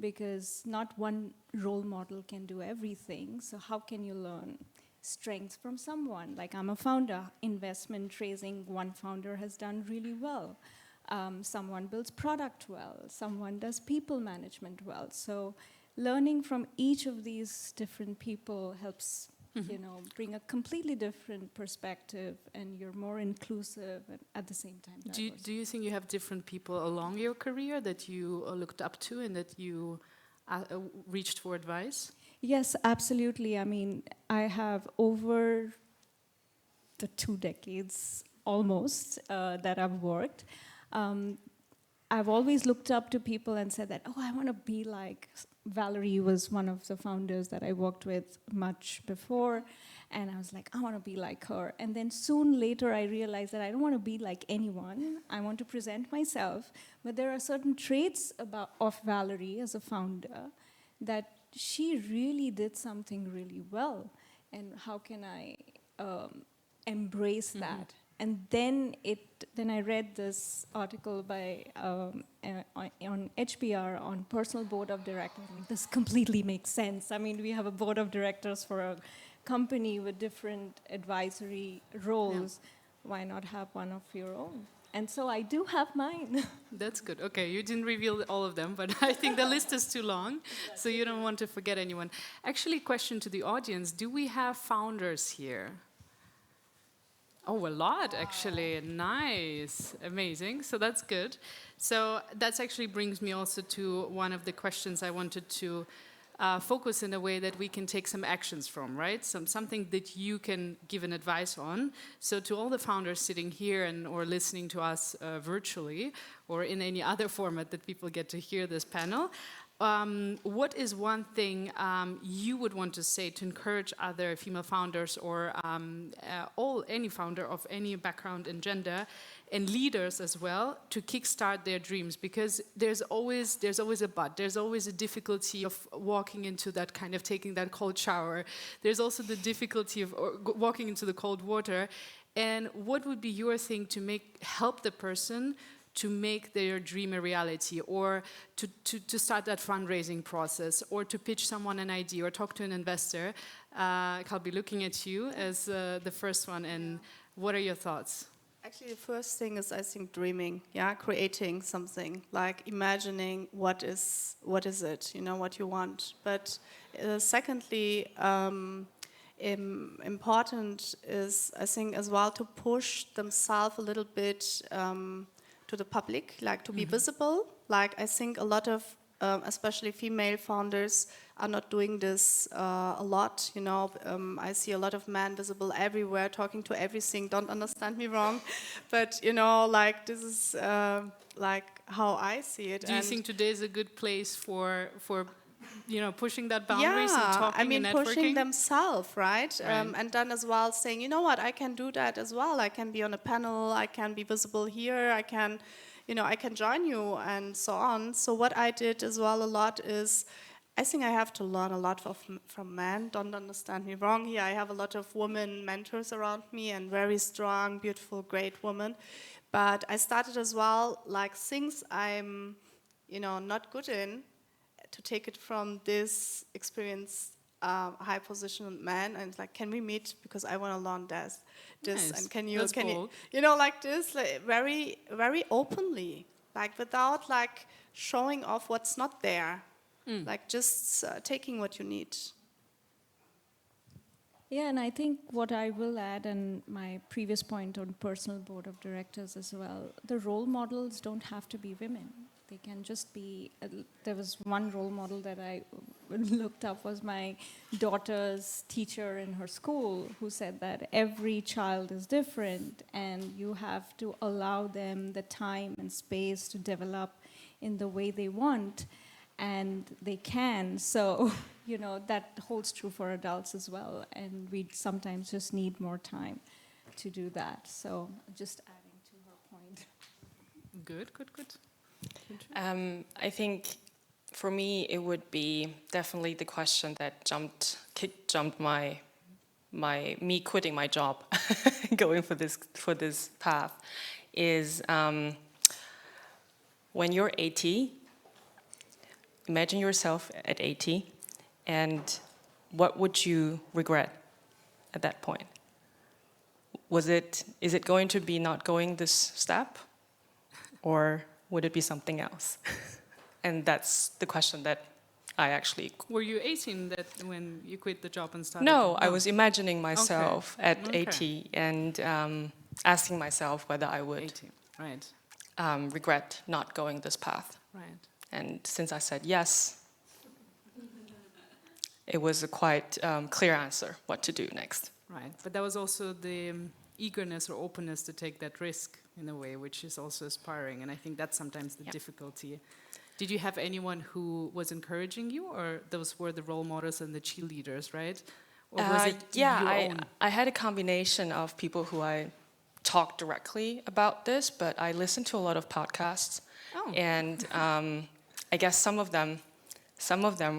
because not one role model can do everything. So how can you learn strengths from someone? Like, I'm a founder, investment raising, one founder has done really well. Someone builds product well, someone does people management well. So learning from each of these different people helps bring a completely different perspective, and you're more inclusive and at the same time diverse. Do you think you have different people along your career that you looked up to and that you reached for advice? Yes, absolutely. I mean, I have over the 2 decades almost that I've worked. I've always looked up to people and said that, I want to be like Valerie was one of the founders that I worked with much before, and I was like, I want to be like her. And then soon later I realized that I don't want to be like anyone. I want to present myself, but there are certain traits of Valerie as a founder that she really did something really well, and how can I embrace that? And then I read this article by on HBR on personal board of directors. This completely makes sense. I mean, we have a board of directors for a company with different advisory roles. Yeah. Why not have one of your own? And so I do have mine. That's good. Okay, you didn't reveal all of them, but I think the list is too long, so you don't want to forget anyone. Actually, question to the audience: do we have founders here? Oh, a lot, actually. Nice. Amazing. So that's good. So that actually brings me also to one of the questions I wanted to focus in a way that we can take some actions from, right? Something that you can give an advice on. So to all the founders sitting here or listening to us virtually, or in any other format that people get to hear this panel, what is one thing you would want to say to encourage other female founders or any founder of any background and gender and leaders as well to kickstart their dreams? Because there's always a but. There's always a difficulty of walking into that kind of taking that cold shower. There's also the difficulty of walking into the cold water. And what would be your thing to help the person to make their dream a reality, or to start that fundraising process, or to pitch someone an idea, or talk to an investor? I'll be looking at you as the first one, and what are your thoughts? Actually, the first thing is, I think, dreaming, creating something, like imagining what is it, what you want. But secondly, important is, I think, as well, to push themselves a little bit to the public, like to be visible. Like, I think a lot of, especially female founders, are not doing this a lot. I see a lot of men visible everywhere, talking to everything. Don't understand me wrong, but like, this is like how I see it. Do you think today is a good place for pushing that boundaries and talking and networking? Pushing themselves, right? And then as well saying, you know what, I can do that as well. I can be on a panel, I can be visible here, I can join you and so on. So what I did as well a lot is, I think I have to learn a lot from men. Don't understand me wrong here. I have a lot of women mentors around me and very strong, beautiful, great women. But I started as well, like, things I'm, not good in, to take it from this experienced high-positioned man, and like, can we meet, because I want to learn this, nice. And can you, like this, like very, very openly. like without like showing off what's not there, like just taking what you need. Yeah, and I think what I will add, and my previous point on personal board of directors as well, the role models don't have to be women. They can just be, there was one role model that I looked up was my daughter's teacher in her school who said that every child is different and you have to allow them the time and space to develop in the way they want, and they can. So, you know, that holds true for adults as well, and we sometimes just need more time to do that. So just adding to her point. Good, good, good. I think for me it would be definitely the question that jumped me quitting my job, going for this path, is when you're 80. Imagine yourself at 80, and what would you regret at that point? Is it going to be not going this step, or would it be something else? And that's the question that I actually... Were you 18 when you quit the job and started? No, I was imagining myself Okay. at 80 and asking myself whether I would 18. Right. regret not going this path. Right. And since I said yes, it was a quite clear answer what to do next. Right, but that was also the eagerness or openness to take that risk in a way, which is also inspiring, and I think that's sometimes the difficulty. Did you have anyone who was encouraging you, or those were the role models and the cheerleaders, right? Or was it your own? I had a combination of people who I talked directly about this, but I listened to a lot of podcasts, and I guess some of them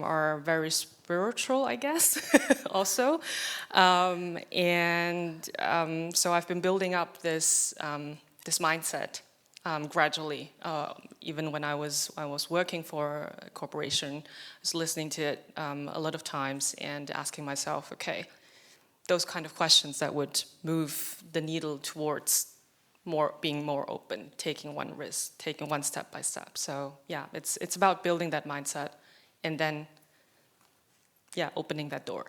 are very spiritual, I guess, also. So I've been building up this mindset gradually. Even when I was working for a corporation, I was listening to it a lot of times and asking myself, okay, those kind of questions that would move the needle towards being more open, taking one risk, taking one step by step. So yeah, it's about building that mindset and then opening that door.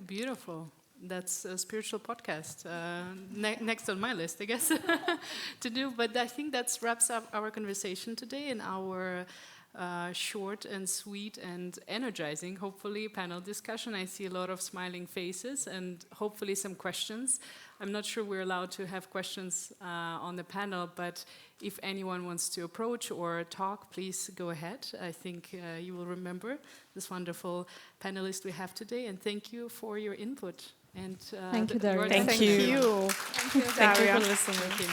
Beautiful. That's a spiritual podcast. Next on my list, I guess, to do. But I think that wraps up our conversation today in our short and sweet and energizing, hopefully, panel discussion. I see a lot of smiling faces and hopefully some questions. I'm not sure we're allowed to have questions on the panel, but if anyone wants to approach or talk, please go ahead. I think you will remember this wonderful panelist we have today, and thank you for your input. And thank you, Daria. Thank you. Thank you for listening. Thank you.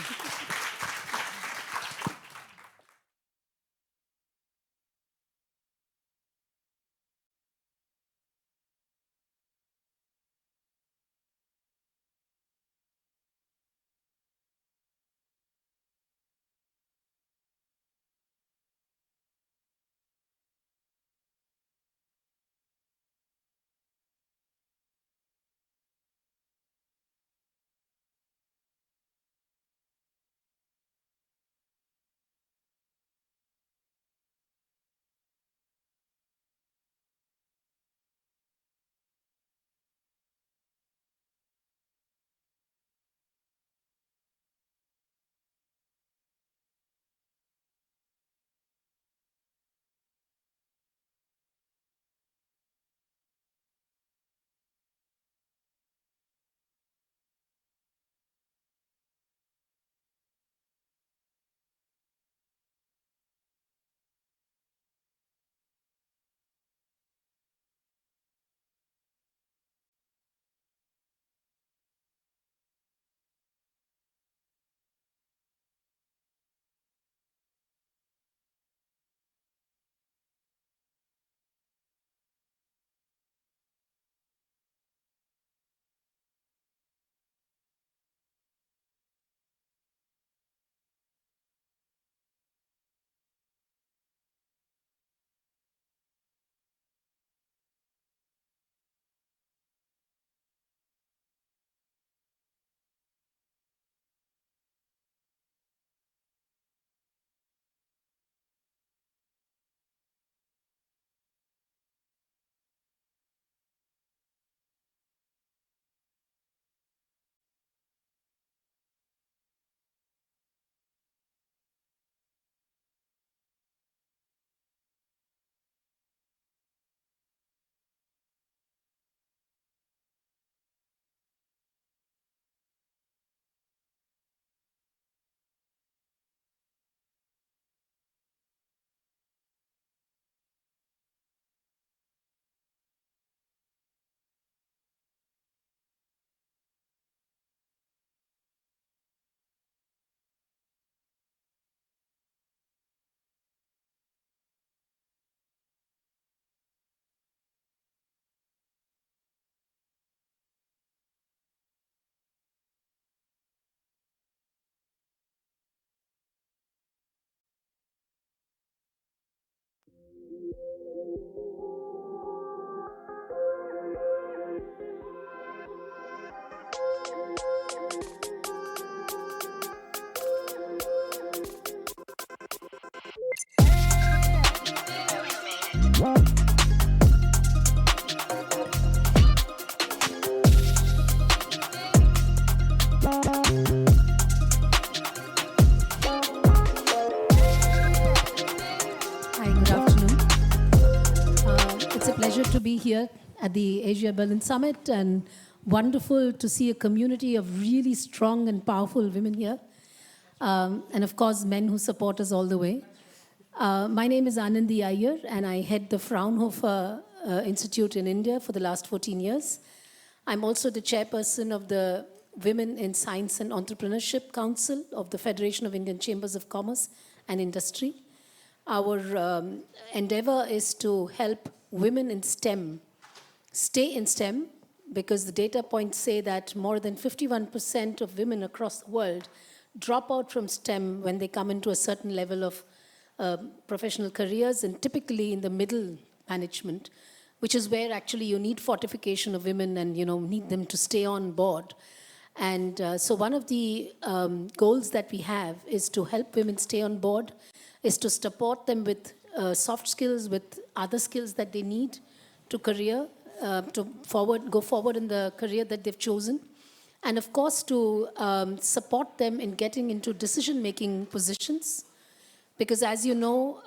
pleasure to be here at the Asia-Berlin Summit, and wonderful to see a community of really strong and powerful women here. And of course, men who support us all the way. My name is Anandi Iyer, and I head the Fraunhofer Institute in India for the last 14 years. I'm also the chairperson of the Women in Science and Entrepreneurship Council of the Federation of Indian Chambers of Commerce and Industry. Our endeavor is to help women in STEM stay in STEM, because the data points say that more than 51% of women across the world drop out from STEM when they come into a certain level of professional careers, and typically in the middle management, which is where actually you need fortification of women and need them to stay on board. And so one of the goals that we have is to help women stay on board, is to support them with soft skills, with other skills that they need to career, to go forward in the career that they've chosen. And of course, to support them in getting into decision-making positions. Because as you know,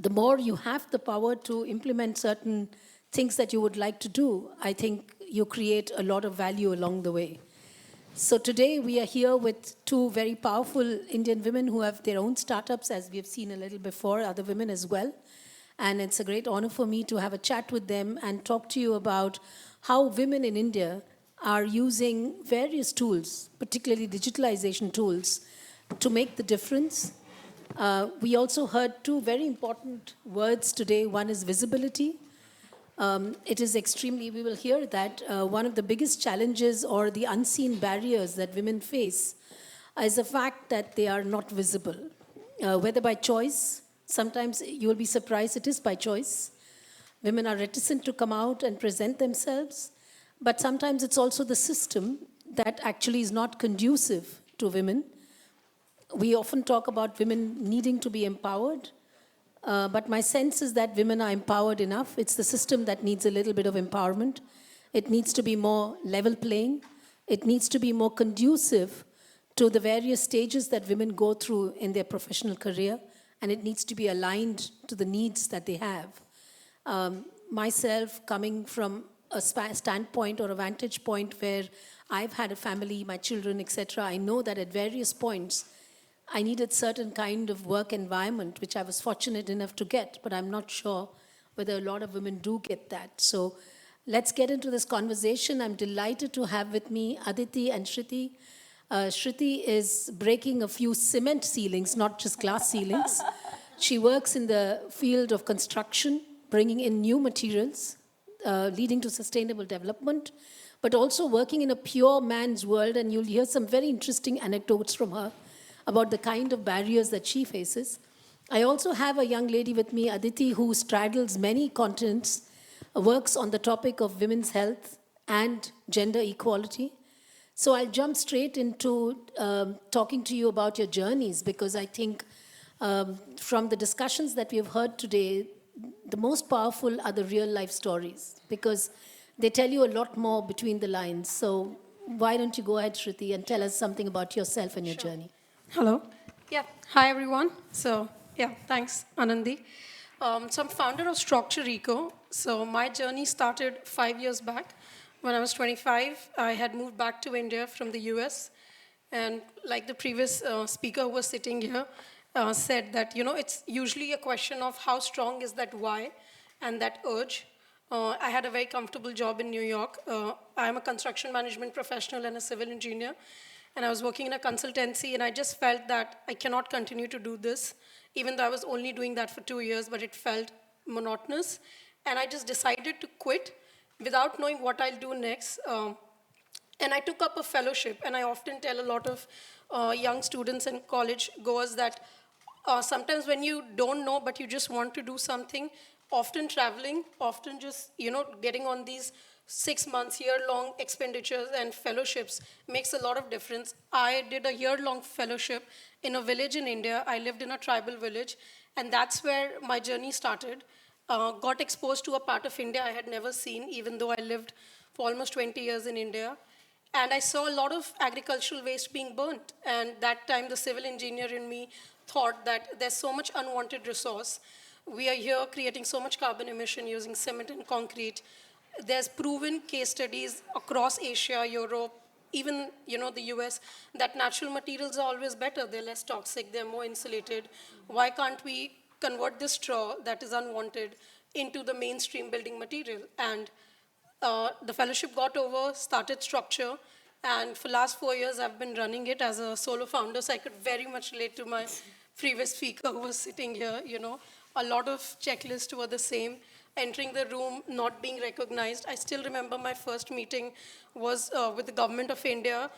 the more you have the power to implement certain things that you would like to do, I think you create a lot of value along the way. So today we are here with two very powerful Indian women who have their own startups, as we have seen a little before, other women as well. And it's a great honor for me to have a chat with them and talk to you about how women in India are using various tools, particularly digitalization tools, to make the difference. We also heard two very important words today. One is visibility. It is extremely, we will hear that one of the biggest challenges or the unseen barriers that women face is the fact that they are not visible, whether by choice. Sometimes you will be surprised it is by choice. Women are reticent to come out and present themselves, but sometimes it's also the system that actually is not conducive to women. We often talk about women needing to be empowered, but my sense is that women are empowered enough. It's the system that needs a little bit of empowerment. It needs to be more level playing. It needs to be more conducive to the various stages that women go through in their professional career, and it needs to be aligned to the needs that they have. Myself, coming from a standpoint or a vantage point where I've had a family, my children, etc., I know that at various points, I needed certain kind of work environment, which I was fortunate enough to get, but I'm not sure whether a lot of women do get that. So let's get into this conversation. I'm delighted to have with me Aditi and Shruti. Shruti is breaking a few cement ceilings, not just glass ceilings. She works in the field of construction, bringing in new materials, leading to sustainable development, but also working in a pure man's world, and you'll hear some very interesting anecdotes from her about the kind of barriers that she faces. I also have a young lady with me, Aditi, who straddles many continents, works on the topic of women's health and gender equality. So I'll jump straight into talking to you about your journeys, because I think from the discussions that we have heard today, the most powerful are the real life stories, because they tell you a lot more between the lines. So why don't you go ahead, Shruti, and tell us something about yourself and your journey. Hello. Yeah. Hi, everyone. So, yeah, thanks, Anandi. So I'm founder of Structure Eco. So my journey started 5 years back. When I was 25, I had moved back to India from the US. And like the previous speaker who was sitting here said that, it's usually a question of how strong is that why and that urge. I had a very comfortable job in New York. I'm a construction management professional and a civil engineer. And I was working in a consultancy, and I just felt that I cannot continue to do this, even though I was only doing that for 2 years, but it felt monotonous. And I just decided to quit without knowing what I'll do next. And I took up a fellowship, and I often tell a lot of young students and college goers that sometimes when you don't know, but you just want to do something, often traveling, often just, getting on these 6 months, year-long expenditures and fellowships makes a lot of difference. I did a year-long fellowship in a village in India. I lived in a tribal village, and that's where my journey started. Got exposed to a part of India I had never seen, even though I lived for almost 20 years in India. And I saw a lot of agricultural waste being burnt. And that time, the civil engineer in me thought that there's so much unwanted resource. we are here creating so much carbon emission using cement and concrete. There's proven case studies across Asia, Europe, even the US, that natural materials are always better. They're less toxic, they're more insulated. Why can't we convert this straw that is unwanted into the mainstream building material? And the fellowship got over, started Structure, and for last 4 years I've been running it as a solo founder, so I could very much relate to my previous speaker who was sitting here. A lot of checklists were the same. Entering the room, not being recognized. I still remember my first meeting was with the government of India.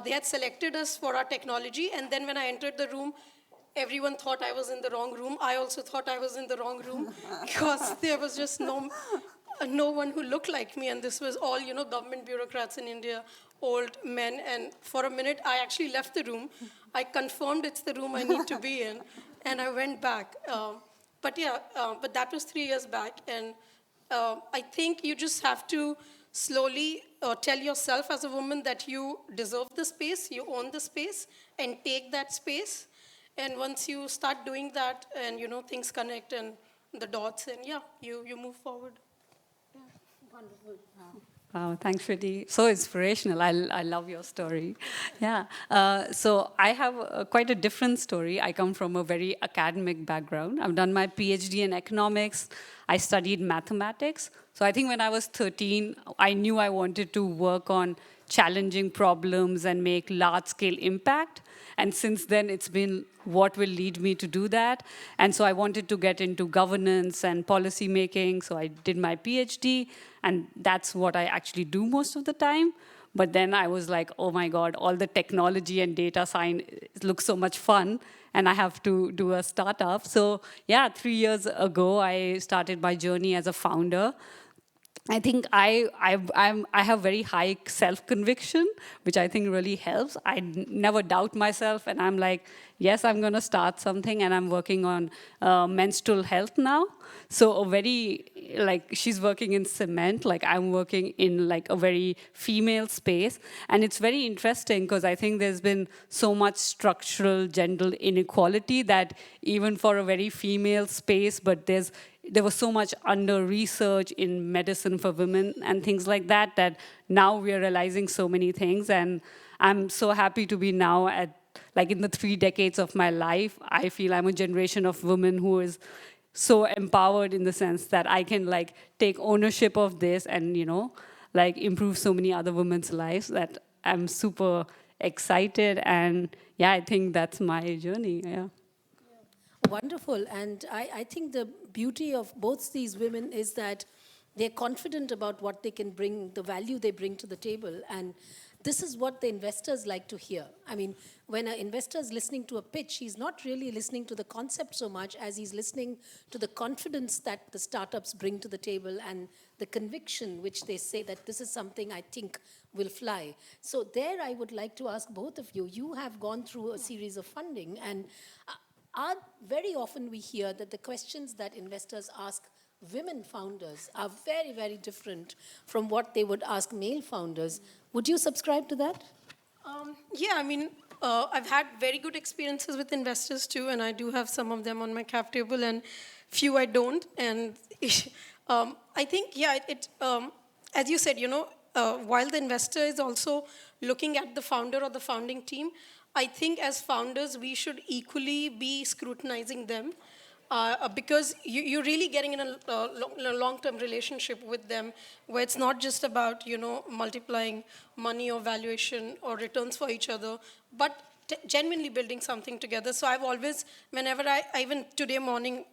They had selected us for our technology, and then when I entered the room, everyone thought I was in the wrong room. I also thought I was in the wrong room because there was just no one who looked like me, and this was all government bureaucrats in India, old men. And for a minute, I actually left the room. I confirmed it's the room I need to be in, and I went back. But that was 3 years back, and I think you just have to slowly tell yourself as a woman that you deserve the space, you own the space, and take that space. And once you start doing that, and things connect and the dots, and you move forward. Yeah. Wonderful. Wow, thanks, Shruti. So inspirational. I love your story. Yeah. So I have quite a different story. I come from a very academic background. I've done my PhD in economics. I studied mathematics. So I think when I was 13, I knew I wanted to work on challenging problems and make large-scale impact. And since then, it's been what will lead me to do that. And so I wanted to get into governance and policy making. So I did my PhD, and that's what I actually do most of the time. But then I was like, oh my God, all the technology and data science looks so much fun, and I have to do a startup. So yeah, 3 years ago, I started my journey as a founder. I think I have very high self-conviction, which I think really helps. I never doubt myself, and I'm like, yes, I'm going to start something, and I'm working on menstrual health now. So she's working in cement, like I'm working in like a very female space. And it's very interesting because I think there's been so much structural gender inequality that even for a very female space, but there was so much under research in medicine for women and things like that, that now we are realizing so many things. And I'm so happy to be now in the 3 decades of my life, I feel I'm a generation of women who is so empowered in the sense that I can take ownership of this and, improve so many other women's lives, that I'm super excited. And yeah, I think that's my journey, yeah. Wonderful. And I think the beauty of both these women is that they're confident about what they can bring, the value they bring to the table. And this is what the investors like to hear. I mean, when an investor is listening to a pitch, he's not really listening to the concept so much as he's listening to the confidence that the startups bring to the table and the conviction which they say that this is something I think will fly. So there I would like to ask both of you. You have gone through a series of funding, and very often we hear that the questions that investors ask women founders are very, very different from what they would ask male founders. Would you subscribe to that? Yeah, I mean, I've had very good experiences with investors too, and I do have some of them on my cap table, and few I don't. And I think, as you said, while the investor is also looking at the founder or the founding team, I think as founders, we should equally be scrutinizing them because you're really getting in a long-term relationship with them where it's not just about, multiplying money or valuation or returns for each other, but genuinely building something together. So I've always, whenever even today morning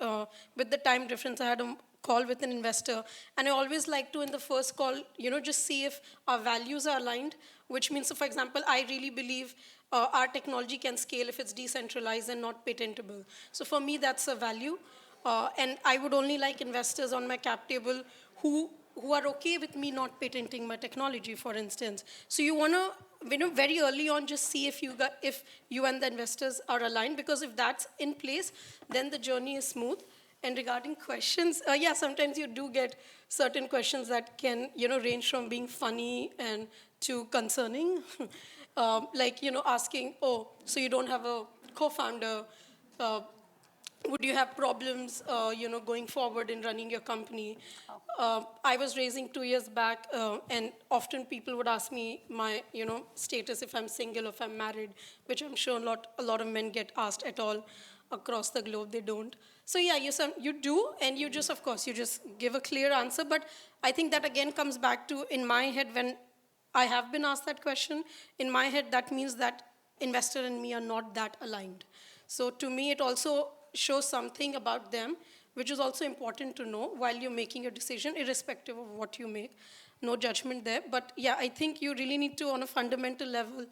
with the time difference, I had a call with an investor, and I always like to, in the first call, just see if our values are aligned, which means, so for example, I really believe our technology can scale if it's decentralized and not patentable. So for me, that's a value. And I would only like investors on my cap table who are okay with me not patenting my technology, for instance. So you want to, very early on, just see if you and the investors are aligned, because if that's in place, then the journey is smooth. And regarding questions, sometimes you do get certain questions that can, range from being funny and to concerning. Asking, so you don't have a co-founder, would you have problems, going forward in running your company? I was raising 2 years back, and often people would ask me my, status, if I'm single, if I'm married, which I'm sure a lot of men get asked at all across the globe. They don't. So yeah, you do, and you just, of course, you just give a clear answer. But I think that again comes back to, in my head, when I have been asked that question, in my head, that means that investor and me are not that aligned. So to me, it also shows something about them, which is also important to know while you're making a decision, irrespective of what you make. No judgment there. But yeah, I think you really need to, on a fundamental level,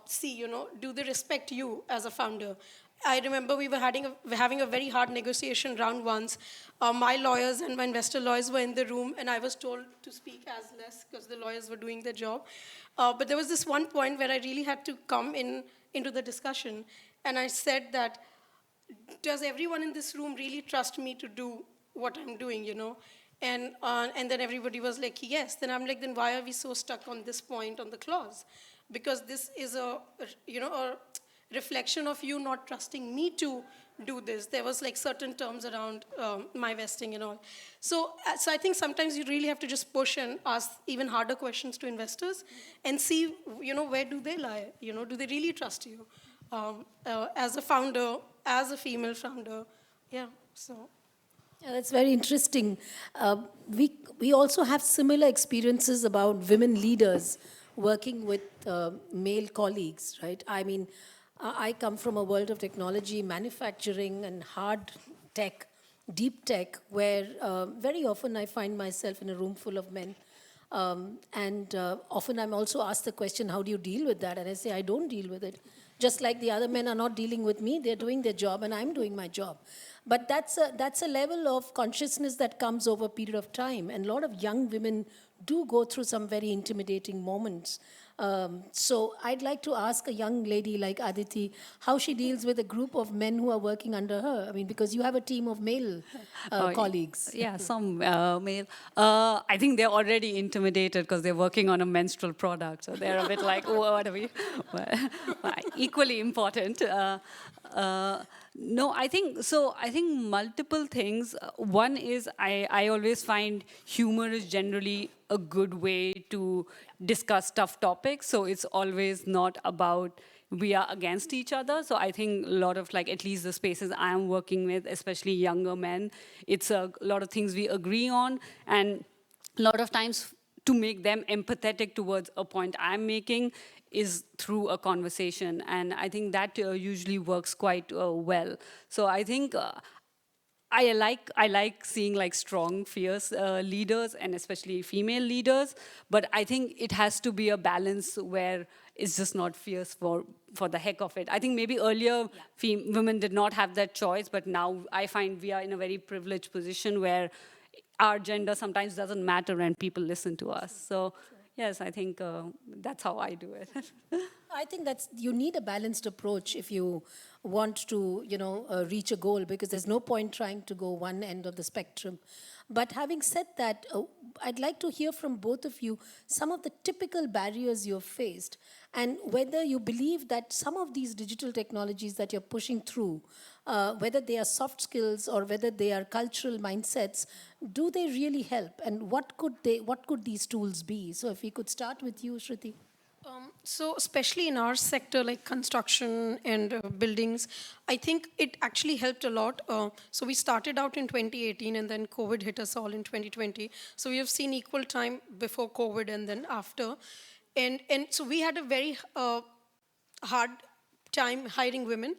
see, do they respect you as a founder? I remember we were having a very hard negotiation round once. My lawyers and my investor lawyers were in the room, and I was told to speak as less because the lawyers were doing their job. But there was this one point where I really had to come into the discussion, and I said that, does everyone in this room really trust me to do what I'm doing, And then everybody was like, yes. Then I'm like, then why are we so stuck on this point on the clause? Because this is a reflection of you not trusting me to do this. There was like certain terms around my vesting and all. So I think sometimes you really have to just push and ask even harder questions to investors and see, where do they lie? Do they really trust you as a founder, as a female founder? Yeah, so. Yeah, that's very interesting. We also have similar experiences about women leaders working with male colleagues, right? I mean, I come from a world of technology, manufacturing, and hard tech, deep tech, where very often I find myself in a room full of men. Often I'm also asked the question, how do you deal with that? And I say, I don't deal with it. Just like the other men are not dealing with me, they're doing their job and I'm doing my job. But that's a level of consciousness that comes over a period of time. And a lot of young women do go through some very intimidating moments. So I'd like to ask a young lady like Aditi how she deals with a group of men who are working under her. I mean, because you have a team of male colleagues. Yeah, some male. I think they're already intimidated because they're working on a menstrual product. So they're a bit like, what are we? Equally important. No, I think multiple things. One is I always find humor is generally a good way to discuss tough topics. So it's always not about we are against each other. So I think a lot of at least the spaces I'm working with, especially younger men, it's a lot of things we agree on. And a lot of times to make them empathetic towards a point I'm making is through a conversation. And I think that usually works quite well. So I think I like seeing strong, fierce leaders, and especially female leaders. But I think it has to be a balance where it's just not fierce for the heck of it. I think maybe earlier women did not have that choice, but now I find we are in a very privileged position where our gender sometimes doesn't matter and people listen to us. So yes, I think that's how I do it. I think you need a balanced approach if you want to, reach a goal, because there's no point trying to go one end of the spectrum. But having said that, I'd like to hear from both of you some of the typical barriers you've faced, and whether you believe that some of these digital technologies that you're pushing through, whether they are soft skills or whether they are cultural mindsets, do they really help? And what could these tools be? So if we could start with you, Shruti. So especially in our sector, like construction and buildings, I think it actually helped a lot. So we started out in 2018 and then COVID hit us all in 2020. So we have seen equal time before COVID and then after. And so we had a very hard time hiring women.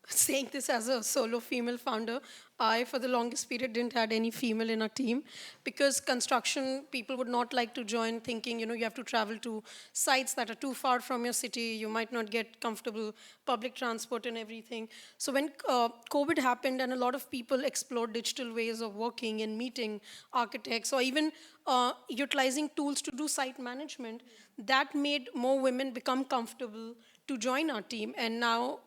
Saying this as a solo female founder, I, for the longest period, didn't have any female in our team because construction people would not like to join thinking, you have to travel to sites that are too far from your city. You might not get comfortable public transport and everything. So when COVID happened and a lot of people explored digital ways of working and meeting architects or even utilizing tools to do site management, that made more women become comfortable to join our team. And now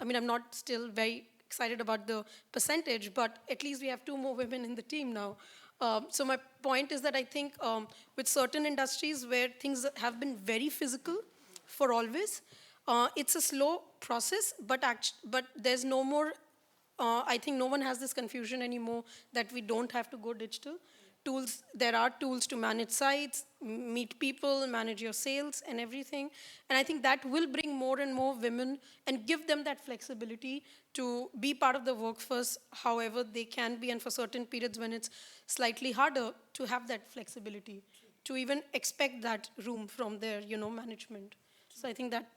I'm not still very excited about the percentage, but at least we have 2 more women in the team now. So my point is that I think with certain industries where things have been very physical for always, it's a slow process, but there's no more I think no one has this confusion anymore that we don't have to go digital. Tools, there are tools to manage sites, meet people, manage your sales and everything. And I think that will bring more and more women and give them that flexibility to be part of the workforce however they can be, and for certain periods when it's slightly harder, to have that flexibility, to even expect that room from their, management. So I think that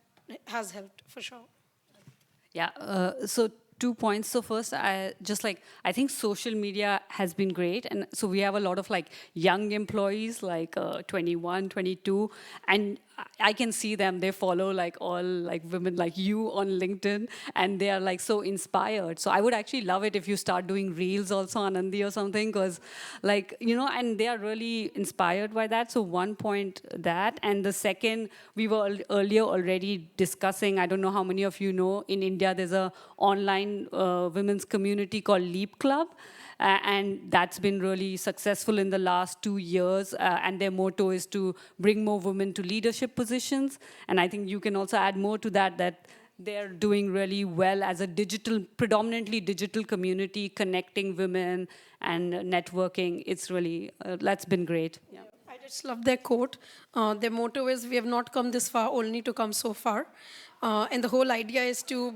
has helped for sure. Yeah, so 2 points. So first, I think social media has been great. And so we have a lot of like young employees, like 21, 22, and I can see them, they follow like all like women like you on LinkedIn, and they are like so inspired. So I would actually love it if you start doing reels also, Anandi, or something, because like, and they are really inspired by that. So 1 point that. And the second, we were earlier already discussing, I don't know how many of you know, in India, there's a online women's community called Leap Club. And that's been really successful in the last 2 years. And their motto is to bring more women to leadership positions. And I think you can also add more to that, that they're doing really well as a predominantly digital community, connecting women and networking. It's really, that's been great. Yeah. I just love their quote. Their motto is, "We have not come this far only to come so far." And the whole idea is to,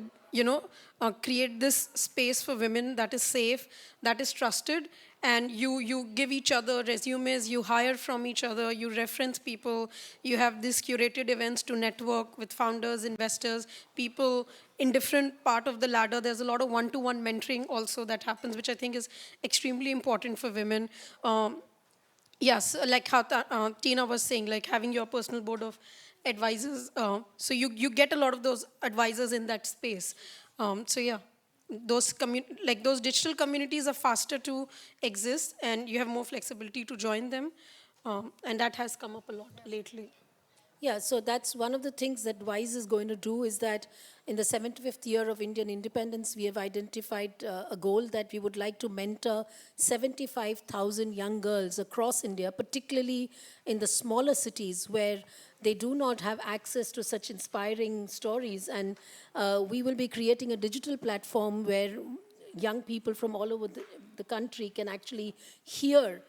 create this space for women that is safe, that is trusted, and you give each other resumes, you hire from each other, you reference people, you have these curated events to network with founders, investors, people in different part of the ladder. There's a lot of one-to-one mentoring also that happens, which I think is extremely important for women. Yes, like how Tina was saying, like having your personal board of advisors. So you get a lot of those advisors in that space. So yeah, those digital communities are faster to exist, and you have more flexibility to join them. And that has come up a lot lately. Yeah, so that's one of the things that WISE is going to do, is that in the 75th year of Indian independence, we have identified a goal that we would like to mentor 75,000 young girls across India, particularly in the smaller cities where they do not have access to such inspiring stories. And we will be creating a digital platform where young people from all over the country can actually hear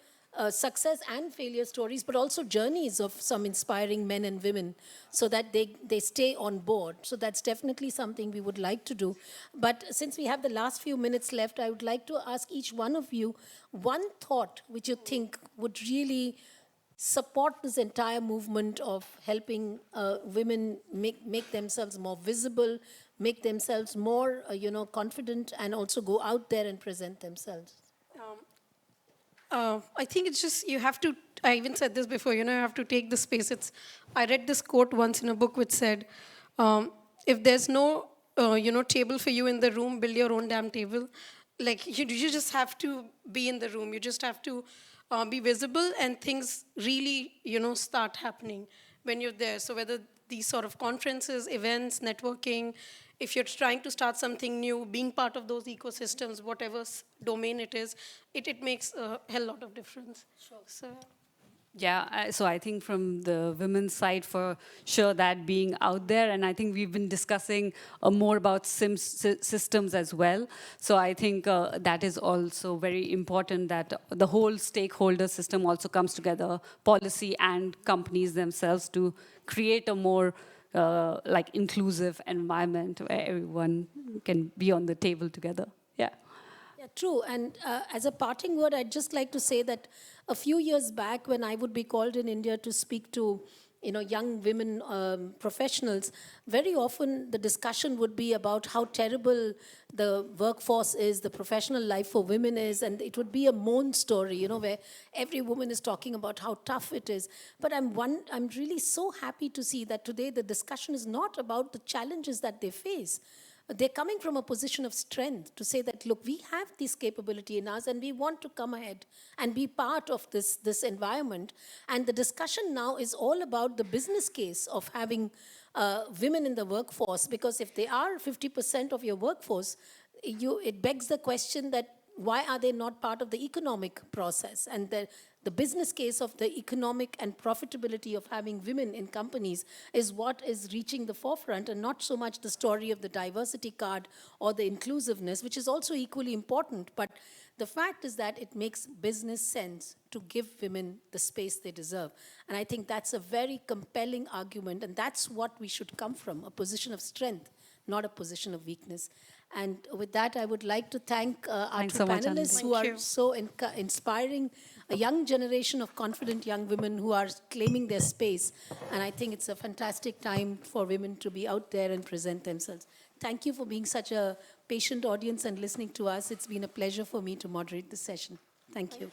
success and failure stories, but also journeys of some inspiring men and women, so that they stay on board. So that's definitely something we would like to do. But since we have the last few minutes left, I would like to ask each one of you one thought which you think would really support this entire movement of helping women make themselves more visible, make themselves more confident, and also go out there and present themselves. I think it's just, you have to, I even said this before, you have to take the space. I read this quote once in a book which said, if there's no, table for you in the room, build your own damn table. Like, you just have to be in the room. You just have to be visible, and things really, start happening when you're there. So whether these sort of conferences, events, networking, if you're trying to start something new, being part of those ecosystems, whatever domain it is, it makes a hell lot of difference. Sure. So. Yeah, so I think from the women's side, for sure, that being out there, and I think we've been discussing more about systems as well. So I think that is also very important, that the whole stakeholder system also comes together, policy and companies themselves, to create a more inclusive environment where everyone can be on the table together. Yeah. Yeah, true. And as a parting word, I'd just like to say that a few years back, when I would be called in India to speak to young women professionals, very often the discussion would be about how terrible the workforce is, the professional life for women is, and it would be a moan story, where every woman is talking about how tough it is. But I'm really so happy to see that today the discussion is not about the challenges that they face. They're coming from a position of strength to say that, look, we have this capability in us, and we want to come ahead and be part of this environment. And the discussion now is all about the business case of having women in the workforce, because if they are 50% of your workforce, it begs the question that why are they not part of the economic process? And the business case of the economic and profitability of having women in companies is what is reaching the forefront, and not so much the story of the diversity card or the inclusiveness, which is also equally important. But the fact is that it makes business sense to give women the space they deserve. And I think that's a very compelling argument, and that's what we should come from, a position of strength, not a position of weakness. And with that, I would like to thank our Thanks two so much, panelists Anandi. who Thank are you. so inspiring, a young generation of confident young women who are claiming their space. And I think it's a fantastic time for women to be out there and present themselves. Thank you for being such a patient audience and listening to us. It's been a pleasure for me to moderate this session. Thank you.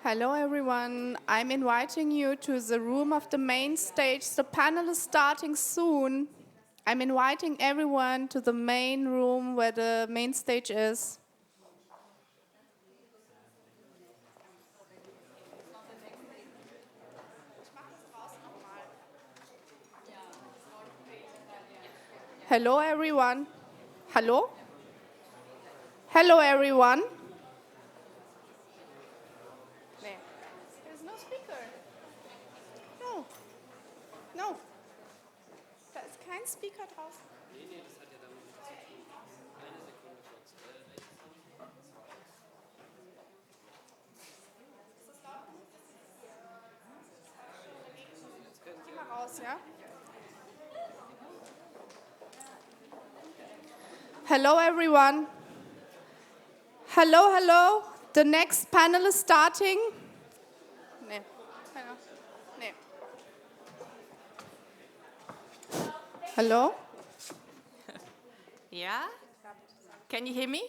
Hello everyone, I'm inviting you to the room of the main stage. The panel is starting soon. I'm inviting everyone to the main room where the main stage is. Hello everyone. Hello? Hello everyone. There's no speaker. No. No. Da ist kein Speaker draußen. Geh mal raus, ja? Hello everyone. Hello, hello. The next panel is starting. Nee. Nee. Hello? Yeah? Can you hear me?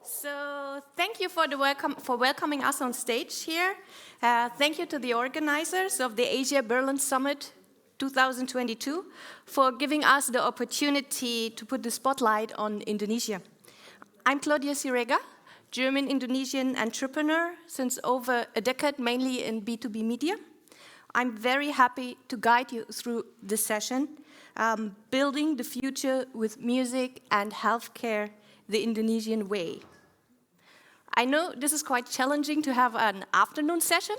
So thank you for welcoming us on stage here. Thank you to the organizers of the AsiaBerlin Summit 2022 for giving us the opportunity to put the spotlight on Indonesia. I'm Claudia Sirega, German-Indonesian entrepreneur since over a decade, mainly in B2B media. I'm very happy to guide you through this session, building the future with music and healthcare the Indonesian way. I know this is quite challenging to have an afternoon session,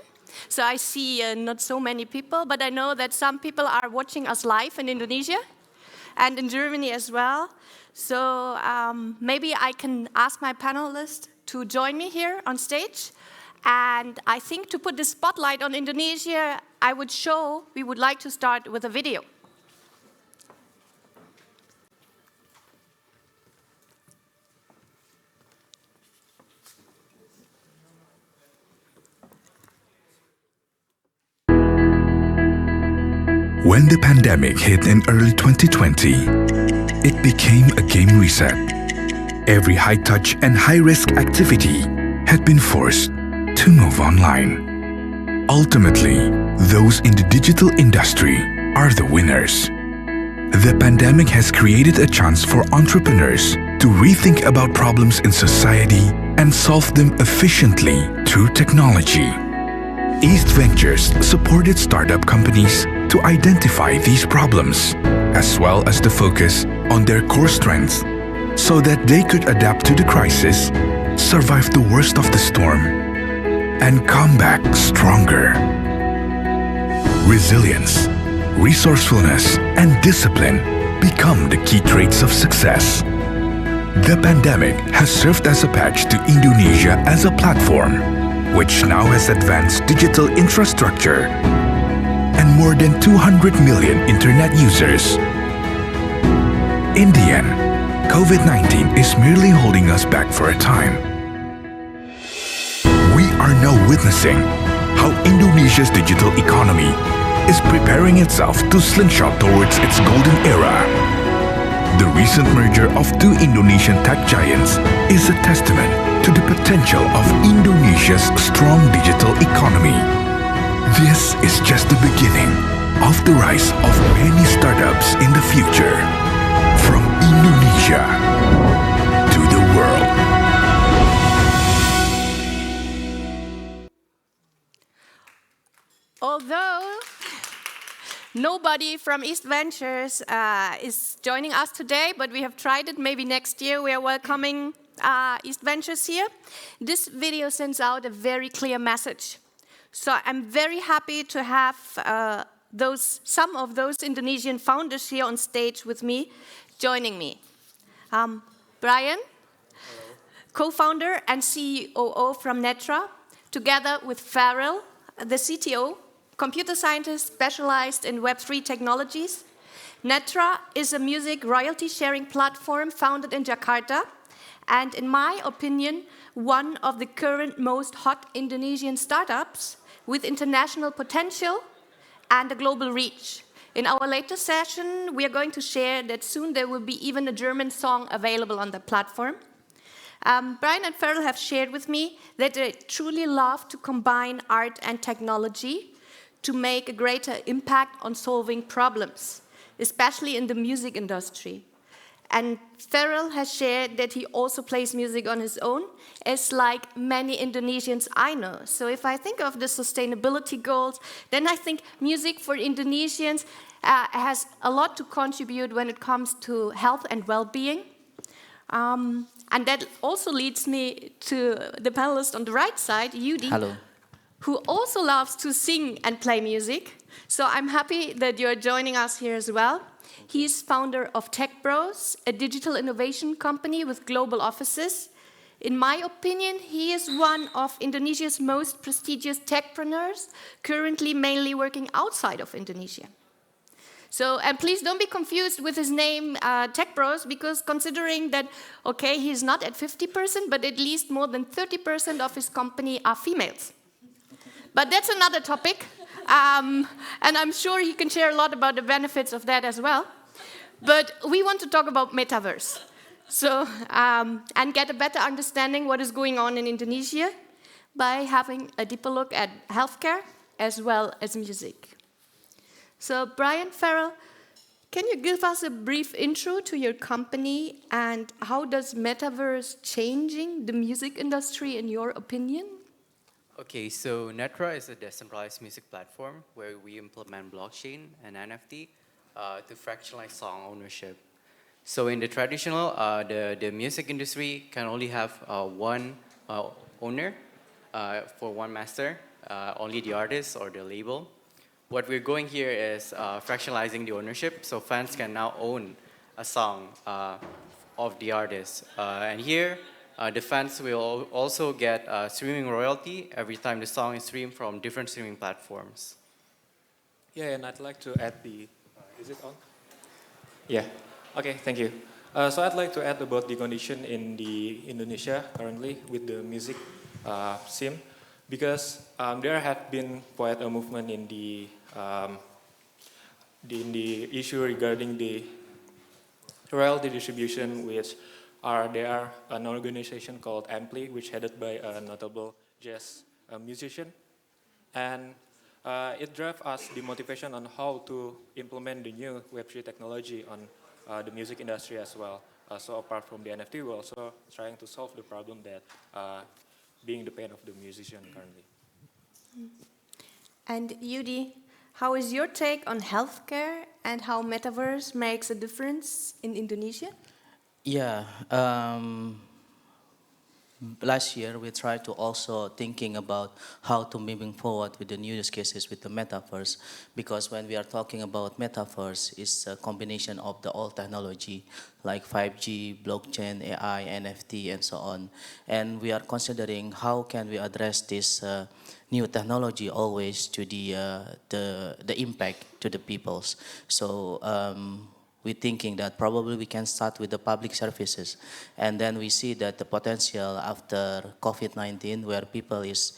so I see not so many people, but I know that some people are watching us live in Indonesia and in Germany as well. So maybe I can ask my panelists to join me here on stage. And I think to put the spotlight on Indonesia, we would like to start with a video. When the pandemic hit in early 2020, it became a game reset. Every high-touch and high-risk activity had been forced to move online. Ultimately, those in the digital industry are the winners. The pandemic has created a chance for entrepreneurs to rethink about problems in society and solve them efficiently through technology. East Ventures supported startup companies to identify these problems, as well as to focus on their core strengths so that they could adapt to the crisis, survive the worst of the storm, and come back stronger. Resilience, resourcefulness, and discipline become the key traits of success. The pandemic has served as a patch to Indonesia as a platform, which now has advanced digital infrastructure and more than 200 million internet users. In the end, COVID-19 is merely holding us back for a time. We are now witnessing how Indonesia's digital economy is preparing itself to slingshot towards its golden era. The recent merger of two Indonesian tech giants is a testament to the potential of Indonesia's strong digital economy. This is just the beginning of the rise of many startups in the future, from Indonesia to the world. Although nobody from East Ventures is joining us today, but we have tried it. Maybe next year we are welcoming East Ventures here. This video sends out a very clear message. So I'm very happy to have some of those Indonesian founders here on stage with me, joining me. Brian, co-founder and COO from Netra, together with Farrell, the CTO, computer scientist specialized in Web3 technologies. Netra is a music royalty sharing platform founded in Jakarta, and in my opinion, one of the current most hot Indonesian startups with international potential and a global reach. In our latest session, we are going to share that soon there will be even a German song available on the platform. Brian and Farrell have shared with me that they truly love to combine art and technology to make a greater impact on solving problems, especially in the music industry. And Farrell has shared that he also plays music on his own, as like many Indonesians I know. So if I think of the sustainability goals, then I think music for Indonesians has a lot to contribute when it comes to health and well-being. And that also leads me to the panelist on the right side, Yudi, Hello. who also loves to sing and play music. So I'm happy that you're joining us here as well. He is founder of Tech Bros, a digital innovation company with global offices. In my opinion, he is one of Indonesia's most prestigious techpreneurs, currently mainly working outside of Indonesia. So, and please don't be confused with his name, Tech Bros, because considering that, okay, he's not at 50%, but at least more than 30% of his company are females. But that's another topic, and I'm sure he can share a lot about the benefits of that as well. But we want to talk about metaverse, so and get a better understanding what is going on in Indonesia by having a deeper look at healthcare as well as music. So Brian, Farrell, can you give us a brief intro to your company and how does metaverse changing the music industry in your opinion? Okay, so Netra is a decentralized music platform where we implement blockchain and NFT to fractionalize song ownership. So in the traditional, the music industry can only have one owner for one master, only the artist or the label. What we're going here is fractionalizing the ownership, so fans can now own a song of the artist. And here, the fans will also get streaming royalty every time the song is streamed from different streaming platforms. Yeah, and I'd like to add the, is it on? Yeah, okay, thank you. So I'd like to add about the condition in the Indonesia currently with the music scene, because there have been quite a movement in the the issue regarding the royalty distribution, which they are an organization called Ampli, which headed by a notable jazz musician. And it drives us the motivation on how to implement the new Web3 technology on the music industry as well. So apart from the NFT, we're also trying to solve the problem that being the pain of the musician currently. And Yudi, how is your take on healthcare and how metaverse makes a difference in Indonesia? Yeah, last year we tried to also thinking about how to moving forward with the new use cases with the metaverse, because when we are talking about metaverse, it's a combination of the old technology like 5G, blockchain, AI, NFT, and so on. And we are considering how can we address this new technology always to the impact to the peoples. So we're thinking that probably we can start with the public services, and then we see that the potential after COVID-19, where people is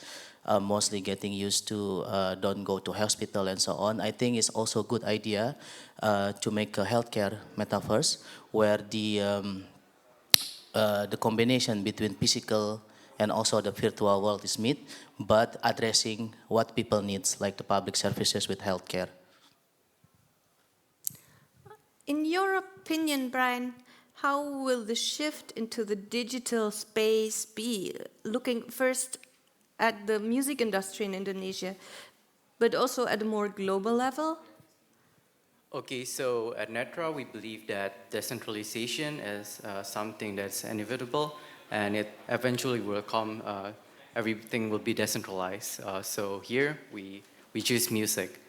mostly getting used to don't go to hospital and so on. I think it's also a good idea to make a healthcare metaverse where the combination between physical and also the virtual world is met, but addressing what people needs, like the public services with healthcare. In your opinion, Brian, how will the shift into the digital space be? Looking first at the music industry in Indonesia, but also at a more global level? Okay, so at Netra, we believe that decentralization is something that's inevitable, and it eventually will come, everything will be decentralized. So here, we choose music.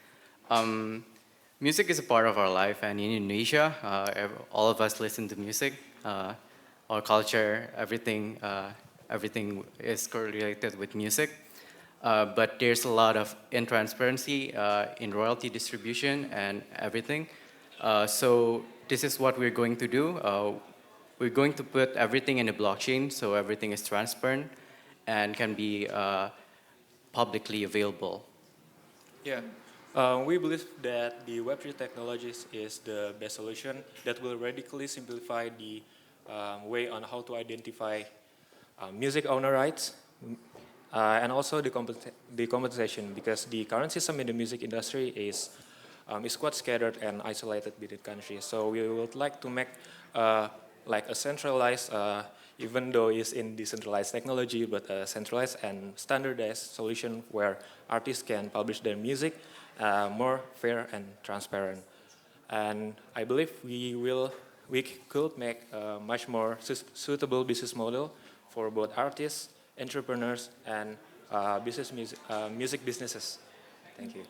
Music is a part of our life, and in Indonesia, all of us listen to music. Our culture, everything is correlated with music. But there's a lot of intransparency in royalty distribution and everything. So this is what we're going to do. We're going to put everything in a blockchain, so everything is transparent and can be publicly available. Yeah. We believe that the Web3 technologies is the best solution that will radically simplify the way on how to identify music owner rights and also the compensation, because the current system in the music industry is quite scattered and isolated between countries. So we would like to make like a centralized, even though it's in decentralized technology, but a centralized and standardized solution where artists can publish their music more fair and transparent. And I believe we could make a much more suitable business model for both artists, entrepreneurs, and music businesses. Thank you.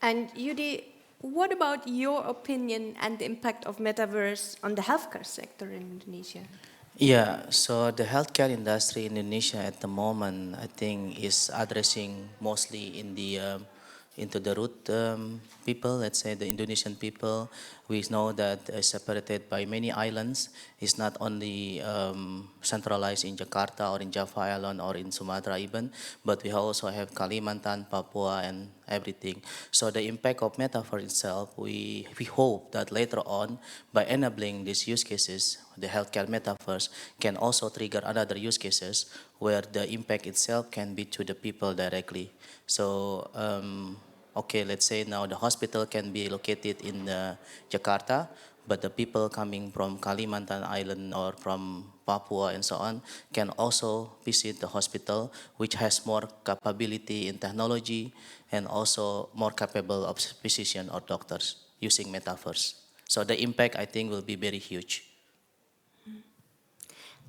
And Yudi, what about your opinion and the impact of metaverse on the healthcare sector in Indonesia? Yeah, so the healthcare industry in Indonesia at the moment, I think, is addressing mostly in the into the root people, let's say the Indonesian people. We know that separated by many islands. It's not only centralized in Jakarta or in Java Island or in Sumatra even, but we also have Kalimantan, Papua, and everything. So the impact of metaverse itself, we hope that later on, by enabling these use cases, the healthcare metaverse can also trigger another use cases where the impact itself can be to the people directly. So, okay, let's say now the hospital can be located in Jakarta, but the people coming from Kalimantan Island or from Papua and so on can also visit the hospital, which has more capability in technology and also more capable of physician or doctors using metaverse. So the impact, I think, will be very huge.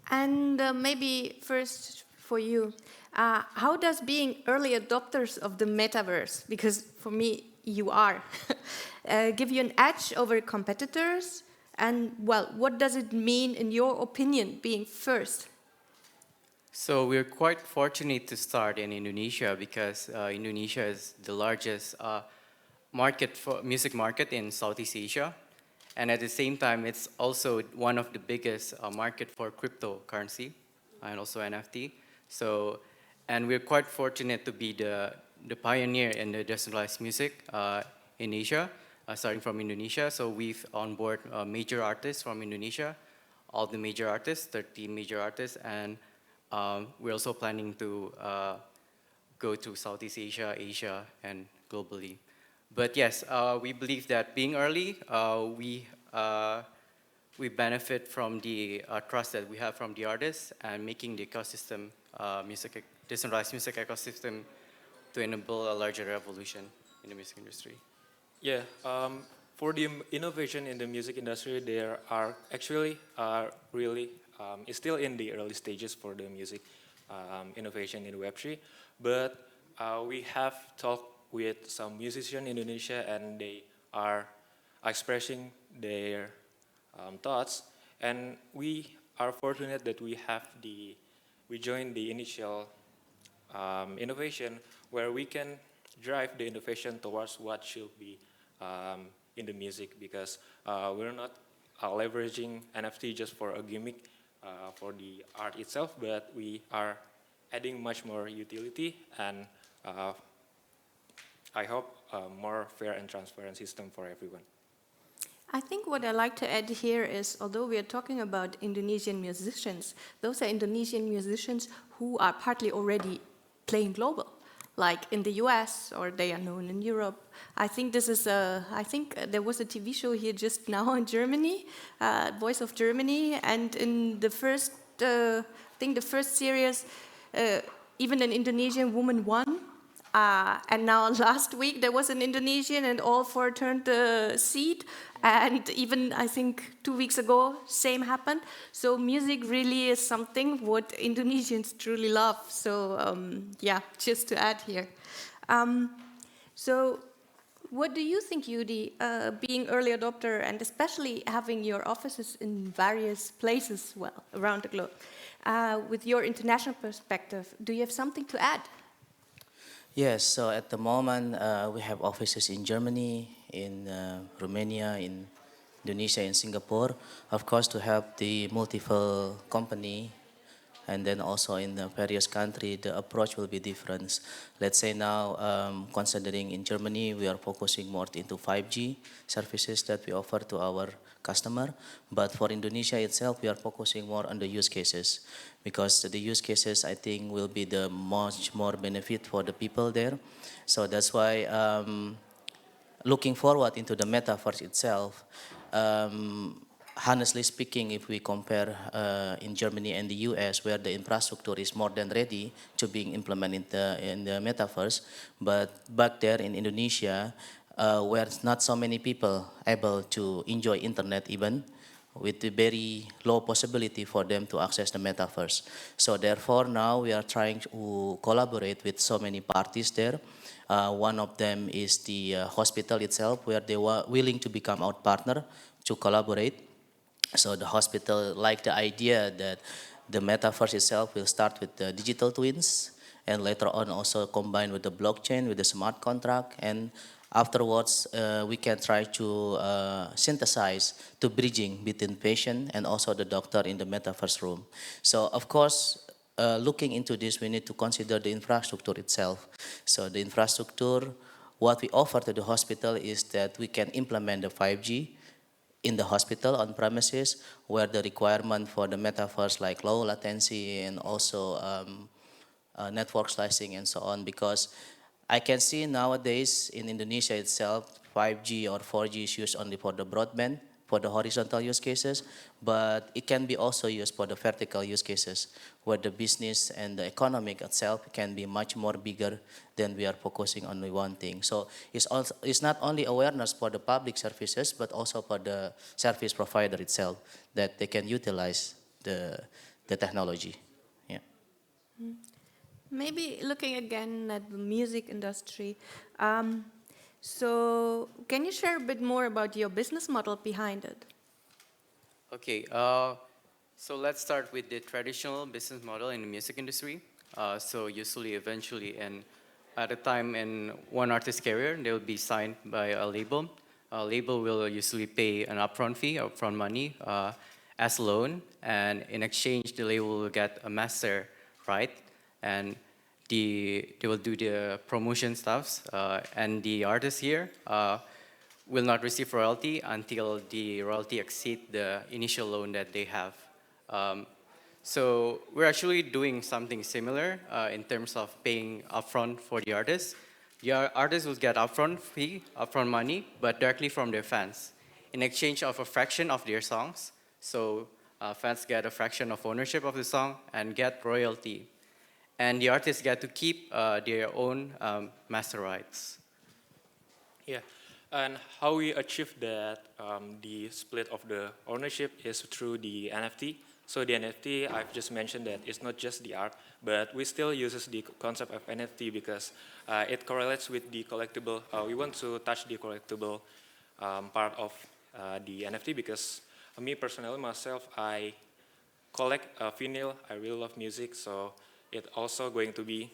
And maybe first for you, how does being early adopters of the metaverse, because for me you are, give you an edge over competitors? And well, what does it mean in your opinion being first? So we're quite fortunate to start in Indonesia because Indonesia is the largest music market in Southeast Asia. And at the same time, it's also one of the biggest market for cryptocurrency and also NFT. So, and we're quite fortunate to be the pioneer in the decentralized music in Asia, starting from Indonesia. So we've on board major artists from Indonesia, all the major artists, 30 major artists, and we're also planning to go to Southeast Asia, Asia, and globally. But yes, we believe that being early, we benefit from the trust that we have from the artists and making the ecosystem, decentralized music ecosystem, to enable a larger revolution in the music industry. Yeah, for the innovation in the music industry, there are actually really, it's still in the early stages for the music innovation in Web3, but we have talked with some musicians in Indonesia and they are expressing their thoughts, and we are fortunate that we joined the initial innovation where we can drive the innovation towards what should be in the music, because we're not leveraging NFT just for a gimmick for the art itself, but we are adding much more utility and I hope a more fair and transparent system for everyone. I think what I like to add here is, although we are talking about Indonesian musicians, those are Indonesian musicians who are partly already playing global, like in the US, or they are known in Europe. I think this is I think there was a TV show here just now in Germany, Voice of Germany, and in the first, I think the first series, even an Indonesian woman won. And now last week there was an Indonesian and all four turned the seat, and even I think 2 weeks ago same happened. So music really is something what Indonesians truly love. So yeah, just to add here. So what do you think, Yudi, being early adopter and especially having your offices in various places, well, around the globe, with your international perspective, do you have something to add? Yes, so at the moment we have offices in Germany, in Romania, in Indonesia, in Singapore, of course to help the multiple company, and then also in the various countries the approach will be different. Let's say now considering in Germany we are focusing more into 5G services that we offer to our customer, but for Indonesia itself we are focusing more on the use cases, because the use cases I think will be the much more benefit for the people there. So that's why looking forward into the metaverse itself, honestly speaking, if we compare in Germany and the US, where the infrastructure is more than ready to being implemented in the metaverse, but back there in Indonesia, where not so many people able to enjoy internet even, with the very low possibility for them to access the metaverse. So therefore now we are trying to collaborate with so many parties there. One of them is the hospital itself, where they were willing to become our partner to collaborate. So the hospital liked the idea that the metaverse itself will start with the digital twins, and later on also combine with the blockchain, with the smart contract, and afterwards we can try to synthesize to bridging between patient and also the doctor in the metaverse room. So of course, looking into this, we need to consider the infrastructure itself. So the infrastructure, what we offer to the hospital is that we can implement the 5G in the hospital on premises, where the requirement for the metaverse like low latency and also network slicing and so on, because I can see nowadays in Indonesia itself 5G or 4G is used only for the broadband, for the horizontal use cases, but it can be also used for the vertical use cases, where the business and the economic itself can be much more bigger than we are focusing on one thing. So it's not only awareness for the public services, but also for the service provider itself, that they can utilize the technology. Yeah. Maybe looking again at the music industry. So can you share a bit more about your business model behind it? Okay, so let's start with the traditional business model in the music industry. So usually, eventually, and at a time in one artist's career, they will be signed by a label. A label will usually pay an upfront fee, upfront money, as a loan, and in exchange, the label will get a master right, and they will do the promotion stuffs, and the artist here will not receive royalty until the royalty exceed the initial loan that they have. So we're actually doing something similar in terms of paying upfront for the artists. The artists will get upfront fee, upfront money, but directly from their fans in exchange of a fraction of their songs. So fans get a fraction of ownership of the song and get royalty. And the artists get to keep their own master rights. Yeah, and how we achieve that, the split of the ownership is through the NFT. So the NFT, I've just mentioned that it's not just the art, but we still uses the concept of NFT because it correlates with the collectible. We want to touch the collectible part of the NFT because me personally, myself, I collect vinyl. I really love music, so it's also going to be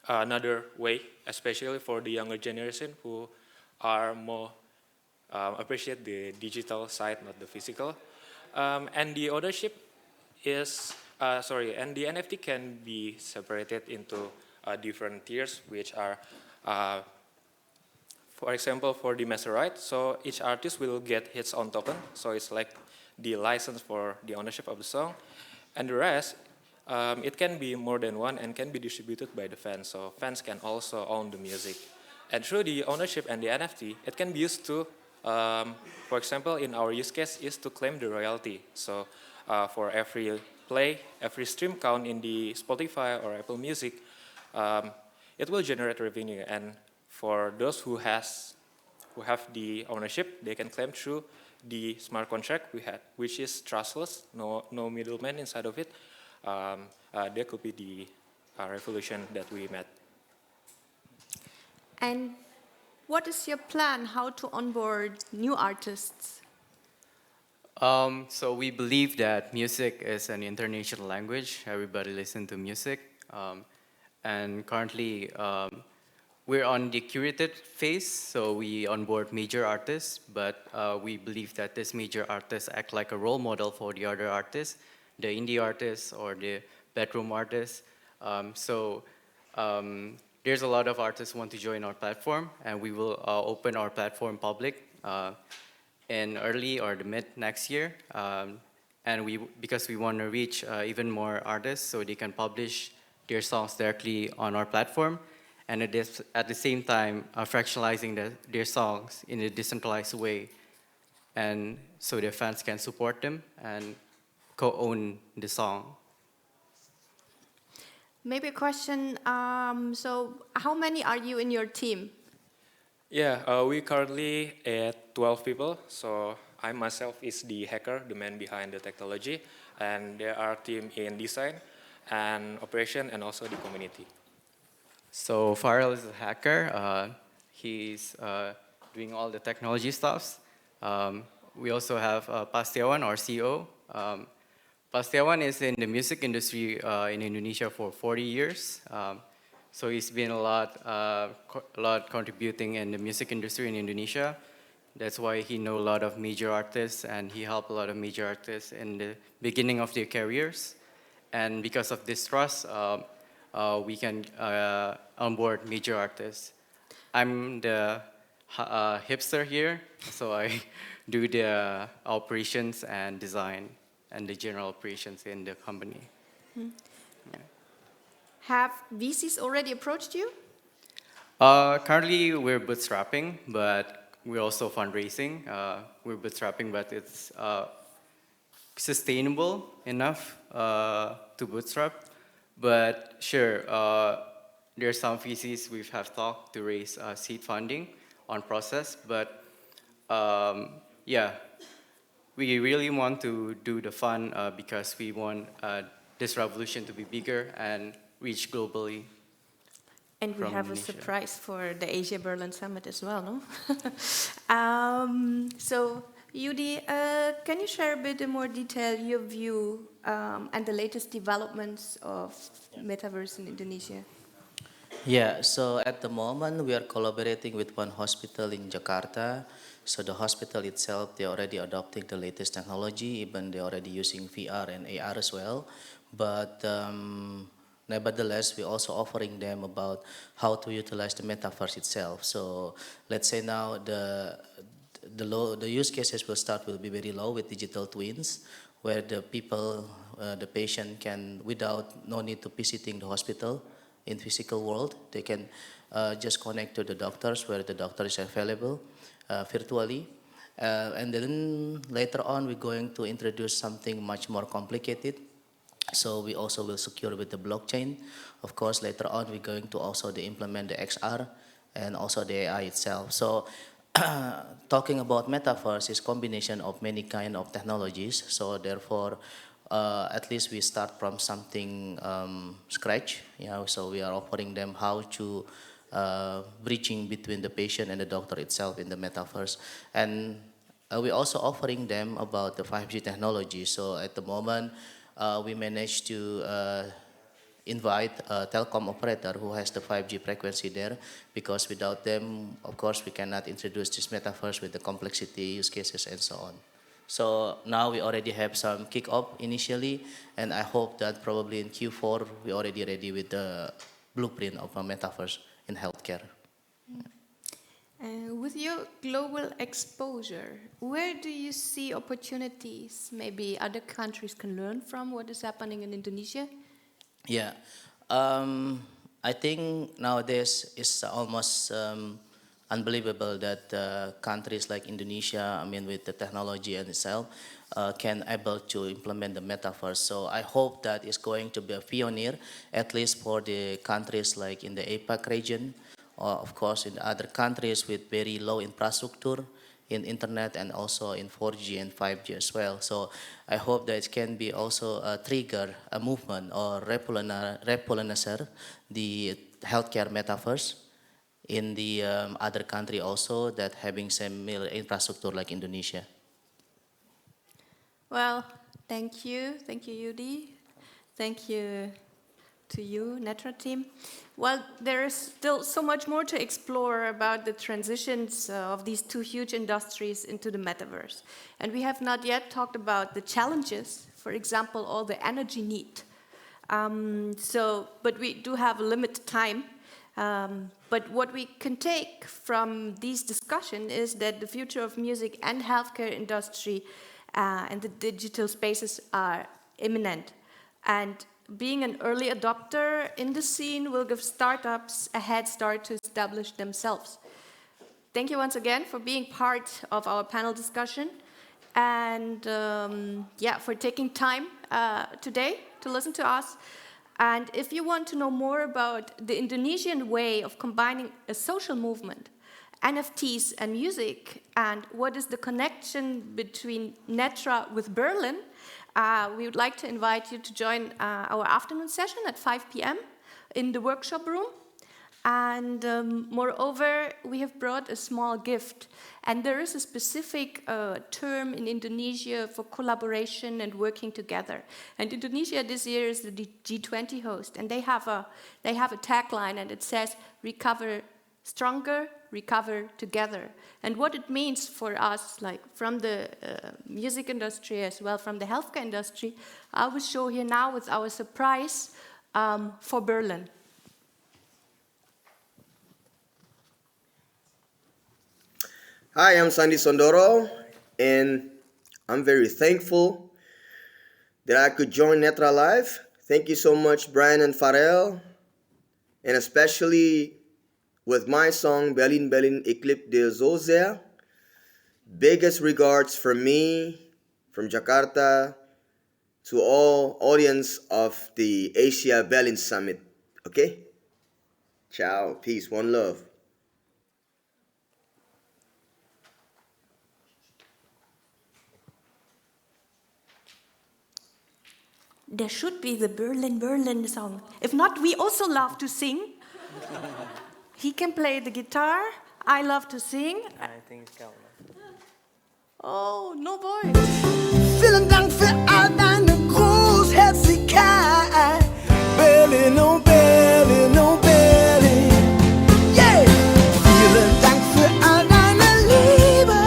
another way, especially for the younger generation who are more appreciate the digital side, not the physical. And the ownership is, and the NFT can be separated into different tiers, which are, for example, for the master right. So each artist will get his own token. So it's like the license for the ownership of the song. And the rest, it can be more than one and can be distributed by the fans. So fans can also own the music. And through the ownership and the NFT, it can be used to, for example, in our use case, is to claim the royalty. So for every play, every stream count in the Spotify or Apple Music, it will generate revenue. And for those who have the ownership, they can claim through the smart contract we had, which is trustless, no middleman inside of it. There could be the revolution that we met. And what is your plan how to onboard new artists? So we believe that music is an international language. Everybody listens to music. And currently, we're on the curated phase, so we onboard major artists, but we believe that these major artists act like a role model for the other artists, the indie artists or the bedroom artists. There's a lot of artists who want to join our platform, and we will open our platform public in early or the mid next year. Because we want to reach even more artists so they can publish their songs directly on our platform, and at the same time fractionalizing their songs in a decentralized way, and so their fans can support them and co-own the song. Maybe a question, so how many are you in your team? Yeah, we currently at 12 people. So I myself is the hacker, the man behind the technology, and there are team in design and operation and also the community. So Farrell is a hacker. He's doing all the technology stuffs. We also have Pastiawan, our CEO. Pastiawan is in the music industry in Indonesia for 40 years. So he's been a lot contributing in the music industry in Indonesia. That's why he knows a lot of major artists, and he helped a lot of major artists in the beginning of their careers. And because of this trust, we can onboard major artists. I'm the hipster here, so I do the operations and design and the general operations in the company. Hmm. Have VCs already approached you? Currently, we're bootstrapping, but we're also fundraising. We're bootstrapping, but it's sustainable enough to bootstrap. But sure, there are some VCs we have talked to raise seed funding on process, but yeah, we really want to do the fund because we want this revolution to be bigger and reach globally. And we have Indonesia. a surprise for the AsiaBerlin Summit as well, no? So, Yudi, can you share a bit in more detail your view and the latest developments of metaverse in Indonesia? Yeah, so at the moment we are collaborating with one hospital in Jakarta. So the hospital itself, they're already adopting the latest technology, even they're already using VR and AR as well. But Nevertheless, we're also offering them about how to utilize the metaverse itself. So let's say now the use cases will be very low with digital twins, where the people, the patient can, without no need to visiting the hospital in physical world, they can just connect to the doctors where the doctor is available virtually. And then later on, we're going to introduce something much more complicated. So we also will secure with the blockchain. Of course, later on, we're going to also implement the XR and also the AI itself. So talking about metaverse is combination of many kind of technologies. So therefore, at least we start from something scratch. So we are offering them how to bridging between the patient and the doctor itself in the metaverse. And we're also offering them about the 5G technology. So at the moment, we managed to invite a telecom operator who has the 5G frequency there, because without them, of course, we cannot introduce this metaverse with the complexity, use cases, and so on. So now we already have some kick-off initially, and I hope that probably in Q4, we're already ready with the blueprint of a metaverse in healthcare. With your global exposure, where do you see opportunities maybe other countries can learn from what is happening in Indonesia? Yeah, I think nowadays it's almost unbelievable that countries like Indonesia, with the technology and itself, can able to implement the metaverse. So I hope that it's going to be a pioneer, at least for the countries like in the APAC region, or of course in the other countries with very low infrastructure in internet and also in 4G and 5G as well. So I hope that it can be also a trigger, a movement or repolonizer the healthcare metaverse in the other country also that having similar infrastructure like Indonesia. Well, thank you, Yudi. Thank you to you, Netra team. Well, there is still so much more to explore about the transitions of these two huge industries into the metaverse. And we have not yet talked about the challenges, for example, all the energy need. But we do have a limited time. But what we can take from these discussions is that the future of music and healthcare industry and the digital spaces are imminent. And being an early adopter in the scene will give startups a head start to establish themselves. Thank you once again for being part of our panel discussion and for taking time today to listen to us. And if you want to know more about the Indonesian way of combining a social movement, NFTs and music, and what is the connection between Netra with Berlin, we would like to invite you to join our afternoon session at 5 p.m. in the workshop room. And moreover, we have brought a small gift. And there is a specific term in Indonesia for collaboration and working together. And Indonesia this year is the G20 host. And they have a tagline, and it says, "Recover stronger, recover together." And what it means for us, like from the music industry as well, from the healthcare industry, I will show here now with our surprise for Berlin. Hi, I'm Sandy Sondoro, and I'm very thankful that I could join Netra Live. Thank you so much, Brian and Farel, and especially with my song, Berlin, Berlin, ich lieb dir so sehr. Biggest regards from me, from Jakarta, to all audience of the AsiaBerlin Summit. Okay? Ciao, peace, one love. There should be the Berlin, Berlin song. If not, we also love to sing. He can play the guitar. I love to sing. I think it's going. Oh, no voice. Vielen Dank für all deine Großherzigkeit. Berlin, oh Berlin, oh Berlin. Yeah! Vielen Dank für all deine Liebe.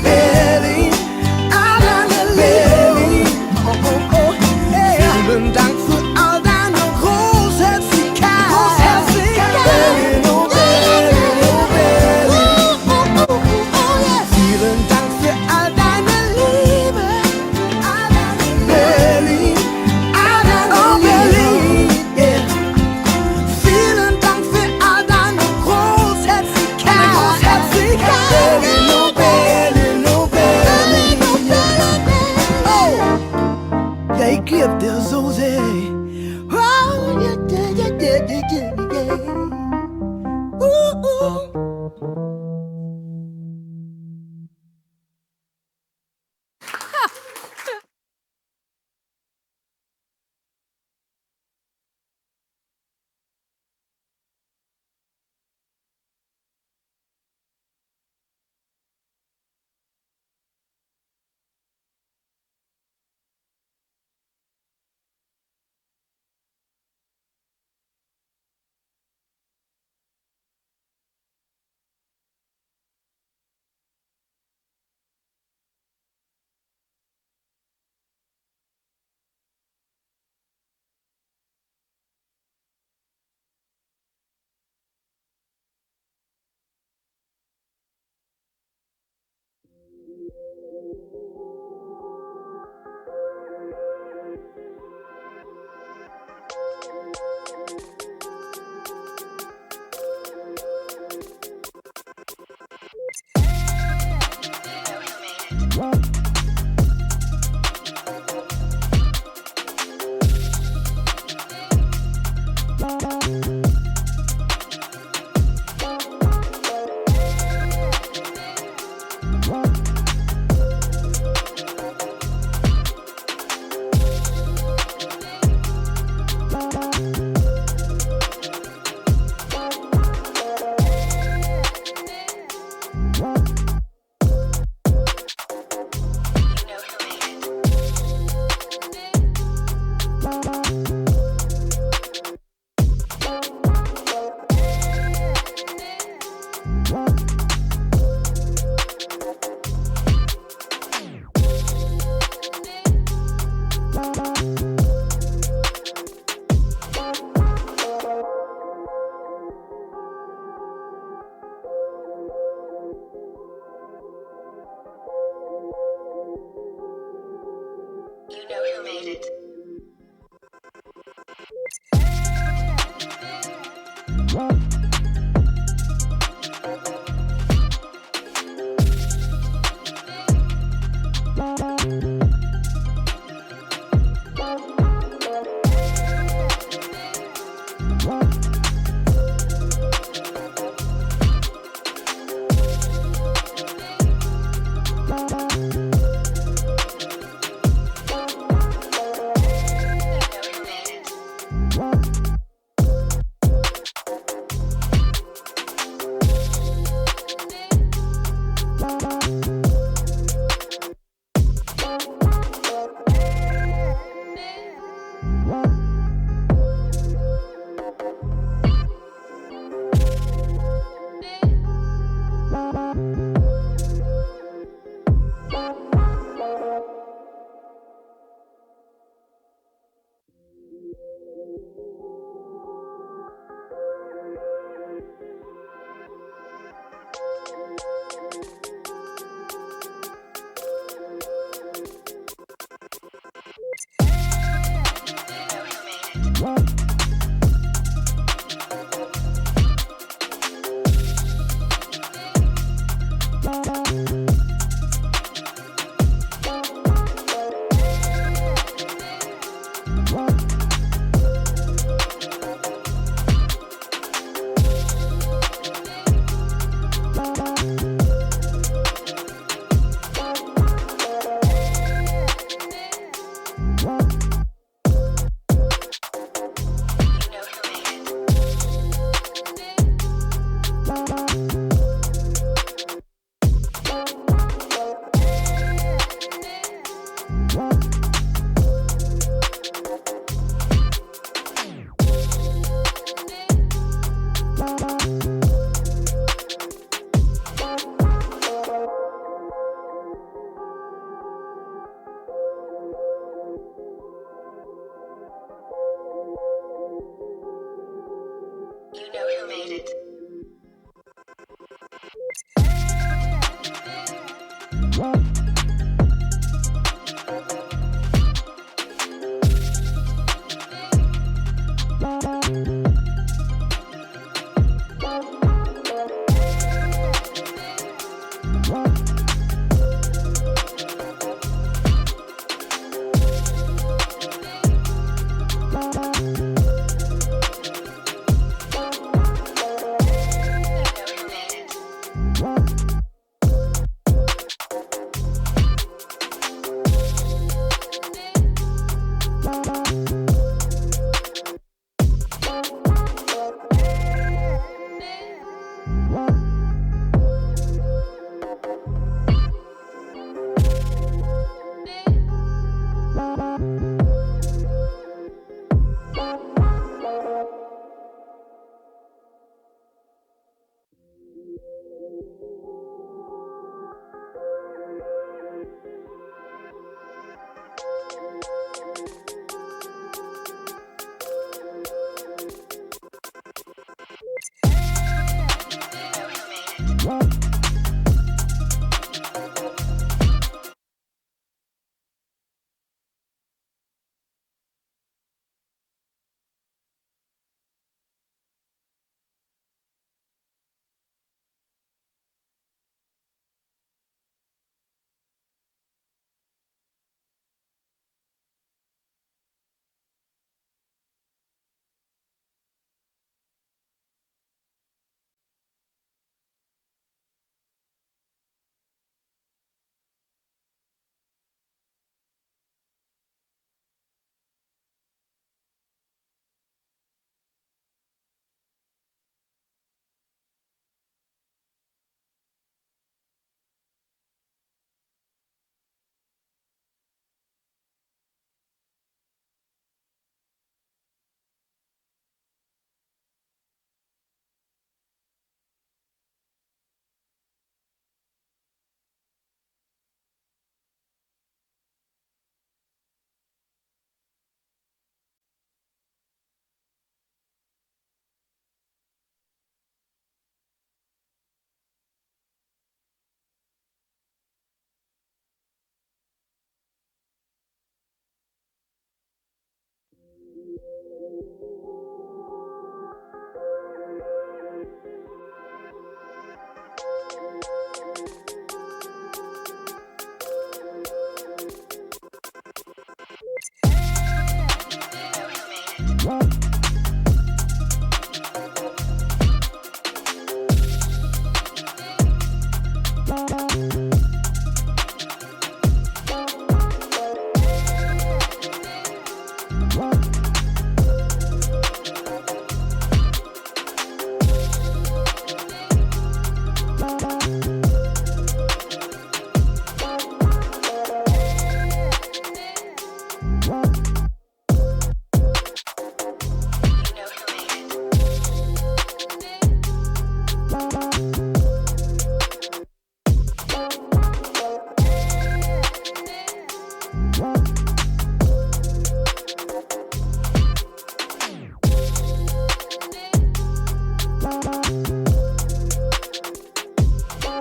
Berlin, all deine Liebe. Oh, oh, oh, yeah. Vielen Dank für all deine You know who made it. You know who made it.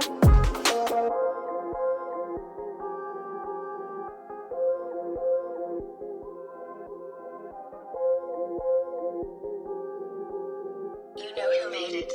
You know who made it.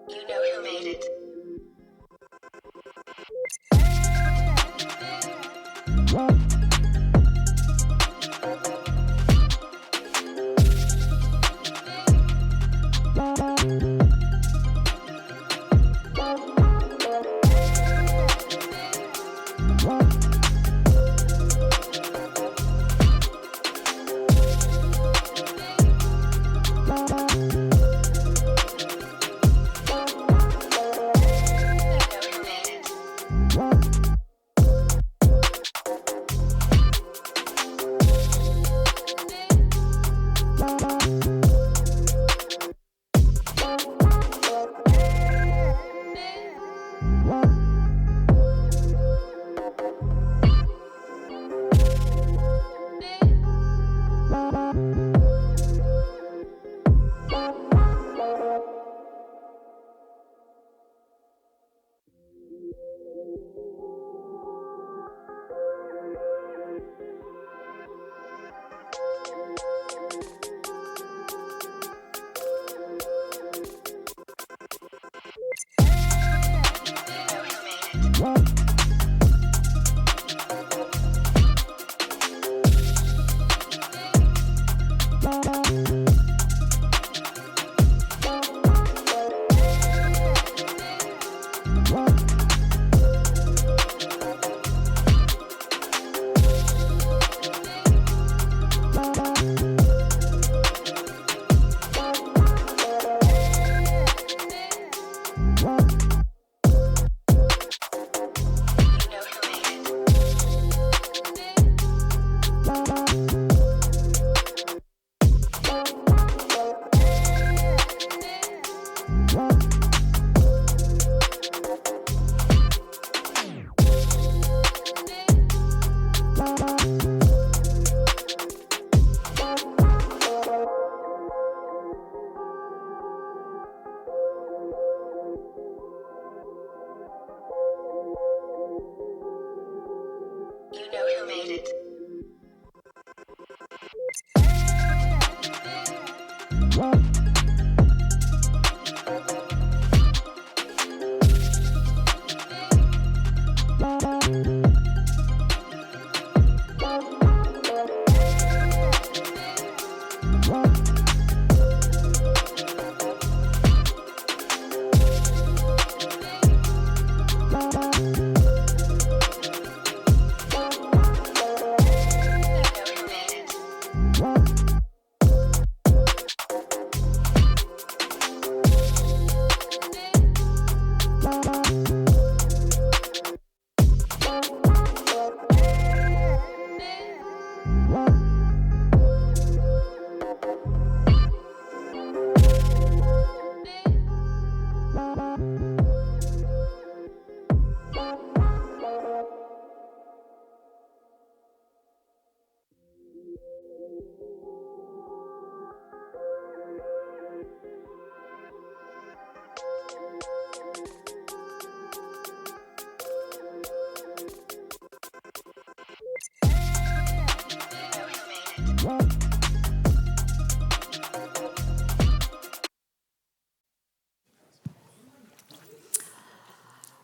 You know who made it. You know who made it.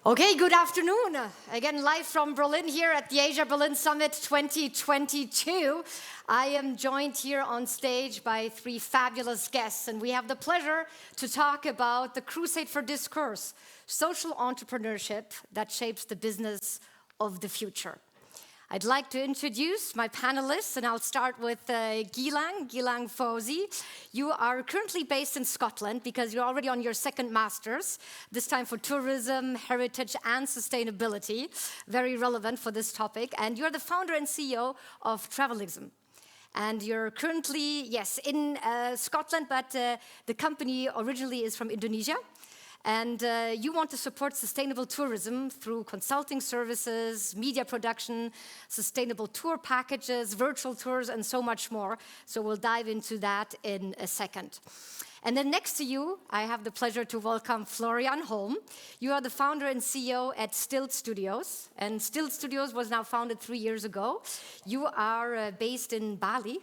Okay, good afternoon. Again, live from Berlin here at the AsiaBerlin Summit 2022. I am joined here on stage by three fabulous guests, and we have the pleasure to talk about the Crusade for Discourse, social entrepreneurship that shapes the business of the future. I'd like to introduce my panelists, and I'll start with Gilang Fawzi. You are currently based in Scotland because you're already on your second master's, this time for tourism, heritage, and sustainability. Very relevant for this topic. And you're the founder and CEO of Travelism. And you're currently, yes, in Scotland, but the company originally is from Indonesia. And you want to support sustainable tourism through consulting services, media production, sustainable tour packages, virtual tours, and so much more. So we'll dive into that in a second. And then next to you, I have the pleasure to welcome Florian Holm. You are the founder and CEO at Still Studios. And Still Studios was now founded 3 years ago. You are based in Bali.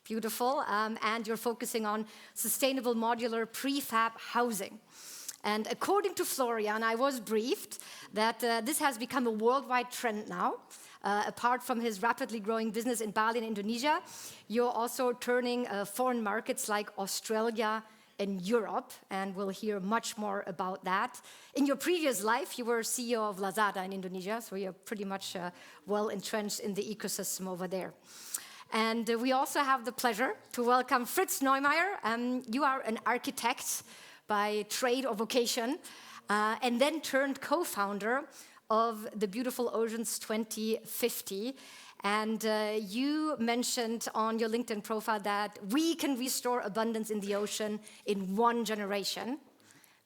Beautiful. And you're focusing on sustainable modular prefab housing. And according to Florian, I was briefed that this has become a worldwide trend now. Apart from his rapidly growing business in Bali and Indonesia, you're also turning foreign markets like Australia and Europe, and we'll hear much more about that. In your previous life, you were CEO of Lazada in Indonesia, so you're pretty much well entrenched in the ecosystem over there. And we also have the pleasure to welcome Fritz Neumeier. You are an architect by trade or vocation, and then turned co-founder of the Beautiful Oceans 2050. And you mentioned on your LinkedIn profile that we can restore abundance in the ocean in 1 generation,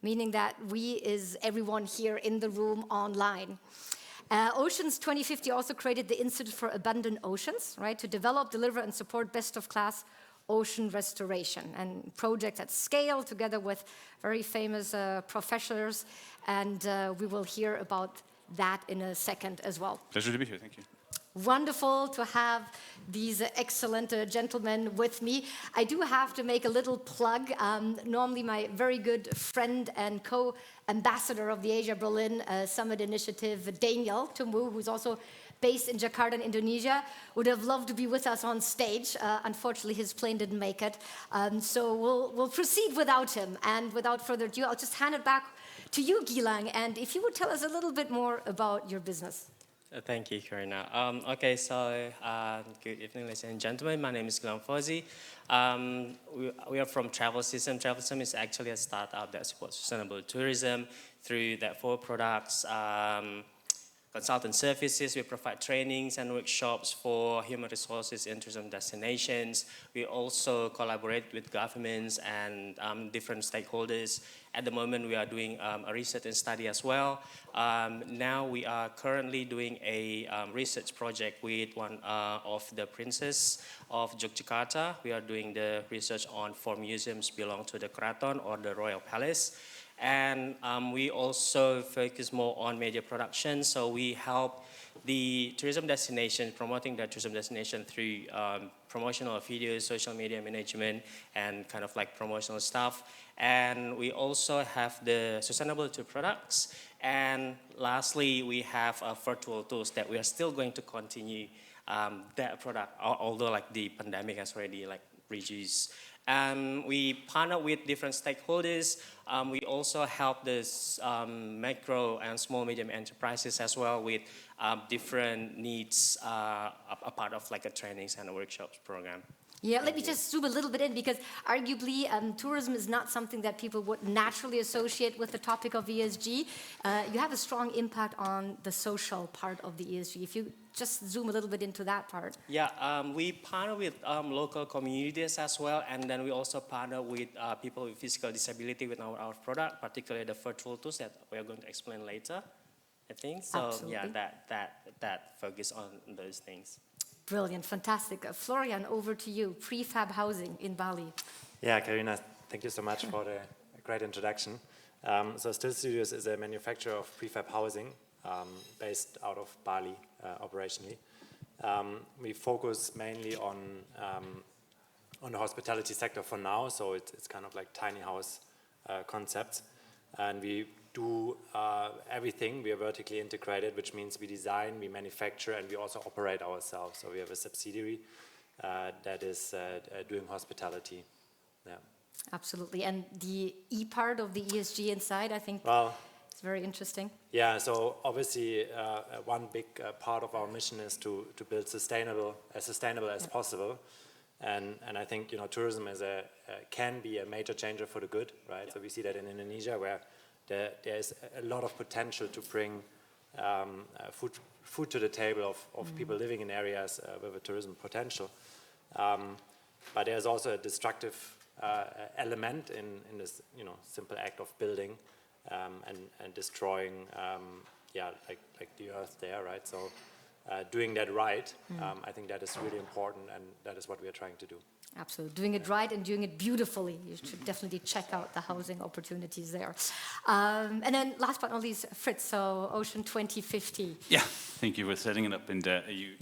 meaning that we is everyone here in the room online. Oceans 2050 also created the Institute for Abundant Oceans, right, to develop, deliver, and support best-of-class ocean restoration and projects at scale together with very famous professors, and we will hear about that in a second as well. Pleasure to be here, thank you. Wonderful to have these excellent gentlemen with me. I do have to make a little plug. Normally my very good friend and co-ambassador of the AsiaBerlin Summit Initiative, Daniel Tumbu, who's also based in Jakarta in Indonesia, would have loved to be with us on stage. Unfortunately, his plane didn't make it. So we'll proceed without him. And without further ado, I'll just hand it back to you, Gilang. And if you would tell us a little bit more about your business. Thank you, Karina. Okay, so good evening, ladies and gentlemen. My name is Gilang Fawzi. We are from Travelism. Travelism is actually a startup that supports sustainable tourism through that 4 products. Consultant services, we provide trainings and workshops for human resources in tourism destinations. We also collaborate with governments and different stakeholders. At the moment, we are doing a research and study as well. Now we are currently doing a research project with one of the princes of Yogyakarta. We are doing the research on 4 museums belong to the Keraton or the Royal Palace. And we also focus more on media production. So we help the tourism destination, promoting the tourism destination through promotional videos, social media management, and kind of like promotional stuff. And we also have the sustainability products. And lastly, we have virtual tools that we are still going to continue that product, although like the pandemic has already like reduced. And we partner with different stakeholders. We also help this micro and small medium enterprises as well with different needs, a part of like a trainings and a workshops program. Yeah, let me just zoom a little bit in because arguably tourism is not something that people would naturally associate with the topic of ESG. You have a strong impact on the social part of the ESG. If you just zoom a little bit into that part. Yeah, we partner with local communities as well, and then we also partner with people with physical disability with our product, particularly the virtual tools that we are going to explain later, I think. So Absolutely. yeah, that focus on those things. Brilliant, fantastic. Florian, over to you. Prefab housing in Bali. Yeah, Karina, thank you so much for the great introduction. So Still Studios is a manufacturer of prefab housing based out of Bali operationally. We focus mainly on the hospitality sector for now, so it's kind of like tiny house concepts. And we do everything. We are vertically integrated, which means we design, we manufacture, and we also operate ourselves. So we have a subsidiary that is doing hospitality. Yeah. Absolutely. And the E part of the ESG inside, I think it's very interesting. Yeah, so obviously one big part of our mission is to build as sustainable as possible. And I think, you know, tourism can be a major changer for the good, right? So we see that in Indonesia, where there's a lot of potential to bring food to the table of people living in areas with a tourism potential. But there's also a destructive element in this, you know, simple act of building and destroying, like the earth there, right? So doing that right, I think that is really important, and that is what we are trying to do. Absolutely. Doing it right and doing it beautifully. You should definitely check out the housing opportunities there. And then last but not least, Fritz, so Ocean 2050. Yeah, thank you for setting it up. And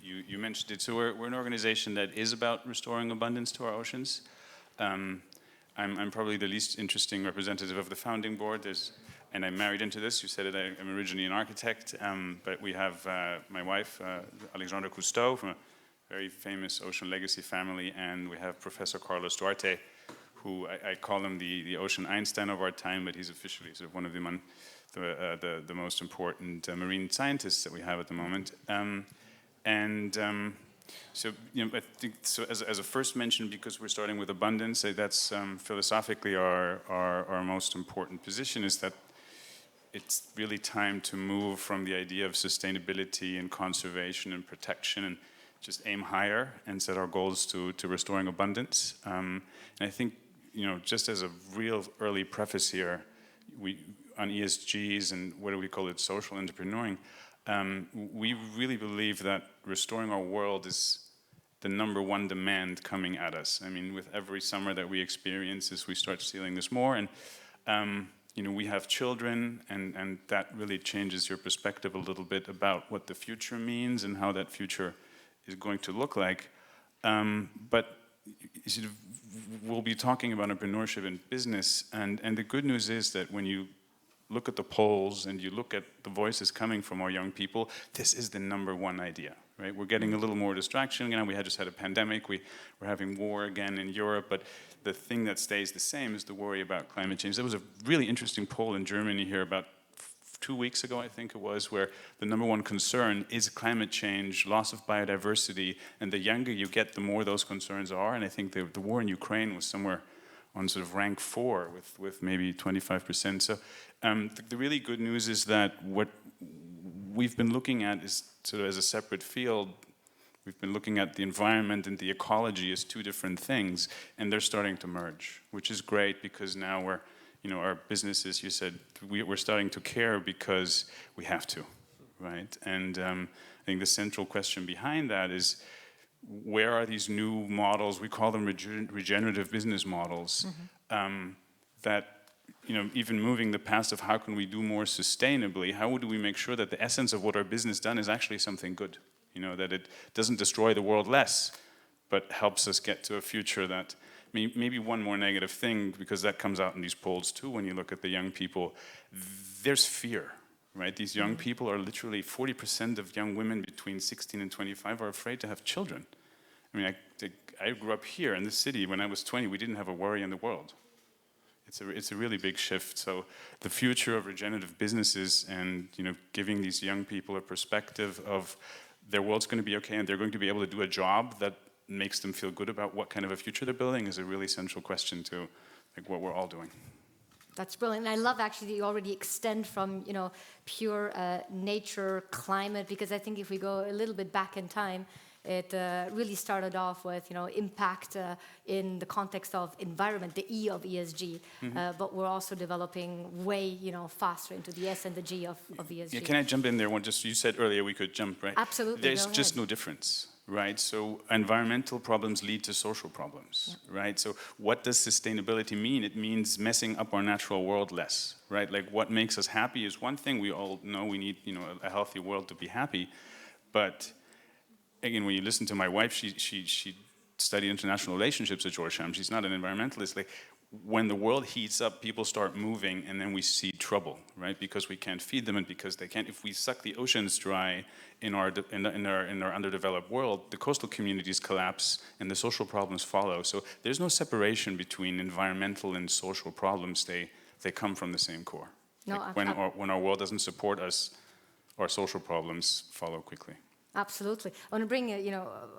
you mentioned it. So we're an organization that is about restoring abundance to our oceans. I'm probably the least interesting representative of the founding board. And I'm married into this. You said it, I'm originally an architect. But we have my wife, Alexandra Cousteau, from a very famous ocean legacy family, and we have Professor Carlos Duarte, who I call him the Ocean Einstein of our time, but he's officially sort of one of the most important marine scientists that we have at the moment. So, you know, I think so as a first mention, because we're starting with abundance, that's philosophically our most important position, is that it's really time to move from the idea of sustainability and conservation and protection and just aim higher and set our goals to restoring abundance. And I think, you know, just as a real early preface here, on ESGs and what do we call it, social entrepreneuring, we really believe that restoring our world is the #1 demand coming at us. I mean, with every summer that we experience this, we start feeling this more. And, you know, we have children, and that really changes your perspective a little bit about what the future means and how that future is going to look like. But we'll be talking about entrepreneurship and business, and the good news is that when you look at the polls and you look at the voices coming from our young people, this is the #1 idea, right? We're getting a little more distraction. You know, we just had a pandemic, we're having war again in Europe, but the thing that stays the same is the worry about climate change. There was a really interesting poll in Germany here about 2 weeks ago, I think it was, where the #1 concern is climate change, loss of biodiversity, and the younger you get, the more those concerns are. And I think the war in Ukraine was somewhere on sort of rank 4 with maybe 25%. So the really good news is that what we've been looking at is sort of as a separate field. We've been looking at the environment and the ecology as 2 different things, and they're starting to merge, which is great because now we're, you know, our businesses, you said, we're starting to care because we have to, right? And I think the central question behind that is, where are these new models, we call them regenerative business models, that, you know, even moving the past of how can we do more sustainably, how do we make sure that the essence of what our business done is actually something good? You know, that it doesn't destroy the world less, but helps us get to a future that, maybe one more negative thing, because that comes out in these polls too, when you look at the young people, there's fear, right? These young people are literally 40% of young women between 16 and 25 are afraid to have children. I mean, I grew up here in this city. When I was 20, we didn't have a worry in the world. It's a really big shift. So the future of regenerative businesses and, you know, giving these young people a perspective of their world's going to be okay and they're going to be able to do a job that makes them feel good about what kind of a future they're building is a really central question to, like, what we're all doing. That's brilliant. And I love actually that you already extend from, you know, pure nature, climate, because I think if we go a little bit back in time, it really started off with, you know, impact in the context of environment, the E of ESG, but we're also developing way, you know, faster into the S and the G of ESG. Yeah, can I jump in there? You said earlier we could jump, right? Absolutely. There's just no difference, right? So environmental problems lead to social problems, right? So what does sustainability mean? It means messing up our natural world less, right? Like, what makes us happy is one thing. We all know we need, you know, a healthy world to be happy, but again, when you listen to my wife, she studied international relationships at Georgetown. She's not an environmentalist. Like, when the world heats up, people start moving, and then we see trouble, right? Because we can't feed them, and because they can't. If we suck the oceans dry in our underdeveloped world, the coastal communities collapse, and the social problems follow. So there's no separation between environmental and social problems. They come from the same core. No, like when our world doesn't support us, our social problems follow quickly. Absolutely. I want to bring,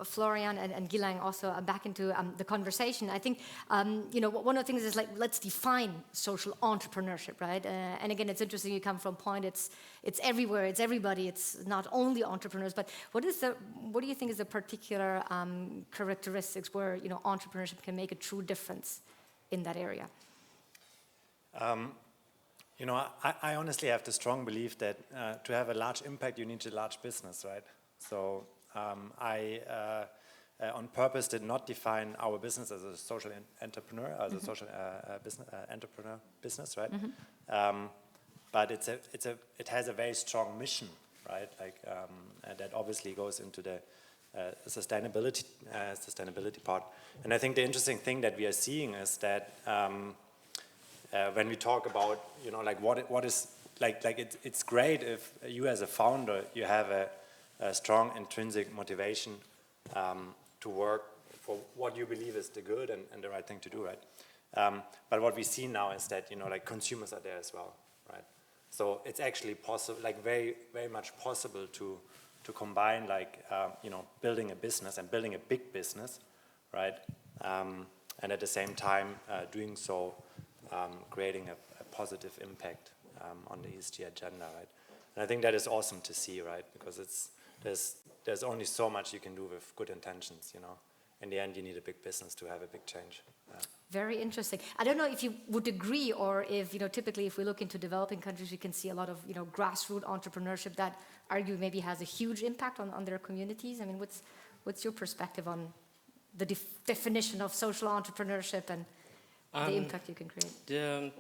Florian and Gilang also back into the conversation. I think, one of the things is like, let's define social entrepreneurship, right? And again, it's interesting you come from point. It's everywhere. It's everybody. It's not only entrepreneurs. But what do you think is the particular characteristics where entrepreneurship can make a true difference in that area? I honestly have the strong belief that to have a large impact, you need a large business, right? So I, on purpose, did not define our business as a social entrepreneur, as a social entrepreneur business, right? But it has a very strong mission, right? Like that obviously goes into the sustainability part. And I think the interesting thing that we are seeing is that when we talk about like what is like it's great if you as a founder you have a strong intrinsic motivation to work for what you believe is the good and the right thing to do, right? But what we see now is that like consumers are there as well, right? So it's actually possible, like very very much possible to combine like building a business and building a big business, right? And at the same time doing so, creating a positive impact on the ESG agenda, right? And I think that is awesome to see, right? Because there's only so much you can do with good intentions, In the end, you need a big business to have a big change. Very interesting. I don't know if you would agree, or if typically if we look into developing countries, we can see a lot of grassroots entrepreneurship that arguably maybe has a huge impact on their communities. I mean, what's your perspective on the definition of social entrepreneurship and the impact you can create? There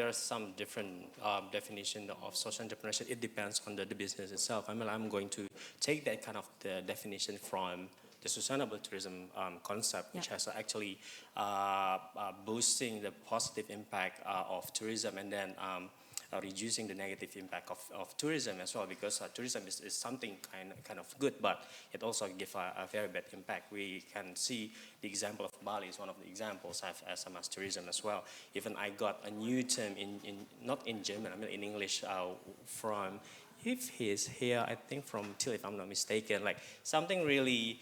are some different definition of social entrepreneurship. It depends on the business itself. I'm going to take that kind of the definition from the sustainable tourism concept, which has actually boosting the positive impact of tourism, and then reducing the negative impact of tourism as well, because tourism is something kind of good, but it also gives a very bad impact. We can see the example of Bali is one of the examples as tourism as well. Even I got a new term not in German, in English from, if he's here, I think from Till, if I'm not mistaken, like something really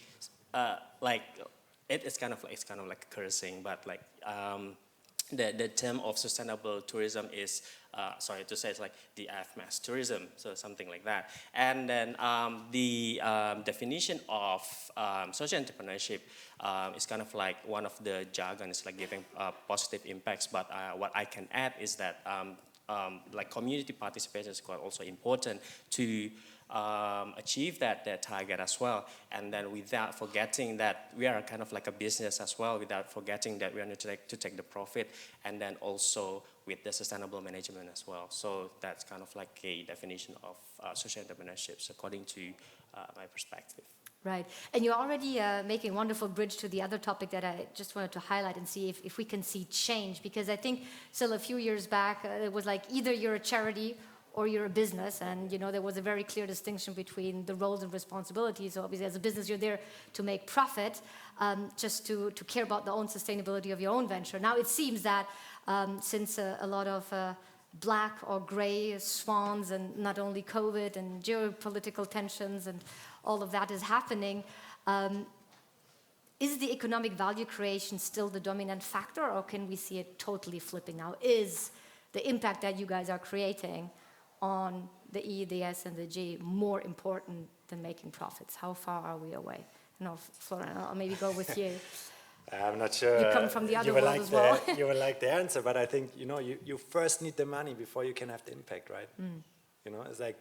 like it's kind of like cursing, but like the term of sustainable tourism is, sorry to say, it's like the mass tourism, so something like that. And then the definition of social entrepreneurship is kind of like one of the jargon is like giving positive impacts, but what I can add is that like community participation is quite also important to achieve that target as well, and then without forgetting that we are kind of like a business as well, without forgetting that we are not to take the profit, and then also with the sustainable management as well. So that's kind of like a definition of social entrepreneurship according to my perspective. Right, and you're already making a wonderful bridge to the other topic that I just wanted to highlight and see if we can see change, because I think still a few years back it was like either you're a charity or you're a business, and there was a very clear distinction between the roles and responsibilities. So obviously as a business you're there to make profit, just to care about the own sustainability of your own venture. Now it seems that since a lot of black or gray swans, and not only COVID and geopolitical tensions and all of that is happening, is the economic value creation still the dominant factor, or can we see it totally flipping now? Is the impact that you guys are creating on the E, the S, and the G more important than making profits? How far are we away? No, Florian, I'll maybe go with you. I'm not sure. You come from the other world as well. You will like the answer, but I think you first need the money before you can have the impact, right? It's like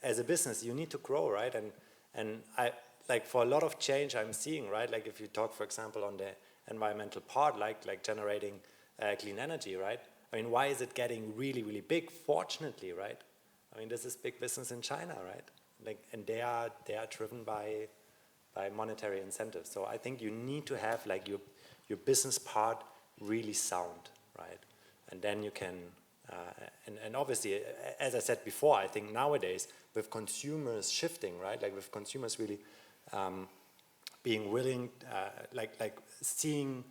as a business you need to grow, right? And I like for a lot of change I'm seeing, right? Like if you talk, for example, on the environmental part, like generating clean energy, right? I mean, why is it getting really, really big? Fortunately, right? I mean, this is big business in China, right? Like, and they are driven by monetary incentives. So I think you need to have like your business part really sound, right? And then you can, and obviously, as I said before, I think nowadays with consumers shifting, right? Like with consumers really being willing, like seeing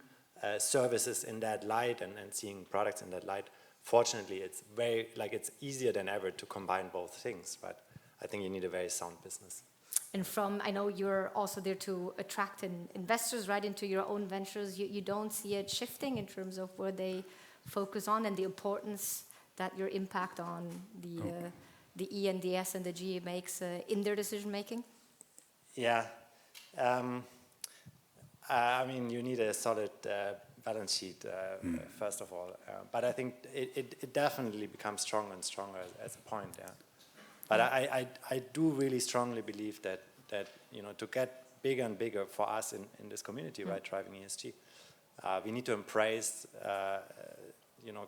services in that light and seeing products in that light. Fortunately, it's it's easier than ever to combine both things, but I think you need a very sound business. And I know you're also there to attract investors right into your own ventures. You don't see it shifting in terms of where they focus on and the importance that your impact on the E and the S and the G makes in their decision making? Yeah. I mean, you need a solid balance sheet, first of all. But I think it definitely becomes stronger and stronger as a point, yeah. But I do really strongly believe that to get bigger and bigger for us in this community, right, driving ESG, we need to embrace,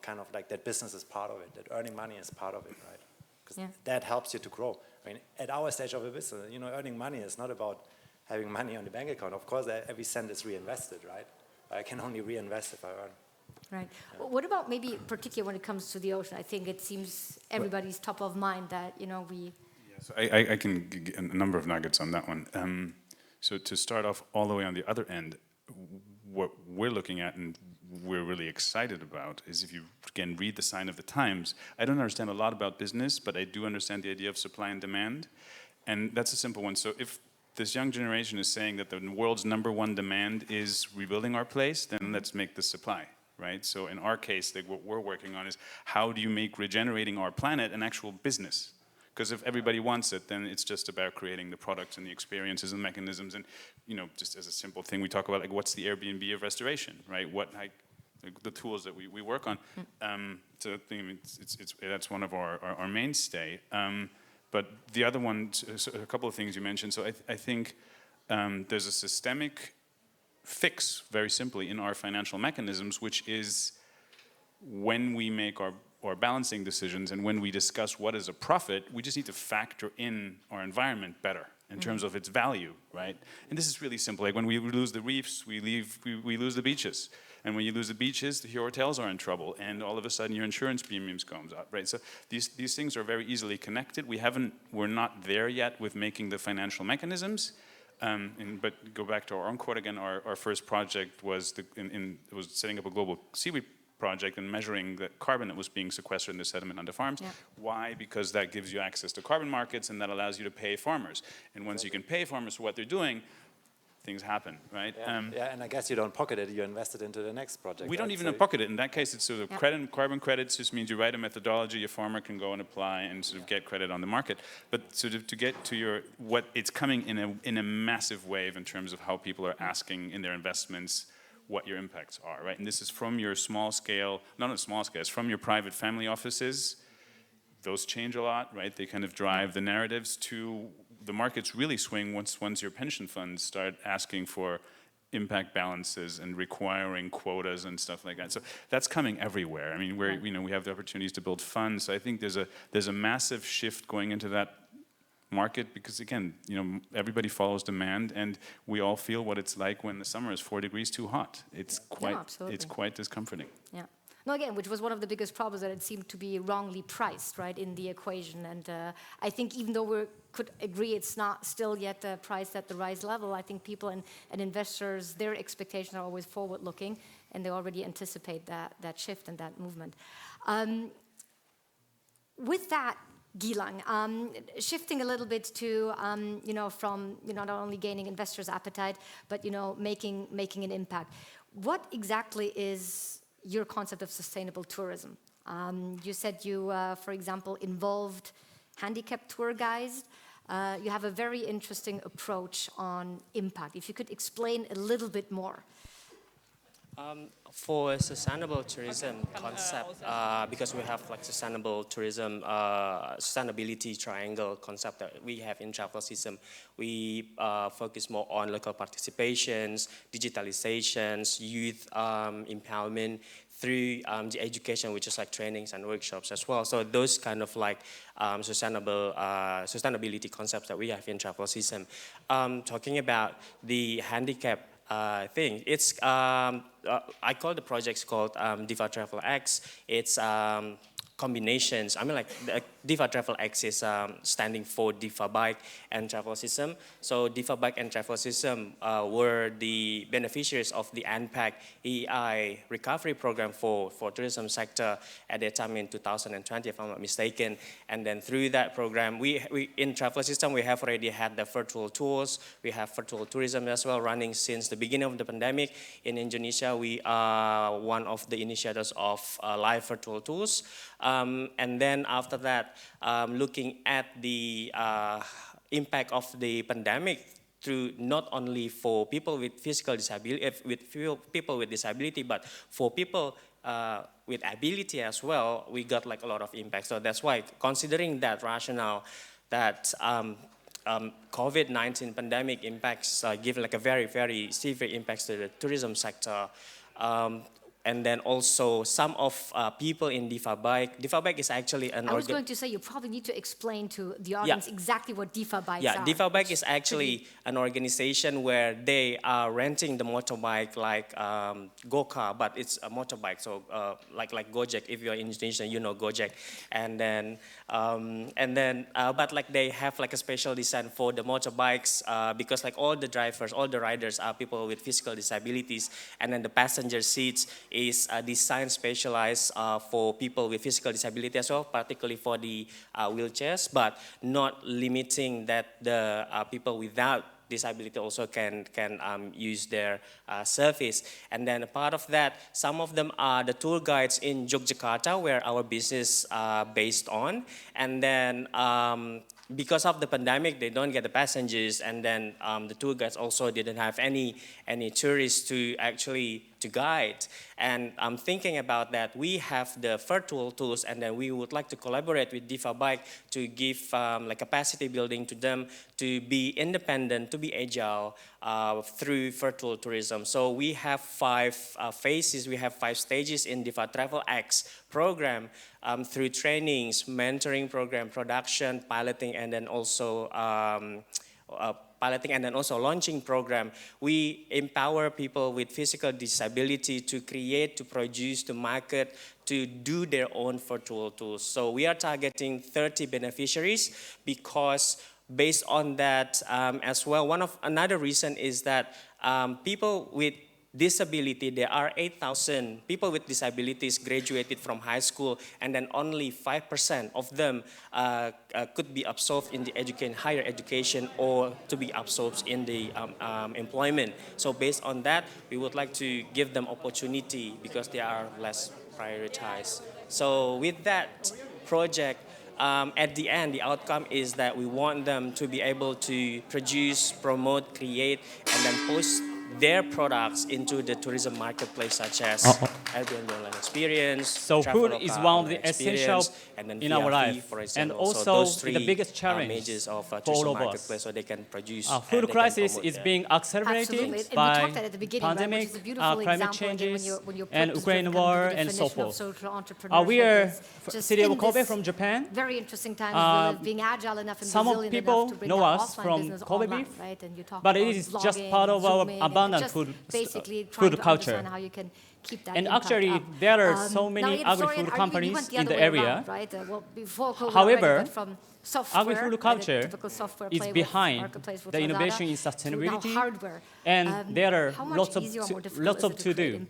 kind of like that business is part of it, that earning money is part of it, right? Because that helps you to grow. I mean, at our stage of a business, earning money is not about having money on the bank account. Of course, every cent is reinvested, right? I can only reinvest if I earn. Right. Yeah. What about maybe particularly when it comes to the ocean? I think it seems everybody's top of mind that, we... Yeah, so I can get a number of nuggets on that one. So to start off all the way on the other end, what we're looking at and we're really excited about is if you, again, read the sign of the times. I don't understand a lot about business, but I do understand the idea of supply and demand. And that's a simple one. So if this young generation is saying that the world's #1 demand is rebuilding our place, then let's make the supply, right? So in our case, what we're working on is how do you make regenerating our planet an actual business? Because if everybody wants it, then it's just about creating the products and the experiences and mechanisms. And just as a simple thing, we talk about like what's the Airbnb of restoration, right? The tools that we work on. So I think that's one of our mainstay. But the other one, so a couple of things you mentioned. So I think there's a systemic fix, very simply, in our financial mechanisms, which is when we make our balancing decisions and when we discuss what is a profit, we just need to factor in our environment better in terms of its value, right? And this is really simple. Like when we lose the reefs, we lose the beaches. And when you lose the beaches, your hotels are in trouble, and all of a sudden your insurance premiums comes up, right? So these things are very easily connected. We're not there yet with making the financial mechanisms. But go back to our own quote again. Our first project was setting up a global seaweed project and measuring the carbon that was being sequestered in the sediment on the farms. Yeah. Why? Because that gives you access to carbon markets, and that allows you to pay farmers. And once you can pay farmers for what they're doing, things happen, right? Yeah, and I guess you don't pocket it, you invest it into the next project. We don't even pocket it. In that case, it's sort of carbon credits just means you write a methodology, a farmer can go and apply and sort of get credit on the market. But sort of to get to what it's coming in a massive wave in terms of how people are asking in their investments what your impacts are, right? And this is from your small scale, not a small scale, it's from your private family offices. Those change a lot, right? They kind of drive the narratives to the markets really swing once your pension funds start asking for impact balances and requiring quotas and stuff like that. So that's coming everywhere. I mean, we have the opportunities to build funds. So I think there's a massive shift going into that market because again, everybody follows demand, and we all feel what it's like when the summer is 4 degrees too hot. It's quite discomforting. Yeah. No, again, which was one of the biggest problems, that it seemed to be wrongly priced, right, in the equation. And I think even though we could agree it's not still yet priced at the right level, I think people and investors, their expectations are always forward-looking, and they already anticipate that shift and that movement. With that, Gilang, shifting a little bit to, from not only gaining investors' appetite, but making an impact. What exactly is your concept of sustainable tourism? You said you, for example, involved handicapped tour guides. You have a very interesting approach on impact. If you could explain a little bit more. For sustainable tourism concept, because we have like sustainable tourism, sustainability triangle concept that we have in travel system, we focus more on local participations, digitalizations, youth empowerment through the education, which is like trainings and workshops as well. So those kind of like sustainability concepts that we have in travel system. Talking about the handicap thing. It's I call the projects called Diva Travel X. It's combinations. I mean, like the Diva Travel X is standing for Diva Bike and Travel System. So Diva Bike and Travel System were the beneficiaries of the ANPAC EI recovery program for tourism sector at that time in 2020, if I'm not mistaken. And then through that program, we in Travel System, we have already had the virtual tours. We have virtual tourism as well running since the beginning of the pandemic. In Indonesia, we are one of the initiators of live virtual tours. And then after that, looking at the impact of the pandemic through not only for people with physical disability, people with disability, but for people with ability as well, we got like a lot of impact. So that's why, considering that rationale, that COVID-19 pandemic impacts give like a very, very severe impacts to the tourism sector. And then also some of people in Diva Bike. Diva Bike is actually an... I was going to say, you probably need to explain to the audience exactly what Diva Bikes are. Yeah, Diva Bike is actually an organization where they are renting the motorbike like Go-Car, but it's a motorbike, so like Gojek. If you're in Indonesia, you know Gojek. And then but like they have like a special design for the motorbikes because like all the drivers, all the riders are people with physical disabilities, and then the passenger seats is designed specialized for people with physical disability as well, particularly for the wheelchairs, but not limiting that the people without disability also can use their service. And then a part of that, some of them are the tour guides in Yogyakarta, where our business based on. And then because of the pandemic, they don't get the passengers, and then the tour guides also didn't have any tourists to actually to guide. And I'm thinking about that. We have the virtual tools, and then we would like to collaborate with Diva Bike to give like capacity building to them to be independent, to be agile through virtual tourism. So we have 5 phases, we have 5 stages in Diva Travel X program through trainings, mentoring program, production, piloting, and then also launching program. We empower people with physical disability to create, to produce, to market, to do their own virtual tools. So we are targeting 30 beneficiaries because based on that as well, another reason is that people with disability, there are 8,000 people with disabilities graduated from high school, and then only 5% of them could be absorbed in the higher education or to be absorbed in the employment. So based on that, we would like to give them opportunity because they are less prioritized. So with that project, at the end, the outcome is that we want them to be able to produce, promote, create, and then post their products into the tourism marketplace, such as Airbnb online experience. So food is one of the essential and then in our life, for example. and so also those 3 the biggest challenge majors of for tourism all of marketplace, us. so they can produce. Food crisis is being accelerated Absolutely. And we by talked at the beginning, pandemic, right, which is a beautiful climate example, changes, when you're and Ukraine war, and so forth. We are are city of Kobe from Japan. Very interesting times we live, being agile enough and some of resilient people enough to bring know our us offline from business Kobe online, beef, right? And you talk but about it is just part of our Zooming, abundant just food basically food culture. how you can keep that And impact actually, up. there are so many agri-food companies in the area. Right? Well, before COVID However, already, but from software, agri-food culture is behind the innovation in sustainability, and there are lots of to do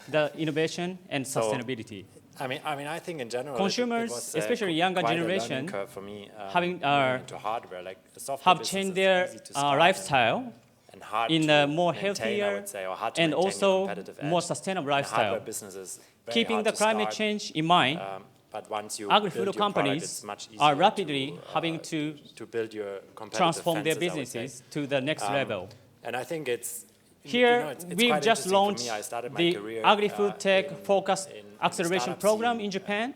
the innovation and sustainability. I mean, I think in general, consumers, it was, especially younger quite generation, a curve for me, having into hardware, like software have changed their lifestyle in a more healthier and also more sustainable lifestyle. Keeping the climate change in mind, but once you agri-food companies are rapidly having to build your transform their businesses to the next level. And I think it's here we've just launched the agri-food tech focused acceleration program in Japan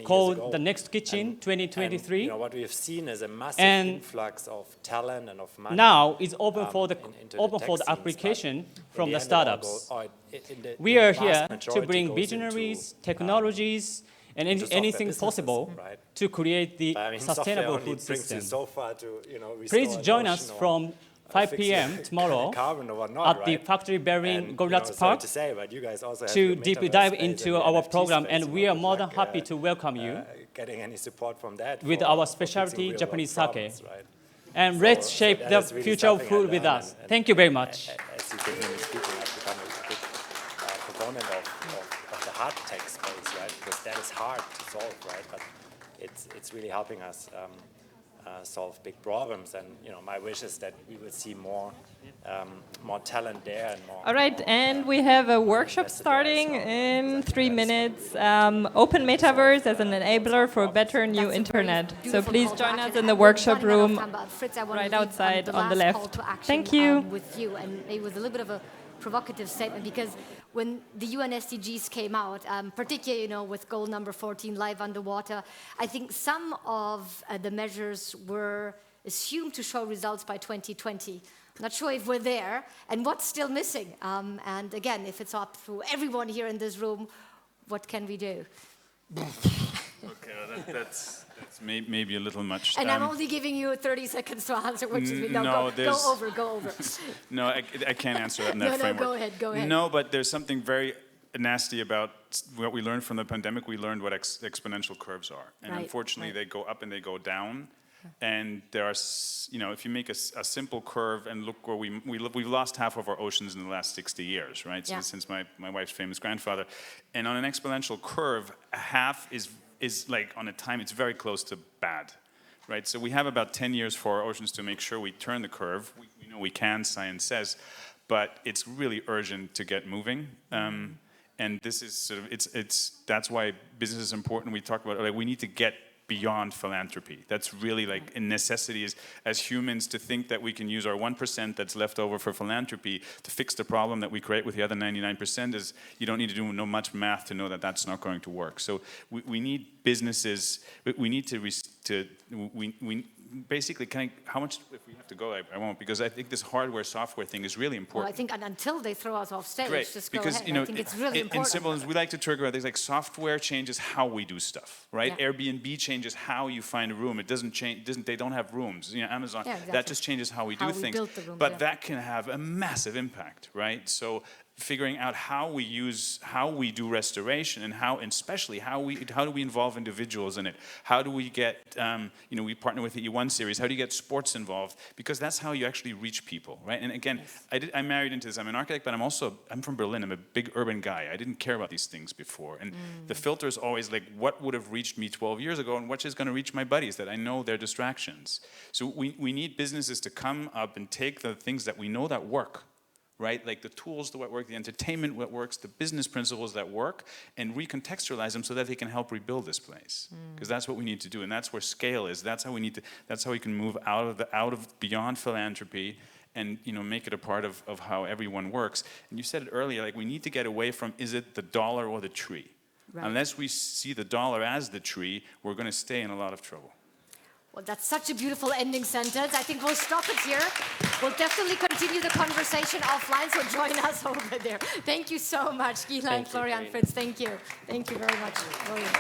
called the Next Kitchen 2023. And, what we have seen is a massive influx of talent and of money. Now it's open for the application from the startups. We are here to bring visionaries, technologies, and anything possible to create the sustainable food system. So far to, Please join us from 5 p.m. tomorrow carbon or whatnot, at the Factory Berlin Gorillas Park to say, but you guys also have to your deeply metaverse dive space into and our NFT program, space, and you we know, are good more than luck, happy to welcome you getting any support from that with for our fixing specialty real-world Japanese sake. problems, right? And let's shape that the is really future of something I food with learned, us. and Thank you very much. As you can hear me speaking, I've become a big proponent of the hard tech space, right? Because that is hard to solve, right? But it's really helping us solve big problems. And you know, my wish is that we will see more talent there and more. All right, and we have a workshop starting in 3 minutes. Open Metaverse as an enabler for a better new internet. So please join us in the workshop room right outside on the left. Thank you. With you, and it was a little bit of a provocative statement because when the UN SDGs came out, particularly with goal number 14, live underwater, I think some of the measures were assumed to show results by 2020. I'm not sure if we're there, and what's still missing. And again, if it's up to everyone here in this room, what can we do? Okay, well, that's maybe a little much. And I'm only giving you 30 seconds to answer, which is no, go over. No, I can't answer that in that no, framework. go ahead. No, but there's something very nasty about what we learned from the pandemic. We learned what exponential curves are, and unfortunately, they go up and they go down. And there are, if you make a simple curve and look where we've lost half of our oceans in the last 60 years, right? So since my wife's famous grandfather, and on an exponential curve, half is like on a time, it's very close to bad, right? So we have about 10 years for our oceans to make sure we turn the curve. We know we can, science says, but it's really urgent to get moving. And this is sort of, that's why business is important. We talk about, like, we need to get beyond philanthropy. That's really like a necessity as humans to think that we can use our 1% that's left over for philanthropy to fix the problem that we create with the other 99% is you don't need to do much math to know that that's not going to work. So we need businesses, we need to basically, how much, if we have to go, I won't, because I think this hardware, software thing is really important. Well, I think until they throw us off stage, Great. just go because, ahead. I think it's really important. In simple, we like to trigger about things like software changes how we do stuff, right? Yeah. Airbnb changes how you find a room. It doesn't change, they don't have rooms. Amazon, exactly. that just changes how we do things. Built the rooms, but that can have a massive impact, right? So figuring out how we do restoration and especially how do we involve individuals in it? How do we get, we partner with the E1 series, how do you get sports involved? Because that's how you actually reach people, right? And again, I'm married into this, I'm an architect, but I'm from Berlin, I'm a big urban guy. I didn't care about these things before. And the filter is always like, what would have reached me 12 years ago and what is gonna reach my buddies that I know they're distractions? So we need businesses to come up and take the things that we know that work, right? Like the tools that work, the entertainment that works, the business principles that work, and recontextualize them so that they can help rebuild this place. Because that's what we need to do, and that's where scale is. That's how we can move out of beyond philanthropy and make it a part of how everyone works. And you said it earlier, like we need to get away from is it the dollar or the tree? Right. Unless we see the dollar as the tree, we're going to stay in a lot of trouble. Well, that's such a beautiful ending sentence. I think we'll stop it here. We'll definitely continue the conversation offline, so join us over there. Thank you so much, Gila and Florian Fritz. Thank you. Thank you very much. Brilliant.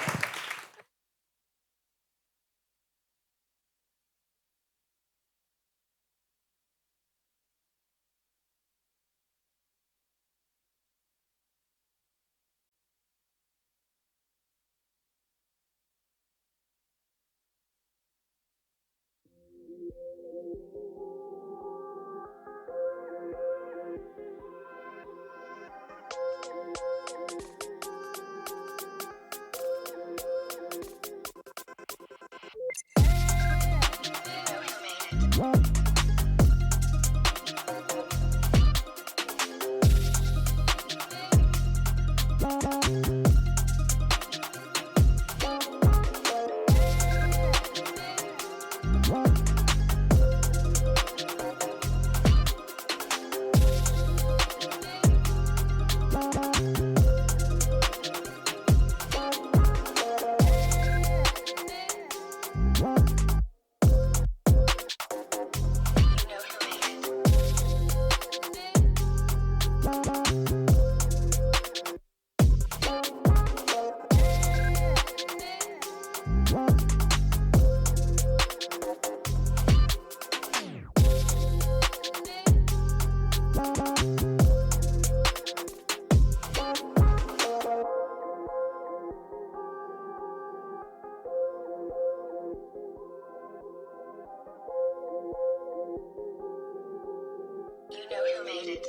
You know who made it.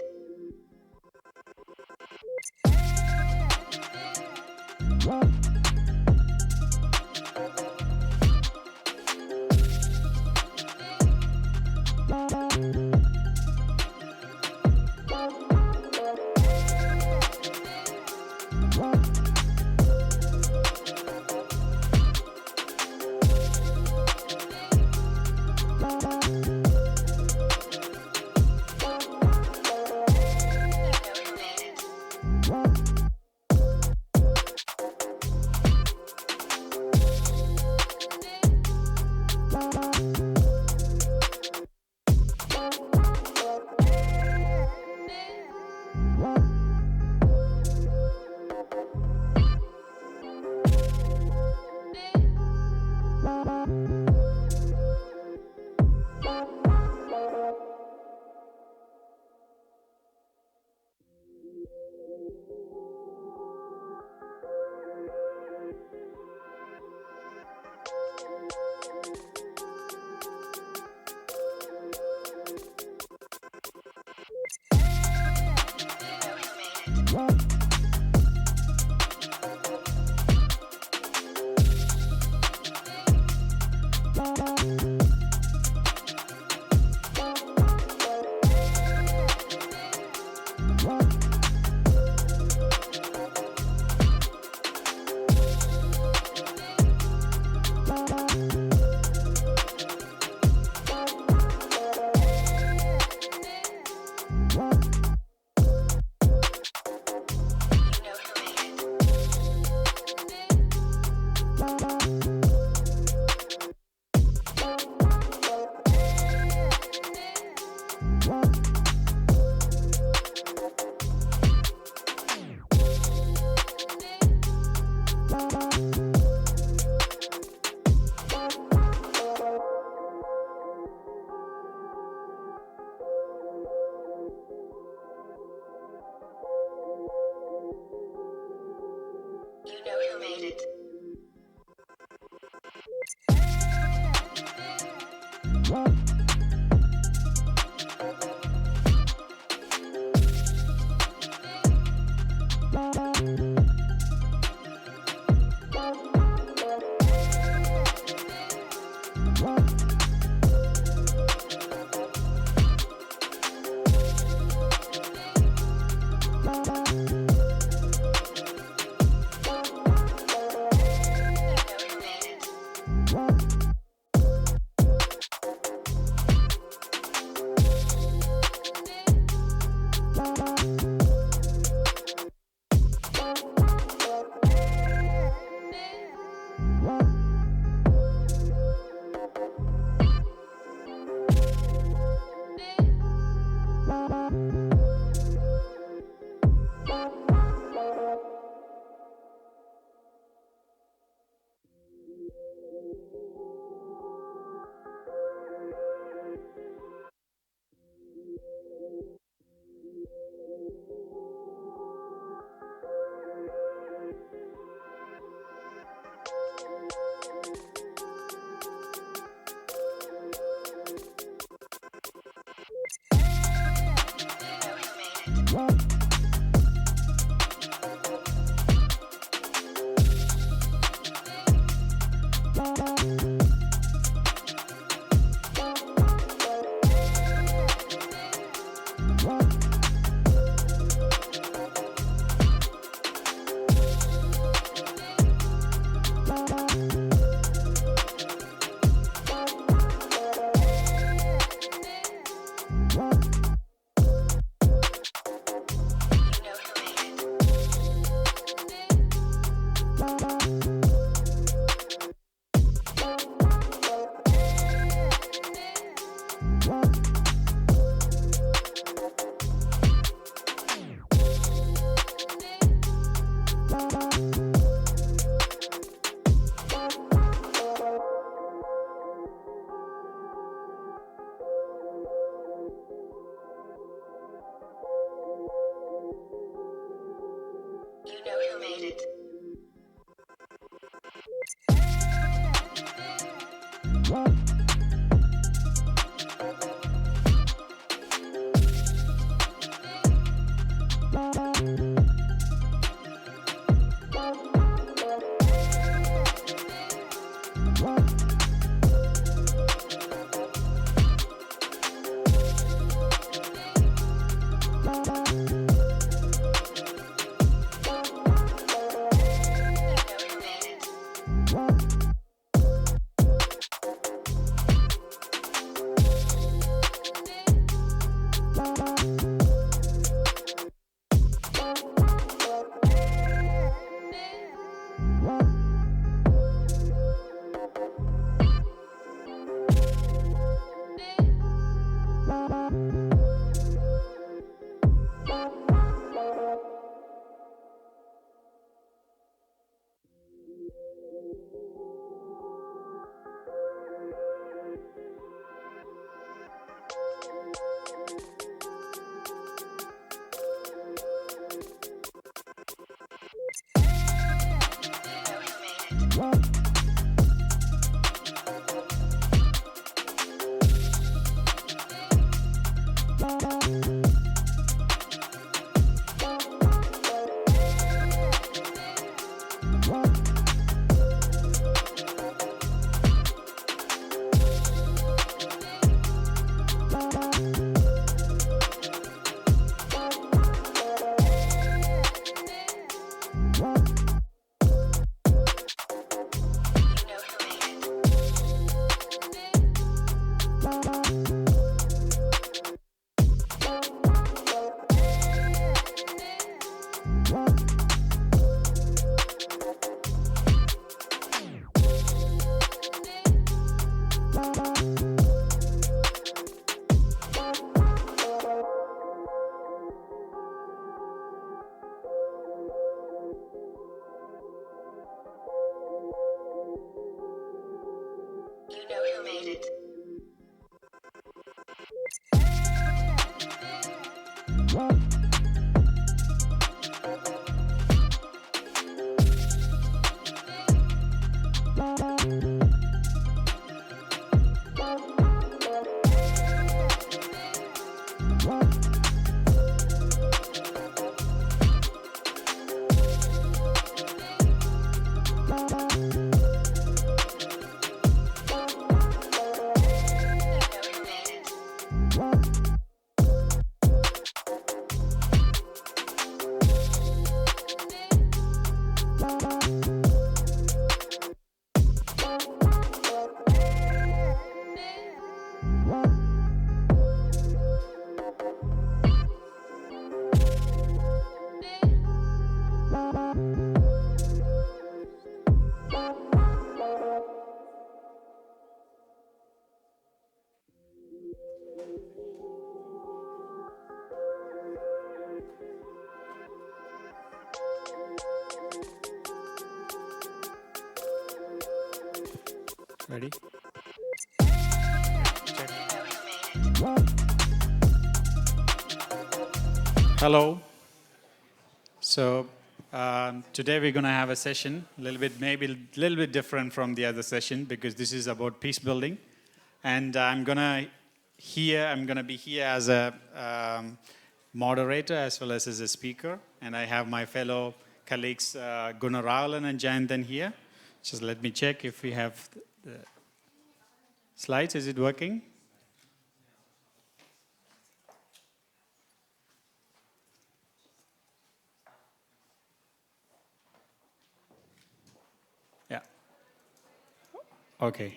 You know who made it. Ready? Hello. So today we're going to have a session, maybe a little bit different from the other session because this is about peace building, and I'm going to be here as a moderator as well as a speaker, and I have my fellow colleagues Gunnar and Jayanthan here. Just let me check if we have the slides. Is it working? Yeah. Okay.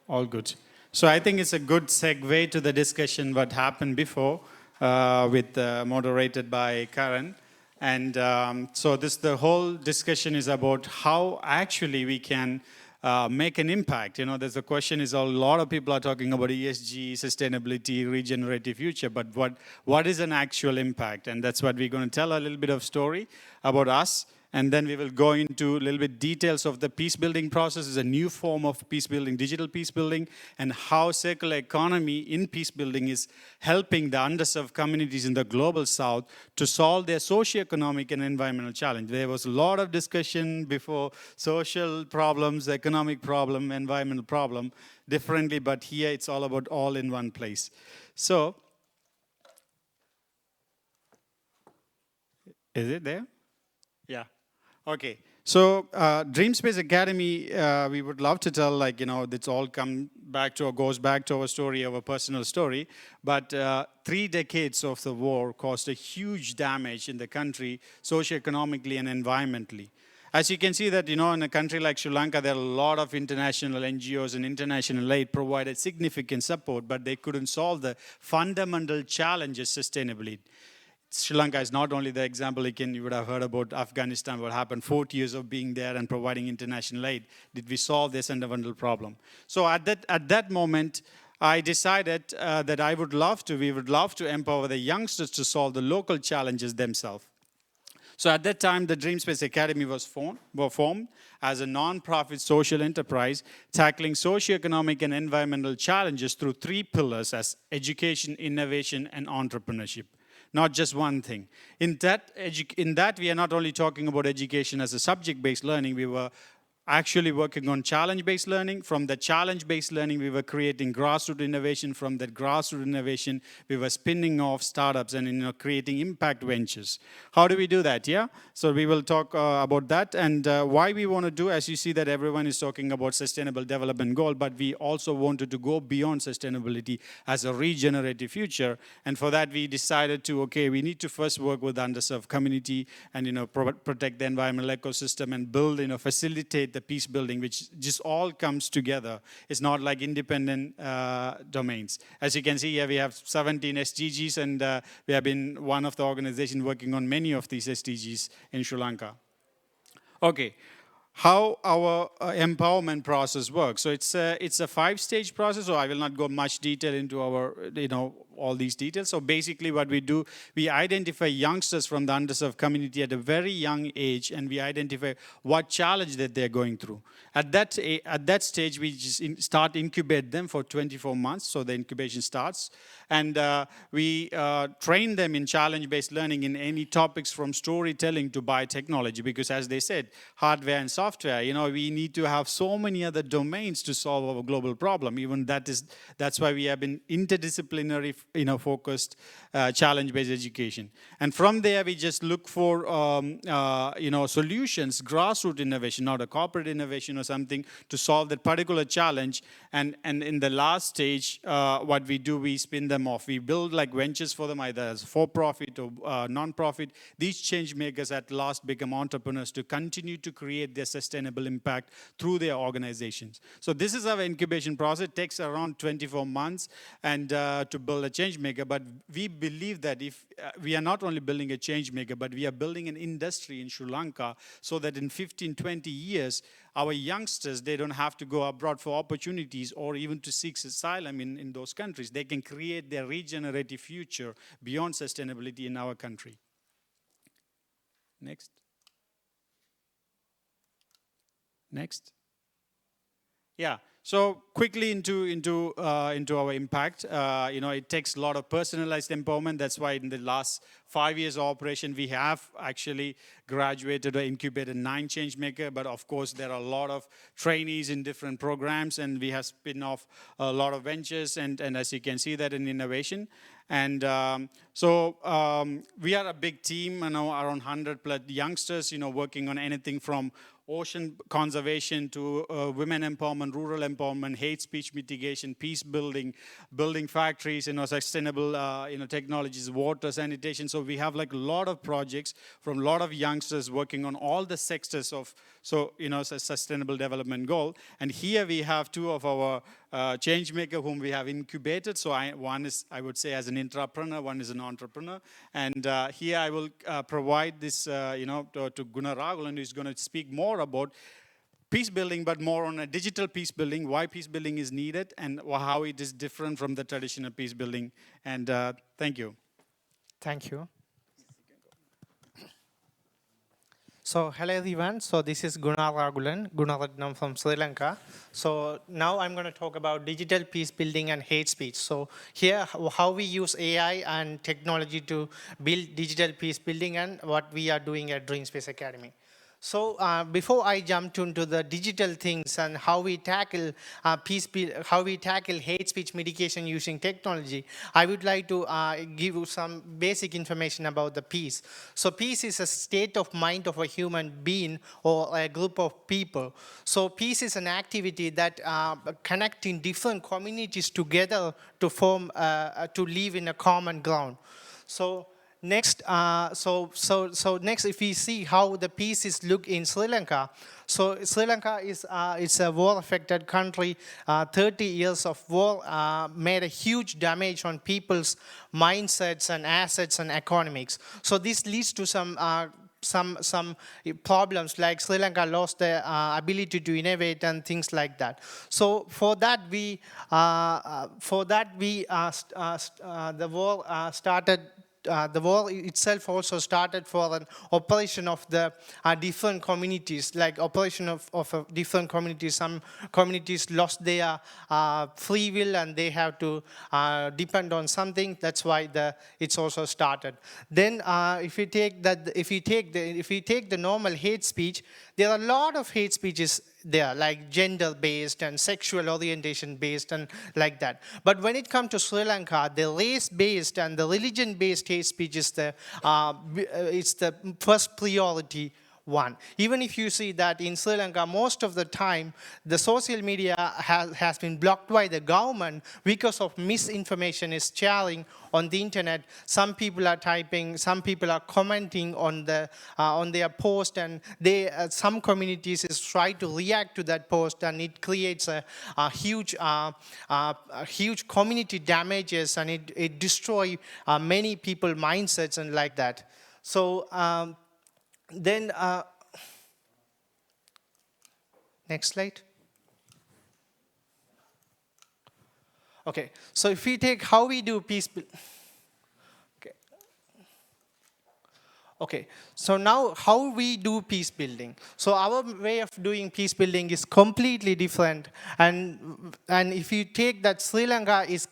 All good. So I think it's a good segue to the discussion what happened before moderated by Karen. And so the whole discussion is about how actually we can make an impact. You know, there's a question is a lot of people are talking about ESG, sustainability, regenerative future, but what is an actual impact? And that's what we're going to tell a little bit of story about us. And then we will go into a little bit details of the peace building process. Is a new form of peace building, digital peace building, and how circular economy in peace building is helping the underserved communities in the global south to solve their socio-economic and environmental challenge. There was a lot of discussion before, social problems, economic problem, environmental problem, differently, but here it's all about all in one place. So, is it there? Yeah. Okay, so Dreamspace Academy, we would love to tell, it's all goes back to our story, our personal story. But 3 decades of the war caused a huge damage in the country, socioeconomically and environmentally. As you can see that, in a country like Sri Lanka, there are a lot of international NGOs and international aid provided significant support, but they couldn't solve the fundamental challenges sustainably. Sri Lanka is not only the example, you would have heard about Afghanistan, what happened, 40 years of being there and providing international aid. Did we solve this fundamental problem? So at that moment, I decided that we would love to empower the youngsters to solve the local challenges themselves. So at that time, the Dreamspace Academy was formed as a non-profit social enterprise tackling socioeconomic and environmental challenges through 3 pillars as education, innovation, and entrepreneurship. Not just one thing. In that, we are not only talking about education as a subject-based learning, we were actually working on challenge-based learning. From the challenge-based learning, we were creating grassroots innovation. From that grassroots innovation, we were spinning off startups and creating impact ventures. How do we do that? Yeah. So we will talk about that and why we want to do. As you see that everyone is talking about sustainable development goal, but we also wanted to go beyond sustainability as a regenerative future. And for that, we decided we need to first work with the underserved community and protect the environmental ecosystem and build, facilitate the peace building, which just all comes together. It's not like independent domains. As you can see here, we have 17 SDGs, and we have been one of the organizations working on many of these SDGs in Sri Lanka. Okay. How our empowerment process works. So it's a 5-stage process, so I will not go much detail into our, all these details. So basically what we do, we identify youngsters from the underserved community at a very young age, and we identify what challenge that they're going through. At that stage, we just start incubate them for 24 months, so the incubation starts. And we train them in challenge-based learning in any topics from storytelling to biotechnology, because as they said, hardware and software, we need to have so many other domains to solve our global problem. Even that's why we have been interdisciplinary, focused challenge-based education. And from there, we just look for, solutions, grassroots innovation, not a corporate innovation or something, to solve that particular challenge. And in the last stage, what we do, we spin them off. We build like ventures for them, either as for-profit or non-profit. These change makers at last become entrepreneurs to continue to create their sustainable impact through their organizations. So this is our incubation process. It takes around 24 months and to build a change maker. But we believe that if we are not only building a change maker, but we are building an industry in Sri Lanka so that in 15, 20 years, our youngsters, they don't have to go abroad for opportunities or even to seek asylum in those countries. They can create their regenerative future beyond sustainability in our country. Next. Next. Yeah, So quickly into our impact. It takes a lot of personalized empowerment. That's why in the last 5 years of operation, we have actually graduated or incubated 9 change maker. But of course, there are a lot of trainees in different programs, and we have spin off a lot of ventures. And as you can see that in innovation. And we are a big team, around 100 plus youngsters, working on anything from ocean conservation to women empowerment, rural empowerment, hate speech mitigation, peace building, building factories, sustainable, technologies, water, sanitation. So we have like a lot of projects from a lot of youngsters working on all the sectors of, sustainable development goal. And here we have 2 of our change maker whom we have incubated. So one is, I would say, as an intrapreneur, one is an entrepreneur. And here I will provide this, to Gunnar Raghulan, who is going to speak more about peace building, but more on a digital peace building, why peace building is needed, and how it is different from the traditional peace building. And thank you. Thank you. So hello everyone, so this is Gunnar Raghulan from Sri Lanka. So now I'm going to talk about digital peace building and hate speech. So here how we use AI and technology to build digital peace building and what we are doing at Dreamspace Academy. So before I jump into the digital things and how we tackle hate speech mitigation using technology, I would like to give you some basic information about the peace. So peace is a state of mind of a human being or a group of people. So peace is an activity that connecting different communities together to form, to live in a common ground. So next, next, if we see how the peace is look in Sri Lanka, so Sri Lanka is it's a war-affected country. 30 years of war made a huge damage on people's mindsets and assets and economics. So this leads to some problems, like Sri Lanka lost their ability to innovate and things like that. So for that the war started. The war itself also started for an operation of the different communities, like operation of different communities. Some communities lost their free will and they have to depend on something. That's why it's also started. Then if we take the normal hate speech, there are a lot of hate speeches there, like gender-based and sexual orientation-based and like that. But when it comes to Sri Lanka, the race-based and the religion-based hate speech is it's the first priority one. Even if you see that in Sri Lanka, most of the time, the social media has been blocked by the government because of misinformation is sharing on the internet. Some people are typing, some people are commenting on their post, and some communities is try to react to that post, and it creates a huge community damages, and it destroys many people's mindsets and like that. So then, next slide. Okay, so if we take how we do peace, okay, so now how we do peace building. So our way of doing peace building is completely different. And if you take that Sri Lanka is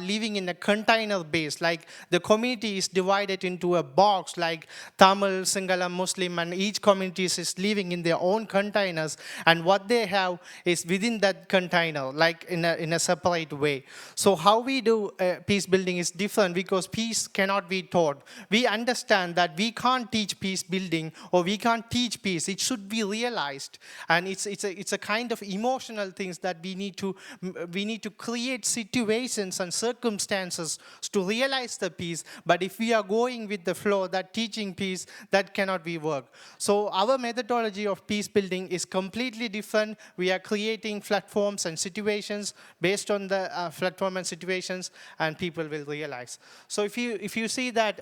living in a container base, like the community is divided into a box, like Tamil, Sinhala, Muslim, and each community is living in their own containers. And what they have is within that container, like in a separate way. So how we do peace building is different because peace cannot be taught. We understand that we can't teach peace building or we can't teach peace. It should be realized, and it's a kind of emotional things that we need to create situations and circumstances to realize the peace. But if we are going with the flow, that teaching peace, that cannot be work. So our methodology of peace building is completely different. We are creating platforms and situations based on the platform and situations, and people will realize. So if you see that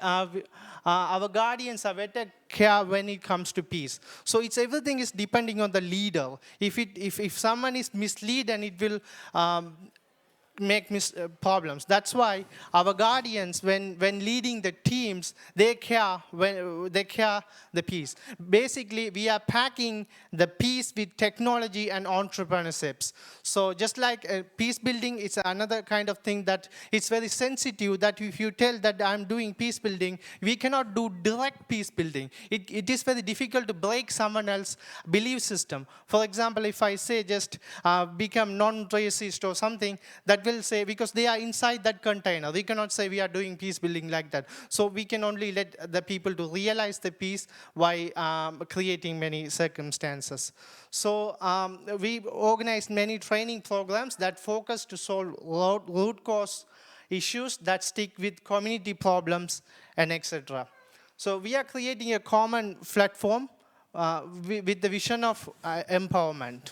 our guardians are better care when it comes to peace. So everything is depending on the leader. If someone is misled, and it will make problems. That's why our guardians, when leading the teams, they care the peace. Basically, we are packing the peace with technology and entrepreneurships. So just like peace building is another kind of thing that it's very sensitive, that if you tell that I'm doing peace building, we cannot do direct peace building. It is very difficult to break someone else's belief system. For example, if I say just become non-racist or something, that will say, because they are inside that container, we cannot say we are doing peace building like that. So we can only let the people to realize the peace by creating many circumstances. So we organized many training programs that focus to solve root cause issues that stick with community problems and etc. So we are creating a common platform with the vision of empowerment.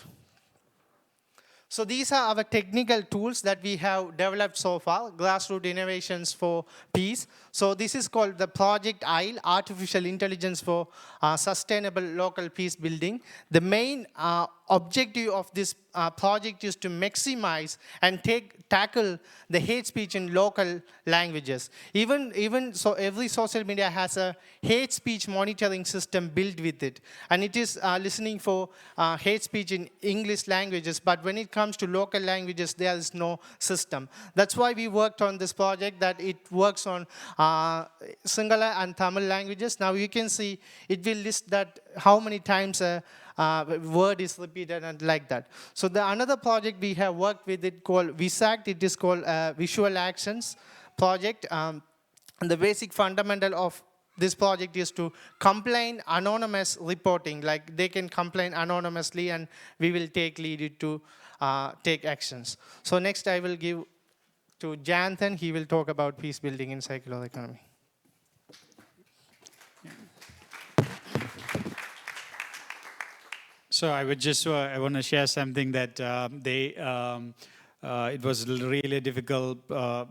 So these are our technical tools that we have developed so far, grassroots innovations for peace. So this is called the Project ISLE, Artificial Intelligence for Sustainable Local Peace Building. The main objective of this project is to maximize and tackle the hate speech in local languages. Even so, every social media has a hate speech monitoring system built with it, and it is listening for hate speech in English languages. But when it comes to local languages, there is no system. That's why we worked on this project, that it works on Sinhala and Tamil languages. Now you can see it will list that how many times a word is repeated and like that. So the another project we have worked with it called VISACT. It is called Visual Actions Project. And the basic fundamental of this project is to complain anonymous reporting. Like they can complain anonymously and we will take lead to take actions. So next I will give to Janthan. He will talk about peace building in circular economy. So I would just I want to share something that it was really a difficult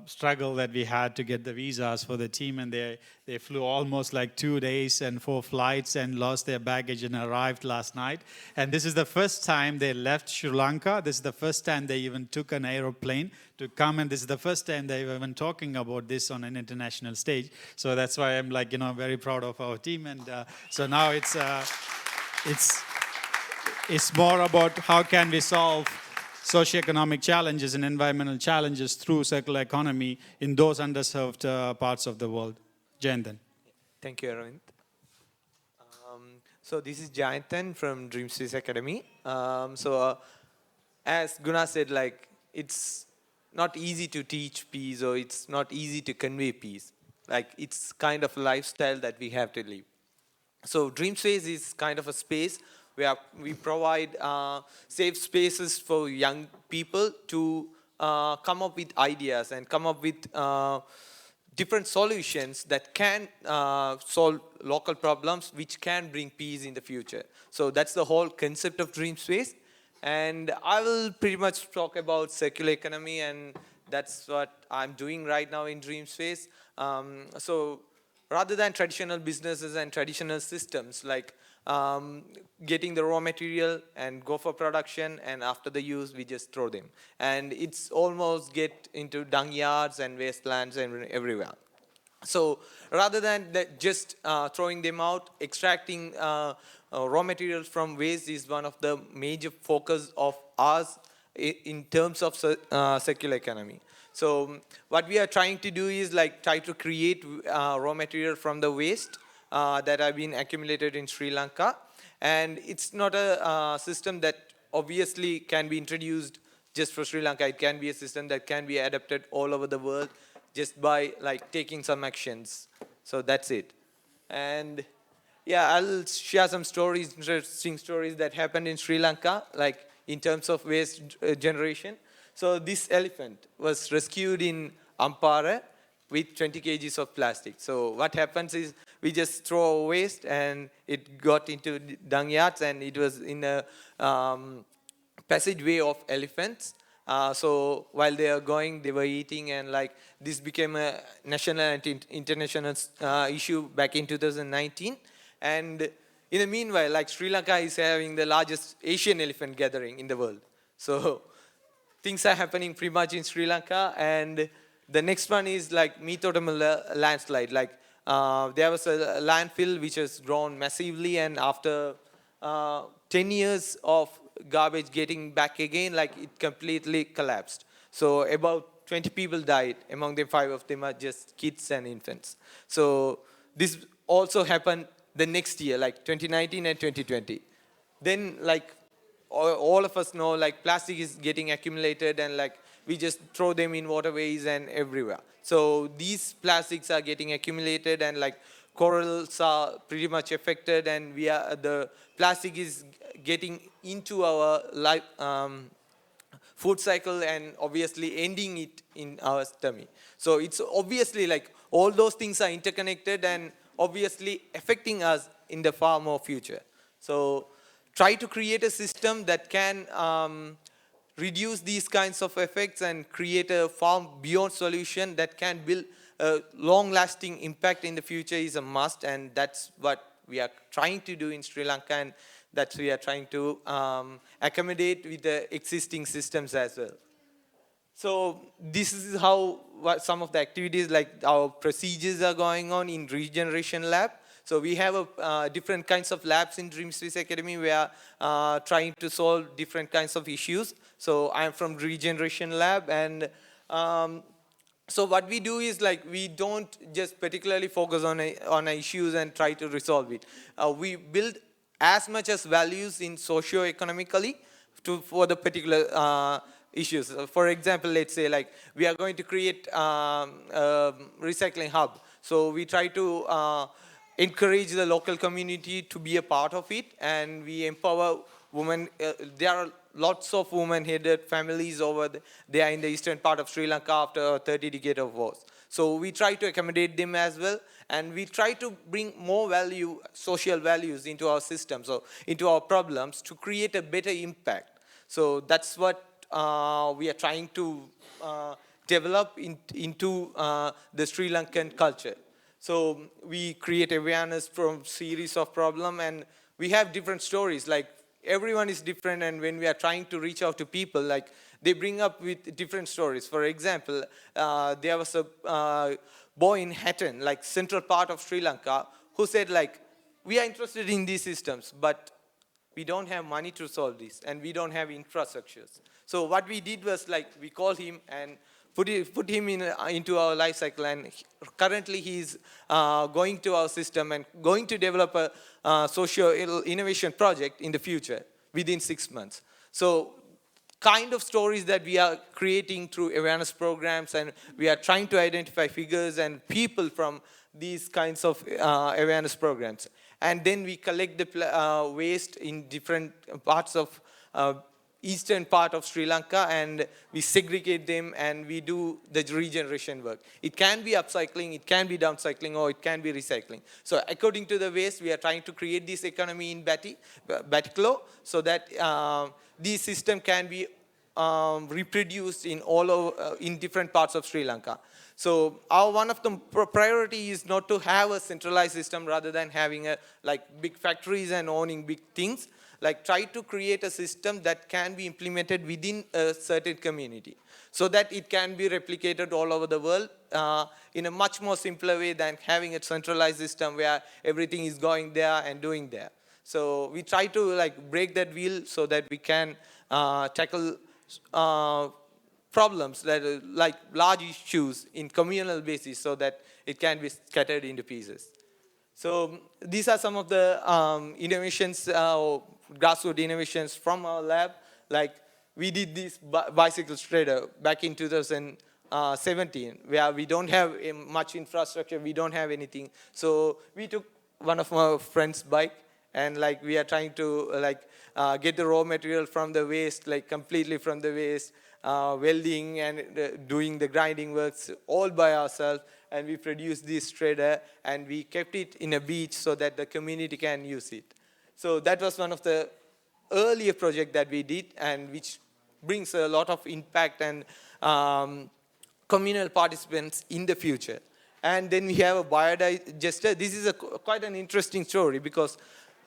struggle that we had to get the visas for the team, and they flew almost like 2 days and 4 flights and lost their baggage and arrived last night. And this is the first time they left Sri Lanka. This is the first time they even took an aeroplane to come, and this is the first time they've even talking about this on an international stage. So that's why I'm like, very proud of our team. And so now it's more about how can we solve socioeconomic challenges and environmental challenges through circular economy in those underserved parts of the world. Jayanthan. Thank you, Arvind. So this is Jayanthan from Dream Space Academy. As Guna said, like it's not easy to teach peace, or it's not easy to convey peace. Like it's kind of a lifestyle that we have to live. So Dream Space is kind of a space where we provide safe spaces for young people to come up with ideas and come up with different solutions that can solve local problems, which can bring peace in the future. So that's the whole concept of Dream Space. And I will pretty much talk about circular economy, and that's what I'm doing right now in Dream Space. So rather than traditional businesses and traditional systems, like getting the raw material and go for production, and after the use we just throw them, and it's almost get into dung yards and wastelands and everywhere. So rather than just throwing them out, extracting raw materials from waste is one of the major focus of ours in terms of circular economy. So what we are trying to do is like try to create raw material from the waste that have been accumulated in Sri Lanka. And it's not a system that obviously can be introduced just for Sri Lanka. It can be a system that can be adapted all over the world just by like taking some actions. So that's it. And yeah, I'll share some stories, interesting stories that happened in Sri Lanka, like in terms of waste generation. So this elephant was rescued in Ampara with 20 kgs of plastic. So what happens is we just throw waste, and it got into dung yards, and it was in a passageway of elephants. So while they are going, they were eating, and like this became a national and international issue back in 2019. And in the meanwhile, like Sri Lanka is having the largest Asian elephant gathering in the world. So things are happening pretty much in Sri Lanka. And the next one is like Meethotamal landslide. Like there was a landfill which has grown massively, and after 10 years of garbage getting back again, like it completely collapsed. So about 20 people died. Among them, 5 of them are just kids and infants. So this also happened the next year, like 2019 and 2020. Then like all of us know, like plastic is getting accumulated, and like we just throw them in waterways and everywhere. So these plastics are getting accumulated, and like corals are pretty much affected, and the plastic is getting into our life, food cycle, and obviously ending it in our tummy. So it's obviously like all those things are interconnected and obviously affecting us in the far more future. So try to create a system that can reduce these kinds of effects and create a far beyond solution that can build a long-lasting impact in the future is a must, and that's what we are trying to do in Sri Lanka, and that we are trying to accommodate with the existing systems as well. So this is how some of the activities, like our procedures, are going on in Regeneration Lab. So we have different kinds of labs in Dreamspace Academy. We are trying to solve different kinds of issues. So I'm from Regeneration Lab, and so what we do is like we don't just particularly focus on issues and try to resolve it. We build as much as values in socio-economically for the particular issues. For example, let's say like we are going to create a recycling hub. So we try to encourage the local community to be a part of it, and we empower women. There are lots of women-headed families over there in the eastern part of Sri Lanka after 30 decades of wars. So we try to accommodate them as well, and we try to bring more value, social values into our system, so into our problems, to create a better impact. So that's what we are trying to develop into the Sri Lankan culture. So we create awareness from series of problems, and we have different stories. Like everyone is different, and when we are trying to reach out to people, like they bring up with different stories. For example, there was a boy in Hatton, like central part of Sri Lanka, who said like, we are interested in these systems, but we don't have money to solve this, and we don't have infrastructures. So what we did was like, we called him and put him into our life cycle, and currently he's going to our system and going to develop a social innovation project in the future within 6 months. So kind of stories that we are creating through awareness programs, and we are trying to identify figures and people from these kinds of awareness programs. And then we collect the waste in different parts of eastern part of Sri Lanka, and we segregate them, and we do the regeneration work. It can be upcycling, it can be downcycling, or it can be recycling. So according to the waste, we are trying to create this economy in Batiklo, so that this system can be reproduced in different parts of Sri Lanka. So one of the priority is not to have a centralized system rather than having big factories and owning big things. Like try to create a system that can be implemented within a certain community, so that it can be replicated all over the world in a much more simpler way than having a centralized system where everything is going there and doing there. So we try to break that wheel so that we can tackle problems that are like large issues in communal basis, so that it can be scattered into pieces. So these are some of the innovations, grassroots innovations from our lab. Like we did this bicycle shredder back in 2017, where we don't have much infrastructure, we don't have anything. So we took one of my friend's bike, and we are trying to get the raw material from the waste, completely from the waste, welding and doing the grinding works all by ourselves. And we produced this shredder, and we kept it in a beach so that the community can use it. So that was one of the earlier projects that we did, and which brings a lot of impact and communal participants in the future. And then we have a biodigester. This is quite an interesting story, because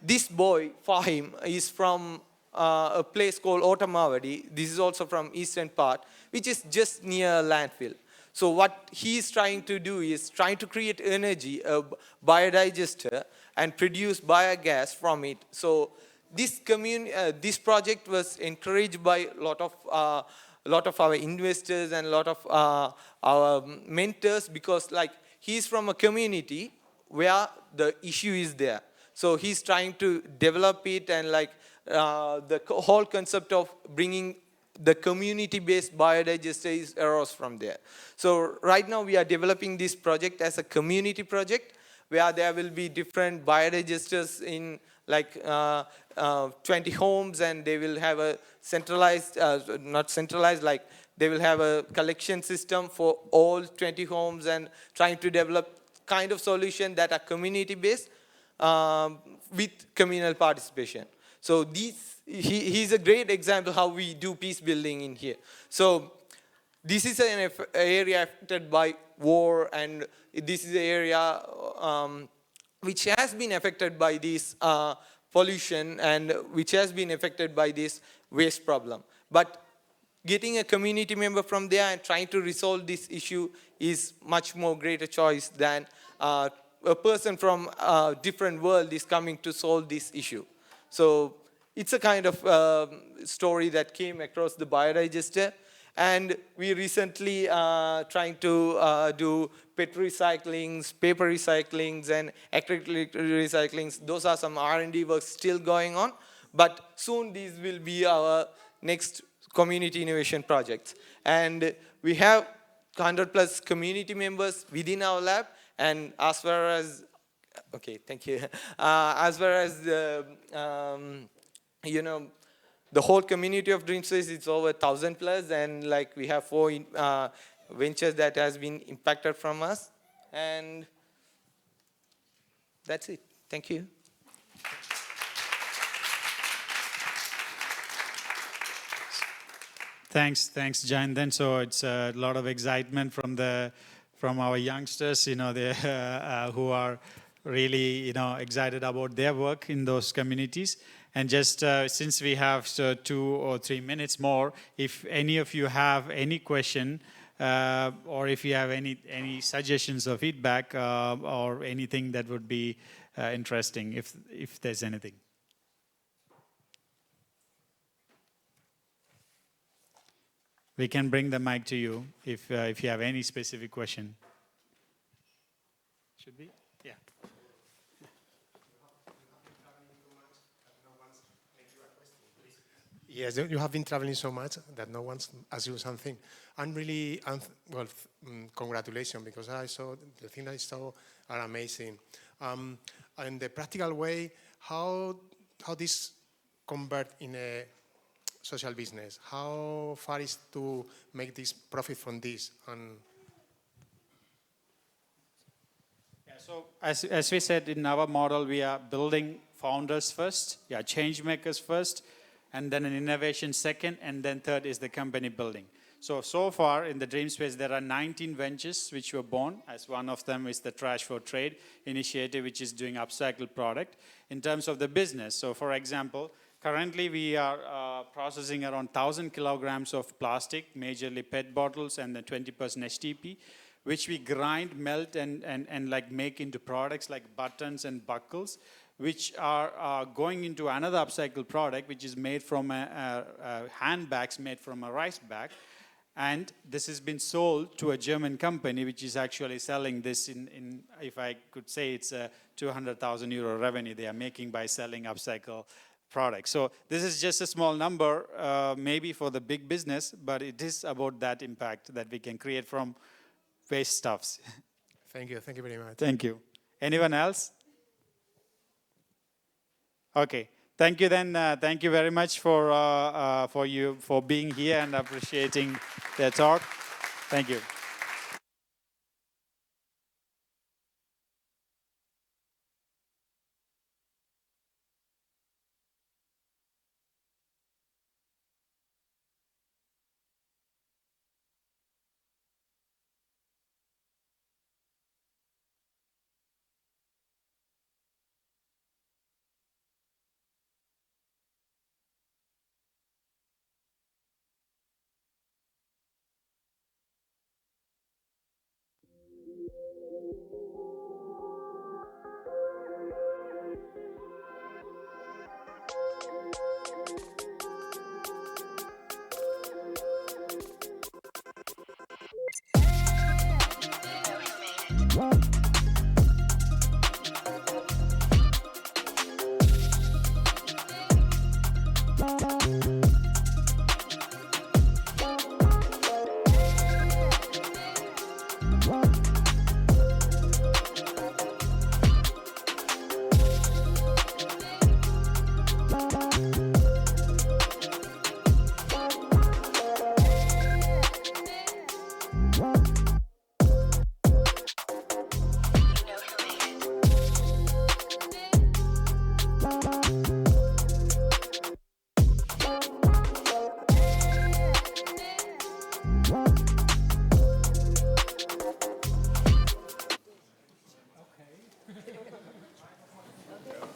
this boy, Fahim, is from a place called Otamavadi. This is also from eastern part, which is just near landfill. So what he's trying to do is trying to create energy, a biodigester, and produce biogas from it. So this this project was encouraged by a lot of our investors and a lot of our mentors, because like he's from a community where the issue is there. So he's trying to develop it, and like the whole concept of bringing the community-based biodigester arose from there. So right now we are developing this project as a community project, where there will be different biodigesters in like 20 homes, and they will have a centralized, not centralized, like they will have a collection system for all 20 homes, and trying to develop kind of solution that are community-based with communal participation. So he's a great example how we do peace building in here. So this is an area affected by war, and this is an area which has been affected by this pollution, and which has been affected by this waste problem. But getting a community member from there and trying to resolve this issue is much more greater choice than a person from a different world is coming to solve this issue. So it's a kind of story that came across the biodigester. And we recently trying to do PET recyclings, paper recyclings, and acrylic recyclings. Those are some R&D work still going on. But soon these will be our next community innovation projects. And we have 100+ community members within our lab. And as far as, okay, thank you. As far as the, you know, the whole community of DreamSpace, it's over 1,000+, and like we have 4 ventures that has been impacted from us, and that's it. Thank you. Thanks, Jain. Then so it's a lot of excitement from our youngsters, you know, who are really, excited about their work in those communities. And just since we have 2 or 3 minutes more, if any of you have any question, or if you have any suggestions or feedback, or anything that would be interesting, if there's anything. We can bring the mic to you if you have any specific question. Should we? Yeah. Yes, you have been traveling so much that no one's asked you something. I'm really, congratulations, because I saw, the things I saw are amazing. In the practical way, how this convert in a social business? How far is to make this profit from this? So as we said in our model, we are building founders first, change makers first, and then an innovation second, and then third is the company building. So far in the DreamSpace, there are 19 ventures which were born, as one of them is the Trash for Trade initiative, which is doing upcycled product. In terms of the business, so for example, currently we are processing around 1,000 kilograms of plastic, majorly PET bottles, and then 20% HTP, which we grind, melt, and like make into products like buttons and buckles, which are going into another upcycled product, which is made from handbags made from a rice bag. And this has been sold to a German company, which is actually selling this in if I could say, it's a 200,000 euro revenue they are making by selling upcycled products. So this is just a small number, maybe for the big business, but it is about that impact that we can create from waste stuffs. Thank you very much. Thank you. Anyone else? Okay. Thank you then. Thank you very much for being here and appreciating their talk. Thank you.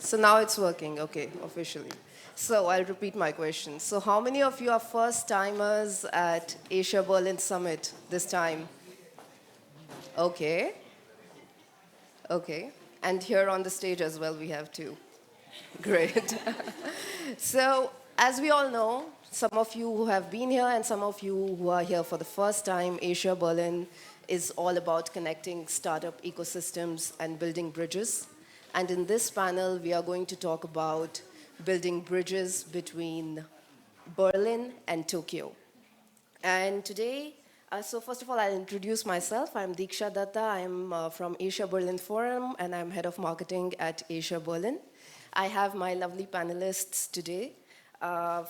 So now it's working, okay, officially. So I'll repeat my question. So how many of you are first timers at Asia Berlin Summit this time? Okay. Okay. And here on the stage as well, we have two. Great. So as we all know, some of you who have been here and some of you who are here for the first time, Asia Berlin is all about connecting startup ecosystems and building bridges. And in this panel, we are going to talk about building bridges between Berlin and Tokyo. And today, so first of all, I'll introduce myself. I'm Diksha Datta. I'm from Asia Berlin Forum, and I'm head of marketing at Asia Berlin. I have my lovely panelists today.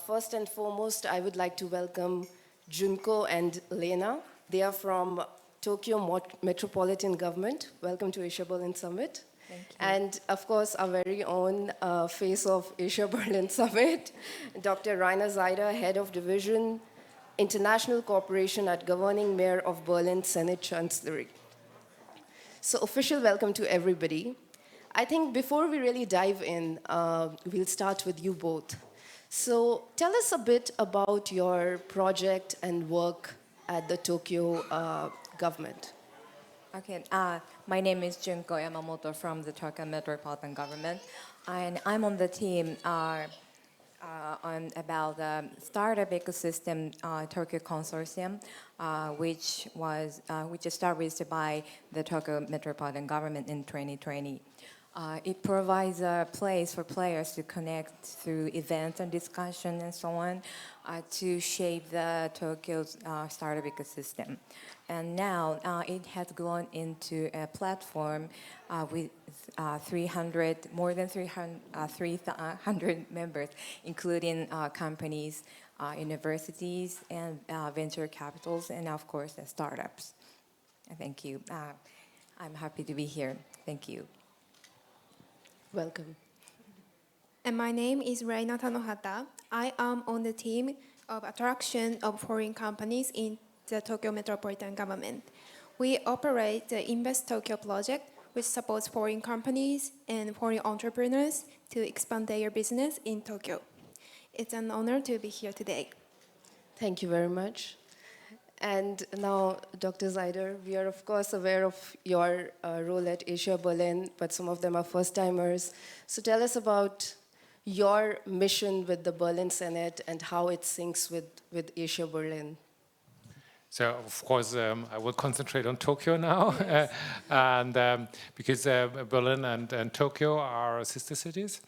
First and foremost, I would like to welcome Junko and Lena. They are from Tokyo Metropolitan Government. Welcome to Asia Berlin Summit. Thank you. And of course, our very own face of Asia Berlin Summit, Dr. Rainer Seider, Head of Division, International Cooperation at Governing Mayor of Berlin Senate Chancellery. So official welcome to everybody. I think before we really dive in, we'll start with you both. So tell us a bit about your project and work at the Tokyo government. Okay, my name is Junko Yamamoto from the Tokyo Metropolitan Government, and I'm on the team on about the startup ecosystem Tokyo Consortium, which was established by the Tokyo Metropolitan Government in 2020. It provides a place for players to connect through events and discussion and so on to shape the Tokyo's startup ecosystem. And now it has grown into a platform with more than 300 members, including companies, universities, and venture capitals, and of course, startups. Thank you. I'm happy to be here. Thank you. Welcome. And my name is Reina Tanohata. I am on the team of attraction of foreign companies in the Tokyo Metropolitan Government. We operate the Invest Tokyo project, which supports foreign companies and foreign entrepreneurs to expand their business in Tokyo. It's an honor to be here today. Thank you very much. And now, Dr. Seider, we are of course aware of your role at Asia Berlin, but some of them are first-timers. So tell us about your mission with the Berlin Senate and how it syncs with Asia Berlin. So, of course, I will concentrate on Tokyo now, yes. Because Berlin and Tokyo are sister cities.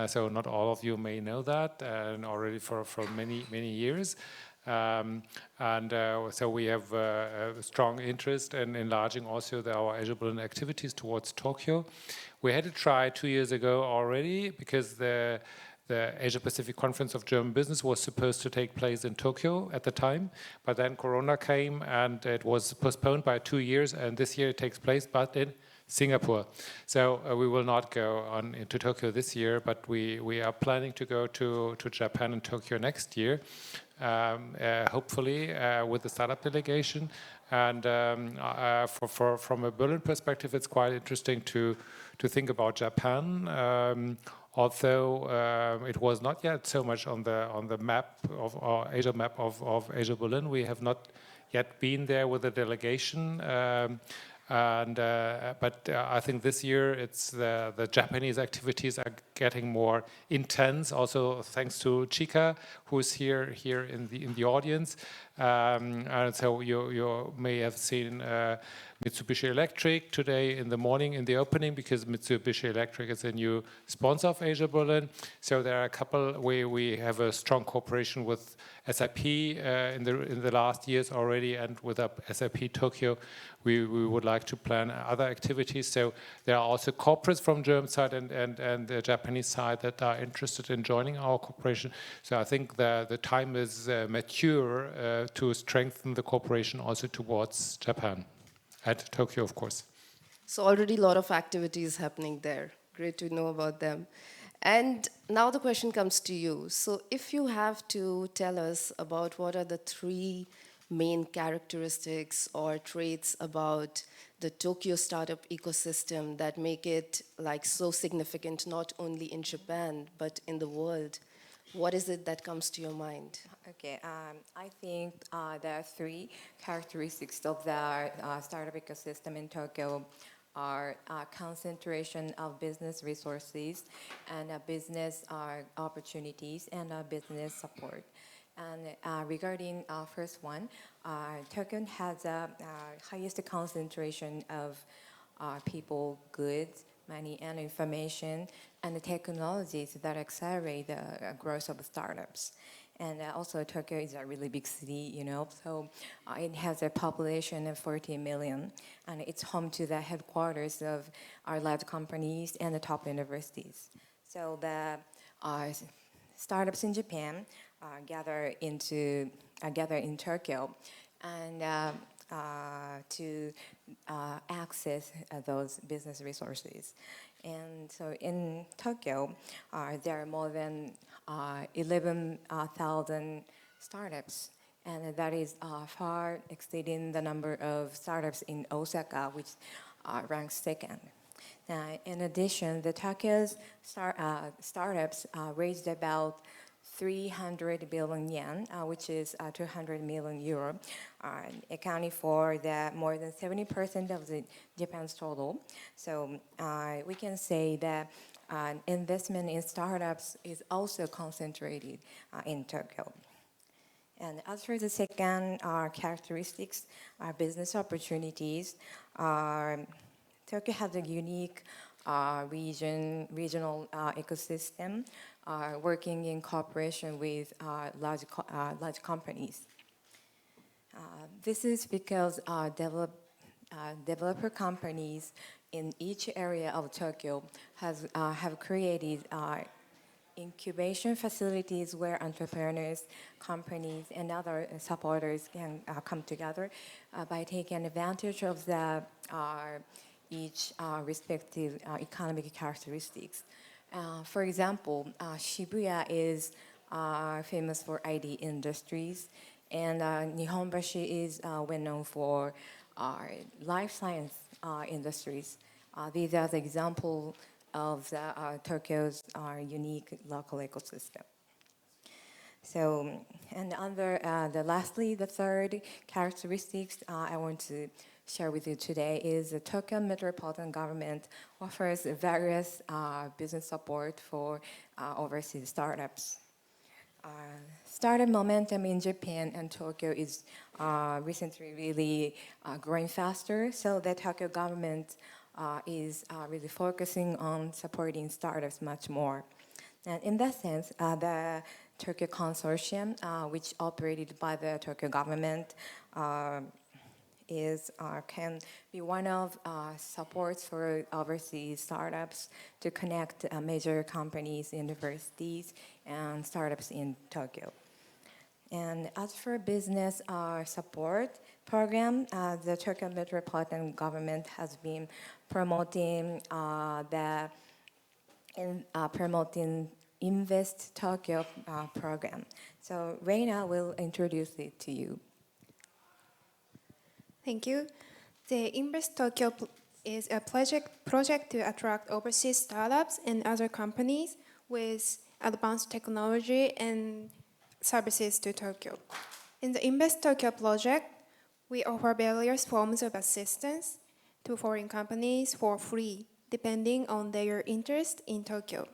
So not all of you may know that, and already for many years. So we have a strong interest in enlarging also our Asia Berlin activities towards Tokyo. We had to try 2 years ago already because the Asia Pacific Conference of German Business was supposed to take place in Tokyo at the time, but then Corona came and it was postponed by 2 years, and this year it takes place, but in Singapore. So we will not go on into Tokyo this year, but we are planning to go to Japan and Tokyo next year, hopefully with the startup delegation. And from a Berlin perspective, it's quite interesting to think about Japan. Although it was not yet so much on the map of our Asia map of Asia Berlin, we have not yet been there with a delegation. But I think this year it's the Japanese activities are getting more intense. Also thanks to Chika, who is here in the audience. And so you may have seen Mitsubishi Electric today in the morning in the opening, because Mitsubishi Electric is a new sponsor of Asia Berlin. So there are a couple we have a strong cooperation with SAP in the last years already, and with SAP Tokyo we would like to plan other activities. So there are also corporates from German side and the Japanese side that are interested in joining our cooperation. So I think the time is mature to strengthen the cooperation also towards Japan, at Tokyo, of course. So already a lot of activities happening there. Great to know about them. And now the question comes to you. So if you have to tell us about what are the 3 main characteristics or traits about the Tokyo startup ecosystem that make it like so significant not only in Japan but in the world? What is it that comes to your mind? Okay, I think there are three characteristics of the startup ecosystem in Tokyo are concentration of business resources and business opportunities and business support. And regarding first one, Tokyo has the highest concentration of people, goods, money, and information, and the technologies that accelerate the growth of startups. And also Tokyo is a really big city, you know, so it has a population of 40 million, and it's home to the headquarters of our large companies and the top universities. So the startups in Japan gather in Tokyo, and to access those business resources. And so in Tokyo, there are more than 11,000 startups, and that is far exceeding the number of startups in Osaka, which ranks second. In addition, the Tokyo's startups raised about 300 billion yen, which is 200 million euro, accounting for more than 70% of the Japan's total. So we can say that investment in startups is also concentrated in Tokyo. And as for the second characteristics, business opportunities, Tokyo has a unique regional ecosystem, working in cooperation with large companies. This is because developer companies in each area of Tokyo have created incubation facilities where entrepreneurs, companies, and other supporters can come together by taking advantage of each respective economic characteristics. For example, Shibuya is famous for IT industries, and Nihonbashi is well known for life science industries. These are the examples of Tokyo's unique local ecosystem. So, and lastly, the third characteristics I want to share with you today is the Tokyo metropolitan government offers various business support for overseas startups. Startup momentum in Japan and Tokyo is recently really growing faster, so the Tokyo government is really focusing on supporting startups much more. And in that sense, the Tokyo Consortium, which operated by the Tokyo government, can be one of supports for overseas startups to connect major companies, universities, and startups in Tokyo. And as for business support program, the Tokyo metropolitan government has been promoting promoting Invest Tokyo program. So Reina will introduce it to you. Thank you. The Invest Tokyo is a project to attract overseas startups and other companies with advanced technology and services to Tokyo. In the Invest Tokyo project, we offer various forms of assistance to foreign companies for free, depending on their interest in Tokyo.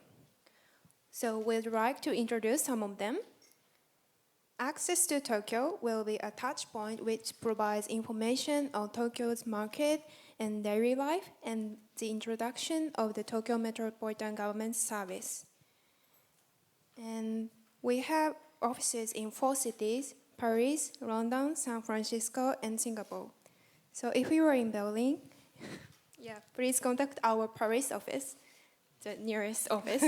So we'd like to introduce some of them. Access to Tokyo will be a touch point which provides information on Tokyo's market and daily life, and the introduction of the Tokyo Metropolitan Government Service. And we have offices in 4 cities: Paris, London, San Francisco, and Singapore. So if you are in Berlin, please contact our Paris office, the nearest office.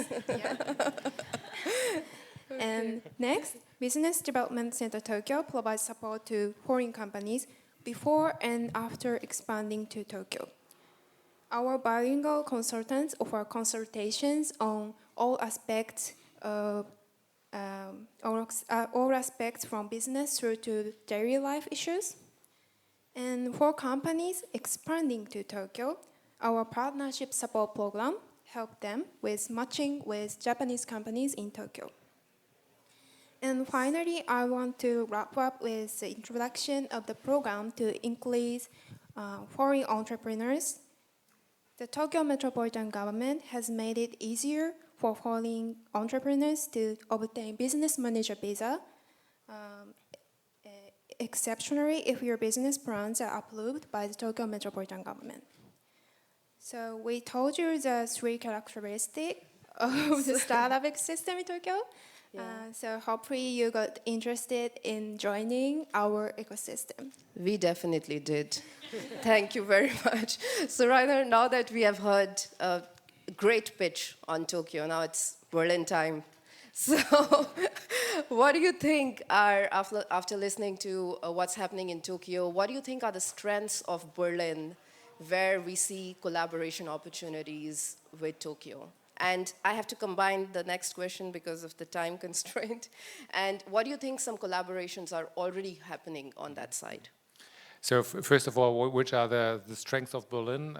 And next, Business Development Center Tokyo provides support to foreign companies before and after expanding to Tokyo. Our bilingual consultants offer consultations on all aspects of all aspects from business through to daily life issues. And for companies expanding to Tokyo, our partnership support program helped them with matching with Japanese companies in Tokyo. And finally, I want to wrap up with the introduction of the program to include foreign entrepreneurs. The Tokyo Metropolitan Government has made it easier for foreign entrepreneurs to obtain business manager visa, exceptionally if your business plans are approved by the Tokyo Metropolitan Government. So we told you the 3 characteristics of the startup ecosystem in Tokyo. So hopefully you got interested in joining our ecosystem. We definitely did. Thank you very much. So Rainer, now that we have heard a great pitch on Tokyo, now it's Berlin time. So what do you think are, after listening to what's happening in Tokyo, what do you think are the strengths of Berlin where we see collaboration opportunities with Tokyo? And I have to combine the next question because of the time constraint. And what do you think some collaborations are already happening on that side? So first of all, which are the strengths of Berlin?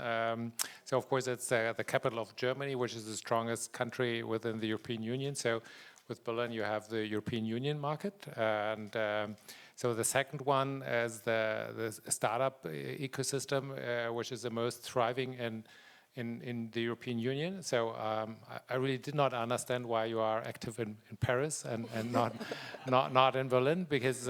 So of course it's the capital of Germany, which is the strongest country within the European Union. So with Berlin you have the European Union market. And so the second one is the startup ecosystem, which is the most thriving in the European Union. So I really did not understand why you are active in Paris and not in Berlin, because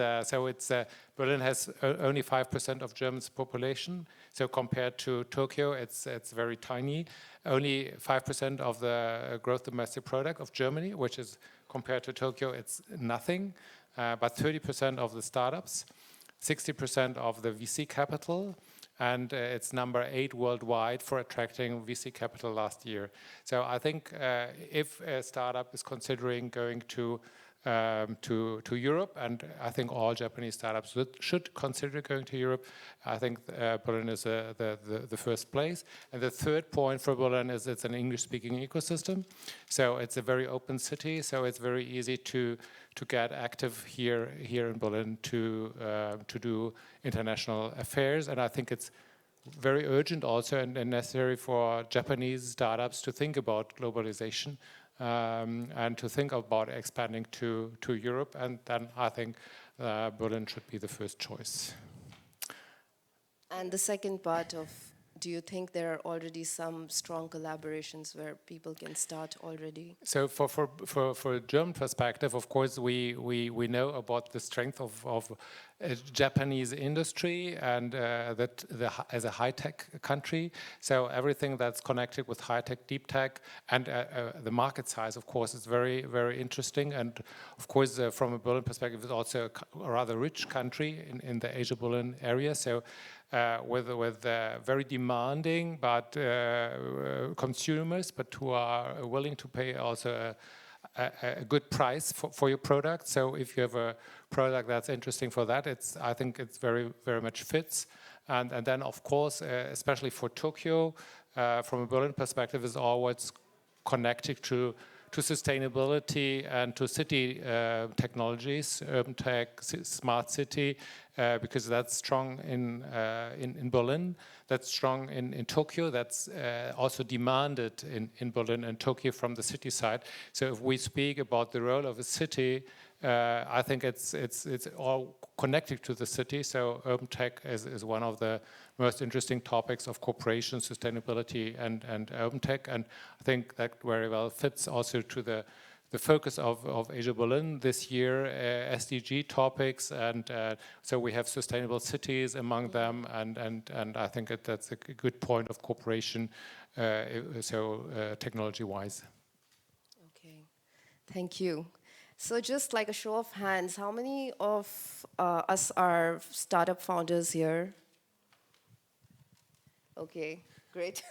Berlin has only 5% of Germany's population. So compared to Tokyo, it's very tiny. Only 5% of the gross domestic product of Germany, which is compared to Tokyo, it's nothing. But 30% of the startups, 60% of the VC capital, and it's number 8 worldwide for attracting VC capital last year. So I think if a startup is considering going to Europe, and I think all Japanese startups should consider going to Europe, I think Berlin is the first place. And the third point for Berlin is it's an English-speaking ecosystem. So it's a very open city, so it's very easy to get active here in Berlin to do international affairs. And I think it's very urgent also and necessary for Japanese startups to think about globalization and to think about expanding to Europe. And then I think Berlin should be the first choice. And the second part of, do you think there are already some strong collaborations where people can start already? So for a German perspective, of course, we know about the strength of Japanese industry and that as a high-tech country. So everything that's connected with high-tech, deep tech, and the market size, of course, is very, very interesting. And of course, from a Berlin perspective, it's also a rather rich country in the Asia-Berlin area. So with very demanding but consumers, but who are willing to pay also a good price for your product. So if you have a product that's interesting for that, I think it's very, very much fits. And then, of course, especially for Tokyo, from a Berlin perspective, is always connected to sustainability and to city technologies, urban tech, smart city, because that's strong in Berlin, that's strong in Tokyo, that's also demanded in Berlin and Tokyo from the city side. So if we speak about the role of a city, I think it's all connected to the city. So urban tech is one of the most interesting topics of cooperation, sustainability, and urban tech. And I think that very well fits also to the focus of AsiaBerlin this year, SDG topics, and so we have sustainable cities among them, and I think that's a good point of cooperation, technology-wise. Okay, thank you. So just like a show of hands, how many of us are startup founders here? Okay, great.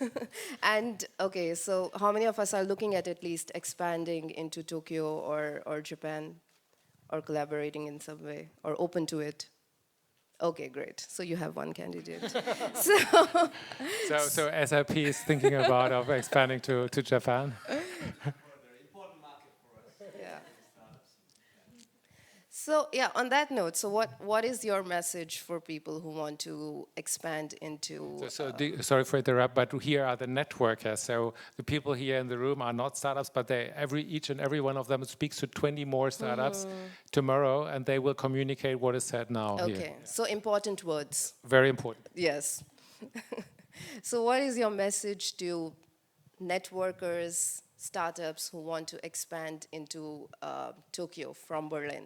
And okay, so how many of us are looking at least expanding into Tokyo or Japan, or collaborating in some way, or open to it? Okay, great. So you have one candidate. So SAP is thinking about expanding to Japan. So yeah, on that note, so what is your message for people who want to expand into? Sorry for interrupt, but here are the networkers. So the people here in the room are not startups, but each and every one of them speaks to 20 more startups tomorrow, and they will communicate what is said now. Okay, here. so important words. Very important. Yes. So what is your message to networkers, startups who want to expand into Tokyo from Berlin?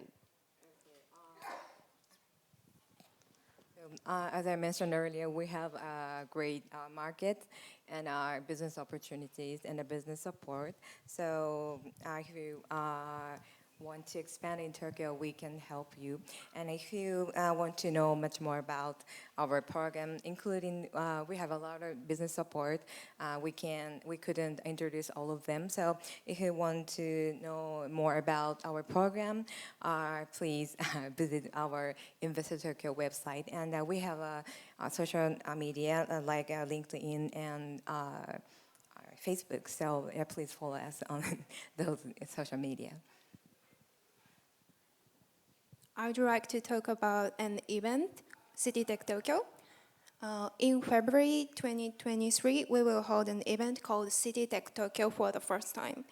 As I mentioned earlier, we have a great market and business opportunities and a business support. So if you want to expand in Tokyo, we can help you. And if you want to know much more about our program, including we have a lot of business support, we couldn't introduce all of them. So if you want to know more about our program, please visit our Investor Tokyo website. And we have a social media like LinkedIn and Facebook. So please follow us on those social media. I would like to talk about an event, City Tech Tokyo. In February 2023, we will hold an event called City Tech Tokyo for the first time.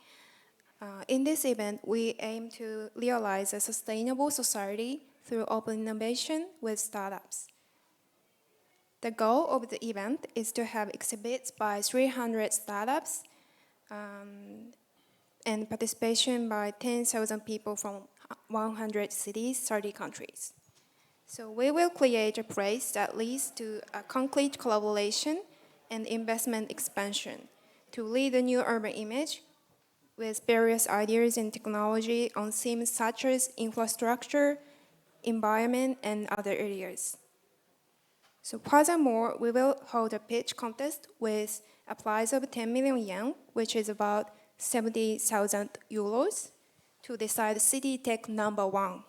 In this event, we aim to realize a sustainable society through open innovation with startups. The goal of the event is to have exhibits by 300 startups and participation by 10,000 people from 100 cities, 30 countries. So we will create a place that leads to a concrete collaboration and investment expansion to lead a new urban image with various ideas and technology on themes such as infrastructure, environment, and other areas. So furthermore, we will hold a pitch contest with a prize of 10 million yen, which is about 70,000 euros, to decide City Tech #1,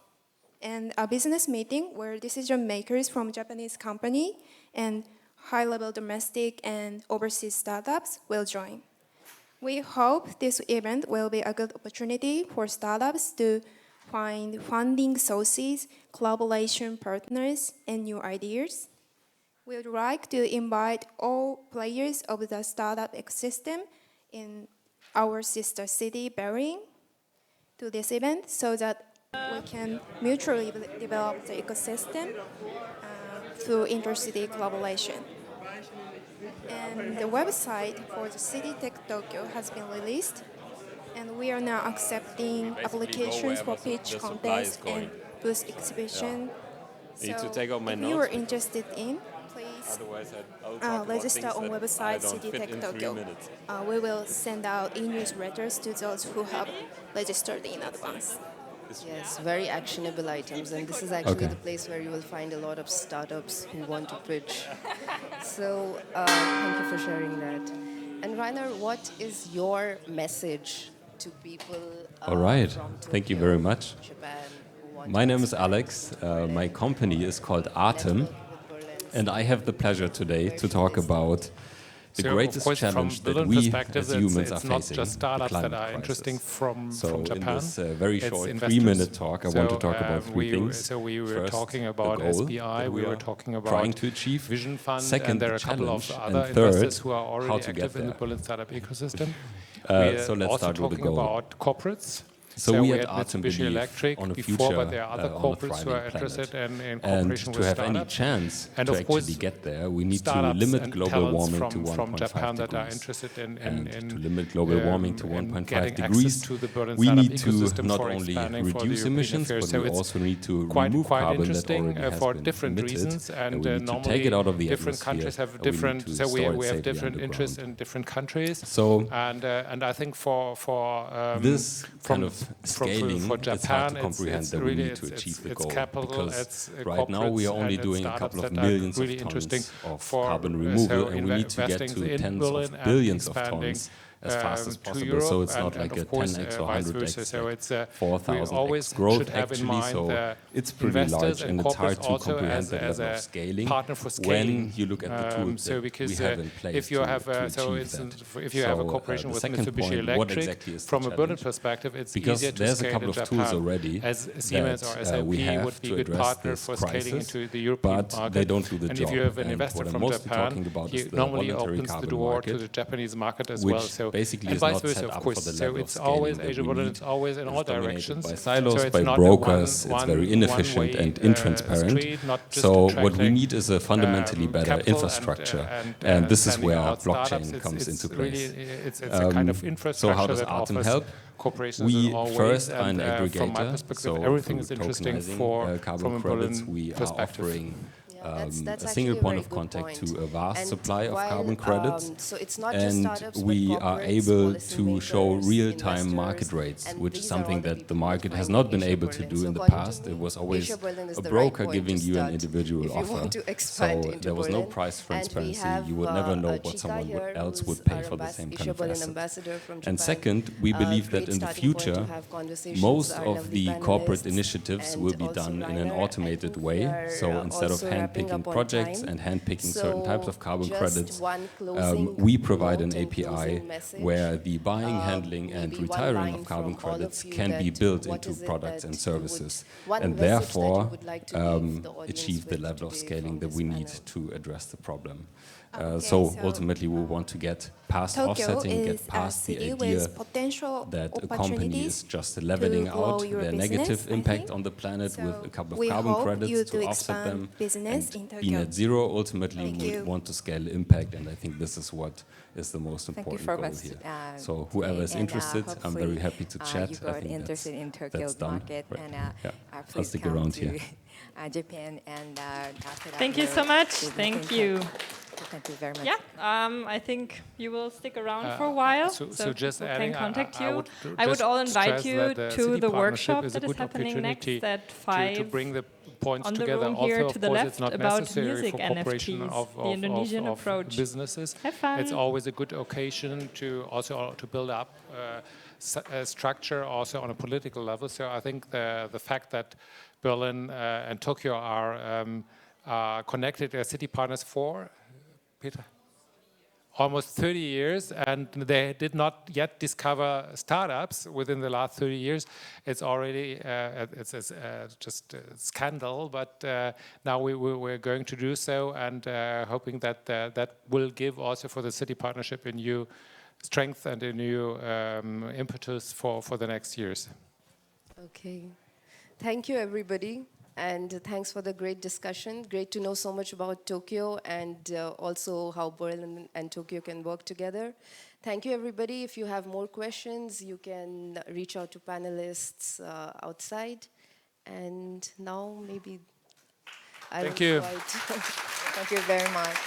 and a business meeting where decision makers from Japanese company and high-level domestic and overseas startups will join. We hope this event will be a good opportunity for startups to find funding sources, collaboration partners, and new ideas. We would like to invite all players of the startup ecosystem in our sister city, Berlin, to this event so that we can mutually develop the ecosystem through intercity collaboration. And the website for the City Tech Tokyo has been released, and we are now accepting applications for pitch contest and booth exhibition. So if you are interested in, please register on website City Tech Tokyo. We will send out e-newsletters to those who have registered in advance. Yes, very actionable items, and this is actually the place where you will find a lot of startups who want to pitch. So thank you for sharing that. And Rainer, what is your message to people All right, from thank you Tokyo, very much. Japan, who want My to name is Alex. My company is called Atem, and I have the pleasure today to talk about the greatest challenge that we as humans are it's not facing, just the startups climate that are crisis. interesting from in Japan. this very It's short investors. 3-minute talk, I want to talk about three things. So we were First, talking the about goal SBI, that we were are talking about trying to achieve. Vision Fund, Second, and there are the a couple of challenge. other And third, investors who are how already to get active in the there. Berlin startup ecosystem. So let's also start with the talking goal. about corporates. So we at Atem Mitsubishi believe Electric on a before, future but there are other on a corporates who are thriving interested planet. in And cooperation to with have any startups. chance And to of course, actually get there, we need to startups limit and global talents warming to from 1.5 Japan that are degrees. interested in And to limit global warming to in 1.5 getting degrees, access to the Berlin we startup need to ecosystem not for only expanding for the reduce European emissions, affairs. but So we it's also need to quite remove carbon that interesting already has for been different emitted, reasons, and and we need to normally take it out of the different atmosphere, countries have and we need different. to So store it we have safely different interests underground. in different countries. So and I think for this kind of for scaling, Japan, it's hard to comprehend it's that we really need to achieve the goal, capital, because it's right now we are corporates only and doing a startups couple of that are millions really of interesting tons of for carbon removal, so and we need to get investing to in tens Berlin of and billions of expanding tons as fast as to possible. Europe, So it's not and like a of course, 10x or vice 100x, versa. So like it's 4,000x growth should have in actually. mind So it's pretty investors large, and and it's hard corporates to also comprehend as that level of a scaling partner for scaling. when you look at the tools So that because we have in place if you have to so achieve it's that. if you have a So, cooperation the with second Mitsubishi point, what Electric, exactly is the from a Berlin challenge? perspective, it's Because easier to there's a scale couple in of tools Japan, already as Siemens or that SAP we have would be to a good address partner this for scaling crisis, into the European but market. they don't do the and job. if you have an And investor what I'm from mostly Japan, talking about he is the normally voluntary opens the carbon door market, to the Japanese market as which well. So basically and is vice not versa, set of up course. for the So level of it's always scaling that Asia we Berlin. need. It's always in It's all dominated directions. by silos, so it's by not brokers. a It's very inefficient one-way, and intransparent. street, not just So what we attracting, need is a fundamentally better capital infrastructure, and and this is sending where out startups. blockchain comes into place. Really, it's a kind of So infrastructure how does that Atom offers help? corporations We in all first ways. are an And from my aggregator, perspective, so everything through is interesting tokenizing from carbon a credits, Berlin we are perspective. offering that's a actually single a point very of good contact point. to a vast And supply of while, carbon credits, so it's not just and startups, but we are corporates, able policy to show makers, real-time market investors, rates, and which is these are all something the that the people market has finding not been Asia able to Berlin. do So in the according to past. me, It was always Asia Berlin is a the broker right point giving to you an start individual if you offer. want to So expand into there was no Berlin. price And we transparency. have, You would never know what Chika someone here, else who's would pay our for the same kind Asia of Berlin asset. ambassador from And Japan. second, we believe that Great in the starting point to future, have conversations, most our of lovely the corporate panelists, initiatives and will be also done in an Rainer. automated We way. are, So instead of also wrapping handpicking up on projects time. and handpicking certain types of carbon just credits, one closing we provide an note and API closing message. where the buying, handling, and Maybe one retiring line of carbon from all of credits you can be that built what into is it products that and you would- services, one and message that you therefore would like to leave the audience achieve the with level of today scaling from that this we panel? need to address the problem. Okay, so so, ultimately, we want to get past Tokyo offsetting, is get past the a city idea with potential that a company opportunities is just leveling to grow out your their business, negative I impact think. on the planet So with a couple of we carbon hope you credits to to offset expand them business in and be Tokyo. net zero. Ultimately, Thank we you. want to scale impact, and I think this is what is the most Thank you important for goal us, here. today, So whoever is and, interested, I'm very hopefully, happy to chat. You I got think interested in Tokyo that's done. market, Right. and Yeah. I'll please stick come around to here. Japan and after that Thank you we'll so much. do Thank meeting. you. Thank you very much. Yeah, I think you will stick around for a while, So just people adding, can contact I you. would I would just all invite stress you that to city the partnership workshop is a that is good happening next opportunity at to 5 bring the points on the together. room here Also, to of the course, left it's not about necessary music for cooperation NFTs, the Indonesian of approach. businesses. Have fun. It's always a good occasion to also to build up a structure also on a political level. So I think the fact that Berlin and Tokyo are connected as city partners for, Peter? Almost 30 years, and they did not yet discover startups within the last 30 years. It's already just a scandal, but now we're going to do so, and hoping that that will give also for the city partnership a new strength and a new impetus for the next years. Okay. Thank you, everybody. And thanks for the great discussion. Great to know so much about Tokyo and also how Berlin and Tokyo can work together. Thank you, everybody. If you have more questions, you can reach out to panelists outside. And now maybe Thank you. Thank you very much.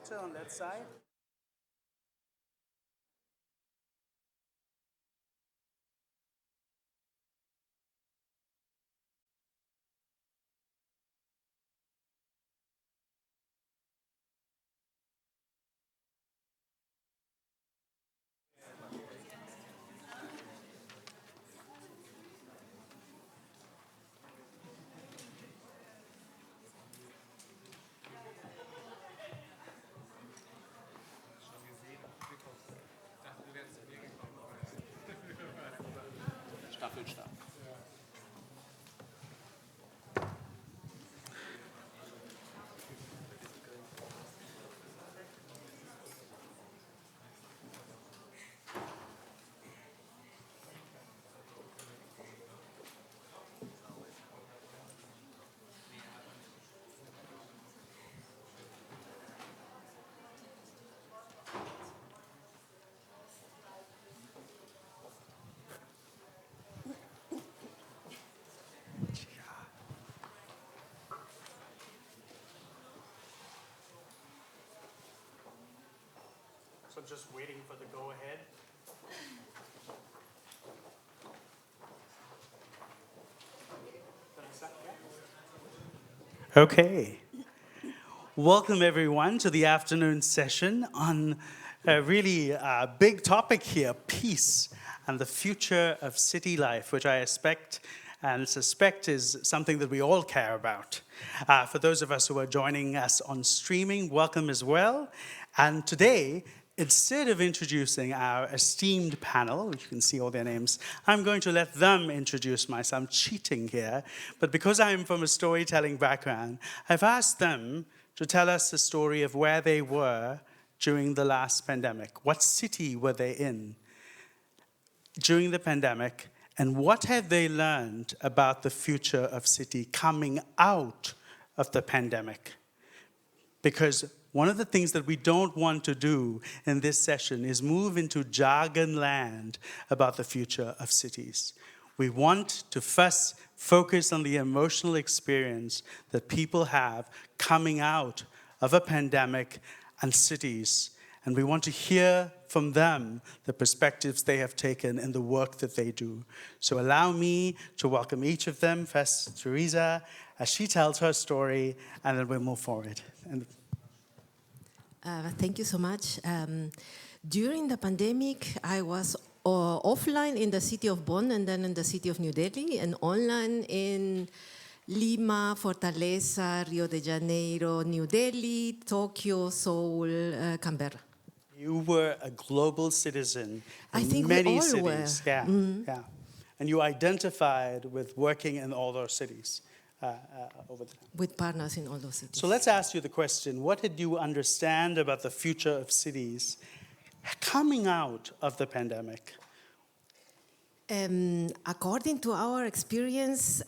water on that side. Staffelstab. So I'm just waiting for the go-ahead. Okay. Welcome everyone to the afternoon session on a really big topic here, peace and the future of city life, which I expect and suspect is something that we all care about. For those of us who are joining us on streaming, welcome as well. And today, instead of introducing our esteemed panel, which you can see all their names, I'm going to let them introduce myself. I'm cheating here, but because I'm from a storytelling background, I've asked them to tell us the story of where they were during the last pandemic. What city were they in during the pandemic, and what have they learned about the future of city coming out of the pandemic? Because one of the things that we don't want to do in this session is move into jargon land about the future of cities. We want to first focus on the emotional experience that people have coming out of a pandemic and cities. And we want to hear from them the perspectives they have taken in the work that they do. So allow me to welcome each of them. First, Teresa, as she tells her story, and then we'll move forward. Thank you so much. During the pandemic, I was offline in the city of Bonn and then in the city of New Delhi, and online in Lima, Fortaleza, Rio de Janeiro, New Delhi, Tokyo, Seoul, Canberra. You were a global citizen I in think many we all cities. were. Yeah, yeah. And you identified with working in all those cities over the time. With partners in all those cities. So let's ask you the question, what did you understand about the future of cities coming out of the pandemic? According to our experience,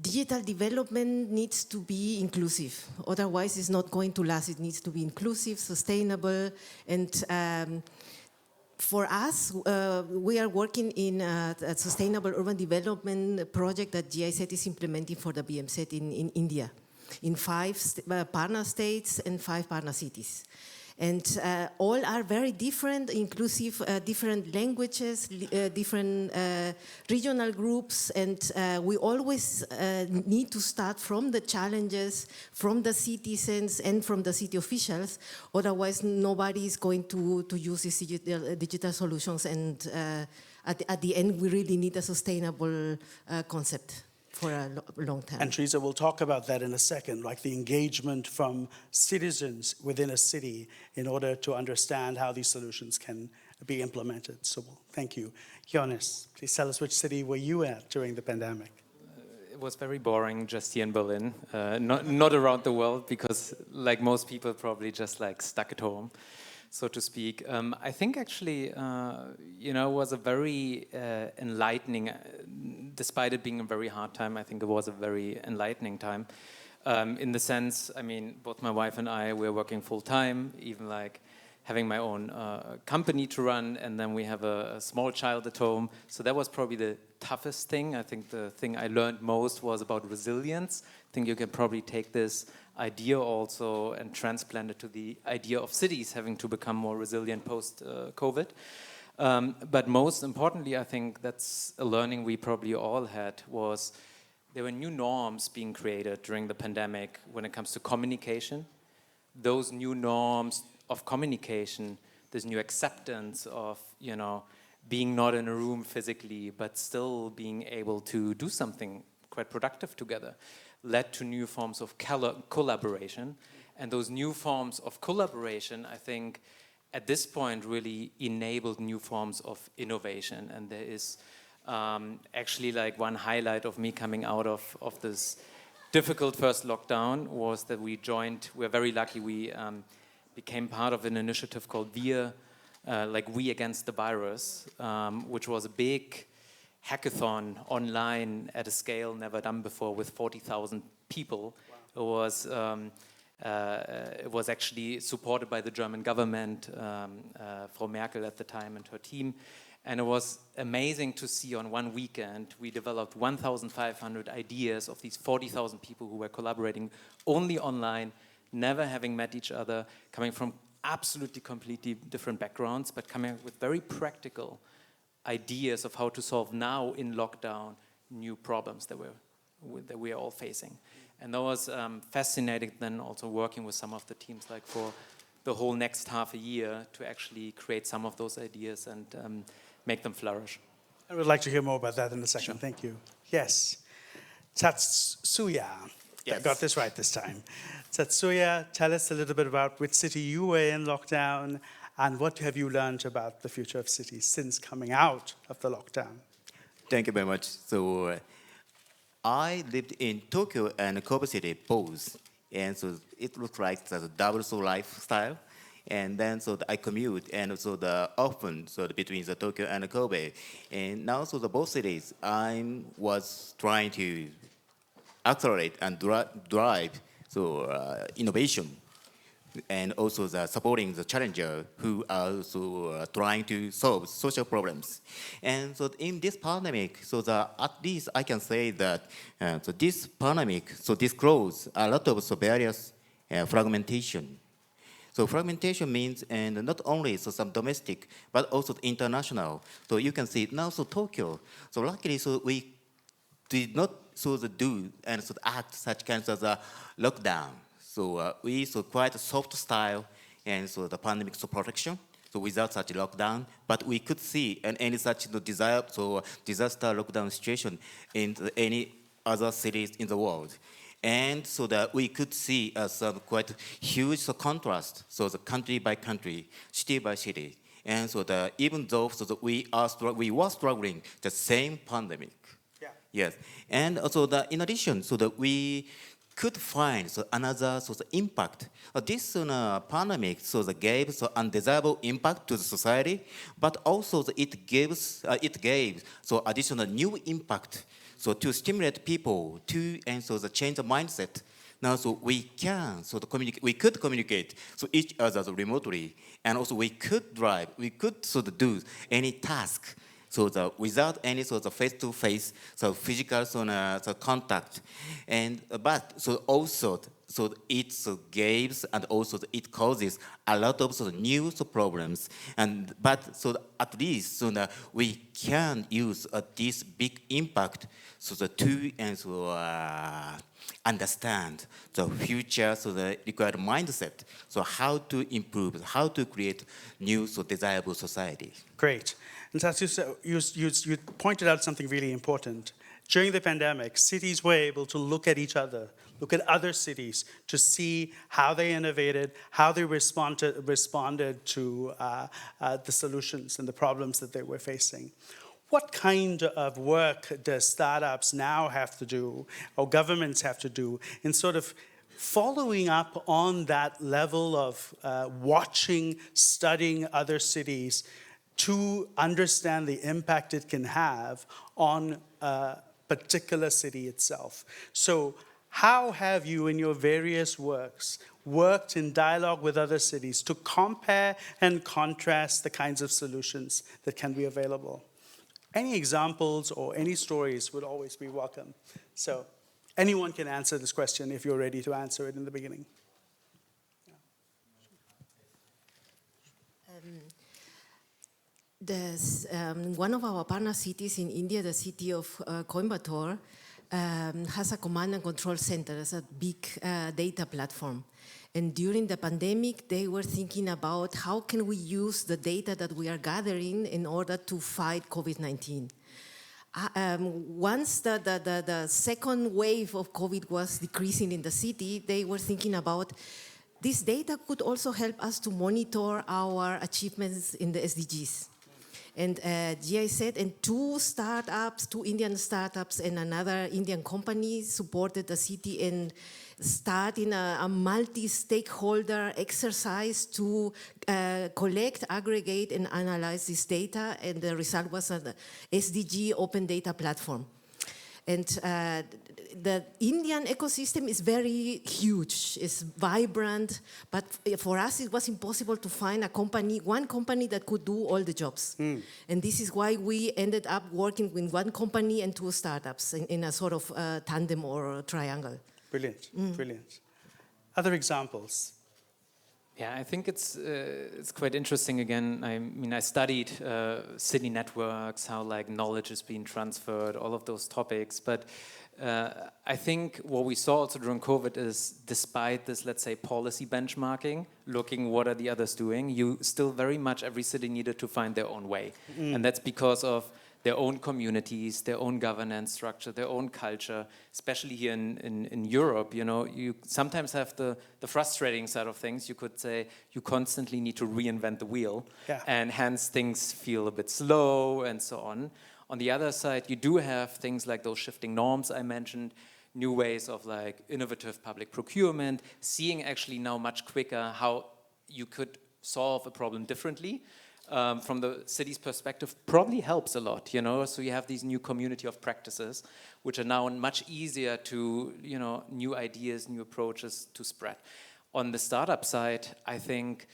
digital development needs to be inclusive. Otherwise, it's not going to last. It needs to be inclusive, sustainable, and for us, we are working in a sustainable urban development project that GIZ is implementing for the BMZ in India, in 5 partner states and 5 partner cities. And all are very different, inclusive, different languages, different regional groups, and we always need to start from the challenges, from the citizens and from the city officials. Otherwise, nobody is going to use these digital solutions, and at the end, we really need a sustainable concept for a long time. And Teresa, we'll talk about that in a second, like the engagement from citizens within a city in order to understand how these solutions can be implemented. So thank you. Jonas, please tell us which city were you at during the pandemic? It was very boring just here in Berlin, not around the world, because like most people probably just like stuck at home, so to speak. I think actually, it was a very enlightening, despite it being a very hard time, I think it was a very enlightening time. In the sense, I mean, both my wife and I, we're working full time, even like having my own company to run, and then we have a small child at home. So that was probably the toughest thing. I think the thing I learned most was about resilience. I think you can probably take this idea also and transplant it to the idea of cities having to become more resilient post-COVID. But most importantly, I think that's a learning we probably all had, was there were new norms being created during the pandemic when it comes to communication. Those new norms of communication, this new acceptance of, you know, being not in a room physically, but still being able to do something quite productive together, led to new forms of collaboration. And those new forms of collaboration, I think, at this point really enabled new forms of innovation. And there is actually like one highlight of me coming out of this difficult first lockdown was that we're very lucky, we became part of an initiative called We Against the Virus, which was a big hackathon online at a scale never done before with 40,000 people. Wow. It was actually supported by the German government, Frau Merkel at the time and her team. And it was amazing to see on one weekend, we developed 1,500 ideas of these 40,000 people who were collaborating only online, never having met each other, coming from absolutely completely different backgrounds, but coming up with very practical ideas of how to solve now in lockdown new problems that we are all facing. And that was fascinating then also working with some of the teams like for the whole next half a year to actually create some of those ideas and make them flourish. I would like to hear more about that in a second. Sure. Thank you. Yes. Tatsuya. Yes. I got this right this time. Tatsuya, tell us a little bit about which city you were in lockdown and what have you learned about the future of cities since coming out of the lockdown? Thank you very much. So I lived in Tokyo and Kobe City both. And so it looks like there's a double lifestyle. And then I commute, and so often between the Tokyo and Kobe. And now the both cities, I was trying to accelerate and drive innovation, and also supporting the challenger who are also trying to solve social problems. And so in this pandemic, at least I can say that this pandemic disclosed a lot of various fragmentation. So fragmentation means, and not only some domestic, but also international. So you can see now, Tokyo. So luckily, we did not do and act such kinds of lockdown. So we quite a soft style, and the pandemic protection. So without such lockdown, but we could see any such disaster lockdown situation in any other cities in the world. And so that we could see some quite huge contrast, the country by country, city by city. And so that even though we were struggling the same pandemic. Yeah. Yes. And also in addition, that we could find another impact. This pandemic gave undesirable impact to the society, but also it gave additional new impact. So to stimulate people to change the mindset. Now we can we could communicate each other remotely, and also we could do any task without any face-to-face physical contact, and but also it gives and also it causes a lot of new problems, and but at least we can use this big impact to understand the future, the required mindset, how to improve, how to create new desirable society. Great. And Tatsu, you pointed out something really important. During the pandemic, cities were able to look at each other, look at other cities to see how they innovated, how they responded to the solutions and the problems that they were facing. What kind of work does startups now have to do, or governments have to do, in sort of following up on that level of watching, studying other cities to understand the impact it can have on a particular city itself? So How have you, in your various works, worked in dialogue with other cities to compare and contrast the kinds of solutions that can be available? Any examples or any stories would always be welcome. So anyone can answer this question if you're ready to answer it in the beginning. One of our partner cities in India, the city of Coimbatore, has a command and control center. It's a big data platform. And during the pandemic, they were thinking about how can we use the data that we are gathering in order to fight COVID-19. Once the second wave of COVID was decreasing in the city, they were thinking about this data could also help us to monitor our achievements in the SDGs. And GIZ and two Indian startups and another Indian company supported the city in starting a multi-stakeholder exercise to collect, aggregate, and analyze this data. And the result was an SDG open data platform. And the Indian ecosystem is very huge, it's vibrant, but for us it was impossible to find one company that could do all the jobs. And this is why we ended up working with one company and two startups in a sort of tandem or triangle. Brilliant, brilliant. Other examples? Yeah, I think it's quite interesting. Again, I studied city networks, how like knowledge is being transferred, all of those topics. But I think what we saw also during COVID is, despite this, let's say, policy benchmarking, looking what are the others doing, you still very much every city needed to find their own way, and that's because of their own communities, their own governance structure, their own culture, especially here in Europe. You know, you sometimes have the frustrating side of things. You could say you constantly need to reinvent the wheel, and hence things feel a bit slow and so on. On the other side, you do have things like those shifting norms I mentioned, new ways of like innovative public procurement, seeing actually now much quicker how you could solve a problem differently. From the city's perspective, probably helps a lot, you know. So you have these new community of practices, which are now much easier to, you know, new ideas, new approaches to spread. On the startup side, I think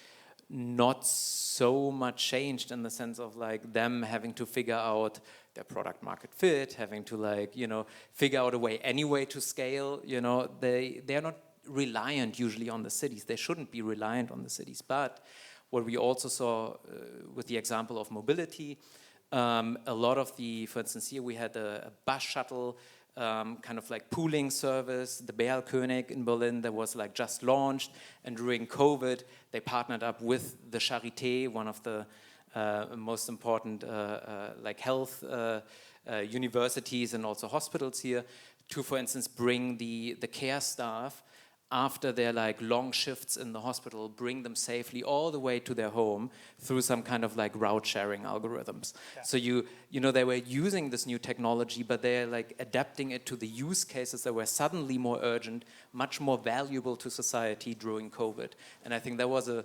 not so much changed in the sense of like them having to figure out their product market fit, having to like, you know, figure out a way anyway to scale. You know, they are not reliant usually on the cities. They shouldn't be reliant on the cities, but what we also saw with the example of mobility, a lot of for instance, here we had a bus shuttle kind of like pooling service, the Berlkönig in Berlin, that was like just launched. And during COVID, they partnered up with the Charité, one of the most important like health universities and also hospitals here, to, for instance, bring the care staff after their like long shifts in the hospital, bring them safely all the way to their home through some kind of like route sharing algorithms. Yeah. So you know, they were using this new technology, but they're like adapting it to the use cases that were suddenly more urgent, much more valuable to society during COVID. And I think that was a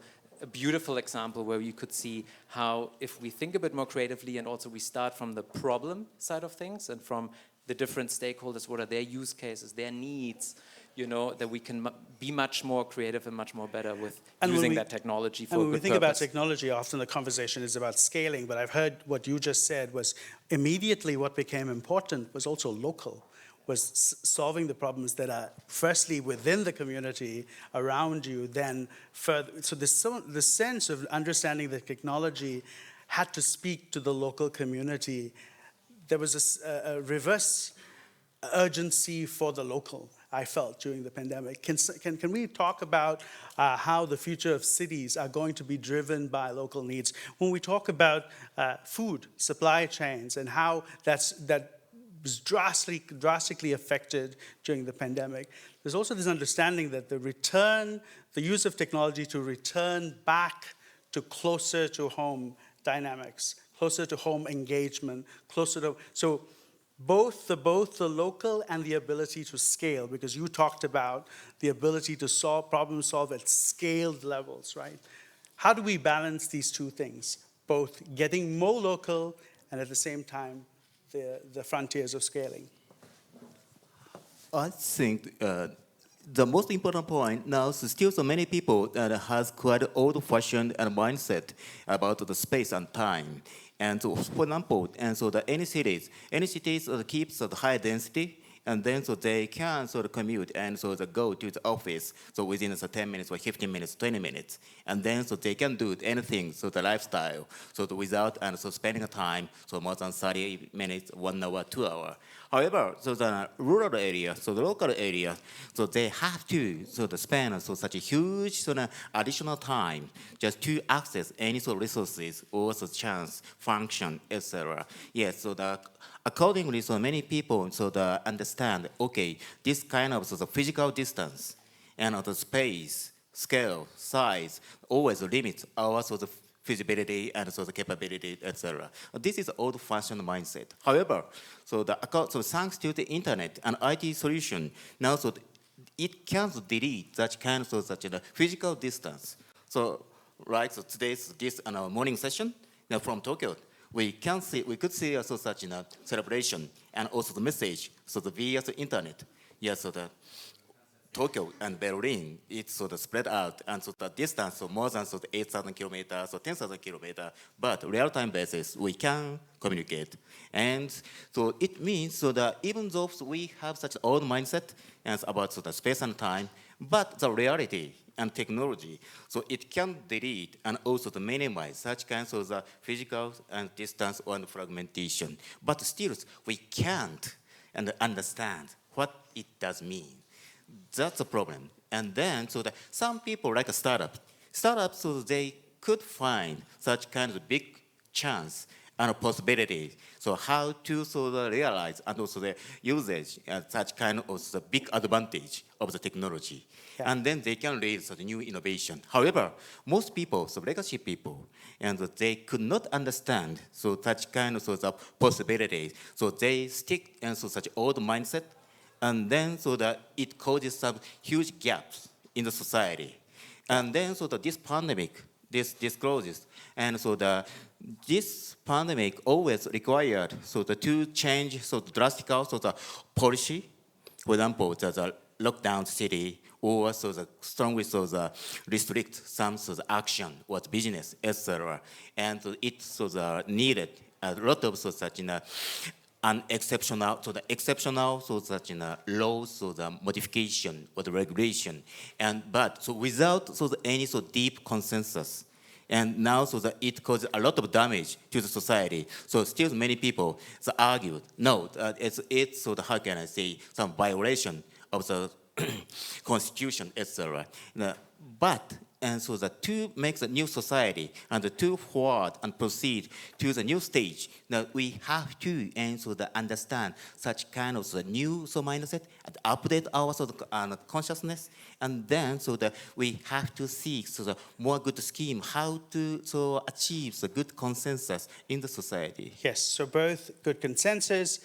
beautiful example where you could see how if we think a bit more creatively and also we start from the problem side of things and from the different stakeholders, what are their use cases, their needs, you know, that we can be much more creative and much more better with using that technology for a good purpose. When we think about technology, often the conversation is about scaling, but I've heard what you just said was immediately what became important was also local, was solving the problems that are firstly within the community around you, then further. So the sense of understanding that technology had to speak to the local community. There was a reverse urgency for the local, I felt, during the pandemic. Can we talk about how the future of cities are going to be driven by local needs? When we talk about food, supply chains, and how that was drastically affected during the pandemic, there's also this understanding that the use of technology to return back to closer to home dynamics, closer to home engagement, so both the local and the ability to scale, because you talked about the ability to problem solve at scaled levels, right? How do we balance these two things, both getting more local and at the same time the frontiers of scaling? I think the most important point now is still so many people that has quite old-fashioned mindset about the space and time. And so, for example, and so any cities keeps the high density, and then so they can sort of commute and so they go to the office so within 10 minutes or 15 minutes, 20 minutes, and then so they can do anything, so the lifestyle, so without and so spending a time so more than 30 minutes, 1 hour, 2 hours. However, so the rural area, so the local area, so they have to so to spend so such a huge additional time just to access any sort of resources or so chance, function, etc. Yes, so accordingly, so many people so they understand, okay, this kind of so the physical distance and the space, scale, size always limits our sort of feasibility and so the capability, etc. This is old-fashioned mindset. However, so thanks to the internet and IT solution, now so it can delete such kind of such a physical distance. So so today's morning session now from Tokyo, we could see also such a celebration and also the message so via the internet. Yes, so the Tokyo and Berlin, it's sort of spread out, and so the distance of more than 8,000 kilometers or 10,000 kilometers, but real-time basis, we can communicate. And so it means so that even though we have such old mindset and about the space and time, but the reality and technology, so it can delete and also to minimize such kinds of the physical and distance and fragmentation. But still, we can't understand what it does mean. That's a problem. And then, so that some people like a startups, so they could find such kind of big chance and possibility. So how to realize and also the usage and such kind of the big advantage of the technology. Yeah. And then they can raise the new innovation. However, most people, so legacy people, and they could not understand so such kind of the possibilities. So they stick in such old mindset. And then so that it causes some huge gaps in the society. And then so that this pandemic, this discloses, and so this pandemic always required so to change so drastic so the policy, for example, the lockdown city, or so the strongly so the restrict some so the action or the business, etc. And so it so the needed a lot of so such exceptional, so such laws, so the modification or the regulation, but so without any deep consensus, and now so that it causes a lot of damage to the society. So still many people argued, no, it's so how can I say some violation of the constitution, etc. But and so that to make the new society and to forward and proceed to the new stage, now we have to and so that understand such kind of the new mindset and update our consciousness, and then so that we have to seek so the more good scheme how to achieve the good consensus in the society. Yes, so both good consensus,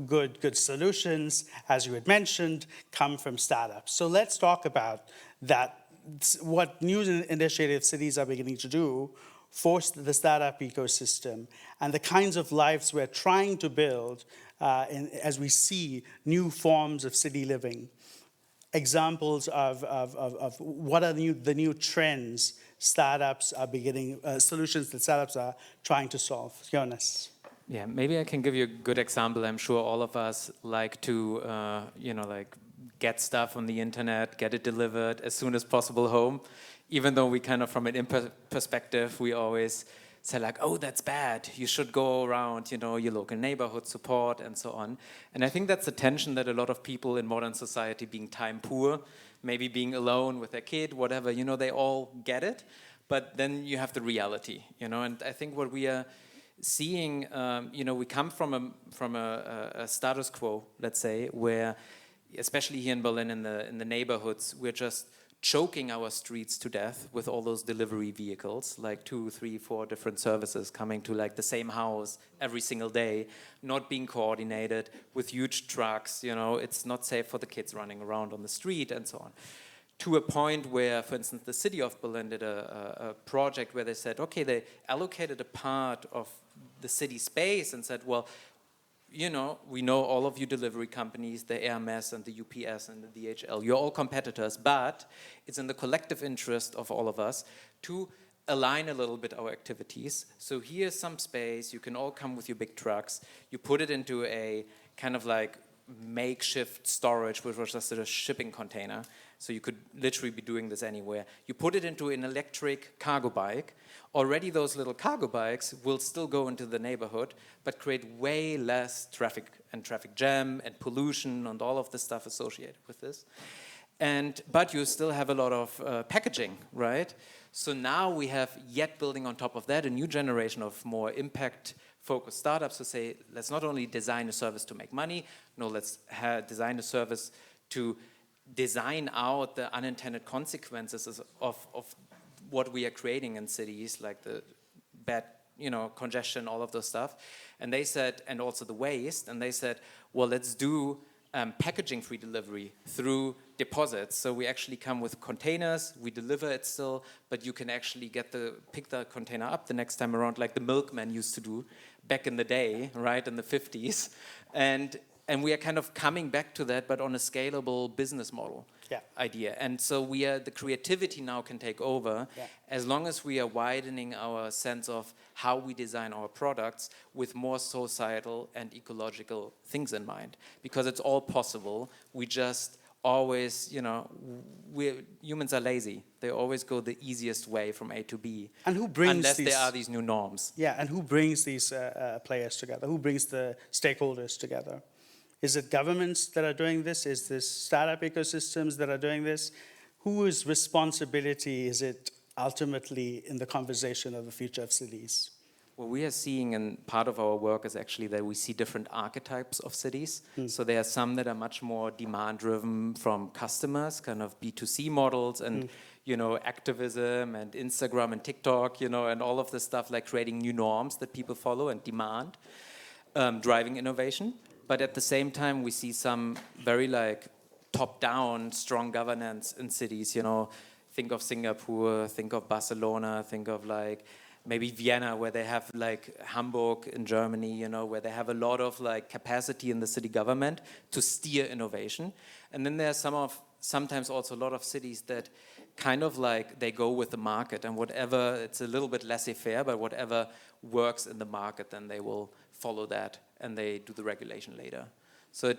good solutions, as you had mentioned, come from startups. So let's talk about that. What new initiative cities are beginning to do force the startup ecosystem and the kinds of lives we're trying to build as we see new forms of city living. Examples of what are the new trends startups are beginning, solutions that startups are trying to solve. Jonas. Yeah, maybe I can give you a good example. I'm sure all of us like to, get stuff on the internet, get it delivered as soon as possible home, even though we kind of, from an perspective, we always say like, oh, that's bad. You should go around, your local neighborhood support and so on. And I think that's a tension that a lot of people in modern society, being time poor, maybe being alone with their kid, whatever, they all get it. But then you have the reality, and I think what we are seeing, we come from a status quo, let's say, where especially here in Berlin, in the neighborhoods, we're just choking our streets to death with all those delivery vehicles, like 2, 3, 4 different services coming to like the same house every single day, not being coordinated with huge trucks. It's not safe for the kids running around on the street and so on. To a point where, for instance, the city of Berlin did a project where they said, okay, they allocated a part of the city space and said, well, you know, we know all of you delivery companies, the AMS and the UPS and the DHL, you're all competitors, but it's in the collective interest of all of us to align a little bit our activities. So here's some space, you can all come with your big trucks, you put it into a kind of like makeshift storage, which was just a shipping container. So you could literally be doing this anywhere. You put it into an electric cargo bike. Already those little cargo bikes will still go into the neighborhood, but create way less traffic and traffic jam and pollution and all of the stuff associated with this. But you still have a lot of packaging, right? So now we have yet building on top of that a new generation of more impact-focused startups who say, let's not only design a service to make money, no, let's design a service to design out the unintended consequences of what we are creating in cities, like the bad, you know, congestion, all of those stuff. And they said, and also the waste, and they said, well, let's do packaging-free delivery through deposits. So we actually come with containers, we deliver it still, but you can actually pick the container up the next time around, like the milkman used to do back in the day, right, in the 50s. And we are kind of coming back to that, but on a scalable business model idea. And so the creativity now can take over as long as we are widening our sense of how we design our products with more societal and ecological things in mind. Because it's all possible. We just always, you know, humans are lazy. They always go the easiest way from A to B. And who brings unless there are these new norms. Yeah, and who brings these players together? Who brings the stakeholders together? Is it governments that are doing this? Is this startup ecosystems that are doing this? Whose responsibility is it ultimately in the conversation of the future of cities? What we are seeing, and part of our work is actually that we see different archetypes of cities. So there are some that are much more demand-driven from customers, kind of B2C models, and you know, activism and Instagram and TikTok, you know, and all of this stuff, like creating new norms that people follow and demand, driving innovation. But at the same time, we see some very like top-down, strong governance in cities. You know, think of Singapore, think of Barcelona, think of like maybe Vienna, where they have like Hamburg in Germany. You know, where they have a lot of like capacity in the city government to steer innovation. And then there are sometimes also a lot of cities that kind of like they go with the market, and whatever, it's a little bit laissez-faire, but whatever works in the market, then they will follow that, and they do the regulation later. So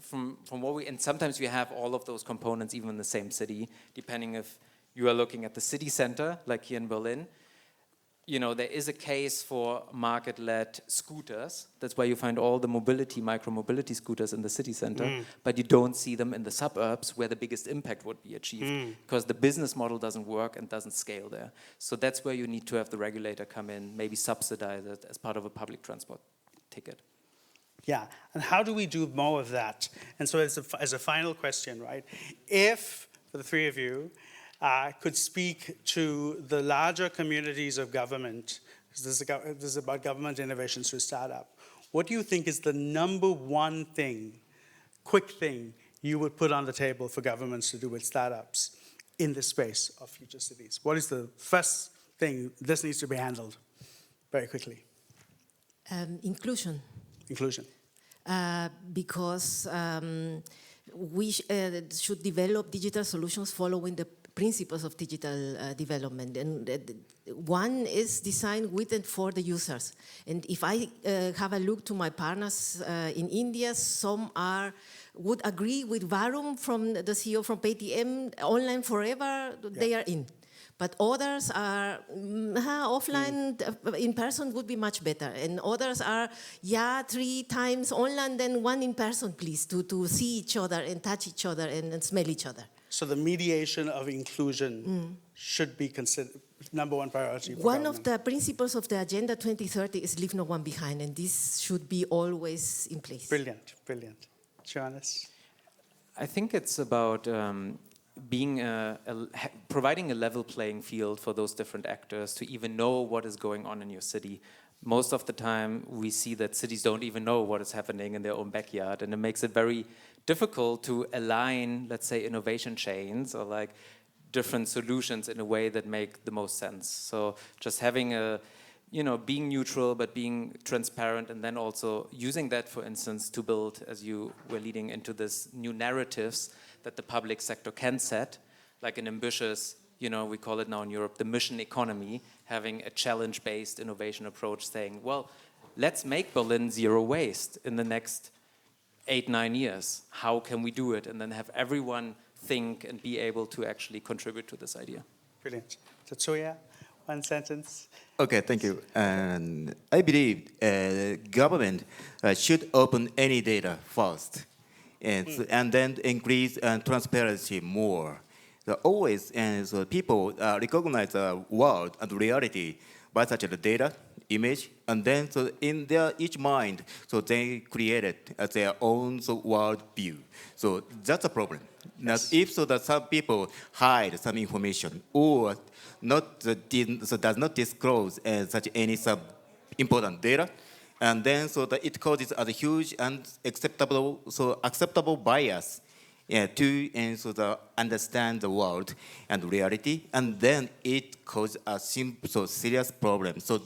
from what and sometimes you have all of those components even in the same city, depending if you are looking at the city center, like here in Berlin. You know, there is a case for market-led scooters. That's why you find all the micro-mobility scooters in the city center, but you don't see them in the suburbs where the biggest impact would be achieved, because the business model doesn't work and doesn't scale there. So that's where you need to have the regulator come in, maybe subsidize it as part of a public transport ticket. Yeah, and how do we do more of that? And so as a final question, right, if, for the three of you, could speak to the larger communities of government, because this is about government innovations through startup, what do you think is the number one thing, quick thing, you would put on the table for governments to do with startups in the space of future cities? What is the first thing this needs to be handled very quickly? Inclusion. Inclusion. Because we should develop digital solutions following the principles of digital development. And one is designed with and for the users. And if I have a look to my partners in India, some would agree with Varun, from the CEO from Paytm, online forever, they are in. But others are, offline, in person would be much better. And others are, 3 times online, then 1 in person, please, to see each other and touch each other and smell each other. So the mediation of inclusion should be considered number one priority for One government. of the principles of the Agenda 2030 is leave no one behind, and this should be always in place. Brilliant, brilliant. Johannes? I think it's about being providing a level playing field for those different actors to even know what is going on in your city. Most of the time, we see that cities don't even know what is happening in their own backyard, and it makes it very difficult to align, let's say, innovation chains or like different solutions in a way that make the most sense. So just having being neutral but being transparent, and then also using that, for instance, to build, as you were leading into this, new narratives that the public sector can set, like an ambitious, we call it now in Europe, the mission economy, having a challenge-based innovation approach saying, well, let's make Berlin zero waste in the next 8-9 years. How can we do it? And then have everyone think and be able to actually contribute to this idea. Brilliant. Tatsuya, one sentence. Okay, thank you. And I believe government should open any data first, and then increase transparency more. So always, and so people recognize the world and reality by such a data, image, and then so in their each mind, so they created their own world view. So that's a problem. Now, if so that some people hide some information or not so does not disclose such any some important data, and then so that it causes a huge and acceptable bias to and so the understand the world and reality, and then it causes a serious problem. So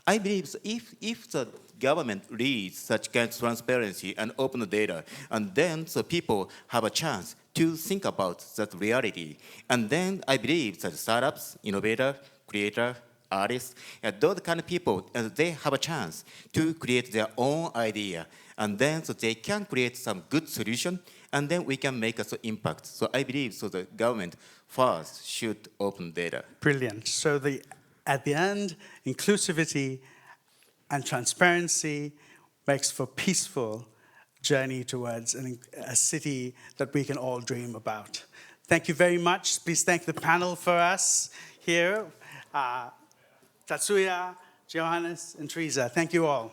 I believe so if the government leads such kind of transparency and open data, and then so people have a chance to think about that reality, and then I believe that startups, innovator, creator, artists, those kind of people, they have a chance to create their own idea, and then so they can create some good solution, and then we can make an impact. So I believe so the government first should open data. Brilliant. So at the end, inclusivity and transparency makes for peaceful journey towards a city that we can all dream about. Thank you very much. Please thank the panel for us here. Tatsuya, Johannes, and Teresa. Thank you all.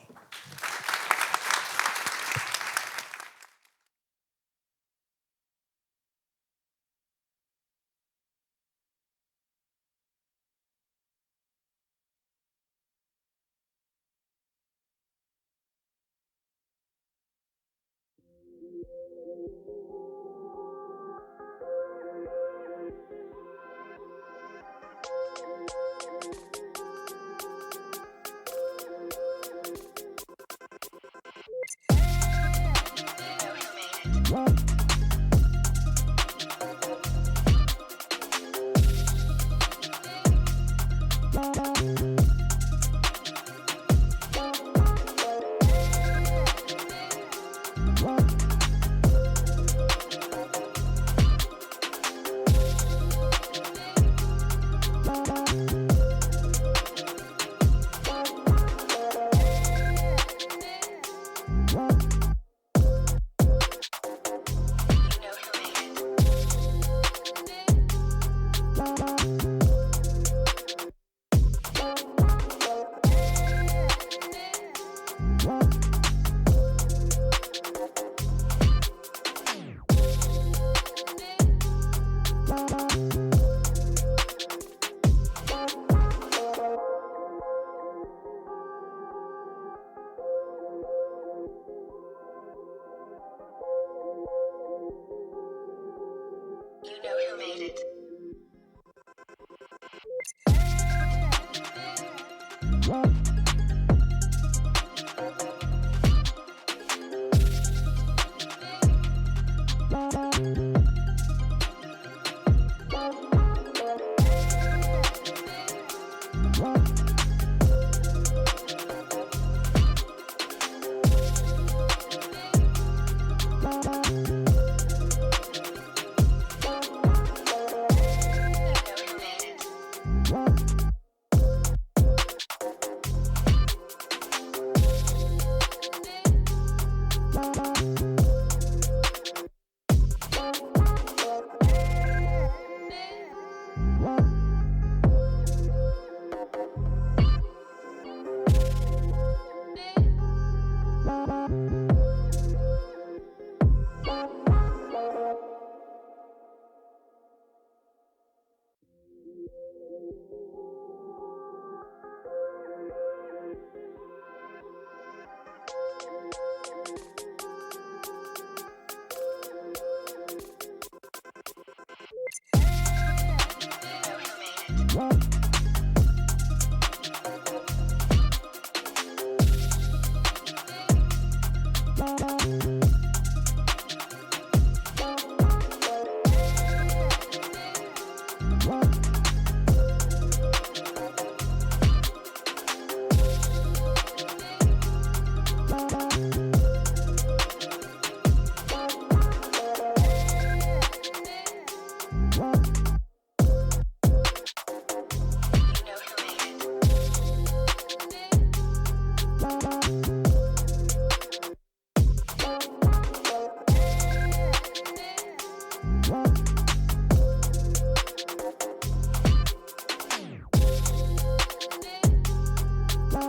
You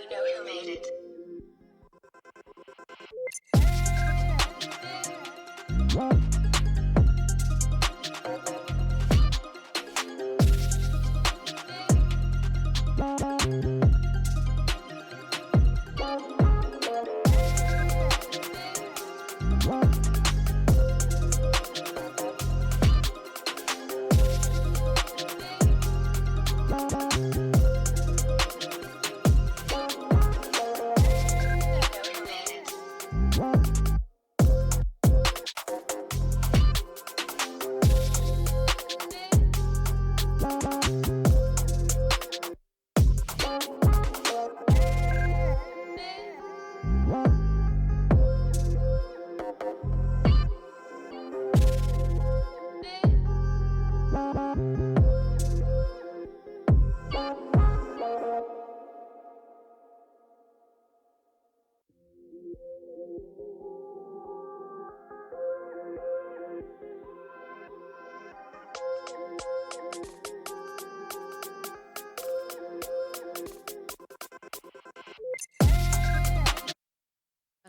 know who made it.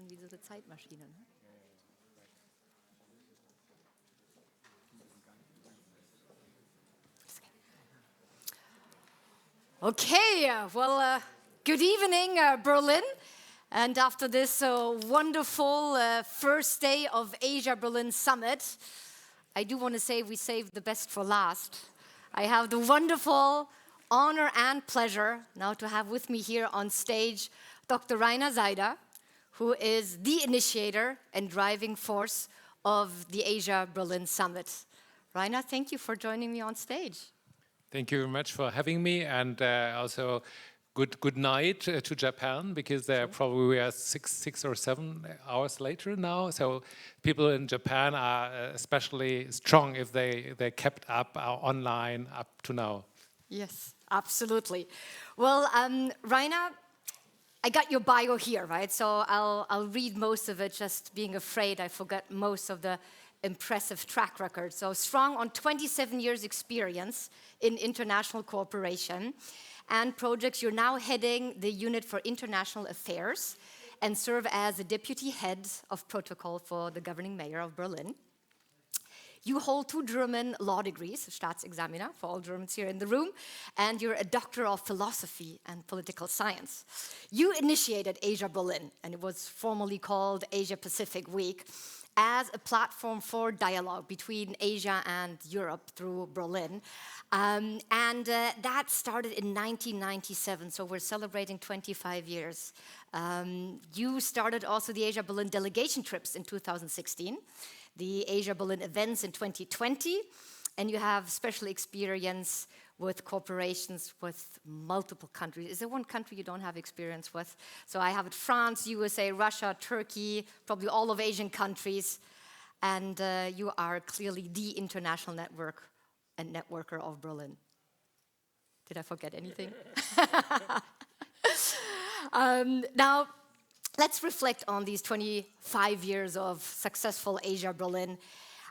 Wie so eine Zeitmaschine. Ne? Okay, well, good evening, Berlin. And after this wonderful first day of Asia-Berlin Summit, I do want to say we saved the best for last. I have the wonderful honor and pleasure now to have with me here on stage Dr. Rainer Seider, who is the initiator and driving force of the Asia-Berlin Summit. Rainer, thank you for joining me on stage. Thank you very much for having me, and also good night to Japan, because probably we are six or 7 hours later now. So people in Japan are especially strong if they kept up online up to now. Yes, absolutely. Well, Rainer, I got your bio here, right? So I'll read most of it, just being afraid I forgot most of the impressive track record. So strong on 27 years experience in international cooperation and projects. You're now heading the Unit for International Affairs and serve as the deputy head of protocol for the governing mayor of Berlin. You hold 2 German law degrees, Staatsexaminer for all Germans here in the room, and you're a doctor of philosophy and political science. You initiated Asia-Berlin, and it was formerly called Asia-Pacific Week, as a platform for dialogue between Asia and Europe through Berlin. That started in 1997, so we're celebrating 25 years. You started also the Asia-Berlin delegation trips in 2016, the Asia-Berlin events in 2020, and you have special experience with corporations with multiple countries. Is there one country you don't have experience with? So I have it France, USA, Russia, Turkey, probably all of Asian countries, and you are clearly the international network and networker of Berlin. Did I forget anything? Now, let's reflect on these 25 years of successful Asia-Berlin.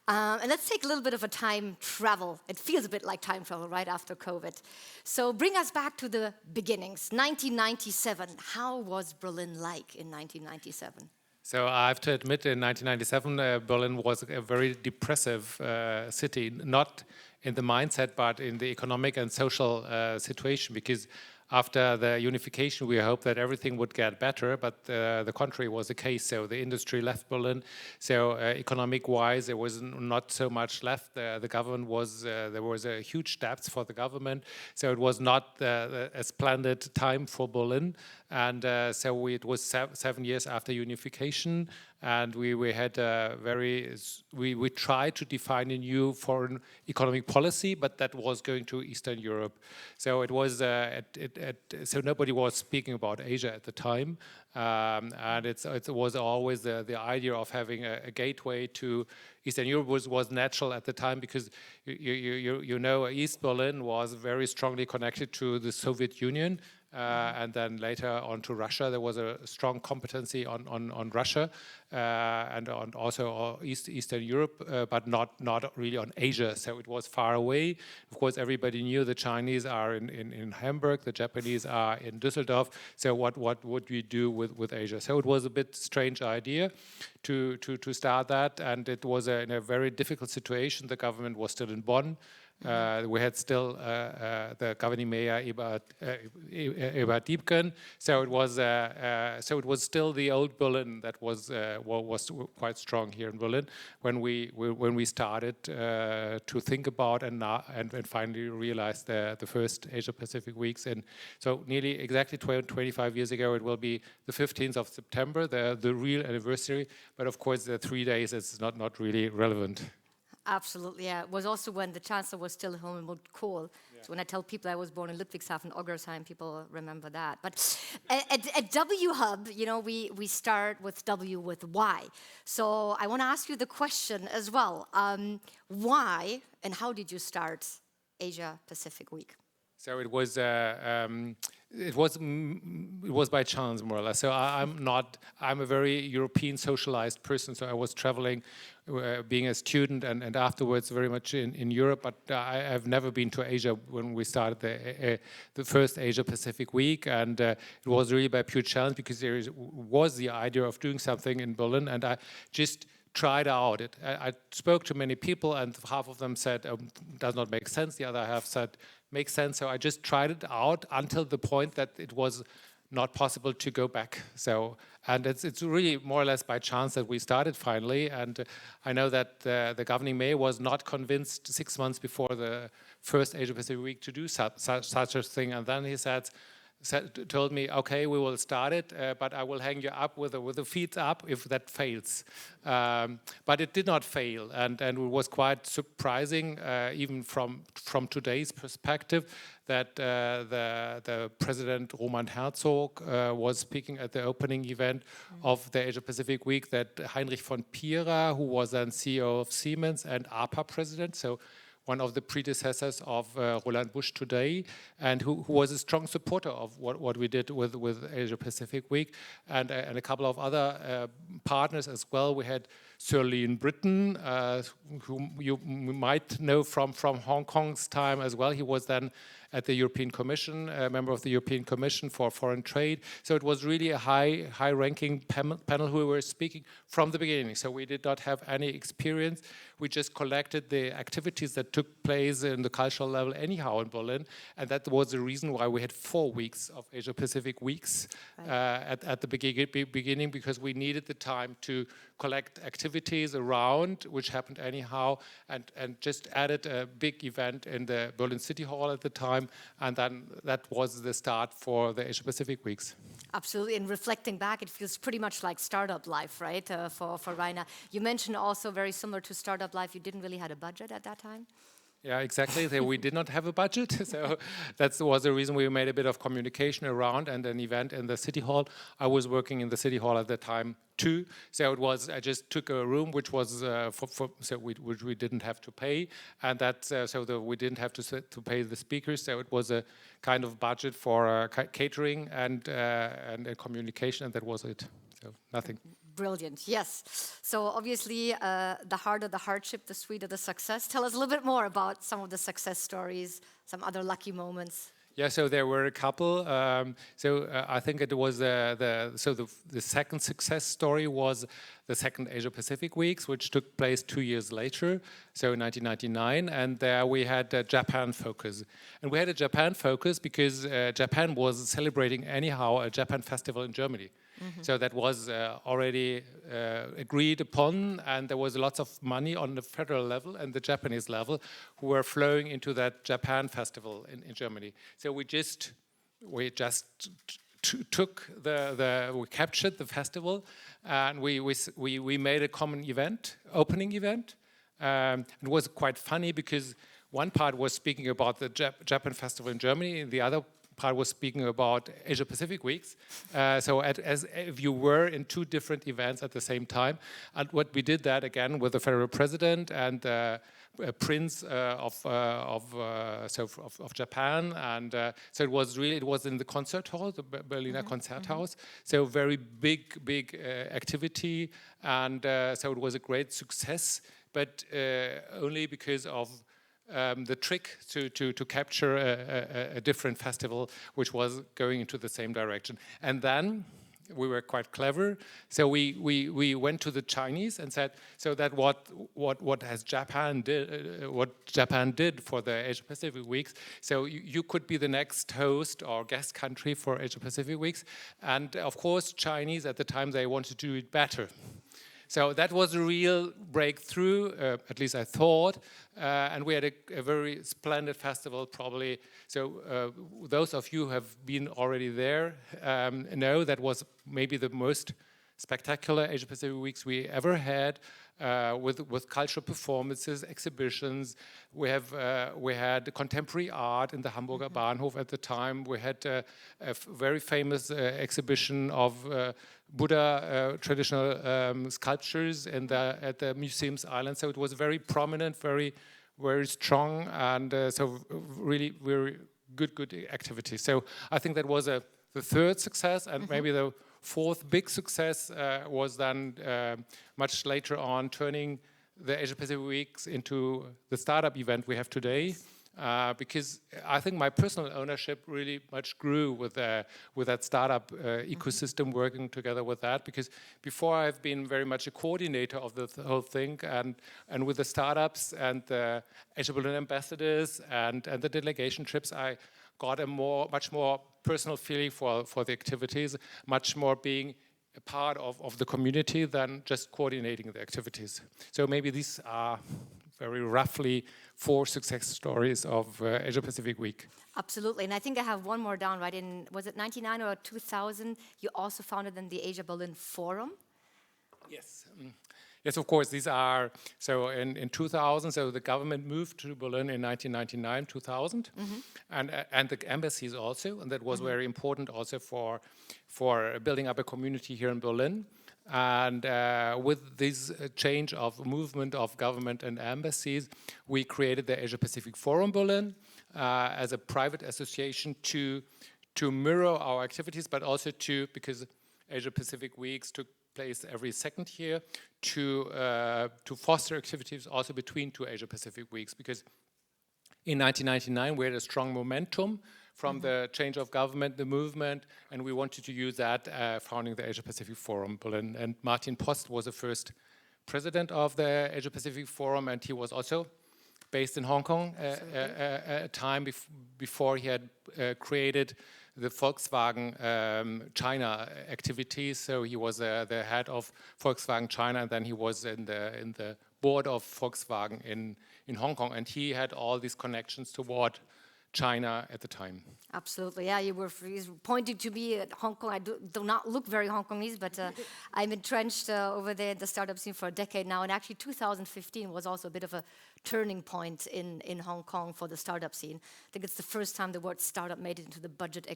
And let's take a little bit of a time travel. It feels a bit like time travel right after COVID. So bring us back to the beginnings, 1997. How was Berlin like in 1997? So I have to admit, in 1997, Berlin was a very depressive city, not in the mindset, but in the economic and social situation, because after the unification, we hoped that everything would get better, but the contrary was the case. So the industry left Berlin. So economic-wise, there was not so much left. The government was, there was a huge debts for the government. So it was not a splendid time for Berlin. And so it was 7 years after unification. And we had we tried to define a new foreign economic policy, but that was going to Eastern Europe. So it was so nobody was speaking about Asia at the time, and it was always the idea of having a gateway to Eastern Europe was natural at the time, because you know East Berlin was very strongly connected to the Soviet Union. and then later on to Russia. There was a strong competency on Russia and also Eastern Europe, but not really on Asia. So it was far away. Of course, everybody knew the Chinese are in Hamburg, the Japanese are in Düsseldorf. So what would we do with Asia? So it was a bit strange idea to start that, and it was in a very difficult situation. The government was still in Bonn. We had still the governing mayor Eberhard Diebken, so it was still the old Berlin that was quite strong here in Berlin when we started to think about and finally realized the first Asia Pacific weeks. And so nearly exactly 25 years ago, it will be the 15th of September, the real anniversary. But of course, the 3 days is not really relevant. Absolutely, yeah. It was also when the Chancellor was still Helmut Kohl. Yeah. So when I tell people I was born in Ludwigshafen, Oggersheim, people remember that. But at W Hub, you know, we start with W with why. So I want to ask you the question as well. Why and how did you start Asia Pacific Week? So it was by chance, more or less. So I'm a very European socialized person. So I was traveling, being a student, and afterwards very much in Europe. But I've never been to Asia when we started the first Asia Pacific Week, and it was really by pure chance because there was the idea of doing something in Berlin, and I just tried out. I spoke to many people, and half of them said, does not make sense. The other half said, makes sense. So I just tried it out until the point that it was not possible to go back. So, and it's really more or less by chance that we started finally. And I know that the governing mayor was not convinced 6 months before the first Asia Pacific Week to do such a thing. And then he told me, okay, we will start it, but I will hang you up with the feet up if that fails. But it did not fail, and it was quite surprising, even from today's perspective, that the President Roman Herzog was speaking at the opening event of the Asia Pacific Week, that Heinrich von Pira, who was then CEO of Siemens and APA president, so one of the predecessors of Roland Busch today, and who was a strong supporter of what we did with Asia Pacific Week, and a couple of other partners as well. We had Sir Leon Britton, whom you might know from Hong Kong's time as well. He was then at the European Commission, a member of the European Commission for Foreign Trade. So it was really a high-ranking panel who were speaking from the beginning. So we did not have any experience. We just collected the activities that took place in the cultural level anyhow in Berlin. And that was the reason why we had 4 weeks of Asia Pacific weeks at the beginning, because we needed the time to collect activities around, which happened anyhow, and just added a big event in the Berlin City Hall at the time, and then that was the start for the Asia Pacific weeks. Absolutely, and reflecting back, it feels pretty much like startup life, right, for Rainer. You mentioned also very similar to startup life, you didn't really have a budget at that time? Yeah, exactly. So we did not have a budget, so that was the reason we made a bit of communication around and an event in the City Hall. I was working in the City Hall at the time too, so I just took a room which was which we didn't have to pay, and we didn't have to pay the speakers. So it was a kind of budget for catering and communication, and that was it. So nothing. Brilliant, yes. So obviously, the harder the hardship, the sweeter the success. Tell us a little bit more about some of the success stories, some other lucky moments. Yeah, so there were a couple. I think it was the second success story was the second Asia Pacific Weeks, which took place 2 years later, so in 1999, and there we had a Japan focus. And we had a Japan focus because Japan was celebrating anyhow a Japan festival in Germany. Mm-hmm. So that was already agreed upon, and there was lots of money on the federal level and the Japanese level who were flowing into that Japan festival in Germany. So we captured the festival, and we made a common event, opening event. It was quite funny because one part was speaking about the Japan festival in Germany, and the other part was speaking about Asia Pacific Weeks. As if you were in 2 different events at the same time. And what we did that again with the federal president and prince of Japan, and so it was in the concert hall, the Berliner Konzerthaus. So very big activity, and so it was a great success, but only because of the trick to capture a different festival which was going into the same direction. And then we were quite clever, so we went to the Chinese and said, so that what Japan did for the Asia Pacific Weeks, so you could be the next host or guest country for Asia Pacific Weeks, and of course Chinese at the time, they wanted to do it better. So that was a real breakthrough, at least I thought, and we had a very splendid festival probably. So those of you who have been already there know that was maybe the most spectacular Asia Pacific Weeks we ever had, with cultural performances, exhibitions. We had contemporary art in the Hamburger Bahnhof at the time. We had a very famous exhibition of Buddha traditional sculptures at the Museums Island. So it was very prominent, very strong, and so really very good activity. So I think that was the third success, and maybe the fourth big success was then much later on turning the Asia Pacific Weeks into the startup event we have today. Because I think my personal ownership really much grew with that startup ecosystem, working together with that. Because before I've been very much a coordinator of the whole thing, and with the startups and the AsiaBerlin ambassadors and the delegation trips, I got a much more personal feeling for the activities, much more being a part of the community than just coordinating the activities. So maybe these are very roughly 4 success stories of Asia Pacific Week. Absolutely, and I think I have one more down, right? Was it 99 or 2000? You also founded then the AsiaBerlin Forum? Yes. Yes, of course, these are, so in 2000, so the government moved to Berlin in 1999, 2000, and the embassies also, and that was very important also for building up a community here in Berlin. And with this change of movement of government and embassies, we created the Asia Pacific Forum Berlin as a private association to mirror our activities, but also because Asia Pacific Weeks took place every second year, to foster activities also between 2 Asia Pacific Weeks. Because in 1999 we had a strong momentum from the change of government, the movement, and we wanted to use that founding the Asia Pacific Forum Berlin. And Martin Post was the first president of the Asia Pacific Forum, and he was also based in Hong Kong a time before he had created the Volkswagen China activities. So he was the head of Volkswagen China, and then he was in the board of Volkswagen in Hong Kong, and he had all these connections toward China at the time. Absolutely, yeah. You were pointing to me at Hong Kong. I do not look very Hong Kongese, but I'm entrenched over there in the startup scene for a decade now. And actually, 2015 was also a bit of a turning point in Hong Kong for the startup scene. I think it's the first time the word startup made it into the budget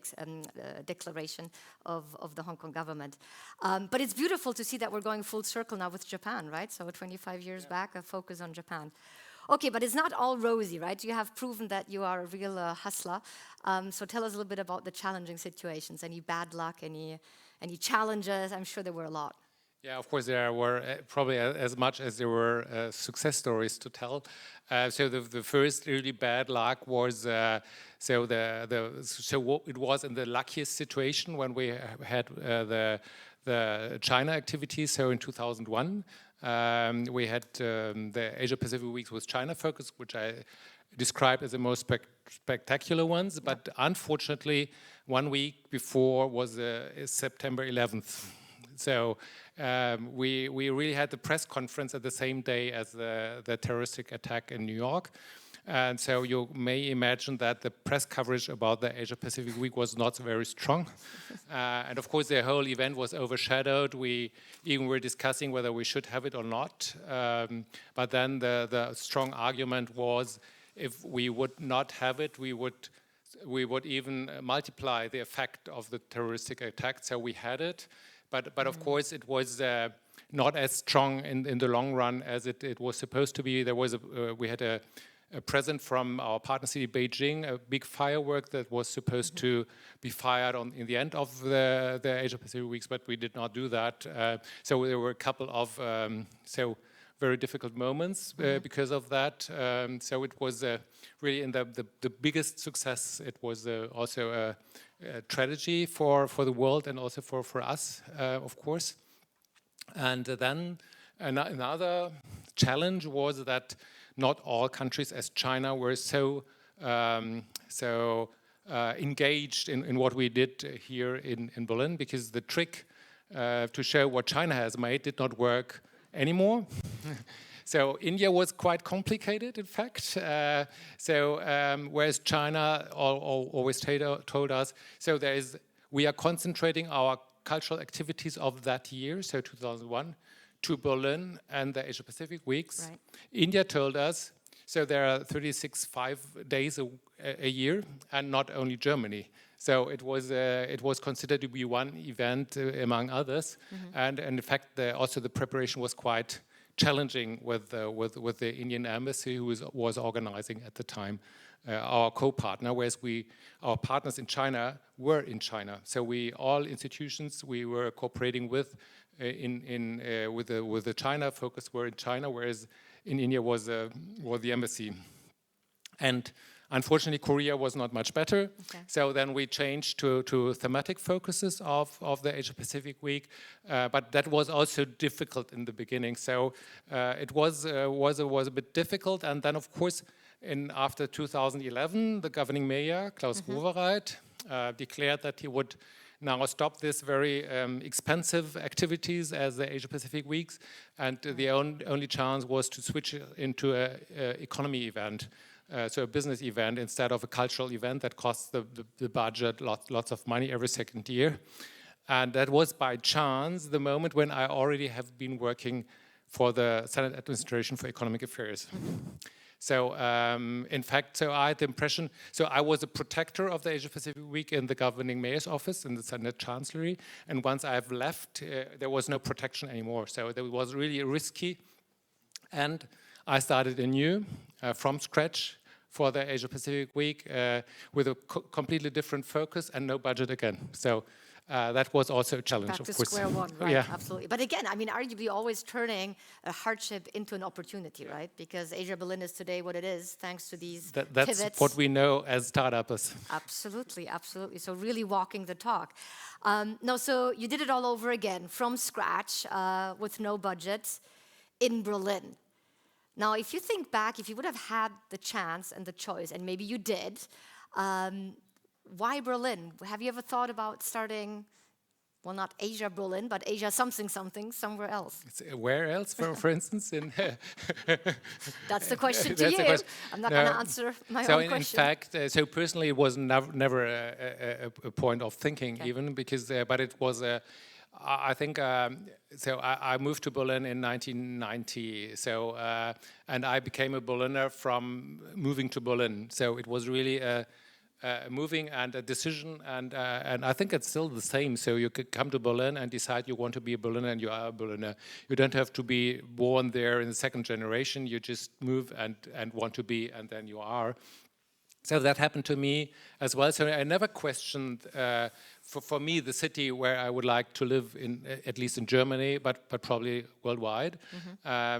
declaration of the Hong Kong government. But it's beautiful to see that we're going full circle now with Japan, right? So 25 years back, a focus on Japan. Okay, but it's not all rosy, right? You have proven that you are a real hustler. So tell us a little bit about the challenging situations. Any bad luck, any challenges? I'm sure there were a lot. Yeah, of course there were probably as much as there were success stories to tell. So the first really bad luck was it was in the luckiest situation when we had the China activities. So in 2001. We had the Asia Pacific Weeks with China focus, which I described as the most spectacular ones. But unfortunately, 1 week before was September 11th. So we really had the press conference at the same day as the terroristic attack in New York. And so you may imagine that the press coverage about the Asia Pacific Week was not very strong. And of course, the whole event was overshadowed. We even were discussing whether we should have it or not. But then the strong argument was, if we would not have it, we would even multiply the effect of the terroristic attack. So we had it. But of course, it was not as strong in the long run as it was supposed to be. There was we had a present from our partner city Beijing, a big firework that was supposed to be fired in the end of the Asia Pacific weeks, but we did not do that. So there were a couple of very difficult moments because of that. So it was really in the biggest success. It was also a tragedy for the world and also for us, of course. And then another challenge was that not all countries, as China, were so engaged in what we did here in Berlin, because the trick to show what China has made did not work anymore. So India was quite complicated, in fact. Whereas China always told us, we are concentrating our cultural activities of that year, so 2001, to Berlin and the Asia Pacific weeks. Right. India told us, so there are 36 5-days a year, and not only Germany. So it was considered to be one event among others, and in fact also the preparation was quite challenging with the Indian embassy, who was organizing at the time our co-partner, whereas our partners in China were in China. So all institutions we were cooperating with with the China focus were in China, whereas in India was the embassy. And unfortunately, Korea was not much better. Okay. So then we changed to thematic focuses of the Asia Pacific Week, but that was also difficult in the beginning. So it was a bit difficult. And then, of course, after 2011, the governing mayor, Klaus Wowereit, declared that he would now stop this very expensive activities as the Asia Pacific Weeks, and the only chance was to switch into an economy event. So a business event instead of a cultural event that costs the budget lots of money every second year. And that was by chance the moment when I already have been working for the Senate Administration for Economic Affairs. So in fact, I had the impression, I was a protector of the Asia Pacific Week in the governing mayor's office in the Senate Chancellery, and once I have left, there was no protection anymore. So it was really risky, and I started anew from scratch for the Asia Pacific Week with a completely different focus and no budget again. So that was also a challenge, back of to course. square one, right? Yeah. Absolutely. But again, I mean, arguably always turning a hardship into an opportunity, right? Because AsiaBerlin is today what it is, thanks to these That's pivots. what we know as startups. Absolutely, absolutely. So really walking the talk. No, so you did it all over again from scratch with no budget in Berlin. Now, if you think back, if you would have had the chance and the choice, and maybe you did, why Berlin? Have you ever thought about starting, well, not AsiaBerlin, but Asia something somewhere else? Where else, for instance? That's the question to That's you. the question. I'm not going to answer my own question. In fact, so personally, it was never a point of thinking, even, because, but it was I think, I moved to Berlin in 1990, and I became a Berliner from moving to Berlin. So it was really moving and a decision, and I think it's still the same. So you could come to Berlin and decide you want to be a Berliner, and you are a Berliner. You don't have to be born there in the second generation. You just move and want to be, and then you are. So that happened to me as well. So I never questioned, for me, the city where I would like to live in, at least in Germany, but probably worldwide.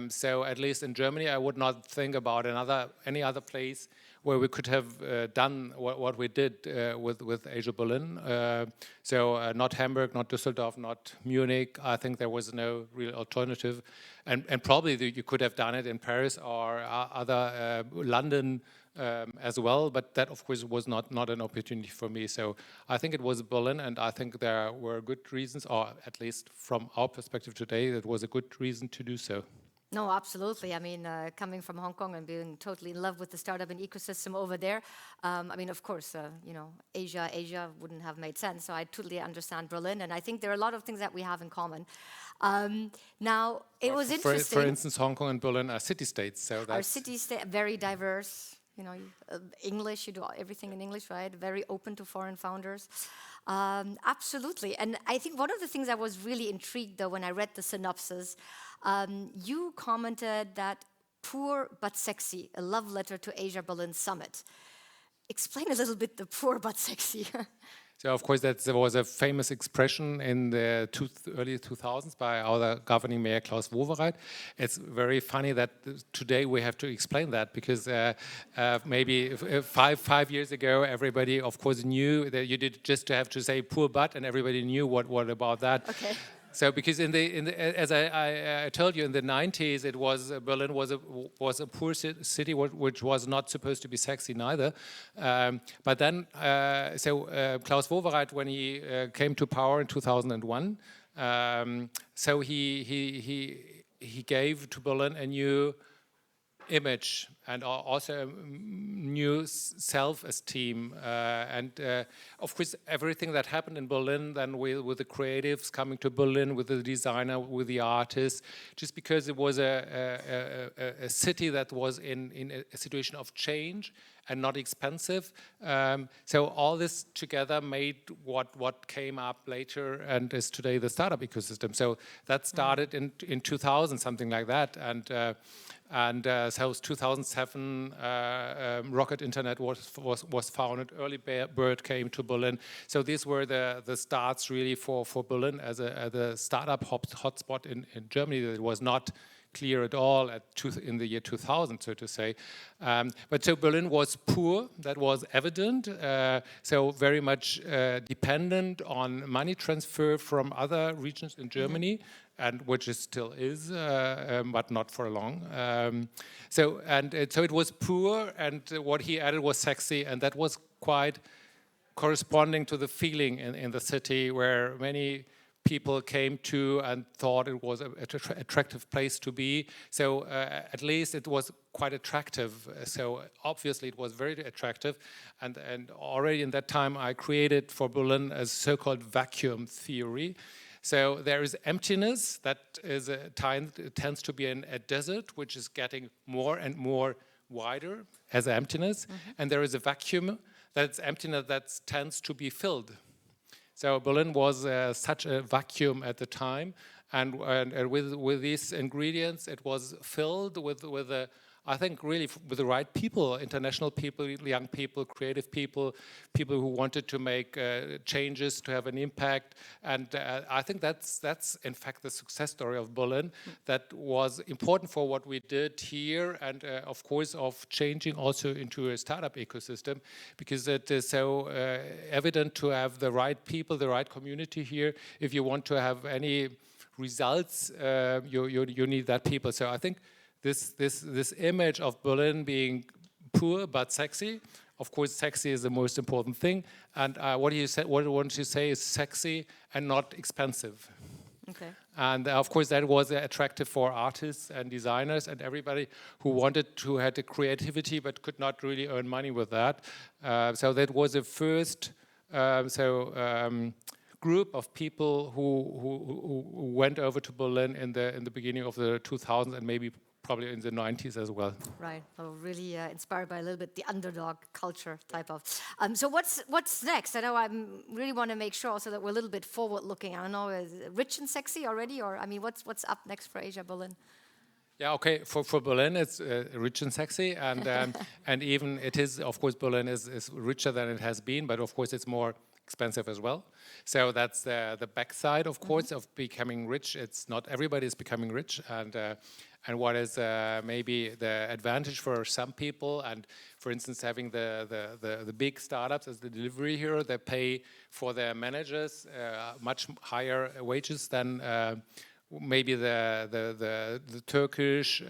So at least in Germany, I would not think about any other place where we could have done what we did with AsiaBerlin. So not Hamburg, not Düsseldorf, not Munich. I think there was no real alternative. And probably you could have done it in Paris or other London, as well, but that of course was not an opportunity for me. So I think it was Berlin, and I think there were good reasons, or at least from our perspective today, that was a good reason to do so. No, absolutely. I mean, coming from Hong Kong and being totally in love with the startup and ecosystem over there, I mean, of course, Asia wouldn't have made sense. So I totally understand Berlin, and I think there are a lot of things that we have in common. Now, it was interesting. For instance, Hong Kong and Berlin are city-states. So that's... Our city-state, very diverse. English, you do everything in English, right? Very open to foreign founders. Absolutely. And I think one of the things I was really intrigued, though, when I read the synopsis, you commented that poor but sexy, a love letter to Asia-Berlin summit. Explain a little bit the poor but sexy. So, of course, that was a famous expression in the early 2000s by our governing mayor, Klaus Wowereit. It's very funny that today we have to explain that, because maybe five years ago, everybody, of course, knew that you did just have to say poor but, and everybody knew what about that. Okay. So, because as I told you, in the 90s, it was Berlin was a poor city, which was not supposed to be sexy neither. But then, Klaus Wowereit, when he came to power in 2001, so he gave to Berlin a new image and also a new self-esteem, and of course everything that happened in Berlin then with the creatives coming to Berlin, with the designer, with the artists, just because it was a city that was in a situation of change and not expensive. So all this together made what came up later and is today the startup ecosystem. So that started in 2000, something like that, so 2007, Rocket Internet was founded. Early Bird came to Berlin. So these were the starts really for Berlin as a startup hotspot in Germany. That was not clear at all in the year 2000, so to say. But so Berlin was poor, that was evident. So very much dependent on money transfer from other regions in Germany. And which it still is, but not for long. So it was poor, and what he added was sexy, and that was quite corresponding to the feeling in the city, where many people came to and thought it was an attractive place to be. So at least it was quite attractive. So obviously it was very attractive, and already in that time I created for Berlin a so-called vacuum theory. So there is emptiness that tends to be a desert, which is getting more and more wider as emptiness. And there is a vacuum that's emptiness that tends to be filled. So Berlin was such a vacuum at the time. And with these ingredients, it was filled with I think really with the right people, international people, young people, creative people, people who wanted to make changes, to have an impact. And I think that's in fact the success story of Berlin that was important for what we did here, and of course of changing also into a startup ecosystem, because it is so evident to have the right people, the right community here. If you want to have any results, you need that people. So I think this image of Berlin being poor but sexy, of course sexy is the most important thing, and what I want to say is sexy and not expensive. Okay. And of course that was attractive for artists and designers and everybody who had the creativity but could not really earn money with that. So that was the first group of people who went over to Berlin in the beginning of the 2000s, and maybe probably in the 90s as well. Right. Oh, really inspired by a little bit the underdog culture type of. So what's next? I know I really want to make sure also that we're a little bit forward looking. I don't know, is it rich and sexy already, or I mean, what's up next for AsiaBerlin? Yeah, okay. For Berlin, it's rich and sexy, and and even it is, of course, Berlin is richer than it has been, but of course it's more expensive as well. So that's the backside, of course, of becoming rich. It's not everybody is becoming rich, and what is maybe the advantage for some people, and for instance, having the big startups as the delivery hero, they pay for their managers much higher wages than maybe the Turkish.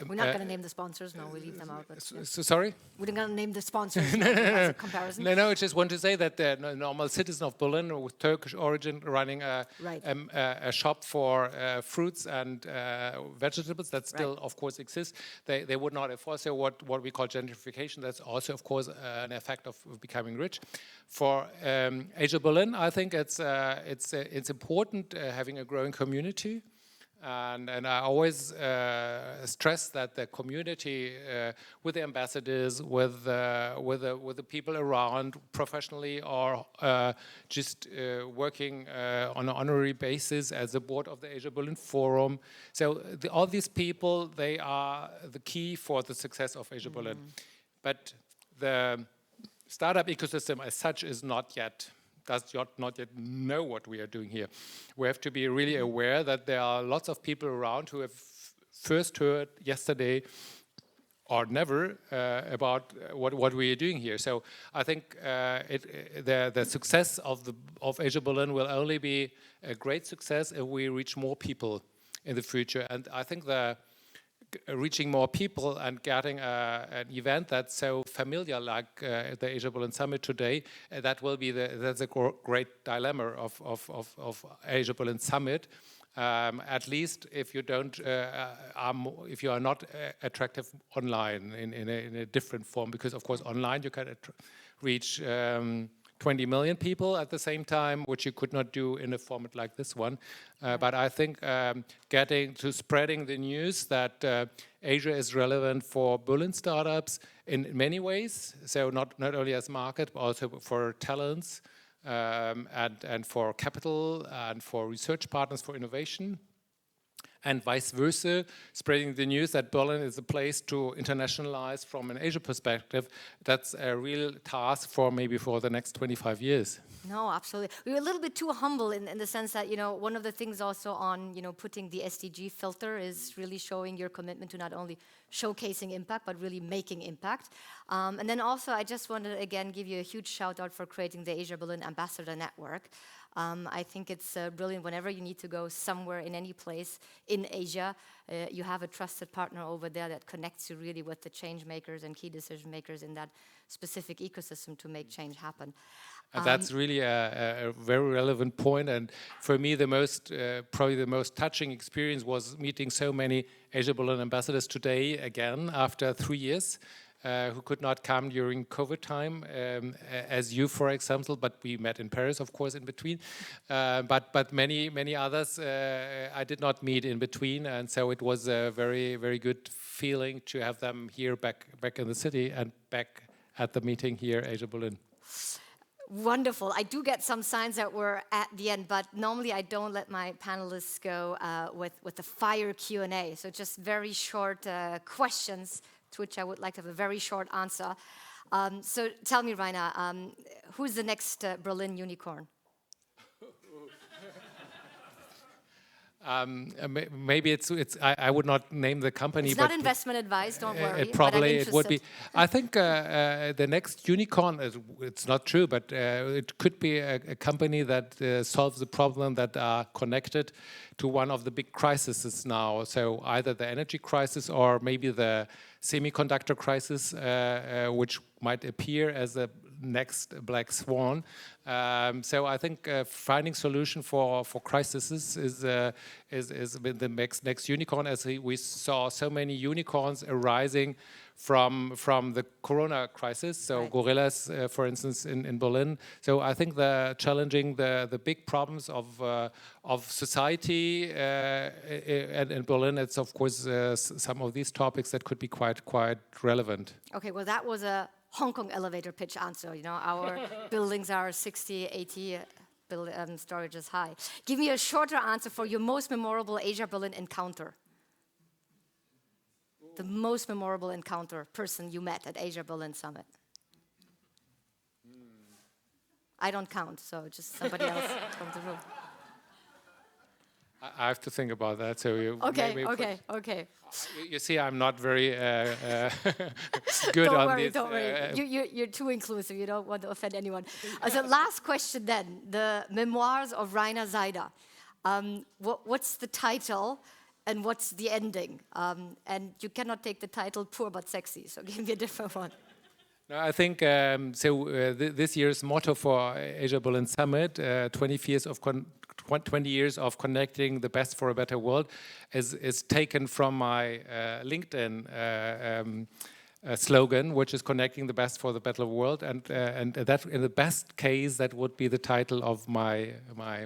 We're not going to name the sponsors. No, we leave them out. But, yeah. Sorry? We're not going to name the sponsors. That's a comparison. No, I just want to say that the normal citizen of Berlin with Turkish origin running a shop for fruits and vegetables that still, of course, exists, they would not afford. So what we call gentrification, that's also, of course, an effect of becoming rich. For AsiaBerlin, I think it's important having a growing community. And I always stress that the community, with the ambassadors, with the people around, professionally or just working on an honorary basis as the board of the AsiaBerlin Forum. So all these people, they are the key for the success of AsiaBerlin. But the startup ecosystem as such is not yet know what we are doing here. We have to be really aware that there are lots of people around who have first heard yesterday or never about what we are doing here. So I think the success of AsiaBerlin will only be a great success if we reach more people in the future. And I think reaching more people and getting an event that's so familiar like the AsiaBerlin Summit today, that's a great dilemma of AsiaBerlin Summit. At least if you if you are not attractive online in a different form, because of course online you can reach 20 million people at the same time, which you could not do in a format like this one. But I think getting to spreading the news that Asia is relevant for Berlin startups in many ways, so not only as market, but also for talents and for capital and for research partners for innovation. And vice versa, spreading the news that Berlin is a place to internationalize from an Asia perspective. That's a real task for maybe for the next 25 years. No, absolutely. We were a little bit too humble in the sense that, one of the things also on, putting the SDG filter is really showing your commitment to not only showcasing impact, but really making impact. And then also, I just want to, again, give you a huge shout out for creating the AsiaBerlin Ambassador Network. I think it's brilliant whenever you need to go somewhere in any place in Asia, you have a trusted partner over there that connects you really with the change makers and key decision makers in that specific ecosystem to make change happen. That's really a very relevant point. And for me, probably the most touching experience was meeting so many AsiaBerlin ambassadors today again after 3 years. Who could not come during COVID time, as you, for example, but we met in Paris, of course, in between. But many others I did not meet in between, and so it was a very, very good feeling to have them here back in the city and back at the meeting here, AsiaBerlin. Wonderful. I do get some signs that we're at the end, but normally I don't let my panelists go with the fire Q&A. So just very short questions to which I would like to have a very short answer. So tell me, Rainer, who's the next Berlin unicorn? Maybe I would not name the company. It's not investment advice, don't worry. It would be. I think the next unicorn, it's not true, but it could be a company that solves the problem that are connected to one of the big crises now. So either the energy crisis or maybe the semiconductor crisis, which might appear as a next black swan. So I think finding solution for crises is the next unicorn, as we saw so many unicorns arising from the Corona crisis. So right. Gorillas, for instance, in Berlin. So I think challenging the big problems of society and in Berlin, it's of course some of these topics that could be quite relevant. Okay, well that was a Hong Kong elevator pitch answer. Our buildings are 60, 80 storage is high. Give me a shorter answer for your most memorable AsiaBerlin encounter. The most memorable person you met at AsiaBerlin Summit. I don't count, so just somebody else from the room. I have to think about that. So Okay. You see, I'm not very good on this. Don't worry. You're too inclusive. You don't want to offend anyone. So last question then. The Memoirs of Rainer Seider. What's the title and what's the ending? And you cannot take the title Poor But Sexy, so give me a different one. No, I think this year's motto for AsiaBerlin Summit, 20 years of connecting the best for a better world, is taken from my LinkedIn slogan, which is connecting the best for the better world, and that in the best case that would be the title of my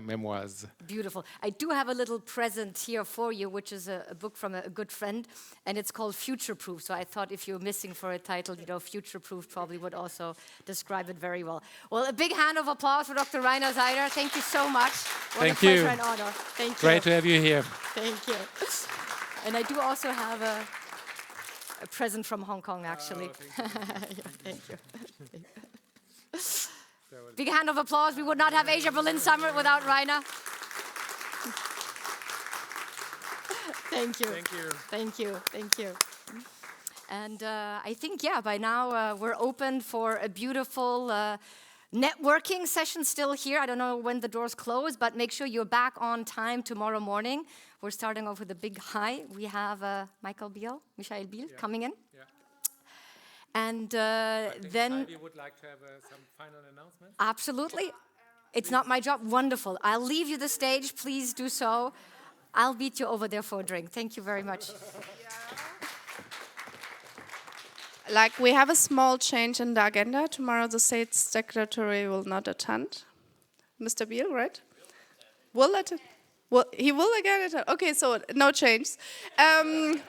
memoirs. Beautiful. I do have a little present here for you, which is a book from a good friend, and it's called Future Proof. So I thought if you're missing for a title, Future Proof probably would also describe it very well. Well, a big hand of applause for Dr. Rainer Seider. Thank you so much. What a pleasure and honor. Thank you. Great to have you here. Thank you. And I do also have a present from Hong Kong, actually. Thank you. Big hand of applause. We would not have Asia Berlin Summit without Rainer. Thank you. Thank you. Thank you. Thank you. And I think, by now we're open for a beautiful networking session still here. I don't know when the doors close, but make sure you're back on time tomorrow morning. We're starting off with a big hi. We have Michael Biel coming in. Yeah. And then... Heidi would like to have some final announcements. Absolutely. It's not my job. Wonderful. I'll leave you the stage. Please do so. I'll meet you over there for a drink. Thank you very much. Like, we have a small change in the agenda. Tomorrow the State Secretary will not attend. Mr. Biel, right? Will attend. Well, he will again attend. Okay, so no change.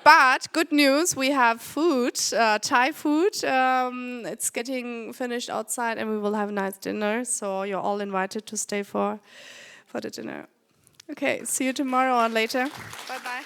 But good news, we have food, Thai food. It's getting finished outside, and we will have a nice dinner. So you're all invited to stay for the dinner. Okay, see you tomorrow or later. Bye-bye.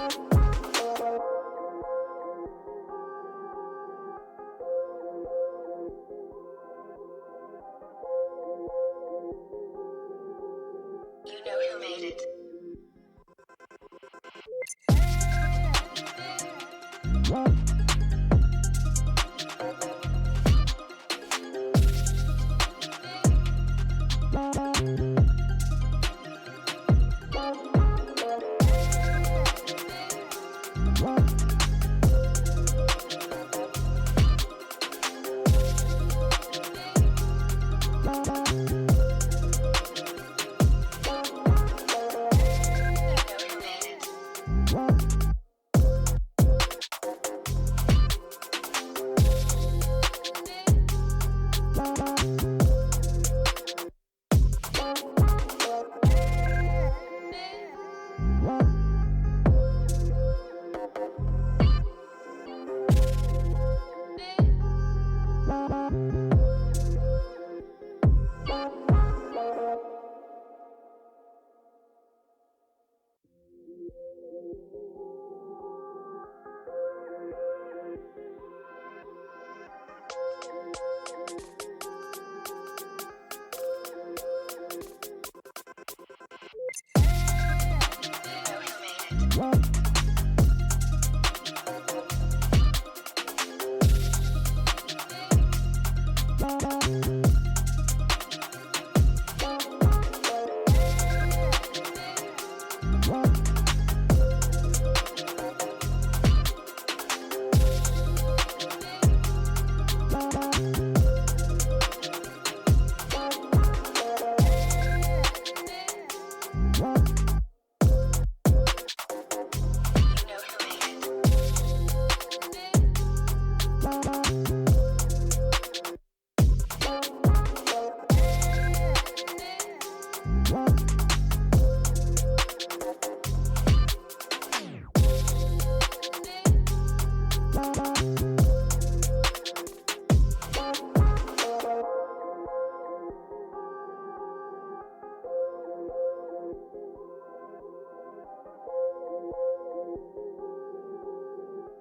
You know who made it.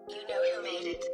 You know who made it.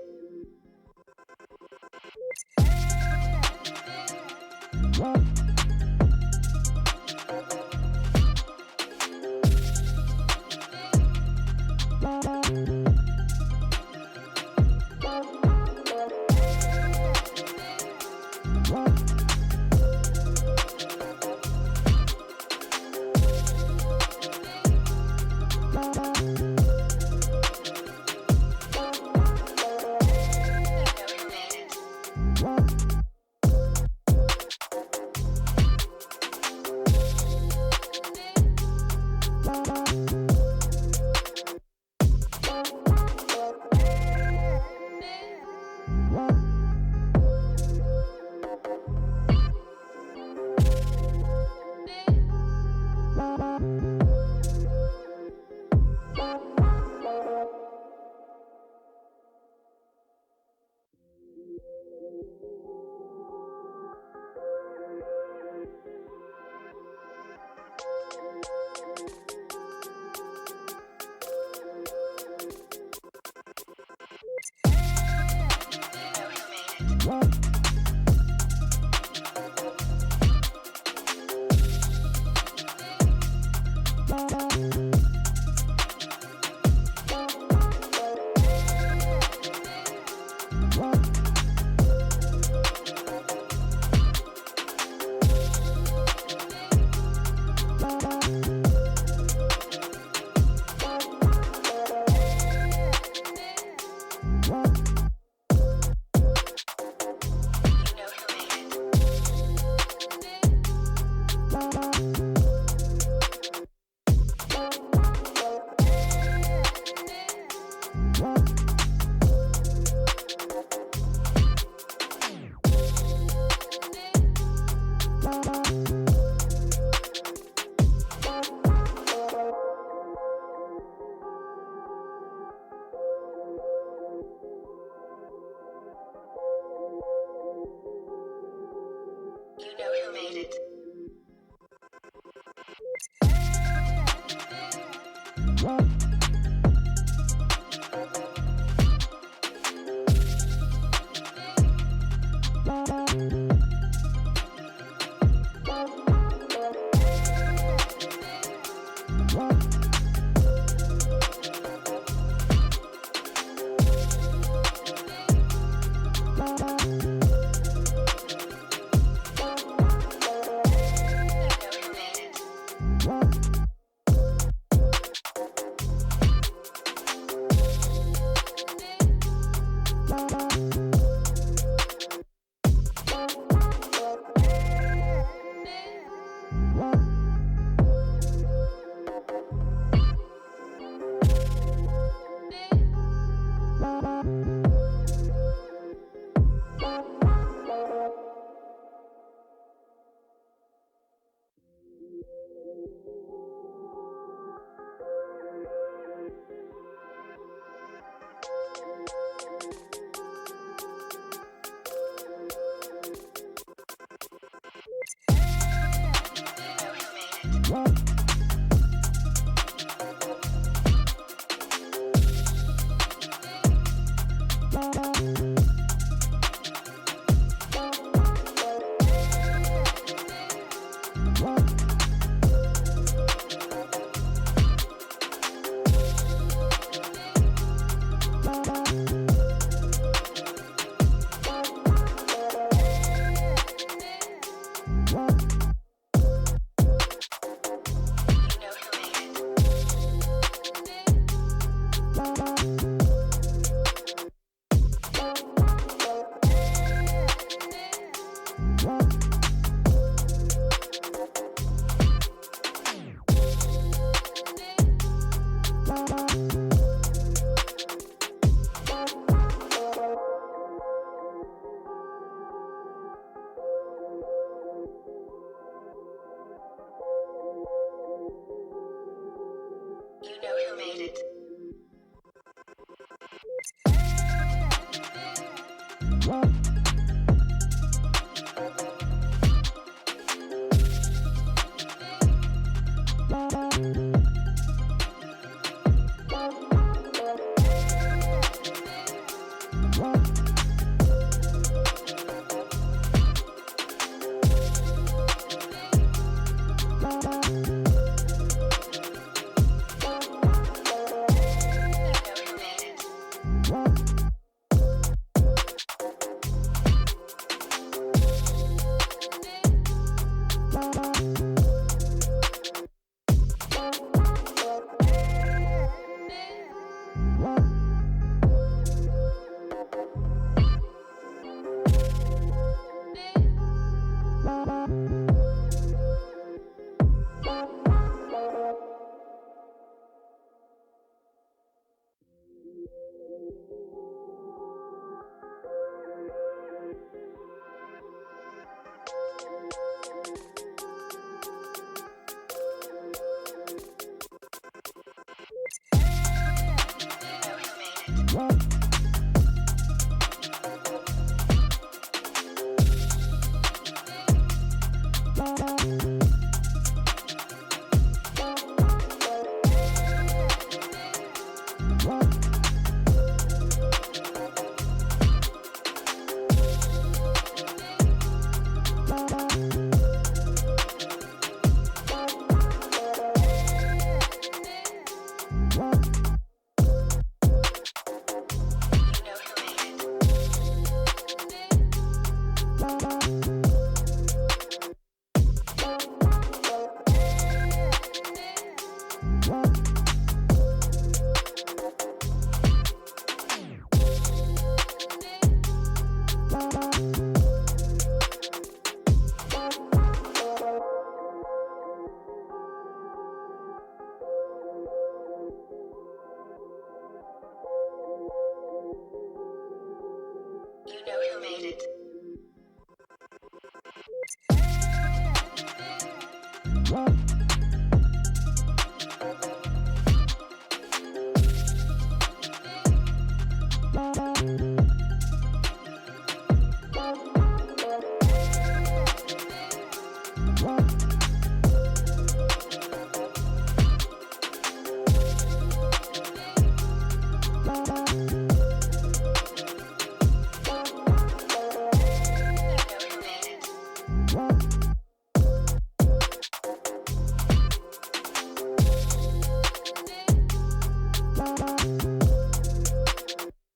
you.